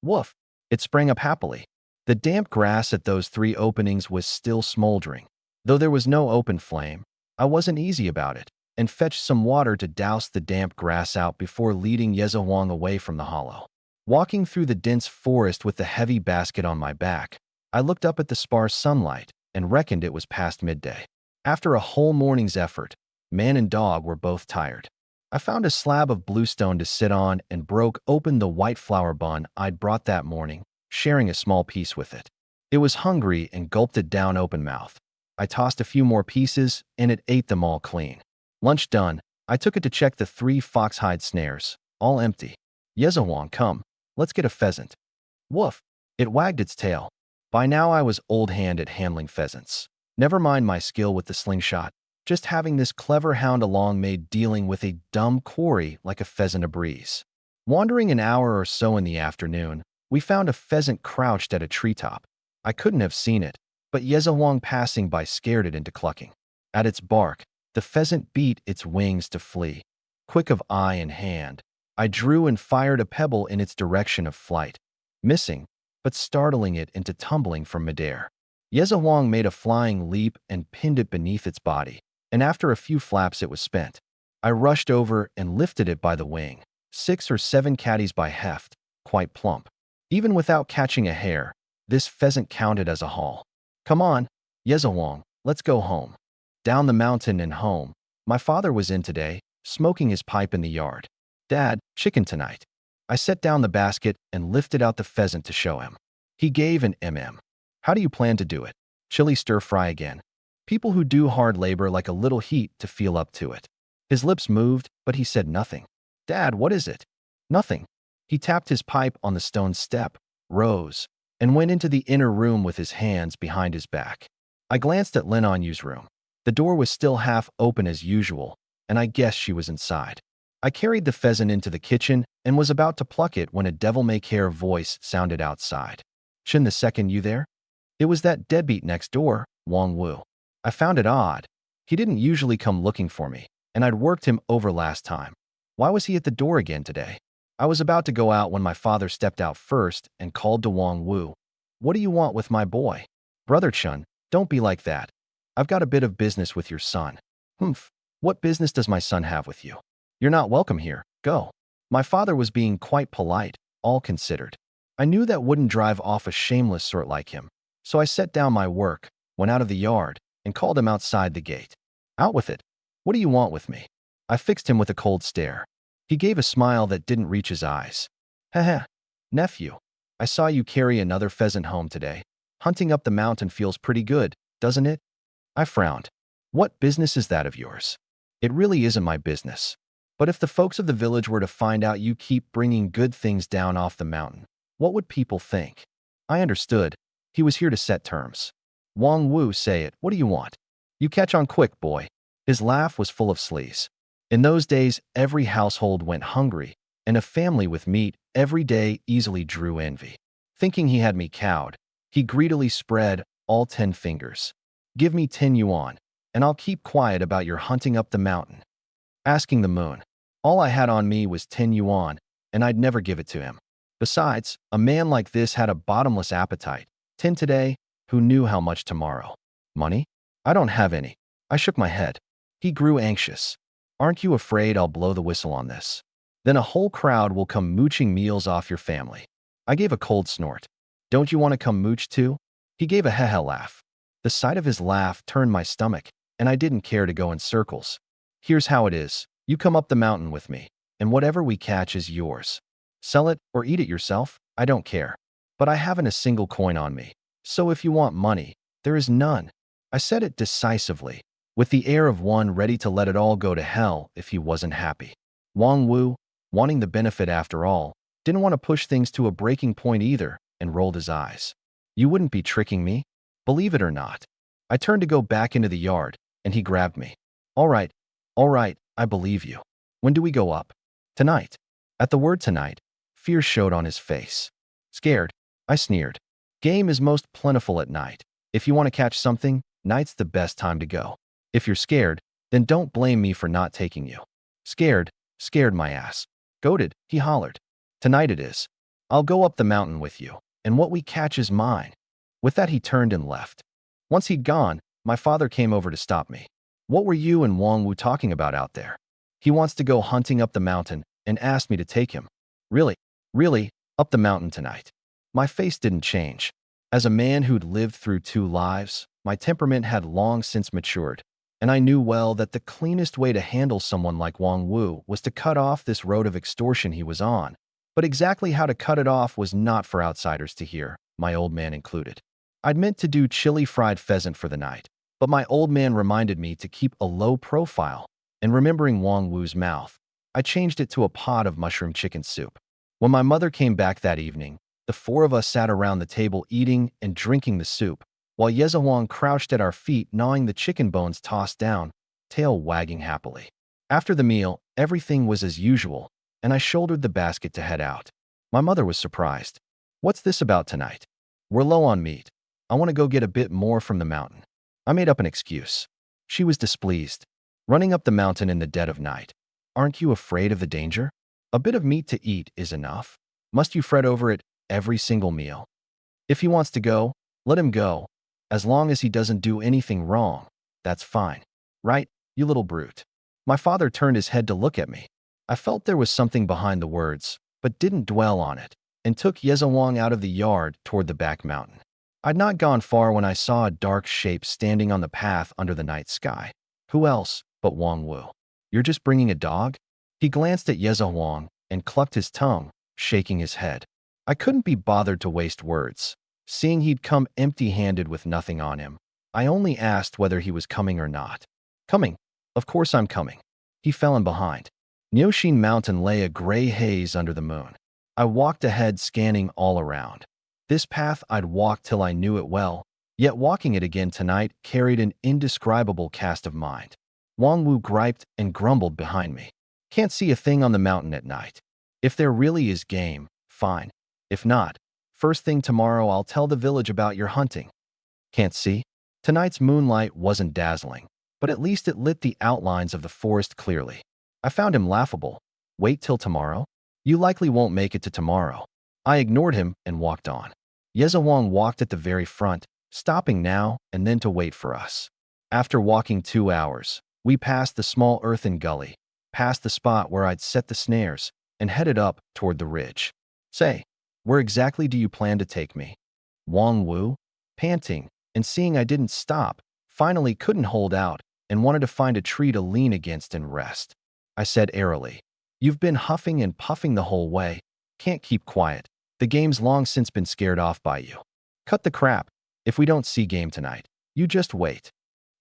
Woof! It sprang up happily. The damp grass at those 3 openings was still smoldering. Though there was no open flame, I wasn't easy about it. and fetched some water to douse the damp grass out before leading Yezawang away from the hollow. Walking through the dense forest with the heavy basket on my back, I looked up at the sparse sunlight and reckoned it was past midday. After a whole morning's effort, man and dog were both tired. I found a slab of bluestone to sit on and broke open the white flour bun I'd brought that morning, sharing a small piece with it. It was hungry and gulped it down open-mouthed. I tossed a few more pieces, and it ate them all clean. Lunch done, I took it to check the 3 foxhide snares, all empty. Yezawang, come, let's get a pheasant. Woof! It wagged its tail. By now I was old-hand at handling pheasants. Never mind my skill with the slingshot. Just having this clever hound along made dealing with a dumb quarry like a pheasant a breeze. Wandering an hour or so in the afternoon, we found a pheasant crouched at a treetop. I couldn't have seen it, but Yezawang passing by scared it into clucking. At its bark, the pheasant beat its wings to flee. Quick of eye and hand, I drew and fired a pebble in its direction of flight, missing, but startling it into tumbling from midair. Yezawang made a flying leap and pinned it beneath its body, and after a few flaps it was spent. I rushed over and lifted it by the wing, 6 or 7 caddies by heft, quite plump. Even without catching a hair, this pheasant counted as a haul. Come on, Yezawang, let's go home. Down the mountain and home. My father was in today, smoking his pipe in the yard. Dad, chicken tonight. I set down the basket and lifted out the pheasant to show him. He gave an How do you plan to do it? Chili stir-fry again. People who do hard labor like a little heat to feel up to it. His lips moved, but he said nothing. Dad, what is it? Nothing. He tapped his pipe on the stone step, rose, and went into the inner room with his hands behind his back. I glanced at Lin Anyu's room. The door was still half open as usual, and I guessed she was inside. I carried the pheasant into the kitchen and was about to pluck it when a devil-may-care voice sounded outside. Chin the second, you there? It was that deadbeat next door, Wang Wu. I found it odd. He didn't usually come looking for me, and I'd worked him over last time. Why was he at the door again today? I was about to go out when my father stepped out first and called to Wang Wu. What do you want with my boy? Brother Chun, don't be like that. I've got a bit of business with your son. Humph, what business does my son have with you? You're not welcome here, go. My father was being quite polite, all considered. I knew that wouldn't drive off a shameless sort like him, so I set down my work, went out of the yard, and called him outside the gate. Out with it. What do you want with me? I fixed him with a cold stare. He gave a smile that didn't reach his eyes. Heh, nephew, I saw you carry another pheasant home today. Hunting up the mountain feels pretty good, doesn't it? I frowned. What business is that of yours? It really isn't my business. But if the folks of the village were to find out you keep bringing good things down off the mountain, what would people think? I understood. He was here to set terms. Wang Wu, say it. What do you want? You catch on quick, boy. His laugh was full of sleaze. In those days, every household went hungry, and a family with meat every day easily drew envy. Thinking he had me cowed, he greedily spread all 10 fingers. Give me 10 yuan, and I'll keep quiet about your hunting up the mountain. Asking the moon. All I had on me was 10 yuan, and I'd never give it to him. Besides, a man like this had a bottomless appetite. 10 today, who knew how much tomorrow? Money? I don't have any. I shook my head. He grew anxious. Aren't you afraid I'll blow the whistle on this? Then a whole crowd will come mooching meals off your family. I gave a cold snort. Don't you want to come mooch too? He gave a heh-heh laugh. The sight of his laugh turned my stomach, and I didn't care to go in circles. Here's how it is. You come up the mountain with me, and whatever we catch is yours. Sell it or eat it yourself, I don't care. But I haven't a single coin on me, so if you want money, there is none. I said it decisively, with the air of one ready to let it all go to hell if he wasn't happy. Wang Wu, wanting the benefit after all, didn't want to push things to a breaking point either, and rolled his eyes. You wouldn't be tricking me? Believe it or not. I turned to go back into the yard, and he grabbed me. All right, I believe you. When do we go up? Tonight. At the word tonight, fear showed on his face. Scared? I sneered. Game is most plentiful at night. If you want to catch something, night's the best time to go. If you're scared, then don't blame me for not taking you. Scared my ass. Goated, he hollered. Tonight it is. I'll go up the mountain with you, and what we catch is mine. With that he turned and left. Once he'd gone, my father came over to stop me. What were you and Wang Wu talking about out there? He wants to go hunting up the mountain and asked me to take him. Really? Really? Up the mountain tonight? My face didn't change. As a man who'd lived through 2 lives, my temperament had long since matured, and I knew well that the cleanest way to handle someone like Wang Wu was to cut off this road of extortion he was on. But exactly how to cut it off was not for outsiders to hear, my old man included. I'd meant to do chili fried pheasant for the night, but my old man reminded me to keep a low profile, and remembering Wang Wu's mouth, I changed it to a pot of mushroom chicken soup. When my mother came back that evening, the 4 of us sat around the table eating and drinking the soup, while Yezhuang crouched at our feet gnawing the chicken bones tossed down, tail wagging happily. After the meal, everything was as usual, and I shouldered the basket to head out. My mother was surprised. What's this about tonight? We're low on meat. I want to go get a bit more from the mountain. I made up an excuse. She was displeased. Running up the mountain in the dead of night. Aren't you afraid of the danger? A bit of meat to eat is enough. Must you fret over it every single meal? If he wants to go, let him go. As long as he doesn't do anything wrong, that's fine. Right, you little brute? My father turned his head to look at me. I felt there was something behind the words, but didn't dwell on it, and took Yezhuang out of the yard toward the back mountain. I'd not gone far when I saw a dark shape standing on the path under the night sky. Who else but Wang Wu? You're just bringing a dog? He glanced at Yezhuang and clucked his tongue, shaking his head. I couldn't be bothered to waste words. Seeing he'd come empty-handed with nothing on him, I only asked whether he was coming or not. Coming. Of course I'm coming. He fell in behind. Nioshin Mountain lay a gray haze under the moon. I walked ahead, scanning all around. This path I'd walked till I knew it well, yet walking it again tonight carried an indescribable cast of mind. Wang Wu griped and grumbled behind me. Can't see a thing on the mountain at night. If there really is game, fine. If not, first thing tomorrow I'll tell the village about your hunting. Can't see? Tonight's moonlight wasn't dazzling, but at least it lit the outlines of the forest clearly. I found him laughable. Wait till tomorrow? You likely won't make it to tomorrow. I ignored him and walked on. Yezhuang walked at the very front, stopping now and then to wait for us. After walking 2 hours, we passed the small earthen gully, past the spot where I'd set the snares, and headed up toward the ridge. Say, where exactly do you plan to take me? Wang Wu, panting, and seeing I didn't stop, finally couldn't hold out and wanted to find a tree to lean against and rest. I said airily, you've been huffing and puffing the whole way. Can't keep quiet. The game's long since been scared off by you. Cut the crap. If we don't see game tonight, you just wait.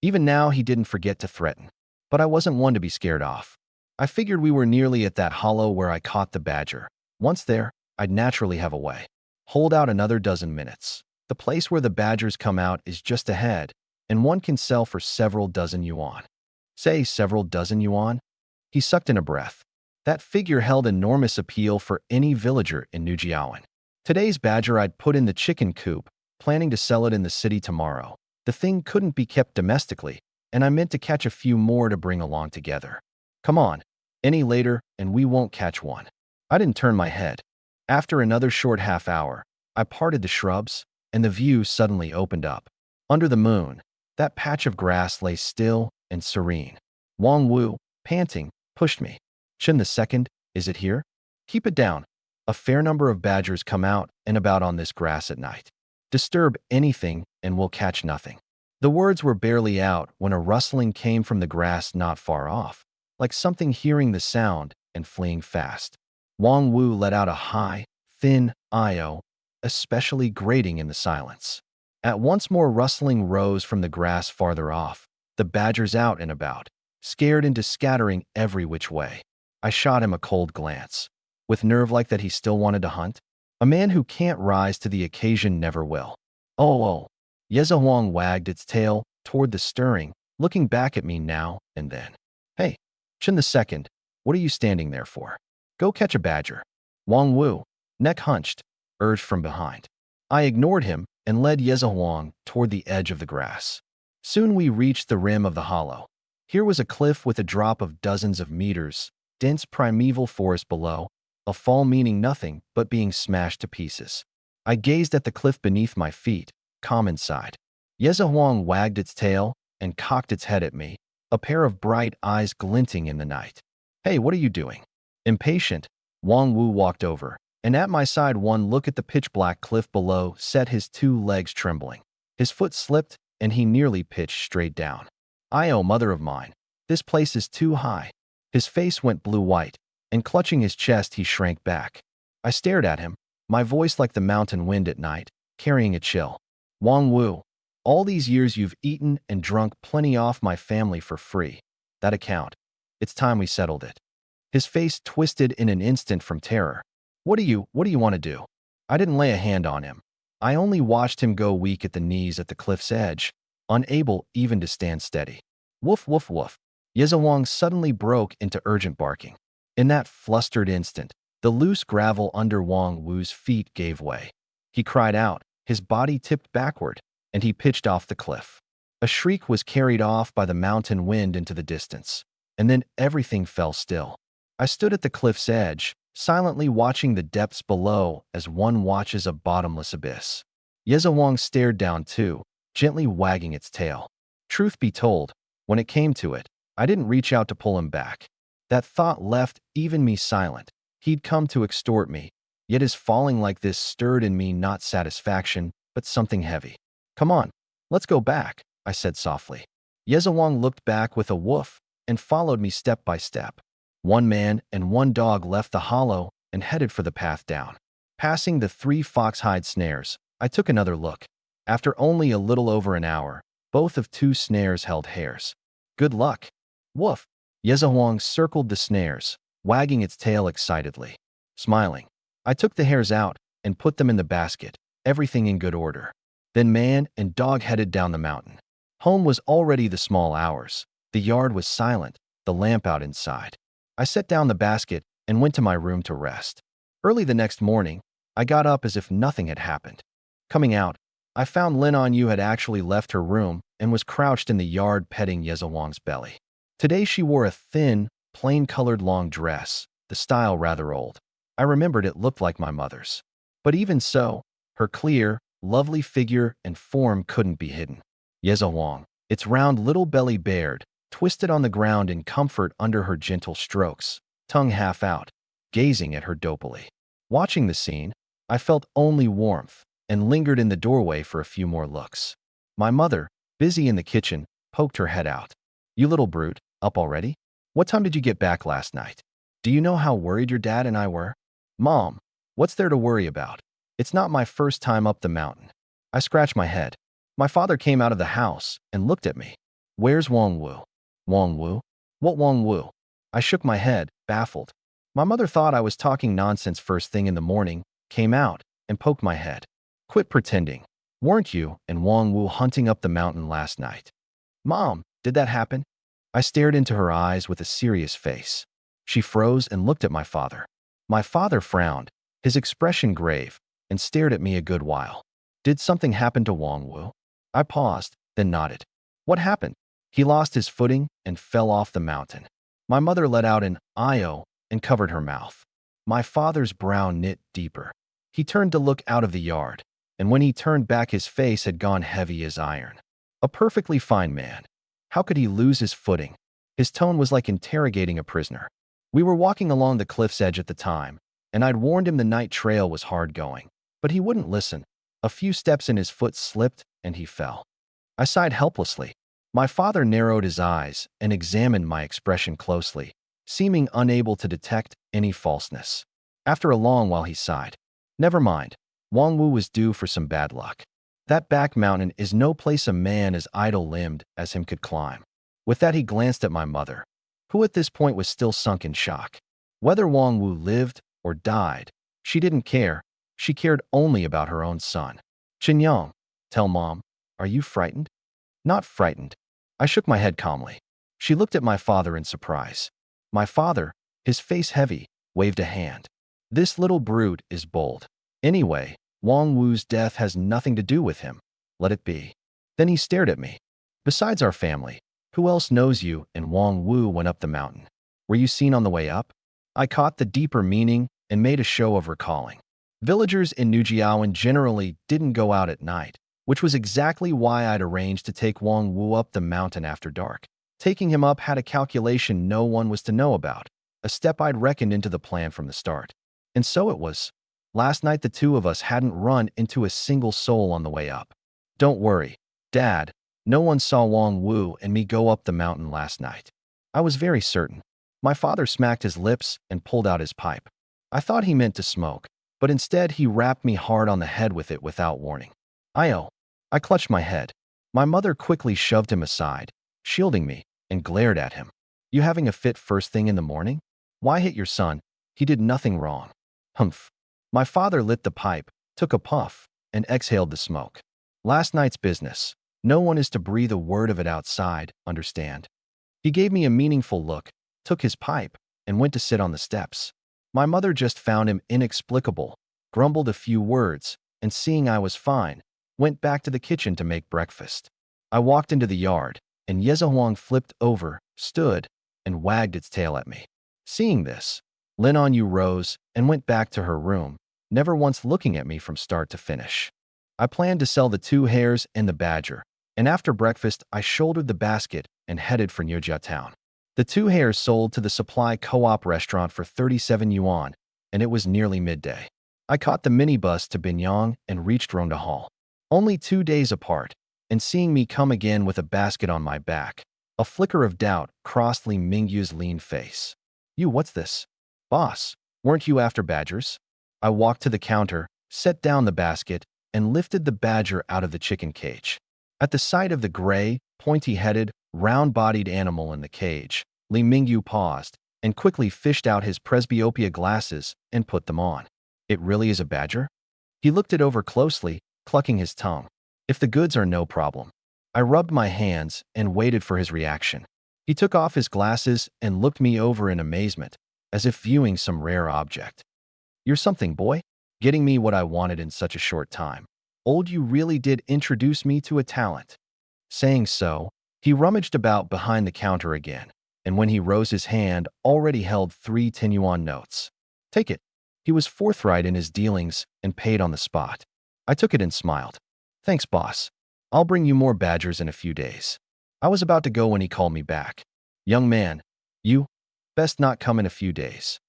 Even now he didn't forget to threaten. But I wasn't one to be scared off. I figured we were nearly at that hollow where I caught the badger. Once there, I'd naturally have a way. Hold out another dozen minutes. The place where the badgers come out is just ahead, and one can sell for several dozen yuan. Say several dozen yuan? He sucked in a breath. That figure held enormous appeal for any villager in New Jiawan. Today's badger I'd put in the chicken coop, planning to sell it in the city tomorrow. The thing couldn't be kept domestically, and I meant to catch a few more to bring along together. Come on, any later and we won't catch one. I didn't turn my head. After another short half hour, I parted the shrubs, and the view suddenly opened up. Under the moon, that patch of grass lay still and serene. Wang Wu, panting, pushed me. Chen the second, is it here? Keep it down. A fair number of badgers come out and about on this grass at night. Disturb anything and we'll catch nothing. The words were barely out when a rustling came from the grass not far off, like something hearing the sound and fleeing fast. Wang Wu let out a high, thin "io", especially grating in the silence. At once more rustling rose from the grass farther off, the badgers out and about, scared into scattering every which way. I shot him a cold glance. With nerve like that he still wanted to hunt? A man who can't rise to the occasion never will. Oh. Yezhuang wagged its tail toward the stirring, looking back at me now and then. Hey, Chen the second, what are you standing there for? Go catch a badger. Wang Wu, neck hunched, urged from behind. I ignored him and led Yezhuang toward the edge of the grass. Soon we reached the rim of the hollow. Here was a cliff with a drop of dozens of meters, dense primeval forest below, a fall meaning nothing but being smashed to pieces. I gazed at the cliff beneath my feet, calm inside. Yezhuang wagged its tail and cocked its head at me, a pair of bright eyes glinting in the night. "Hey, what are you doing?" Impatient, Wang Wu walked over, and at my side one look at the pitch-black cliff below set his two legs trembling. His foot slipped, and he nearly pitched straight down. "Io, mother of mine, this place is too high." His face went blue-white, and clutching his chest he shrank back. I stared at him, my voice like the mountain wind at night, carrying a chill. "Wang Wu, all these years you've eaten and drunk plenty off my family for free. That account. It's time we settled it." His face twisted in an instant from terror. What do you want to do?" I didn't lay a hand on him. I only watched him go weak at the knees at the cliff's edge, unable even to stand steady. "Woof, woof, woof." Yezawang suddenly broke into urgent barking. In that flustered instant, the loose gravel under Wang Wu's feet gave way. He cried out, his body tipped backward, and he pitched off the cliff. A shriek was carried off by the mountain wind into the distance, and then everything fell still. I stood at the cliff's edge, silently watching the depths below as one watches a bottomless abyss. Yezawang stared down too, gently wagging its tail. Truth be told, when it came to it, I didn't reach out to pull him back. That thought left even me silent. He'd come to extort me, yet his falling like this stirred in me not satisfaction, but something heavy. "Come on, let's go back," I said softly. Yezawang looked back with a woof and followed me step by step. One man and one dog left the hollow and headed for the path down. Passing the 3 foxhide snares, I took another look. After only a little over an hour, both of 2 snares held hares. "Good luck." "Woof." Yezawang circled the snares, wagging its tail excitedly. Smiling, I took the hares out and put them in the basket, everything in good order. Then man and dog headed down the mountain. Home was already the small hours. The yard was silent, the lamp out inside. I set down the basket and went to my room to rest. Early the next morning, I got up as if nothing had happened. Coming out, I found Lin On Yu had actually left her room and was crouched in the yard petting Yezawang's belly. Today she wore a thin, plain-colored long dress, the style rather old. I remembered it looked like my mother's. But even so, her clear, lovely figure and form couldn't be hidden. Yezawang, its round little belly bared, twisted on the ground in comfort under her gentle strokes, tongue half out, gazing at her dopily. Watching the scene, I felt only warmth and lingered in the doorway for a few more looks. My mother, busy in the kitchen, poked her head out. "You little brute, up already? What time did you get back last night? Do you know how worried your dad and I were?" "Mom, what's there to worry about? It's not my first time up the mountain." I scratched my head. My father came out of the house and looked at me. "Where's Wang Wu?" "Wang Wu? What Wang Wu?" I shook my head, baffled. My mother thought I was talking nonsense first thing in the morning, came out, and poked my head. "Quit pretending. Weren't you and Wang Wu hunting up the mountain last night?" "Mom, did that happen?" I stared into her eyes with a serious face. She froze and looked at my father. My father frowned, his expression grave, and stared at me a good while. "Did something happen to Wang Wu?" I paused, then nodded. "What happened?" "He lost his footing and fell off the mountain." My mother let out an "I-O" and covered her mouth. My father's brow knit deeper. He turned to look out of the yard, and when he turned back his face had gone heavy as iron. "A perfectly fine man. How could he lose his footing?" His tone was like interrogating a prisoner. We were walking along the cliff's edge at the time, and I'd warned him the night trail was hard going. But he wouldn't listen. A few steps and his foot slipped, and he fell. I sighed helplessly. My father narrowed his eyes and examined my expression closely, seeming unable to detect any falseness. After a long while he sighed. "Never mind. Wang Wu was due for some bad luck. That back mountain is no place a man as idle-limbed as him could climb." With that he glanced at my mother, who at this point was still sunk in shock. Whether Wang Wu lived or died, she didn't care. She cared only about her own son. "Qinyang, tell Mom, are you frightened?" "Not frightened." I shook my head calmly. She looked at my father in surprise. My father, his face heavy, waved a hand. "This little brute is bold. Anyway, Wang Wu's death has nothing to do with him. Let it be." Then he stared at me. "Besides our family, who else knows you and Wang Wu went up the mountain? Were you seen on the way up?" I caught the deeper meaning and made a show of recalling. Villagers in Nujiawan generally didn't go out at night, which was exactly why I'd arranged to take Wang Wu up the mountain after dark. Taking him up had a calculation no one was to know about, a step I'd reckoned into the plan from the start. And so it was. Last night the two of us hadn't run into a single soul on the way up. Don't worry, Dad, no one saw Wong Wu and me go up the mountain last night. I was very certain. My father smacked his lips and pulled out his pipe. I thought he meant to smoke, but instead he rapped me hard on the head with it without warning. I clutched my head. My mother quickly shoved him aside, shielding me, and glared at him. You having a fit first thing in the morning? Why hit your son? He did nothing wrong. Humph. My father lit the pipe, took a puff, and exhaled the smoke. Last night's business. No one is to breathe a word of it outside, understand? He gave me a meaningful look, took his pipe, and went to sit on the steps. My mother just found him inexplicable, grumbled a few words, and seeing I was fine, went back to the kitchen to make breakfast. I walked into the yard, and Yezahuang flipped over, stood, and wagged its tail at me. Seeing this, Lin Anyu rose and went back to her room, never once looking at me from start to finish. I planned to sell the 2 hares and the badger, and after breakfast I shouldered the basket and headed for Nyojia town. The 2 hares sold to the supply co-op restaurant for 37 yuan, and it was nearly midday. I caught the minibus to Binyang and reached Ronda Hall. Only 2 days apart, and seeing me come again with a basket on my back, a flicker of doubt crossed Li Mingyu's lean face. You, what's this? Boss, weren't you after badgers? I walked to the counter, set down the basket, and lifted the badger out of the chicken cage. At the sight of the gray, pointy-headed, round-bodied animal in the cage, Li Mingyu paused and quickly fished out his presbyopia glasses and put them on. It really is a badger? He looked it over closely, clucking his tongue. If the goods are no problem. I rubbed my hands and waited for his reaction. He took off his glasses and looked me over in amazement, as if viewing some rare object. You're something, boy. Getting me what I wanted in such a short time. Old, you really did introduce me to a talent. Saying so, he rummaged about behind the counter again, and when he rose his hand already held 3 10-yuan notes. Take it. He was forthright in his dealings and paid on the spot. I took it and smiled. Thanks, boss. I'll bring you more badgers in a few days. I was about to go when he called me back. Young man, you best not come in a few days.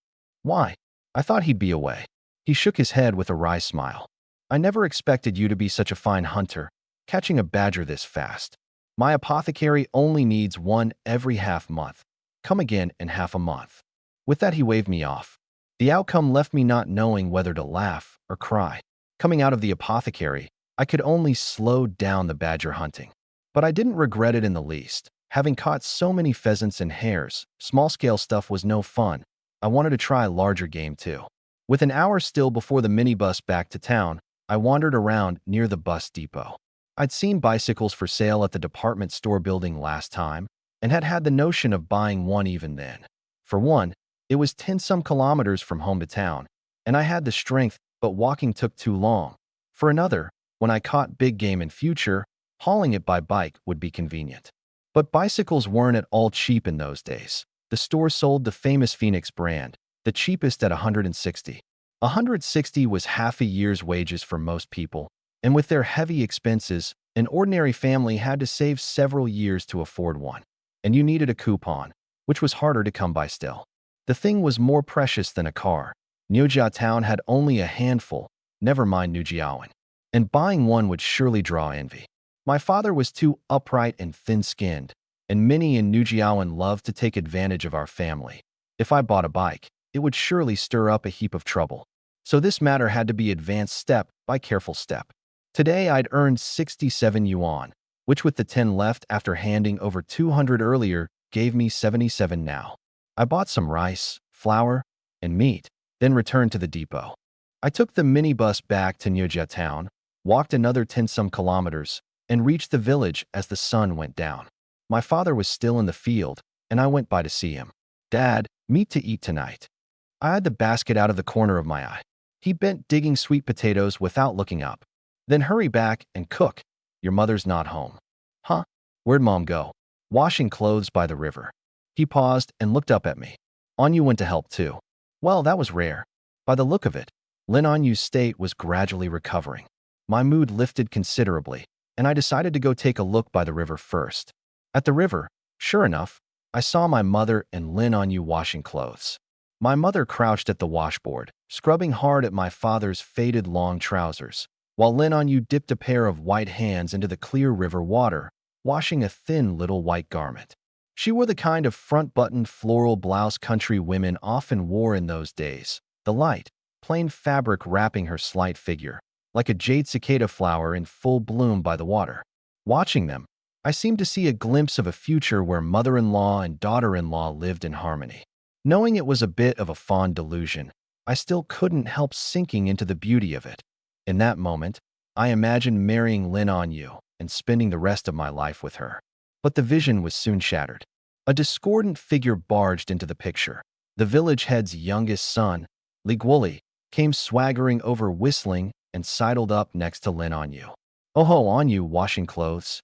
Why? I thought he'd be away. He shook his head with a wry smile. I never expected you to be such a fine hunter, catching a badger this fast. My apothecary only needs 1 every half-month. Come again in half a month. With that he waved me off. The outcome left me not knowing whether to laugh or cry. Coming out of the apothecary, I could only slow down the badger hunting. But I didn't regret it in the least. Having caught so many pheasants and hares, small-scale stuff was no fun. I wanted to try larger game too. With an hour still before the minibus back to town, I wandered around near the bus depot. I'd seen bicycles for sale at the department store building last time, and had had the notion of buying one even then. For one, it was 10-some kilometers from home to town, and I had the strength, but walking took too long. For another, when I caught big game in future, hauling it by bike would be convenient. But bicycles weren't at all cheap in those days. The store sold the famous Phoenix brand, the cheapest at 160. 160 was half a year's wages for most people, and with their heavy expenses, an ordinary family had to save several years to afford one. And you needed a coupon, which was harder to come by still. The thing was more precious than a car. Nyojia town had only a handful, never mind Nujiawan. And buying one would surely draw envy. My father was too upright and thin-skinned, and many in Nujiawan loved to take advantage of our family. If I bought a bike, it would surely stir up a heap of trouble. So this matter had to be advanced step by careful step. Today I'd earned 67 yuan, which with the 10 left after handing over 200 earlier gave me 77 now. I bought some rice, flour, and meat, then returned to the depot. I took the minibus back to Nyojia town, walked another 10-some kilometers, and reached the village as the sun went down. My father was still in the field, and I went by to see him. Dad, meat to eat tonight. I had the basket out of the corner of my eye. He bent digging sweet potatoes without looking up. Then hurry back and cook. Your mother's not home. Huh? Where'd Mom go? Washing clothes by the river. He paused and looked up at me. Anyu went to help too. Well, that was rare. By the look of it, Lin Anyu's state was gradually recovering. My mood lifted considerably, and I decided to go take a look by the river first. At the river, Sure enough, I saw my mother and Lin on you washing clothes. My mother crouched at the washboard, scrubbing hard at my father's faded long trousers, while Lin on you dipped a pair of white hands into the clear river water, washing a thin little white garment. She wore the kind of front-buttoned floral blouse country women often wore in those days, the light, plain fabric wrapping her slight figure, like a jade cicada flower in full bloom by the water. Watching them, I seemed to see a glimpse of a future where mother-in-law and daughter-in-law lived in harmony. Knowing it was a bit of a fond delusion, I still couldn't help sinking into the beauty of it. In that moment, I imagined marrying Lin on you and spending the rest of my life with her. But the vision was soon shattered. A discordant figure barged into the picture. The village head's youngest son, Ligwuli, came swaggering over whistling and sidled up next to Lin on you. Oh ho, on you washing clothes.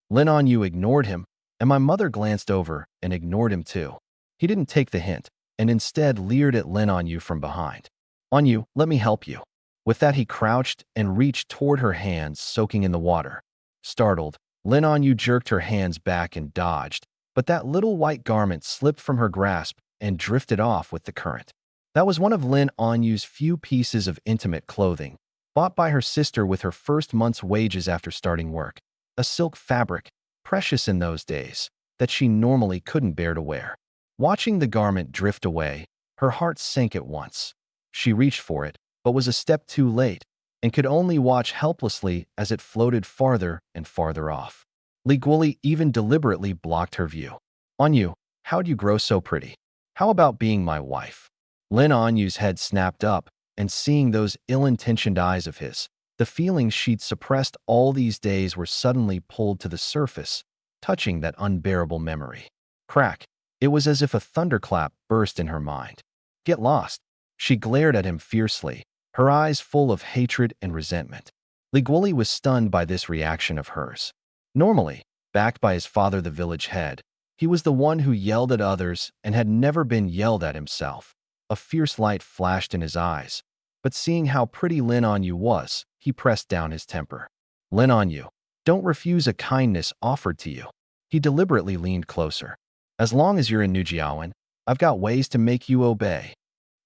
Lin on you ignored him, and my mother glanced over and ignored him too. He didn't take the hint, and instead leered at Lin on you from behind. On you, let me help you. With that, he crouched and reached toward her hands soaking in the water. Startled, Lin on you jerked her hands back and dodged, but that little white garment slipped from her grasp and drifted off with the current. That was one of Lin Anyu's few pieces of intimate clothing, bought by her sister with her first month's wages after starting work. A silk fabric, precious in those days, that she normally couldn't bear to wear. Watching the garment drift away, her heart sank at once. She reached for it, but was a step too late, and could only watch helplessly as it floated farther and farther off. Ligwuli even deliberately blocked her view. Anyu, how'd you grow so pretty? How about being my wife? Lin Anyu's head snapped up, and seeing those ill-intentioned eyes of his, the feelings she'd suppressed all these days were suddenly pulled to the surface, touching that unbearable memory. Crack! It was as if a thunderclap burst in her mind. Get lost! She glared at him fiercely, her eyes full of hatred and resentment. Ligwuli was stunned by this reaction of hers. Normally, backed by his father the village head, he was the one who yelled at others and had never been yelled at himself. A fierce light flashed in his eyes, but seeing how pretty Lin Anyu was, he pressed down his temper. Lin Anyu, don't refuse a kindness offered to you. He deliberately leaned closer. As long as you're in Nujiawan, I've got ways to make you obey.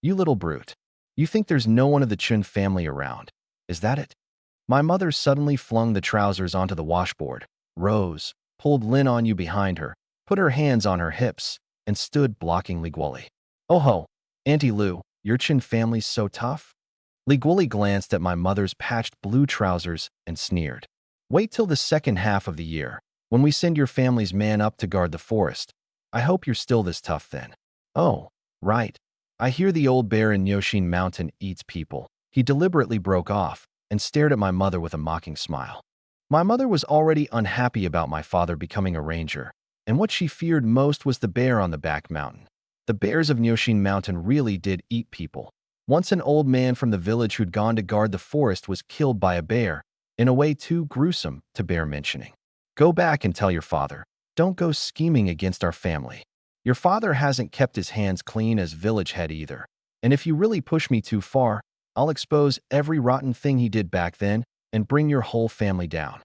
You little brute. You think there's no one of the Chun family around. Is that it? My mother suddenly flung the trousers onto the washboard, rose, pulled Lin Anyu behind her, put her hands on her hips, and stood blocking Ligwuli. Oh ho, Auntie Lu, your Chun family's so tough? Ligwuli glanced at my mother's patched blue trousers and sneered. Wait till the second half of the year, when we send your family's man up to guard the forest. I hope you're still this tough then. Oh, right. I hear the old bear in Yoshin Mountain eats people. He deliberately broke off and stared at my mother with a mocking smile. My mother was already unhappy about my father becoming a ranger, and what she feared most was the bear on the back mountain. The bears of Yoshin Mountain really did eat people. Once an old man from the village who'd gone to guard the forest was killed by a bear, in a way too gruesome to bear mentioning. Go back and tell your father. Don't go scheming against our family. Your father hasn't kept his hands clean as village head either. And if you really push me too far, I'll expose every rotten thing he did back then and bring your whole family down.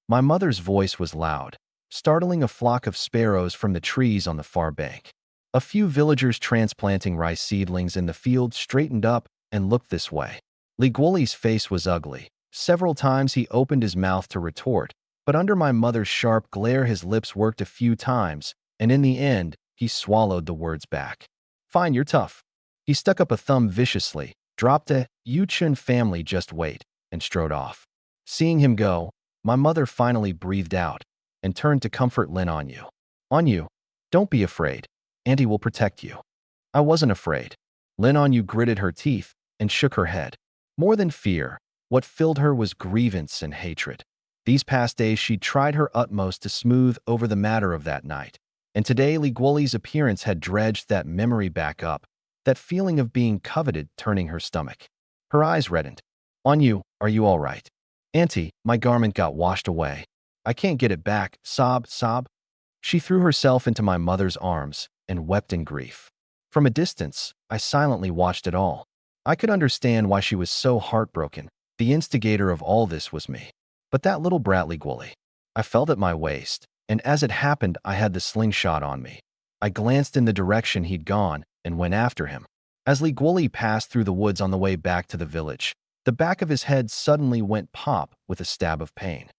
My mother's voice was loud, startling a flock of sparrows from the trees on the far bank. A few villagers transplanting rice seedlings in the field straightened up and looked this way. Ligwuli's face was ugly. Several times he opened his mouth to retort, but under my mother's sharp glare his lips worked a few times, and in the end, he swallowed the words back. Fine, you're tough. He stuck up a thumb viciously, dropped a, you Chun family just wait, and strode off. Seeing him go, my mother finally breathed out and turned to comfort Lin Anyu. Anyu, don't be afraid. Auntie will protect you. I wasn't afraid. Lin Anyu gritted her teeth and shook her head. More than fear, what filled her was grievance and hatred. These past days she'd tried her utmost to smooth over the matter of that night, and today Ligwuli's appearance had dredged that memory back up, that feeling of being coveted turning her stomach. Her eyes reddened. Anyu, are you all right? Auntie, my garment got washed away. I can't get it back. Sob, sob. She threw herself into my mother's arms and wept in grief. From a distance, I silently watched it all. I could understand why she was so heartbroken. The instigator of all this was me. But that little brat Ligwuli. I felt at my waist, and as it happened, I had the slingshot on me. I glanced in the direction he'd gone and went after him. As Li Guoli passed through the woods on the way back to the village, the back of his head suddenly went pop with a stab of pain.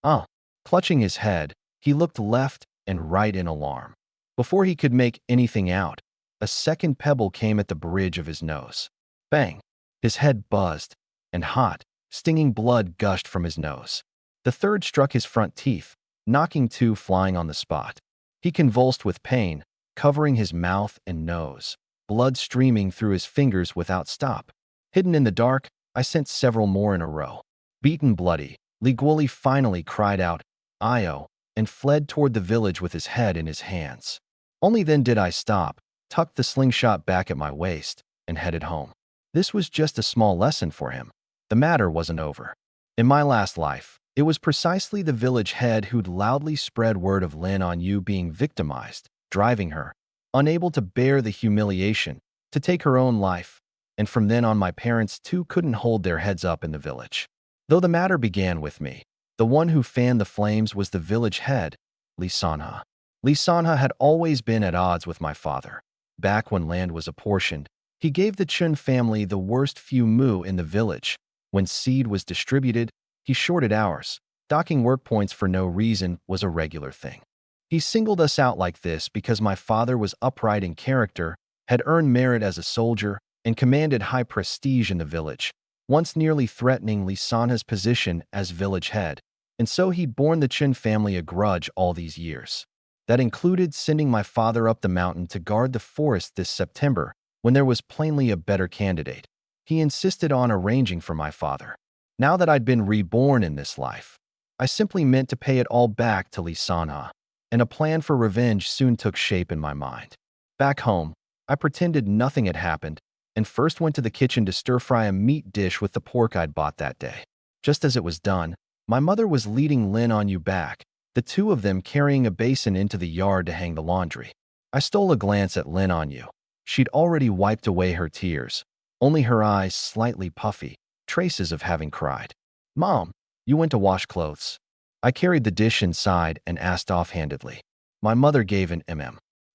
Ah! Clutching his head, he looked left and right in alarm. Before he could make anything out, a second pebble came at the bridge of his nose. Bang! His head buzzed, and hot, stinging blood gushed from his nose. The third struck his front teeth, knocking two flying on the spot. He convulsed with pain, covering his mouth and nose, blood streaming through his fingers without stop. Hidden in the dark, I sent several more in a row. Beaten bloody, Li Guoli finally cried out, "Io," and fled toward the village with his head in his hands. Only then did I stop, tucked the slingshot back at my waist, and headed home. This was just a small lesson for him. The matter wasn't over. In my last life, it was precisely the village head who'd loudly spread word of Lin on you being victimized, driving her, unable to bear the humiliation, to take her own life, and from then on my parents too couldn't hold their heads up in the village. Though the matter began with me, the one who fanned the flames was the village head, Li Sanha. Li Sanha had always been at odds with my father. Back when land was apportioned, he gave the Chun family the worst few mu in the village. When seed was distributed, he shorted ours. Docking work points for no reason was a regular thing. He singled us out like this because my father was upright in character, had earned merit as a soldier, and commanded high prestige in the village, once nearly threatening Li Sanha's position as village head, and so he'd borne the Chun family a grudge all these years. That included sending my father up the mountain to guard the forest this September, when there was plainly a better candidate. He insisted on arranging for my father. Now that I'd been reborn in this life, I simply meant to pay it all back to Li Sanha, and a plan for revenge soon took shape in my mind. Back home, I pretended nothing had happened, and first went to the kitchen to stir-fry a meat dish with the pork I'd bought that day. Just as it was done, my mother was leading Lin on you back, the two of them carrying a basin into the yard to hang the laundry. I stole a glance at Lin on you. She'd already wiped away her tears, only her eyes slightly puffy, traces of having cried. "Mom, you went to wash clothes." I carried the dish inside and asked offhandedly. My mother gave an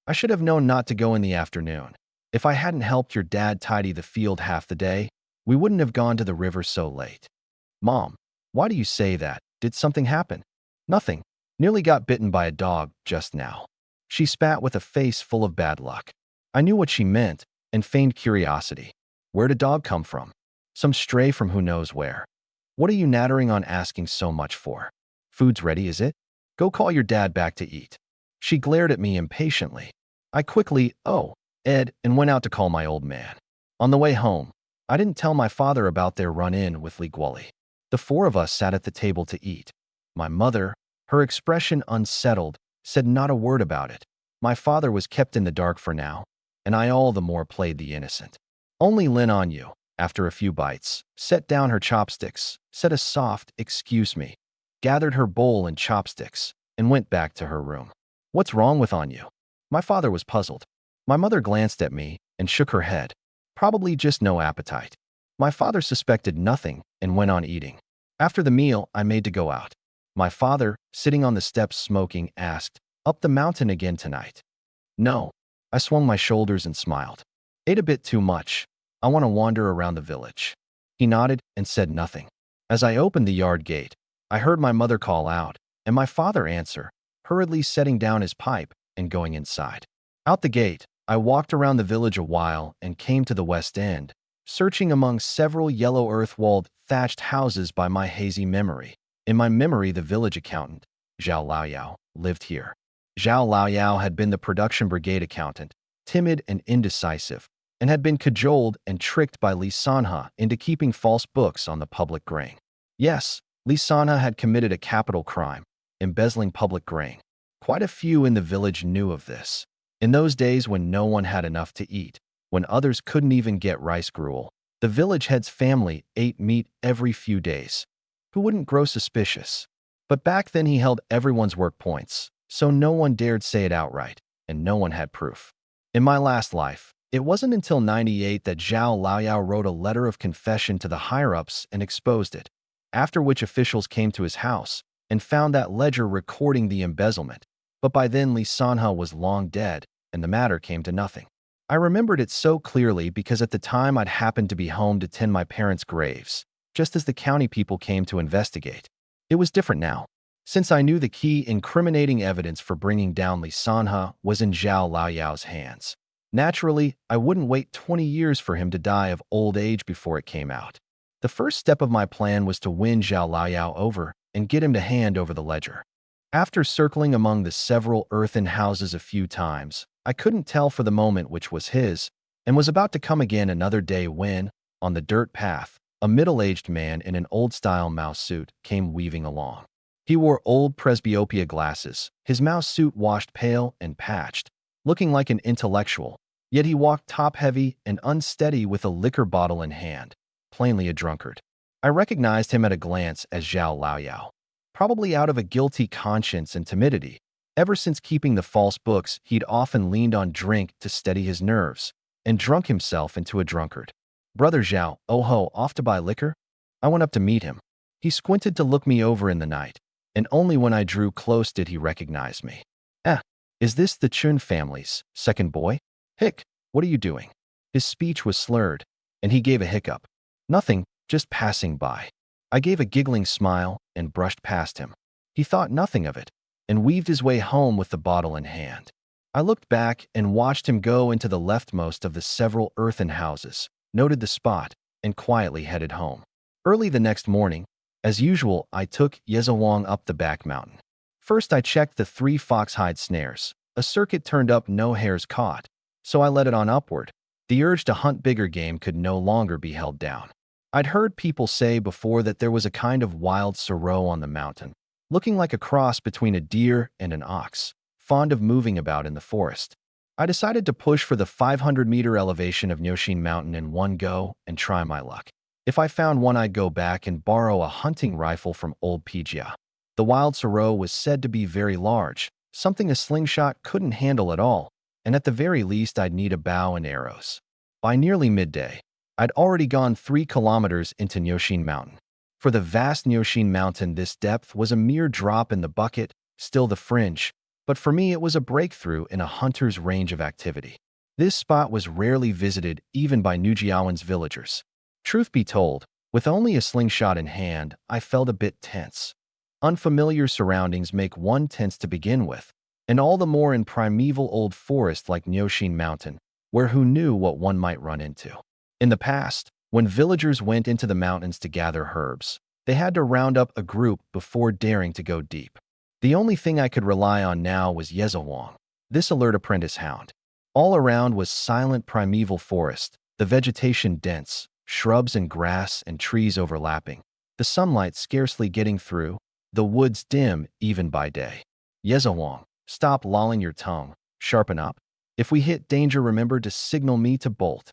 I should have known not to go in the afternoon. If I hadn't helped your dad tidy the field half the day, we wouldn't have gone to the river so late. "Mom, why do you say that? Did something happen?" "Nothing. Nearly got bitten by a dog just now." She spat with a face full of bad luck. I knew what she meant and feigned curiosity. "Where'd a dog come from?" "Some stray from who knows where." "What are you nattering on asking so much for? Food's ready, is it? Go call your dad back to eat." She glared at me impatiently. I quickly, Ed, and went out to call my old man. On the way home, I didn't tell my father about their run-in with Li Guoli. The four of us sat at the table to eat. My mother, her expression unsettled, said not a word about it. My father was kept in the dark for now, and I all the more played the innocent. Only Lin on you, after a few bites, set down her chopsticks, said a soft, "Excuse me," gathered her bowl and chopsticks, and went back to her room. "What's wrong with Anyu?" My father was puzzled. My mother glanced at me and shook her head. Probably just no appetite. My father suspected nothing and went on eating. After the meal, I made to go out. My father, sitting on the steps smoking, asked, "Up the mountain again tonight?" "No." I swung my shoulders and smiled. "Ate a bit too much. I want to wander around the village." He nodded and said nothing. As I opened the yard gate, I heard my mother call out, and my father answer, hurriedly setting down his pipe and going inside. Out the gate, I walked around the village a while and came to the west end, searching among several yellow earth-walled, thatched houses by my hazy memory. In my memory, the village accountant, Zhao Laoyao, lived here. Zhao Laoyao had been the production brigade accountant, timid and indecisive, and had been cajoled and tricked by Li Sanha into keeping false books on the public grain. Yes, Li Sanha had committed a capital crime, embezzling public grain. Quite a few in the village knew of this. In those days when no one had enough to eat, when others couldn't even get rice gruel, the village head's family ate meat every few days. Who wouldn't grow suspicious? But back then he held everyone's work points, so no one dared say it outright, and no one had proof. In my last life, it wasn't until 98 that Zhao Laoyao wrote a letter of confession to the higher-ups and exposed it, after which officials came to his house and found that ledger recording the embezzlement. But by then Li Sanha was long dead, and the matter came to nothing. I remembered it so clearly because at the time I'd happened to be home to tend my parents' graves, just as the county people came to investigate. It was different now, since I knew the key incriminating evidence for bringing down Li Sanha was in Zhao Laoyao's hands. Naturally, I wouldn't wait 20 years for him to die of old age before it came out. The first step of my plan was to win Zhao Laoyao over and get him to hand over the ledger. After circling among the several earthen houses a few times, I couldn't tell for the moment which was his, and was about to come again another day when, on the dirt path, a middle-aged man in an old-style mouse suit came weaving along. He wore old presbyopia glasses, his mouse suit washed pale and patched, looking like an intellectual, yet he walked top-heavy and unsteady with a liquor bottle in hand, plainly a drunkard. I recognized him at a glance as Zhao Laoyao. Probably out of a guilty conscience and timidity, ever since keeping the false books, he'd often leaned on drink to steady his nerves, and drunk himself into a drunkard. "Brother Zhao, oh ho, off to buy liquor?" I went up to meet him. He squinted to look me over in the night, and only when I drew close did he recognize me. Is this the Chun family's second boy? Hick, what are you doing?" His speech was slurred, and he gave a hiccup. "Nothing, just passing by." I gave a giggling smile and brushed past him. He thought nothing of it, and weaved his way home with the bottle in hand. I looked back and watched him go into the leftmost of the several earthen houses, noted the spot, and quietly headed home. Early the next morning, as usual, I took Yezawang up the back mountain. First, I checked the 3 foxhide snares. A circuit turned up no hares caught, so I led it on upward. The urge to hunt bigger game could no longer be held down. I'd heard people say before that there was a kind of wild sorrow on the mountain, looking like a cross between a deer and an ox, fond of moving about in the forest. I decided to push for the 500-meter elevation of Nyoshin Mountain in one go and try my luck. If I found one, I'd go back and borrow a hunting rifle from old Pijia. The wild sorrow was said to be very large, something a slingshot couldn't handle at all, and at the very least I'd need a bow and arrows. By nearly midday, I'd already gone 3 kilometers into Nyoshin Mountain. For the vast Nyoshin Mountain, this depth was a mere drop in the bucket, still the fringe, but for me it was a breakthrough in a hunter's range of activity. This spot was rarely visited even by Nujiawan's villagers. Truth be told, with only a slingshot in hand, I felt a bit tense. Unfamiliar surroundings make one tense to begin with, and all the more in primeval old forest like Nyoshin Mountain, where who knew what one might run into. In the past, when villagers went into the mountains to gather herbs, they had to round up a group before daring to go deep. The only thing I could rely on now was Yezawang, this alert apprentice hound. All around was silent primeval forest, the vegetation dense, shrubs and grass and trees overlapping, the sunlight scarcely getting through, the woods dim even by day. "Yezawang, stop lolling your tongue, sharpen up. If we hit danger, remember to signal me to bolt.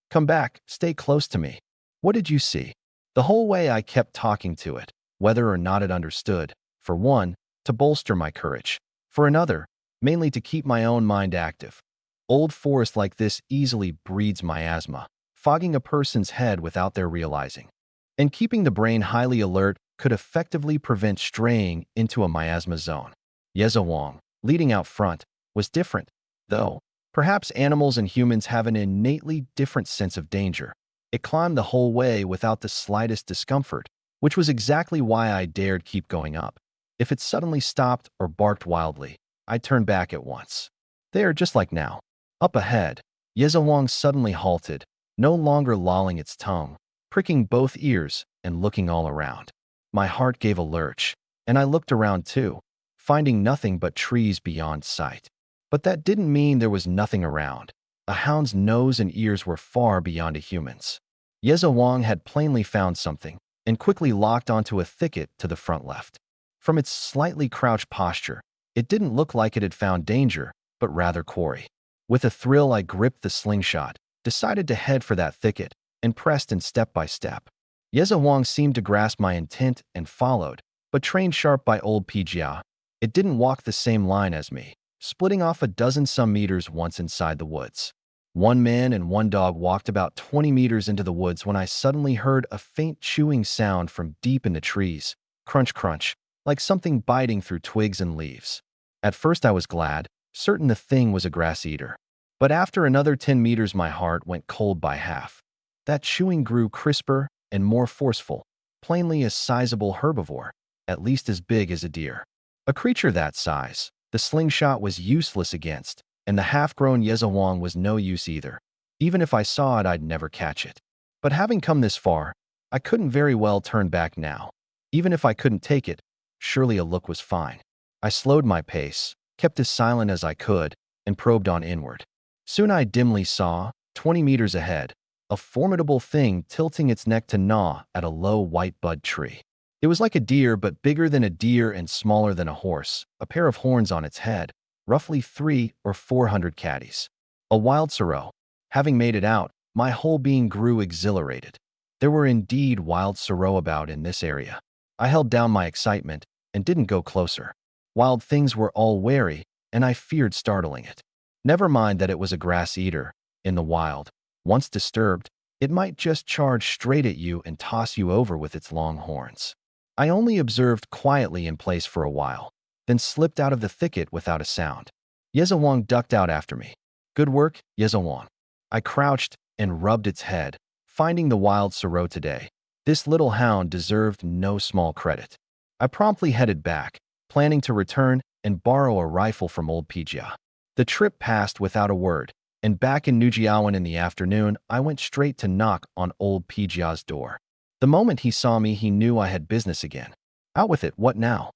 Come back, stay close to me." What did you see? The whole way I kept talking to it, whether or not it understood. For one, to bolster my courage. For another, mainly to keep my own mind active. Old forest like this easily breeds miasma, fogging a person's head without their realizing. And keeping the brain highly alert could effectively prevent straying into a miasma zone. Yezawang, leading out front, was different, though. Perhaps animals and humans have an innately different sense of danger. It climbed the whole way without the slightest discomfort, which was exactly why I dared keep going up. If it suddenly stopped or barked wildly, I'd turn back at once. There, just like now. Up ahead, Yezawang suddenly halted, no longer lolling its tongue, pricking both ears and looking all around. My heart gave a lurch, and I looked around too, finding nothing but trees beyond sight. But that didn't mean there was nothing around. A hound's nose and ears were far beyond a human's. Yezawang had plainly found something, and quickly locked onto a thicket to the front left. From its slightly crouched posture, it didn't look like it had found danger, but rather quarry. With a thrill, I gripped the slingshot, decided to head for that thicket, and pressed in step by step. Yezawang seemed to grasp my intent and followed, but trained sharp by old Pijia, it didn't walk the same line as me, splitting off a dozen some meters once inside the woods. One man and one dog walked about 20 meters into the woods when I suddenly heard a faint chewing sound from deep in the trees. Crunch, crunch. like something biting through twigs and leaves. At first I was glad, certain the thing was a grass eater. But after another 10 meters my heart went cold by half. That chewing grew crisper and more forceful, plainly a sizable herbivore, at least as big as a deer. A creature that size, the slingshot was useless against, and the half-grown Yezawong was no use either. Even if I saw it, I'd never catch it. But having come this far, I couldn't very well turn back now. Even if I couldn't take it, surely a look was fine. I slowed my pace, kept as silent as I could, and probed on inward. Soon I dimly saw, 20 meters ahead, a formidable thing tilting its neck to gnaw at a low white bud tree. It was like a deer, but bigger than a deer and smaller than a horse, a pair of horns on its head, roughly 300 or 400 caddies. A wild sorrow. Having made it out, my whole being grew exhilarated. There were indeed wild sorrow about in this area. I held down my excitement and didn't go closer. Wild things were all wary, and I feared startling it. Never mind that it was a grass eater. In the wild, once disturbed, it might just charge straight at you and toss you over with its long horns. I only observed quietly in place for a while, then slipped out of the thicket without a sound. Yezawong ducked out after me. Good work, Yezawong. I crouched and rubbed its head, finding the wild sorrow today. This little hound deserved no small credit. I promptly headed back, planning to return and borrow a rifle from old Pijia. The trip passed without a word, and back in Nujiawan in the afternoon, I went straight to knock on old Pijia's door. The moment he saw me, he knew I had business again. Out with it, what now?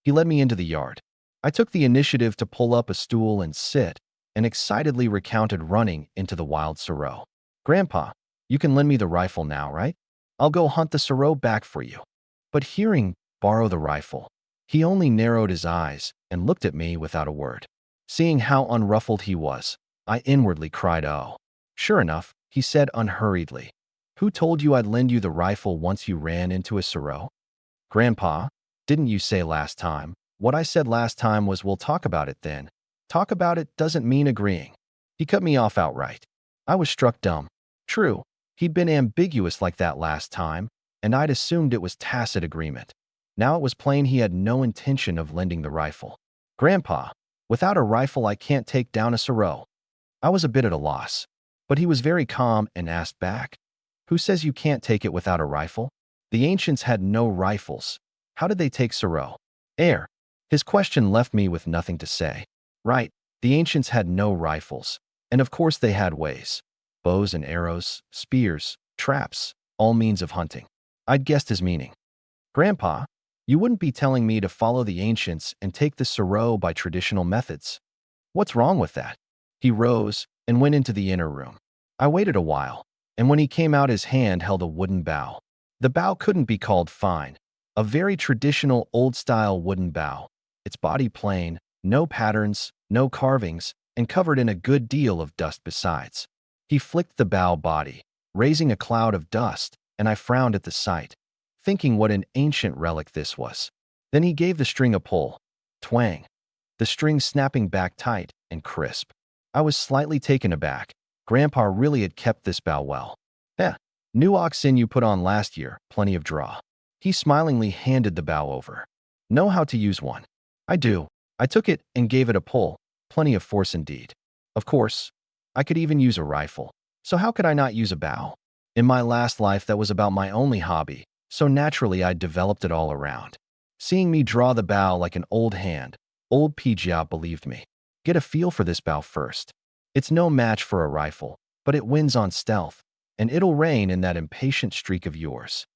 He led me into the yard. I took the initiative to pull up a stool and sit, and excitedly recounted running into the wild sorrow. Grandpa, you can lend me the rifle now, right? I'll go hunt the sorrow back for you. But hearing borrow the rifle, he only narrowed his eyes and looked at me without a word. Seeing how unruffled he was, I inwardly cried, oh. Sure enough, he said unhurriedly. Who told you I'd lend you the rifle once you ran into a sorrow? Grandpa, didn't you say last time? What I said last time was we'll talk about it then. Talk about it doesn't mean agreeing. He cut me off outright. I was struck dumb. True, he'd been ambiguous like that last time, and I'd assumed it was tacit agreement. Now it was plain he had no intention of lending the rifle. Grandpa, without a rifle I can't take down a sorrow. I was a bit at a loss, but he was very calm and asked back. Who says you can't take it without a rifle? The ancients had no rifles. How did they take sorrow? His question left me with nothing to say. Right, the ancients had no rifles, and of course they had ways. Bows and arrows, spears, traps, all means of hunting. I'd guessed his meaning. Grandpa, you wouldn't be telling me to follow the ancients and take the sorrow by traditional methods. What's wrong with that? He rose and went into the inner room. I waited a while, and when he came out his hand held a wooden bow. The bow couldn't be called fine. A very traditional old-style wooden bow. Its body plain, no patterns, no carvings, and covered in a good deal of dust besides. He flicked the bow body, raising a cloud of dust, and I frowned at the sight, thinking what an ancient relic this was. Then he gave the string a pull. Twang. The string snapping back tight and crisp. I was slightly taken aback. Grandpa really had kept this bow well. New oxen you put on last year, plenty of draw. He smilingly handed the bow over. Know how to use one? I do. I took it and gave it a pull, plenty of force indeed. Of course, I could even use a rifle, so how could I not use a bow? In my last life that was about my only hobby, so naturally I developed it all around. Seeing me draw the bow like an old hand, old Pijia believed me. Get a feel for this bow first. It's no match for a rifle, but it wins on stealth, and it'll rain in that impatient streak of yours.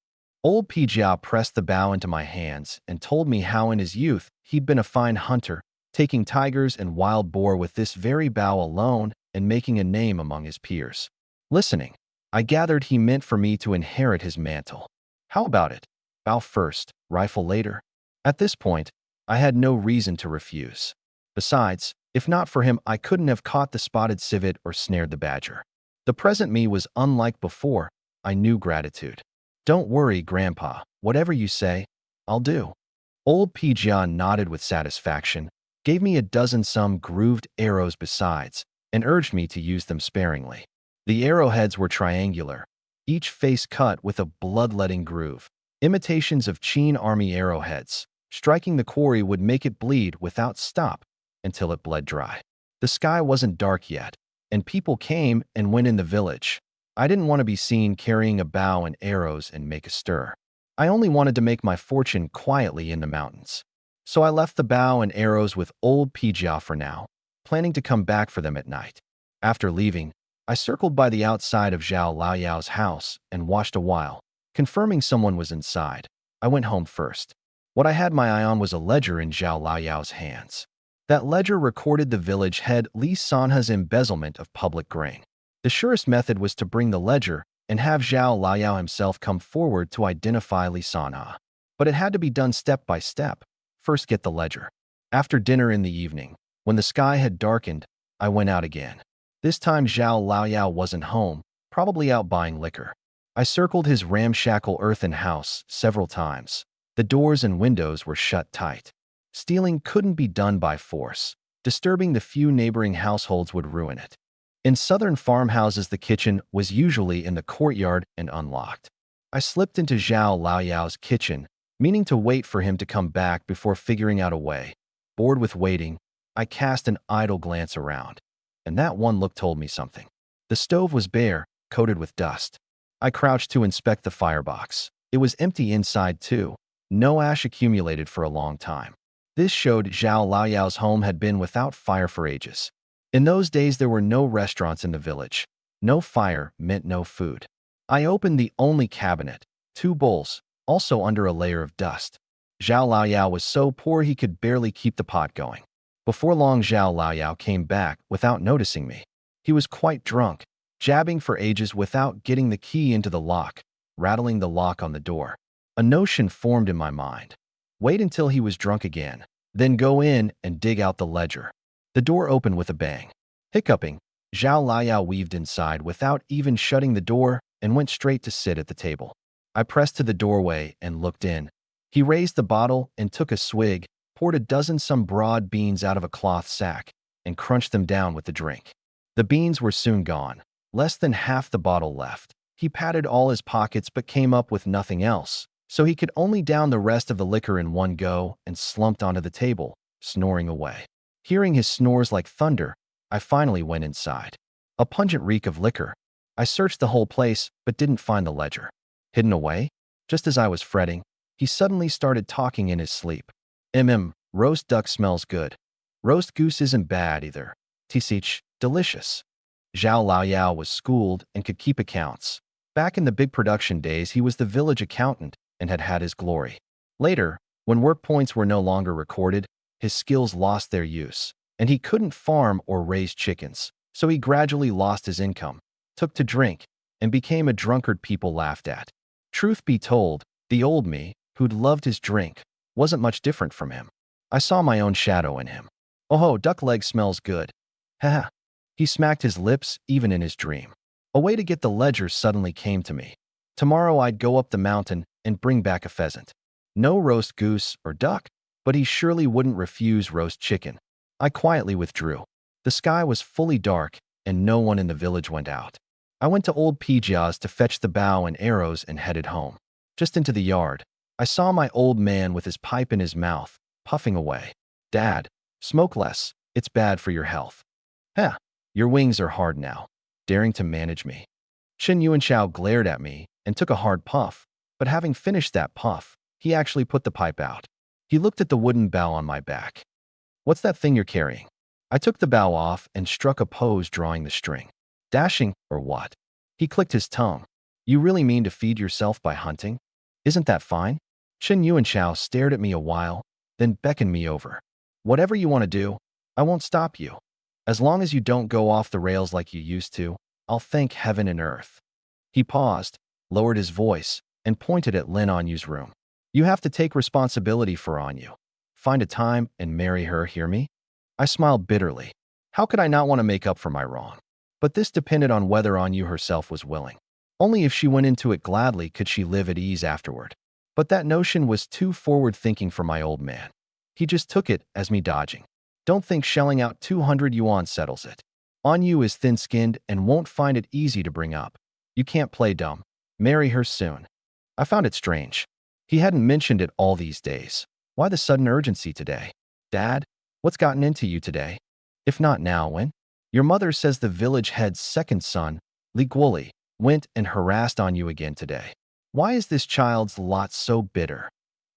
Old Pijia pressed the bow into my hands and told me how in his youth he'd been a fine hunter, taking tigers and wild boar with this very bow alone and making a name among his peers. Listening, I gathered he meant for me to inherit his mantle. How about it? Bow first, rifle later? At this point, I had no reason to refuse. Besides, if not for him, I couldn't have caught the spotted civet or snared the badger. The present me was unlike before. I knew gratitude. Don't worry, Grandpa. Whatever you say, I'll do. Old Pijia nodded with satisfaction, gave me a dozen some grooved arrows besides, and urged me to use them sparingly. The arrowheads were triangular, each face cut with a bloodletting groove, imitations of Qin army arrowheads, Striking the quarry would make it bleed without stop until it bled dry. The sky wasn't dark yet, and people came and went in the village. I didn't want to be seen carrying a bow and arrows and make a stir. I only wanted to make my fortune quietly in the mountains. So I left the bow and arrows with old Pijia for now, planning to come back for them at night. After leaving, I circled by the outside of Zhao Laoyao's house and watched a while, confirming someone was inside. I went home first. What I had my eye on was a ledger in Zhao Laoyao's hands. That ledger recorded the village head Li Sanha's embezzlement of public grain. The surest method was to bring the ledger and have Zhao Laoyao himself come forward to identify Li Sanha. But it had to be done step by step. First get the ledger. After dinner in the evening, when the sky had darkened, I went out again. This time Zhao Laoyao wasn't home, probably out buying liquor. I circled his ramshackle earthen house several times. The doors and windows were shut tight. Stealing couldn't be done by force. Disturbing the few neighboring households would ruin it. In southern farmhouses, the kitchen was usually in the courtyard and unlocked. I slipped into Zhao Laoyao's kitchen, meaning to wait for him to come back before figuring out a way. Bored with waiting, I cast an idle glance around, and that one look told me something. The stove was bare, coated with dust. I crouched to inspect the firebox. It was empty inside too. No ash accumulated for a long time. This showed Zhao Laoyao's home had been without fire for ages. In those days, there were no restaurants in the village. No fire meant no food. I opened the only cabinet, 2 bowls, also under a layer of dust. Zhao Laoyao was so poor he could barely keep the pot going. Before long, Zhao Laoyao came back without noticing me. He was quite drunk, jabbing for ages without getting the key into the lock, rattling the lock on the door. A notion formed in my mind. Wait until he was drunk again, then go in and dig out the ledger. The door opened with a bang. Hiccuping, Zhao Laoyao weaved inside without even shutting the door and went straight to sit at the table. I pressed to the doorway and looked in. He raised the bottle and took a swig, poured a dozen some broad beans out of a cloth sack, and crunched them down with the drink. The beans were soon gone, less than half the bottle left. He patted all his pockets but came up with nothing else, so he could only down the rest of the liquor in one go and slumped onto the table, snoring away. Hearing his snores like thunder, I finally went inside. A pungent reek of liquor. I searched the whole place but didn't find the ledger. Hidden away? Just as I was fretting, he suddenly started talking in his sleep. Roast duck smells good. Roast goose isn't bad either. Tisich, delicious. Zhao Laoyao was schooled and could keep accounts. Back in the big production days, he was the village accountant and had had his glory. Later, when work points were no longer recorded, his skills lost their use, and he couldn't farm or raise chickens, so he gradually lost his income, took to drink, and became a drunkard people laughed at. Truth be told, the old me, who'd loved his drink, wasn't much different from him. I saw my own shadow in him. Oh, duck leg smells good. Haha. He smacked his lips even in his dream. A way to get the ledger suddenly came to me. Tomorrow I'd go up the mountain and bring back a pheasant. No roast goose or duck, but he surely wouldn't refuse roast chicken. I quietly withdrew. The sky was fully dark, and no one in the village went out. I went to old Pijia's to fetch the bow and arrows and headed home. Just into the yard, I saw my old man with his pipe in his mouth, puffing away. Dad, smoke less. It's bad for your health. Heh, your wings are hard now, daring to manage me. Chen Yuanshao glared at me and took a hard puff, but having finished that puff, he actually put the pipe out. He looked at the wooden bow on my back. What's that thing you're carrying? I took the bow off and struck a pose drawing the string. Dashing, or what? He clicked his tongue. You really mean to feed yourself by hunting? Isn't that fine? Chen Yuanshao stared at me a while, then beckoned me over. Whatever you want to do, I won't stop you. As long as you don't go off the rails like you used to, I'll thank heaven and earth. He paused, lowered his voice, and pointed at Lin Anyu's room. You have to take responsibility for Anyu. Find a time and marry her, hear me? I smiled bitterly. How could I not want to make up for my wrong? But this depended on whether Anyu herself was willing. Only if she went into it gladly could she live at ease afterward. But that notion was too forward-thinking for my old man. He just took it as me dodging. Don't think shelling out 200 yuan settles it. Anyu is thin-skinned and won't find it easy to bring up. You can't play dumb. Marry her soon. I found it strange. He hadn't mentioned it all these days. Why the sudden urgency today? Dad, what's gotten into you today? If not now, when? Your mother says the village head's second son, Li Guoli, went and harassed on you again today. Why is this child's lot so bitter?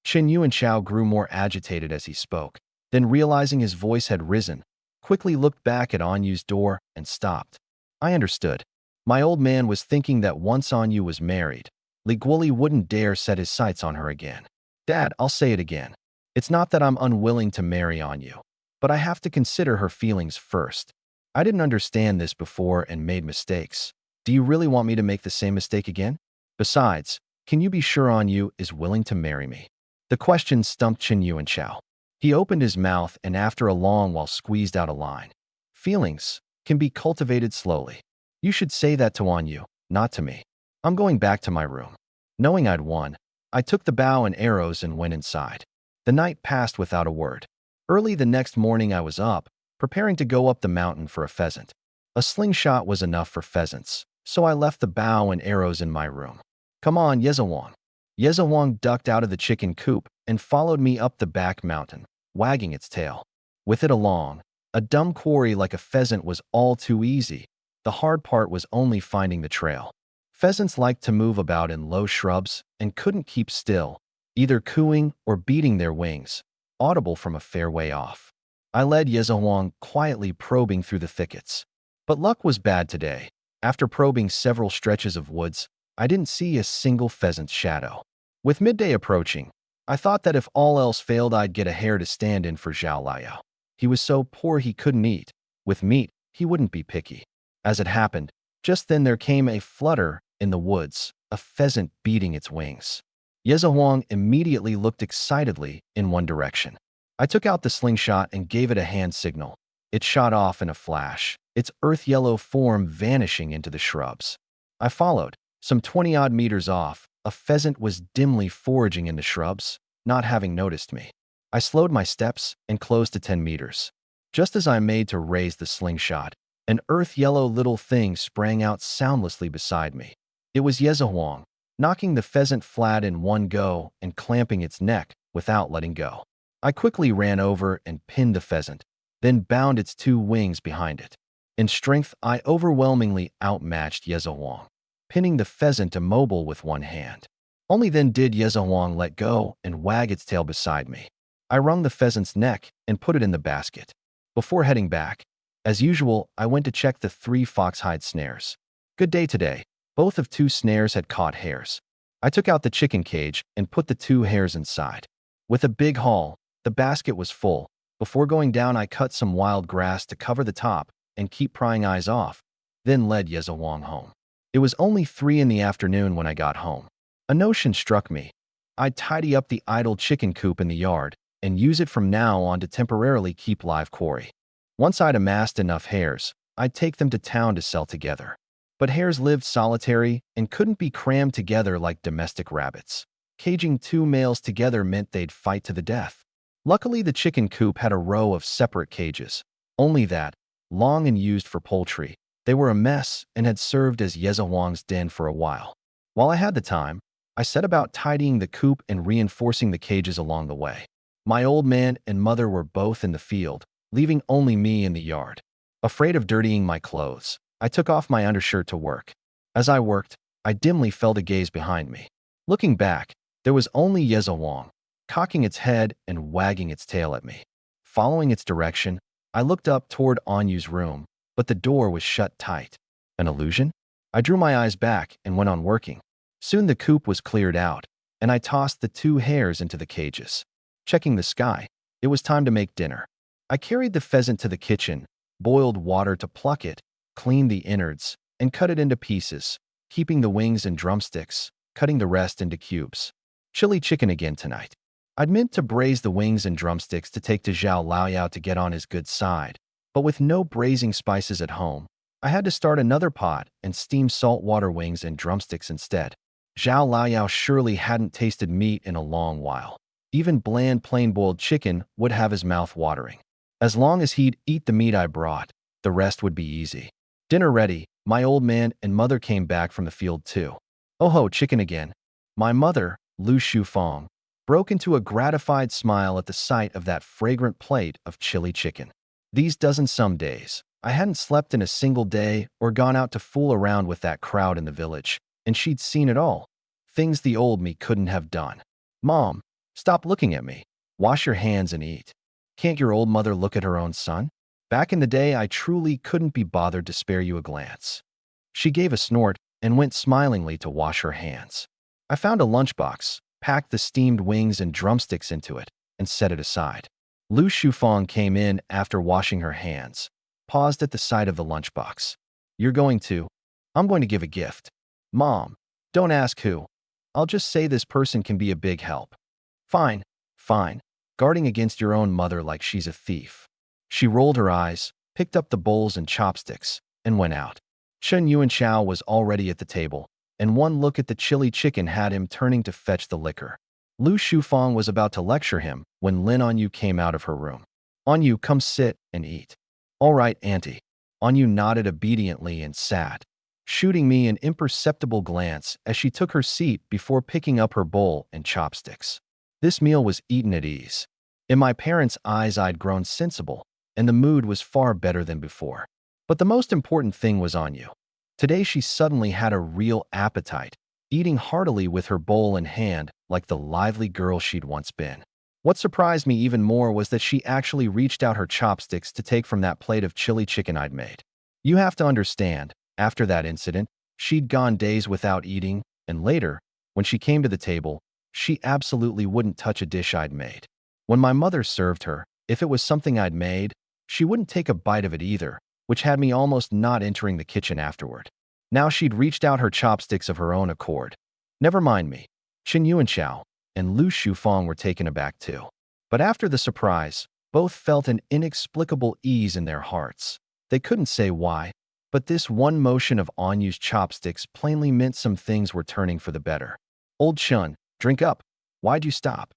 Chen Yuan Chao grew more agitated as he spoke, then realizing his voice had risen, quickly looked back at Anyu's door and stopped. I understood. My old man was thinking that once Anyu was married, Li Guoli wouldn't dare set his sights on her again. Dad, I'll say it again. It's not that I'm unwilling to marry Anyu, but I have to consider her feelings first. I didn't understand this before and made mistakes. Do you really want me to make the same mistake again? Besides, can you be sure Anyu is willing to marry me? The question stumped Chen Yuan Chao. He opened his mouth and after a long while squeezed out a line. Feelings can be cultivated slowly. You should say that to Anyu, not to me. I'm going back to my room. Knowing I'd won, I took the bow and arrows and went inside. The night passed without a word. Early the next morning I was up, preparing to go up the mountain for a pheasant. A slingshot was enough for pheasants, so I left the bow and arrows in my room. Come on, Yezawang. Yezawang ducked out of the chicken coop and followed me up the back mountain, wagging its tail. With it along, a dumb quarry like a pheasant was all too easy. The hard part was only finding the trail. Pheasants liked to move about in low shrubs and couldn't keep still, either cooing or beating their wings, audible from a fair way off. I led Yezawang quietly probing through the thickets. But luck was bad today. After probing several stretches of woods, I didn't see a single pheasant's shadow. With midday approaching, I thought that if all else failed I'd get a hare to stand in for Zhao Liao. He was so poor he couldn't eat. With meat, he wouldn't be picky. As it happened, just then there came a flutter in the woods, a pheasant beating its wings. Yezawang immediately looked excitedly in one direction. I took out the slingshot and gave it a hand signal. It shot off in a flash, its earth-yellow form vanishing into the shrubs. I followed. Some 20-odd meters off, a pheasant was dimly foraging in the shrubs, not having noticed me. I slowed my steps and closed to 10 meters. Just as I made to raise the slingshot, an earth-yellow little thing sprang out soundlessly beside me. It was Yezawang, knocking the pheasant flat in one go and clamping its neck without letting go. I quickly ran over and pinned the pheasant, then bound its two wings behind it. In strength, I overwhelmingly outmatched Yezawang, pinning the pheasant immobile with one hand. Only then did Yezawang let go and wag its tail beside me. I wrung the pheasant's neck and put it in the basket. Before heading back, as usual, I went to check the 3 foxhide snares. Good day today. Both of 2 snares had caught hares. I took out the chicken cage and put the 2 hares inside. With a big haul, the basket was full. Before going down, I cut some wild grass to cover the top and keep prying eyes off, then led Yezawang home. It was only 3 in the afternoon when I got home. A notion struck me. I'd tidy up the idle chicken coop in the yard and use it from now on to temporarily keep live quarry. Once I'd amassed enough hares, I'd take them to town to sell together. But hares lived solitary and couldn't be crammed together like domestic rabbits. Caging 2 males together meant they'd fight to the death. Luckily, the chicken coop had a row of separate cages. Only that, long and used for poultry, they were a mess and had served as Yezawang's den for a while. While I had the time, I set about tidying the coop and reinforcing the cages along the way. My old man and mother were both in the field, leaving only me in the yard. Afraid of dirtying my clothes, I took off my undershirt to work. As I worked, I dimly felt a gaze behind me. Looking back, there was only Yezawang, cocking its head and wagging its tail at me. Following its direction, I looked up toward Anyu's room, but the door was shut tight. An illusion? I drew my eyes back and went on working. Soon the coop was cleared out, and I tossed the 2 hares into the cages. Checking the sky, it was time to make dinner. I carried the pheasant to the kitchen, boiled water to pluck it, cleaned the innards, and cut it into pieces, keeping the wings and drumsticks, cutting the rest into cubes. Chili chicken again tonight. I'd meant to braise the wings and drumsticks to take to Zhao Liao to get on his good side, but with no braising spices at home, I had to start another pot and steam saltwater wings and drumsticks instead. Zhao Liao surely hadn't tasted meat in a long while. Even bland plain-boiled chicken would have his mouth watering. As long as he'd eat the meat I brought, the rest would be easy. Dinner ready, my old man and mother came back from the field too. Oh ho, chicken again. My mother, Lu Shufang, broke into a gratified smile at the sight of that fragrant plate of chili chicken. These dozen some days, I hadn't slept in a single day or gone out to fool around with that crowd in the village, and she'd seen it all. Things the old me couldn't have done. Mom, stop looking at me. Wash your hands and eat. Can't your old mother look at her own son? Back in the day, I truly couldn't be bothered to spare you a glance. She gave a snort and went smilingly to wash her hands. I found a lunchbox, packed the steamed wings and drumsticks into it, and set it aside. Lu Shufang came in after washing her hands, paused at the sight of the lunchbox. You're going to? I'm going to give a gift. Mom, don't ask who. I'll just say this person can be a big help. Fine, fine. Guarding against your own mother like she's a thief. She rolled her eyes, picked up the bowls and chopsticks, and went out. Chen Yuanchao was already at the table, and one look at the chili chicken had him turning to fetch the liquor. Lu Shufang was about to lecture him when Lin Anyu came out of her room. Anyu, come sit and eat. All right, auntie. Anyu nodded obediently and sat, shooting me an imperceptible glance as she took her seat before picking up her bowl and chopsticks. This meal was eaten at ease. In my parents' eyes, I'd grown sensible, and the mood was far better than before. But the most important thing was Anyu. Today she suddenly had a real appetite, eating heartily with her bowl in hand like the lively girl she'd once been. What surprised me even more was that she actually reached out her chopsticks to take from that plate of chili chicken I'd made. You have to understand, after that incident, she'd gone days without eating, and later, when she came to the table, she absolutely wouldn't touch a dish I'd made. When my mother served her, if it was something I'd made, she wouldn't take a bite of it either, which had me almost not entering the kitchen afterward. Now she'd reached out her chopsticks of her own accord. Never mind me. Chen Yuanchao and Lu Shufang were taken aback too. But after the surprise, both felt an inexplicable ease in their hearts. They couldn't say why, but this one motion of Anyu's chopsticks plainly meant some things were turning for the better. Old Chun, drink up. Why'd you stop?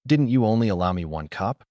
Didn't you only allow me one cup?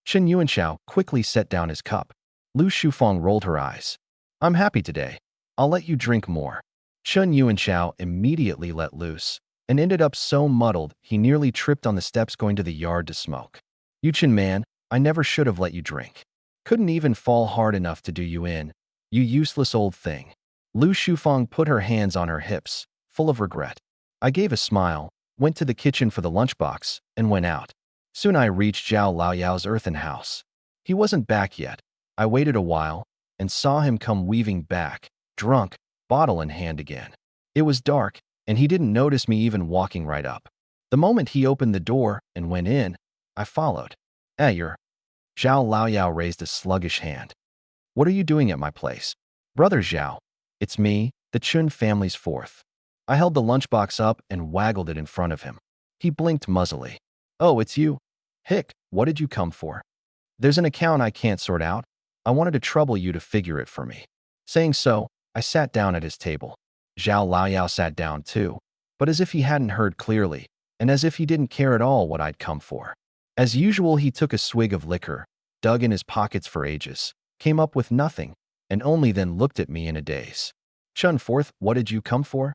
Chen Yuanchao quickly set down his cup. Lu Shufang rolled her eyes. I'm happy today. I'll let you drink more. Chen Yuanchao immediately let loose, and ended up so muddled he nearly tripped on the steps going to the yard to smoke. Yuchen man, I never should have let you drink. Couldn't even fall hard enough to do you in. You useless old thing. Lu Shufang put her hands on her hips, full of regret. I gave a smile, went to the kitchen for the lunchbox, and went out. Soon I reached Zhao Laoyao's earthen house. He wasn't back yet. I waited a while and saw him come weaving back, drunk, bottle in hand again. It was dark, and he didn't notice me even walking right up. The moment he opened the door and went in, I followed. You're... Zhao Laoyao raised a sluggish hand. What are you doing at my place? Brother Zhao. It's me, the Chun family's fourth. I held the lunchbox up and waggled it in front of him. He blinked muzzily. Oh, it's you? Hick, what did you come for? There's an account I can't sort out. I wanted to trouble you to figure it for me. Saying so, I sat down at his table. Zhao Laoyao sat down too, but as if he hadn't heard clearly, and as if he didn't care at all what I'd come for. As usual, he took a swig of liquor, dug in his pockets for ages, came up with nothing, and only then looked at me in a daze. Chun Fourth, what did you come for?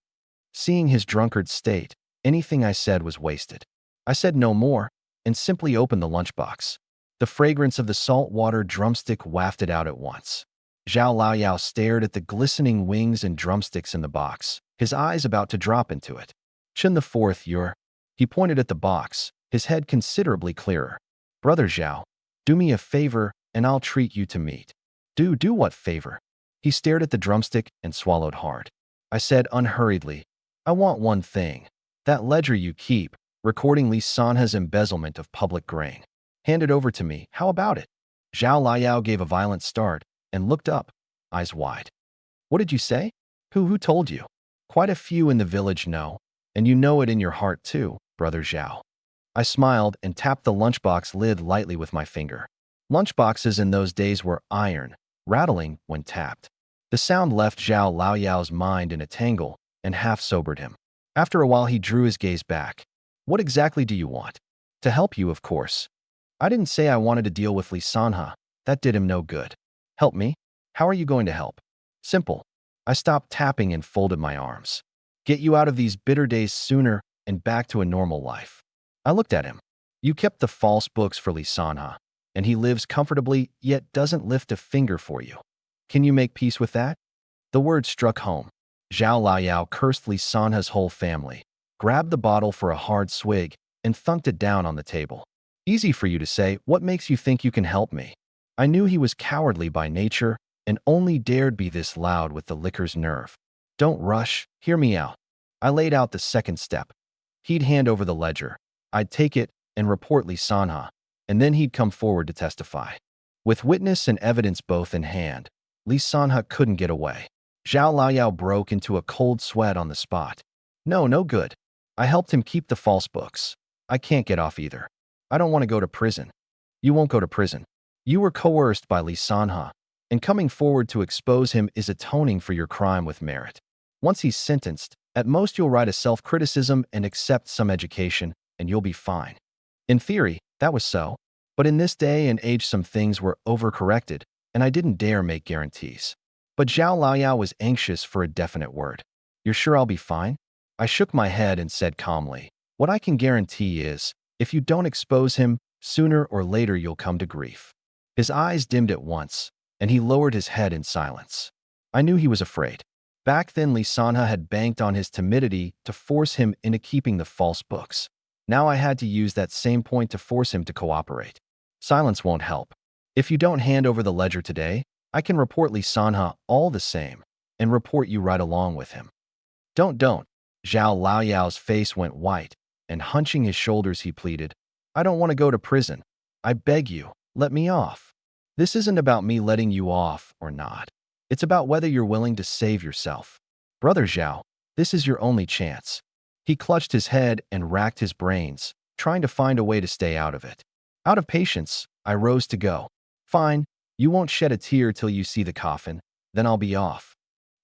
Seeing his drunkard state, anything I said was wasted. I said no more, and simply opened the lunchbox. The fragrance of the saltwater drumstick wafted out at once. Zhao Laoyao stared at the glistening wings and drumsticks in the box, his eyes about to drop into it. Chen the Fourth, you're... He pointed at the box, his head considerably clearer. Brother Zhao, do me a favor, and I'll treat you to meat. Do what favor? He stared at the drumstick and swallowed hard. I said unhurriedly, I want one thing. That ledger you keep, recording Li Sanha's embezzlement of public grain. Hand it over to me, how about it? Zhao Laoyao gave a violent start and looked up, eyes wide. What did you say? Who told you? Quite a few in the village know, and you know it in your heart too, Brother Zhao. I smiled and tapped the lunchbox lid lightly with my finger. Lunchboxes in those days were iron, rattling when tapped. The sound left Zhao Laoyao's mind in a tangle and half sobered him. After a while he drew his gaze back. What exactly do you want? To help you, of course. I didn't say I wanted to deal with Li Sanha. That did him no good. Help me? How are you going to help? Simple. I stopped tapping and folded my arms. Get you out of these bitter days sooner and back to a normal life. I looked at him. You kept the false books for Li Sanha, and he lives comfortably yet doesn't lift a finger for you. Can you make peace with that? The word struck home. Zhao Liao cursed Li Sanha's whole family, grabbed the bottle for a hard swig, and thunked it down on the table. Easy for you to say, what makes you think you can help me? I knew he was cowardly by nature and only dared be this loud with the liquor's nerve. Don't rush, hear me out. I laid out the second step. He'd hand over the ledger. I'd take it and report Li Sanha, and then he'd come forward to testify. With witness and evidence both in hand, Li Sanha couldn't get away. Zhao Liao broke into a cold sweat on the spot. No good. I helped him keep the false books. I can't get off either. I don't want to go to prison. You won't go to prison. You were coerced by Li Sanha, and coming forward to expose him is atoning for your crime with merit. Once he's sentenced, at most you'll write a self-criticism and accept some education, and you'll be fine. In theory, that was so, but in this day and age some things were overcorrected, and I didn't dare make guarantees. But Zhao Liao was anxious for a definite word. You're sure I'll be fine? I shook my head and said calmly, what I can guarantee is, if you don't expose him, sooner or later you'll come to grief. His eyes dimmed at once, and he lowered his head in silence. I knew he was afraid. Back then Li Sanha had banked on his timidity to force him into keeping the false books. Now I had to use that same point to force him to cooperate. Silence won't help. If you don't hand over the ledger today, I can report Li Sanha all the same, and report you right along with him. Don't. Zhao Liao's face went white, and hunching his shoulders he pleaded, I don't want to go to prison. I beg you, let me off. This isn't about me letting you off or not. It's about whether you're willing to save yourself. Brother Zhao, this is your only chance. He clutched his head and racked his brains, trying to find a way to stay out of it. Out of patience, I rose to go. Fine, you won't shed a tear till you see the coffin, then I'll be off.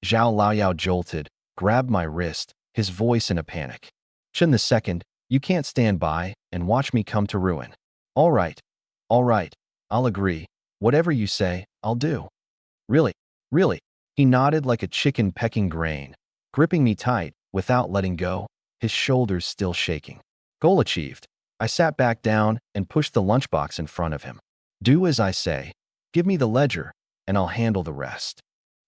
Zhao Liao jolted, grabbed my wrist, his voice in a panic. Chen II, you can't stand by and watch me come to ruin. All right, I'll agree. Whatever you say, I'll do. Really? He nodded like a chicken pecking grain, gripping me tight without letting go, his shoulders still shaking. Goal achieved. I sat back down and pushed the lunchbox in front of him. Do as I say. Give me the ledger, and I'll handle the rest.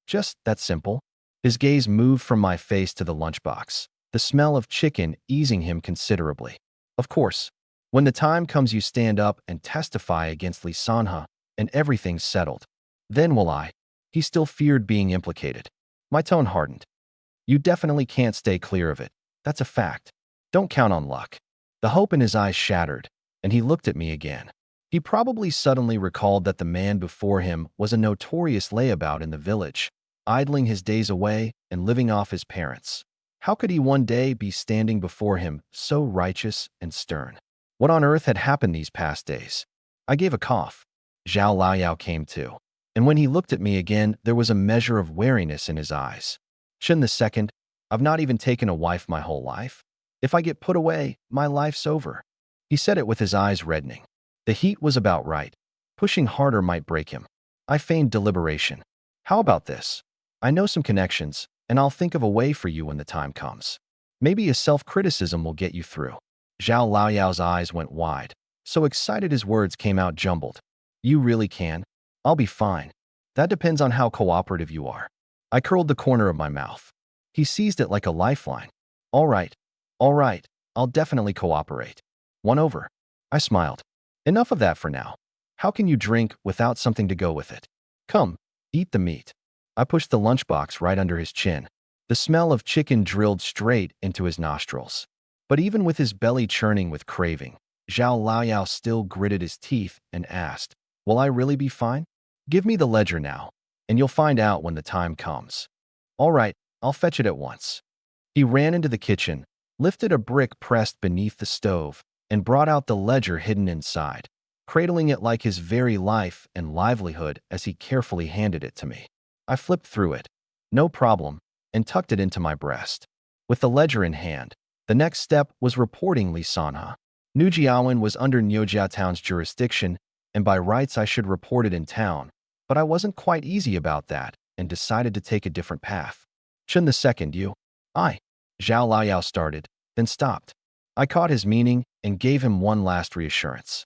Just that simple. His gaze moved from my face to the lunchbox, the smell of chicken easing him considerably. Of course, when the time comes you stand up and testify against Li Sanha, and everything's settled. Then will I. He still feared being implicated. My tone hardened. You definitely can't stay clear of it. That's a fact. Don't count on luck. The hope in his eyes shattered, and he looked at me again. He probably suddenly recalled that the man before him was a notorious layabout in the village, idling his days away and living off his parents. How could he one day be standing before him so righteous and stern? What on earth had happened these past days? I gave a cough. Zhao Liao came to, and when he looked at me again, there was a measure of wariness in his eyes. Chen II, I've not even taken a wife my whole life. If I get put away, my life's over. He said it with his eyes reddening. The heat was about right. Pushing harder might break him. I feigned deliberation. How about this? I know some connections, and I'll think of a way for you when the time comes. Maybe a self-criticism will get you through. Zhao Liao's eyes went wide, so excited his words came out jumbled. You really can? I'll be fine. That depends on how cooperative you are. I curled the corner of my mouth. He seized it like a lifeline. All right, I'll definitely cooperate. Won over. I smiled. Enough of that for now. How can you drink without something to go with it? Come, eat the meat. I pushed the lunchbox right under his chin. The smell of chicken drilled straight into his nostrils. But even with his belly churning with craving, Zhao Liao still gritted his teeth and asked, will I really be fine? Give me the ledger now, and you'll find out when the time comes. All right, I'll fetch it at once. He ran into the kitchen, lifted a brick pressed beneath the stove, and brought out the ledger hidden inside, cradling it like his very life and livelihood as he carefully handed it to me. I flipped through it, no problem, and tucked it into my breast. With the ledger in hand, the next step was reporting Li Sanha. Nujiawan was under Niujia Town's jurisdiction, and by rights I should report it in town, but I wasn't quite easy about that and decided to take a different path. Chen II, you? I. Zhao Liao started, then stopped. I caught his meaning and gave him one last reassurance.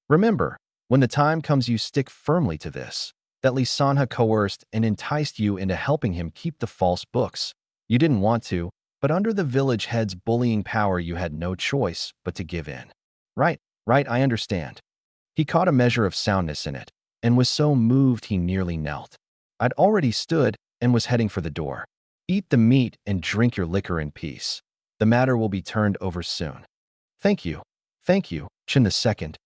Remember, when the time comes you stick firmly to this, that Lee Sanha coerced and enticed you into helping him keep the false books. You didn't want to, but under the village head's bullying power you had no choice but to give in. Right, right, I understand. He caught a measure of soundness in it, and was so moved he nearly knelt. I'd already stood and was heading for the door. Eat the meat and drink your liquor in peace. The matter will be turned over soon. Thank you, Chin the second.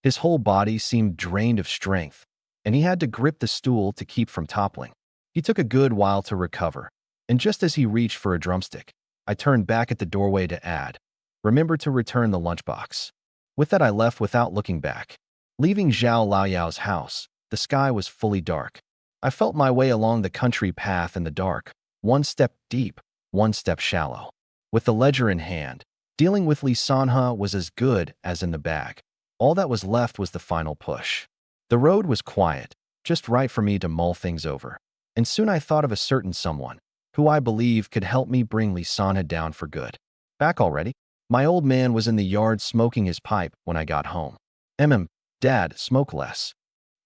His whole body seemed drained of strength, and he had to grip the stool to keep from toppling. He took a good while to recover, and just as he reached for a drumstick, I turned back at the doorway to add, "Remember to return the lunchbox." With that I left without looking back. Leaving Zhao Laoyao's house, the sky was fully dark. I felt my way along the country path in the dark, one step deep, one step shallow. With the ledger in hand, dealing with Lee Sanha was as good as in the bag. All that was left was the final push. The road was quiet, just right for me to mull things over, and soon I thought of a certain someone, who I believe could help me bring Lee Sanha down for good. Back already? My old man was in the yard smoking his pipe when I got home. Dad, smoke less.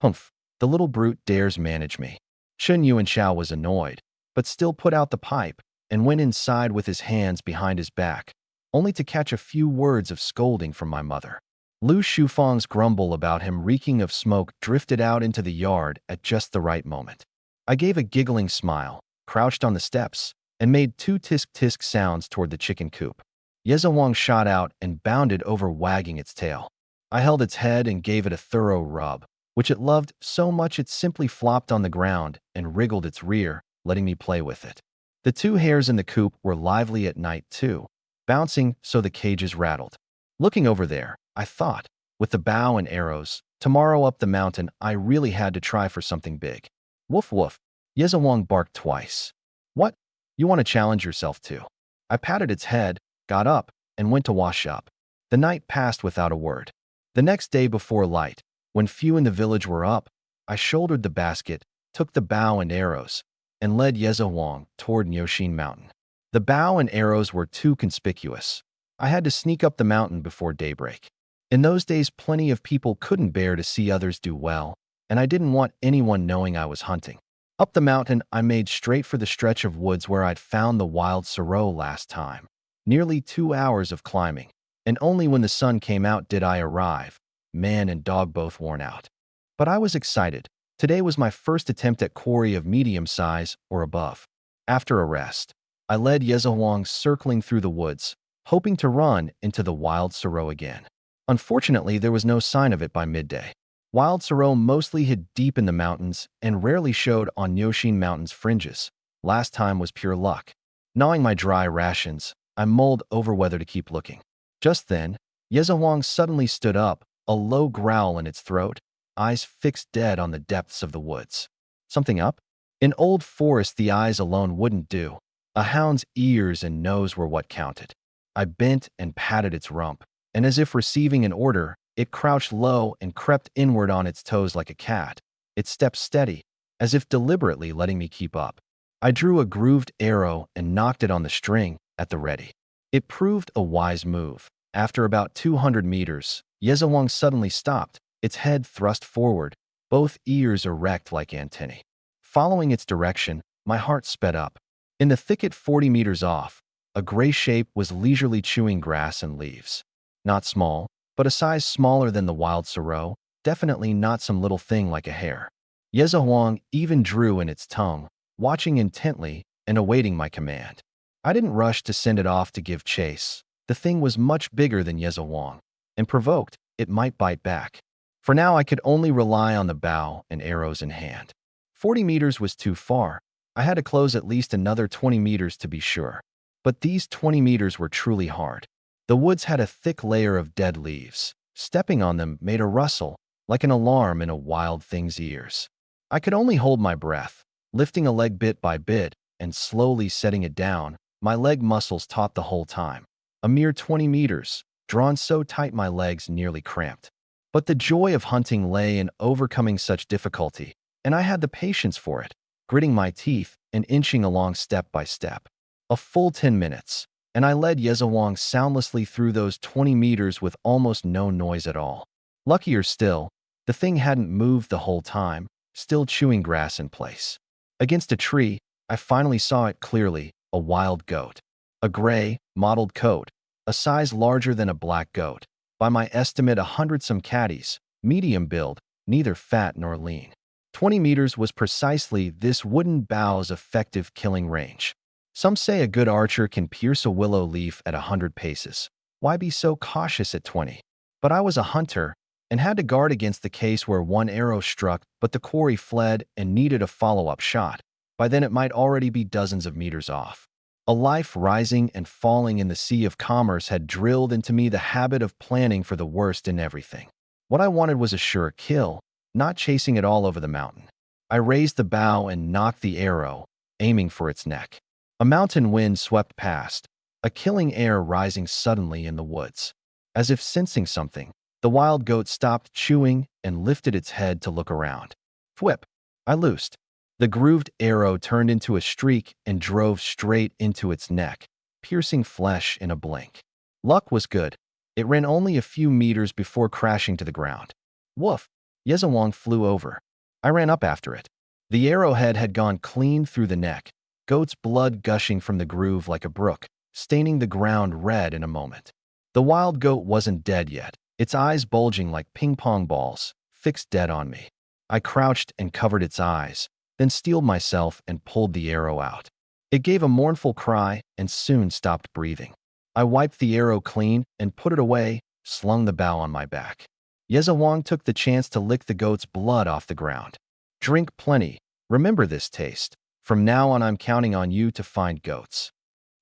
Humph, the little brute dares manage me. Chen Yuanshao was annoyed, but still put out the pipe and went inside with his hands behind his back, only to catch a few words of scolding from my mother. Lu Shufang's grumble about him reeking of smoke drifted out into the yard at just the right moment. I gave a giggling smile, crouched on the steps, and made two tisk-tisk sounds toward the chicken coop. Yezawang shot out and bounded over, wagging its tail. I held its head and gave it a thorough rub, which it loved so much it simply flopped on the ground and wriggled its rear, letting me play with it. The two hares in the coop were lively at night too, bouncing so the cages rattled. Looking over there, I thought, with the bow and arrows, tomorrow up the mountain I really had to try for something big. Woof woof, Yezawang barked twice. What? You want to challenge yourself too? I patted its head, got up, and went to wash up. The night passed without a word. The next day before light, when few in the village were up, I shouldered the basket, took the bow and arrows, and led Yezawang toward Nyoshin Mountain. The bow and arrows were too conspicuous. I had to sneak up the mountain before daybreak. In those days, plenty of people couldn't bear to see others do well, and I didn't want anyone knowing I was hunting. Up the mountain, I made straight for the stretch of woods where I'd found the wild sorrow last time. Nearly 2 hours of climbing, and only when the sun came out did I arrive, man and dog both worn out. But I was excited. Today was my first attempt at quarry of medium size or above. After a rest, I led Yezawang circling through the woods, hoping to run into the wild sorrow again. Unfortunately, there was no sign of it by midday. Wild sorrow mostly hid deep in the mountains and rarely showed on Nyoshin Mountain's fringes. Last time was pure luck. Gnawing my dry rations, I mulled over whether to keep looking. Just then, Yezawang suddenly stood up, a low growl in its throat, eyes fixed dead on the depths of the woods. Something up? In old forest, the eyes alone wouldn't do. A hound's ears and nose were what counted. I bent and patted its rump, and as if receiving an order, it crouched low and crept inward on its toes like a cat, its steps steady, as if deliberately letting me keep up. I drew a grooved arrow and knocked it on the string at the ready. It proved a wise move. After about 200 meters, Yezawang suddenly stopped, its head thrust forward, both ears erect like antennae. Following its direction, my heart sped up. In the thicket 40 meters off, a gray shape was leisurely chewing grass and leaves. Not small, but a size smaller than the wild sorrow, definitely not some little thing like a hare. Yezawang even drew in its tongue, watching intently and awaiting my command. I didn't rush to send it off to give chase. The thing was much bigger than Yezawang, and provoked, it might bite back. For now, I could only rely on the bow and arrows in hand. 40 meters was too far. I had to close at least another 20 meters to be sure. But these 20 meters were truly hard. The woods had a thick layer of dead leaves. Stepping on them made a rustle, like an alarm in a wild thing's ears. I could only hold my breath, lifting a leg bit by bit and slowly setting it down, my leg muscles taut the whole time. A mere 20 meters, drawn so tight my legs nearly cramped. But the joy of hunting lay in overcoming such difficulty, and I had the patience for it, gritting my teeth and inching along step by step. A full 10 minutes. and I led Yezawang soundlessly through those 20 meters with almost no noise at all. Luckier still, the thing hadn't moved the whole time, still chewing grass in place. Against a tree, I finally saw it clearly, a wild goat. A gray, mottled coat, a size larger than a black goat. By my estimate, 100-some caddies, medium build, neither fat nor lean. 20 meters was precisely this wooden bough's effective killing range. Some say a good archer can pierce a willow leaf at 100 paces. Why be so cautious at 20? But I was a hunter and had to guard against the case where one arrow struck but the quarry fled and needed a follow-up shot. By then it might already be dozens of meters off. A life rising and falling in the sea of commerce had drilled into me the habit of planning for the worst in everything. What I wanted was a sure kill, not chasing it all over the mountain. I raised the bow and knocked the arrow, aiming for its neck. A mountain wind swept past, a killing air rising suddenly in the woods. As if sensing something, the wild goat stopped chewing and lifted its head to look around. Whip! I loosed. The grooved arrow turned into a streak and drove straight into its neck, piercing flesh in a blink. Luck was good. It ran only a few meters before crashing to the ground. Woof! Yezawang flew over. I ran up after it. The arrowhead had gone clean through the neck, goat's blood gushing from the groove like a brook, staining the ground red in a moment. The wild goat wasn't dead yet, its eyes bulging like ping-pong balls, fixed dead on me. I crouched and covered its eyes, then steeled myself and pulled the arrow out. It gave a mournful cry and soon stopped breathing. I wiped the arrow clean and put it away, slung the bow on my back. Yezawang took the chance to lick the goat's blood off the ground. Drink plenty. Remember this taste. From now on I'm counting on you to find goats.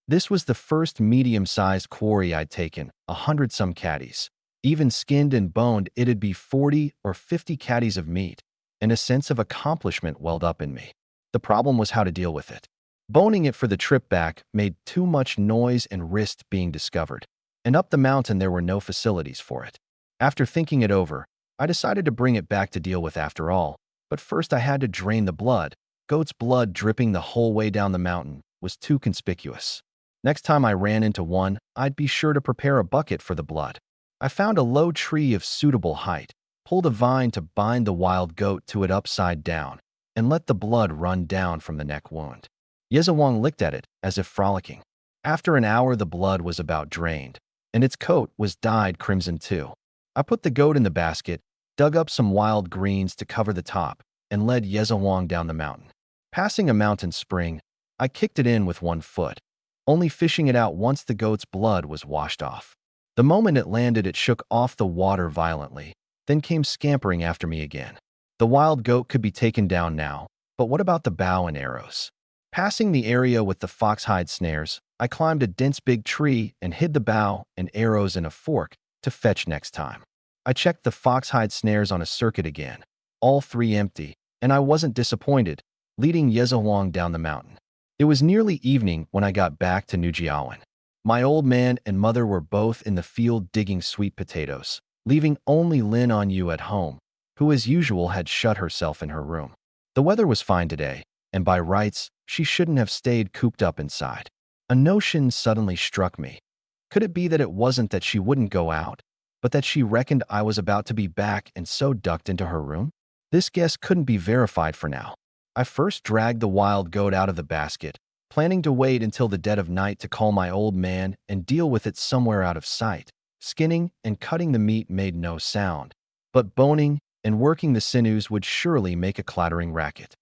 This was the first medium-sized quarry I'd taken, 100-some caddies. Even skinned and boned, it'd be 40 or 50 caddies of meat, and a sense of accomplishment welled up in me. The problem was how to deal with it. Boning it for the trip back made too much noise and risked being discovered, and up the mountain there were no facilities for it. After thinking it over, I decided to bring it back to deal with after all, but first I had to drain the blood. Goat's blood dripping the whole way down the mountain was too conspicuous. Next time I ran into one, I'd be sure to prepare a bucket for the blood. I found a low tree of suitable height, pulled a vine to bind the wild goat to it upside down, and let the blood run down from the neck wound. Yezawang licked at it, as if frolicking. After an hour the blood was about drained, and its coat was dyed crimson too. I put the goat in the basket, dug up some wild greens to cover the top, and led Yezawang down the mountain. Passing a mountain spring, I kicked it in with one foot, only fishing it out once the goat's blood was washed off. The moment it landed, it shook off the water violently, then came scampering after me again. The wild goat could be taken down now, but what about the bow and arrows? Passing the area with the foxhide snares, I climbed a dense big tree and hid the bow and arrows in a fork to fetch next time. I checked the foxhide snares on a circuit again, all three empty, and I wasn't disappointed, leading Yezawang down the mountain. It was nearly evening when I got back to Nujiawan. My old man and mother were both in the field digging sweet potatoes, leaving only Lin on you at home, who as usual had shut herself in her room. The weather was fine today, and by rights, she shouldn't have stayed cooped up inside. A notion suddenly struck me. Could it be that it wasn't that she wouldn't go out, but that she reckoned I was about to be back and so ducked into her room? This guess couldn't be verified for now. I first dragged the wild goat out of the basket, planning to wait until the dead of night to call my old man and deal with it somewhere out of sight. Skinning and cutting the meat made no sound, but boning and working the sinews would surely make a clattering racket.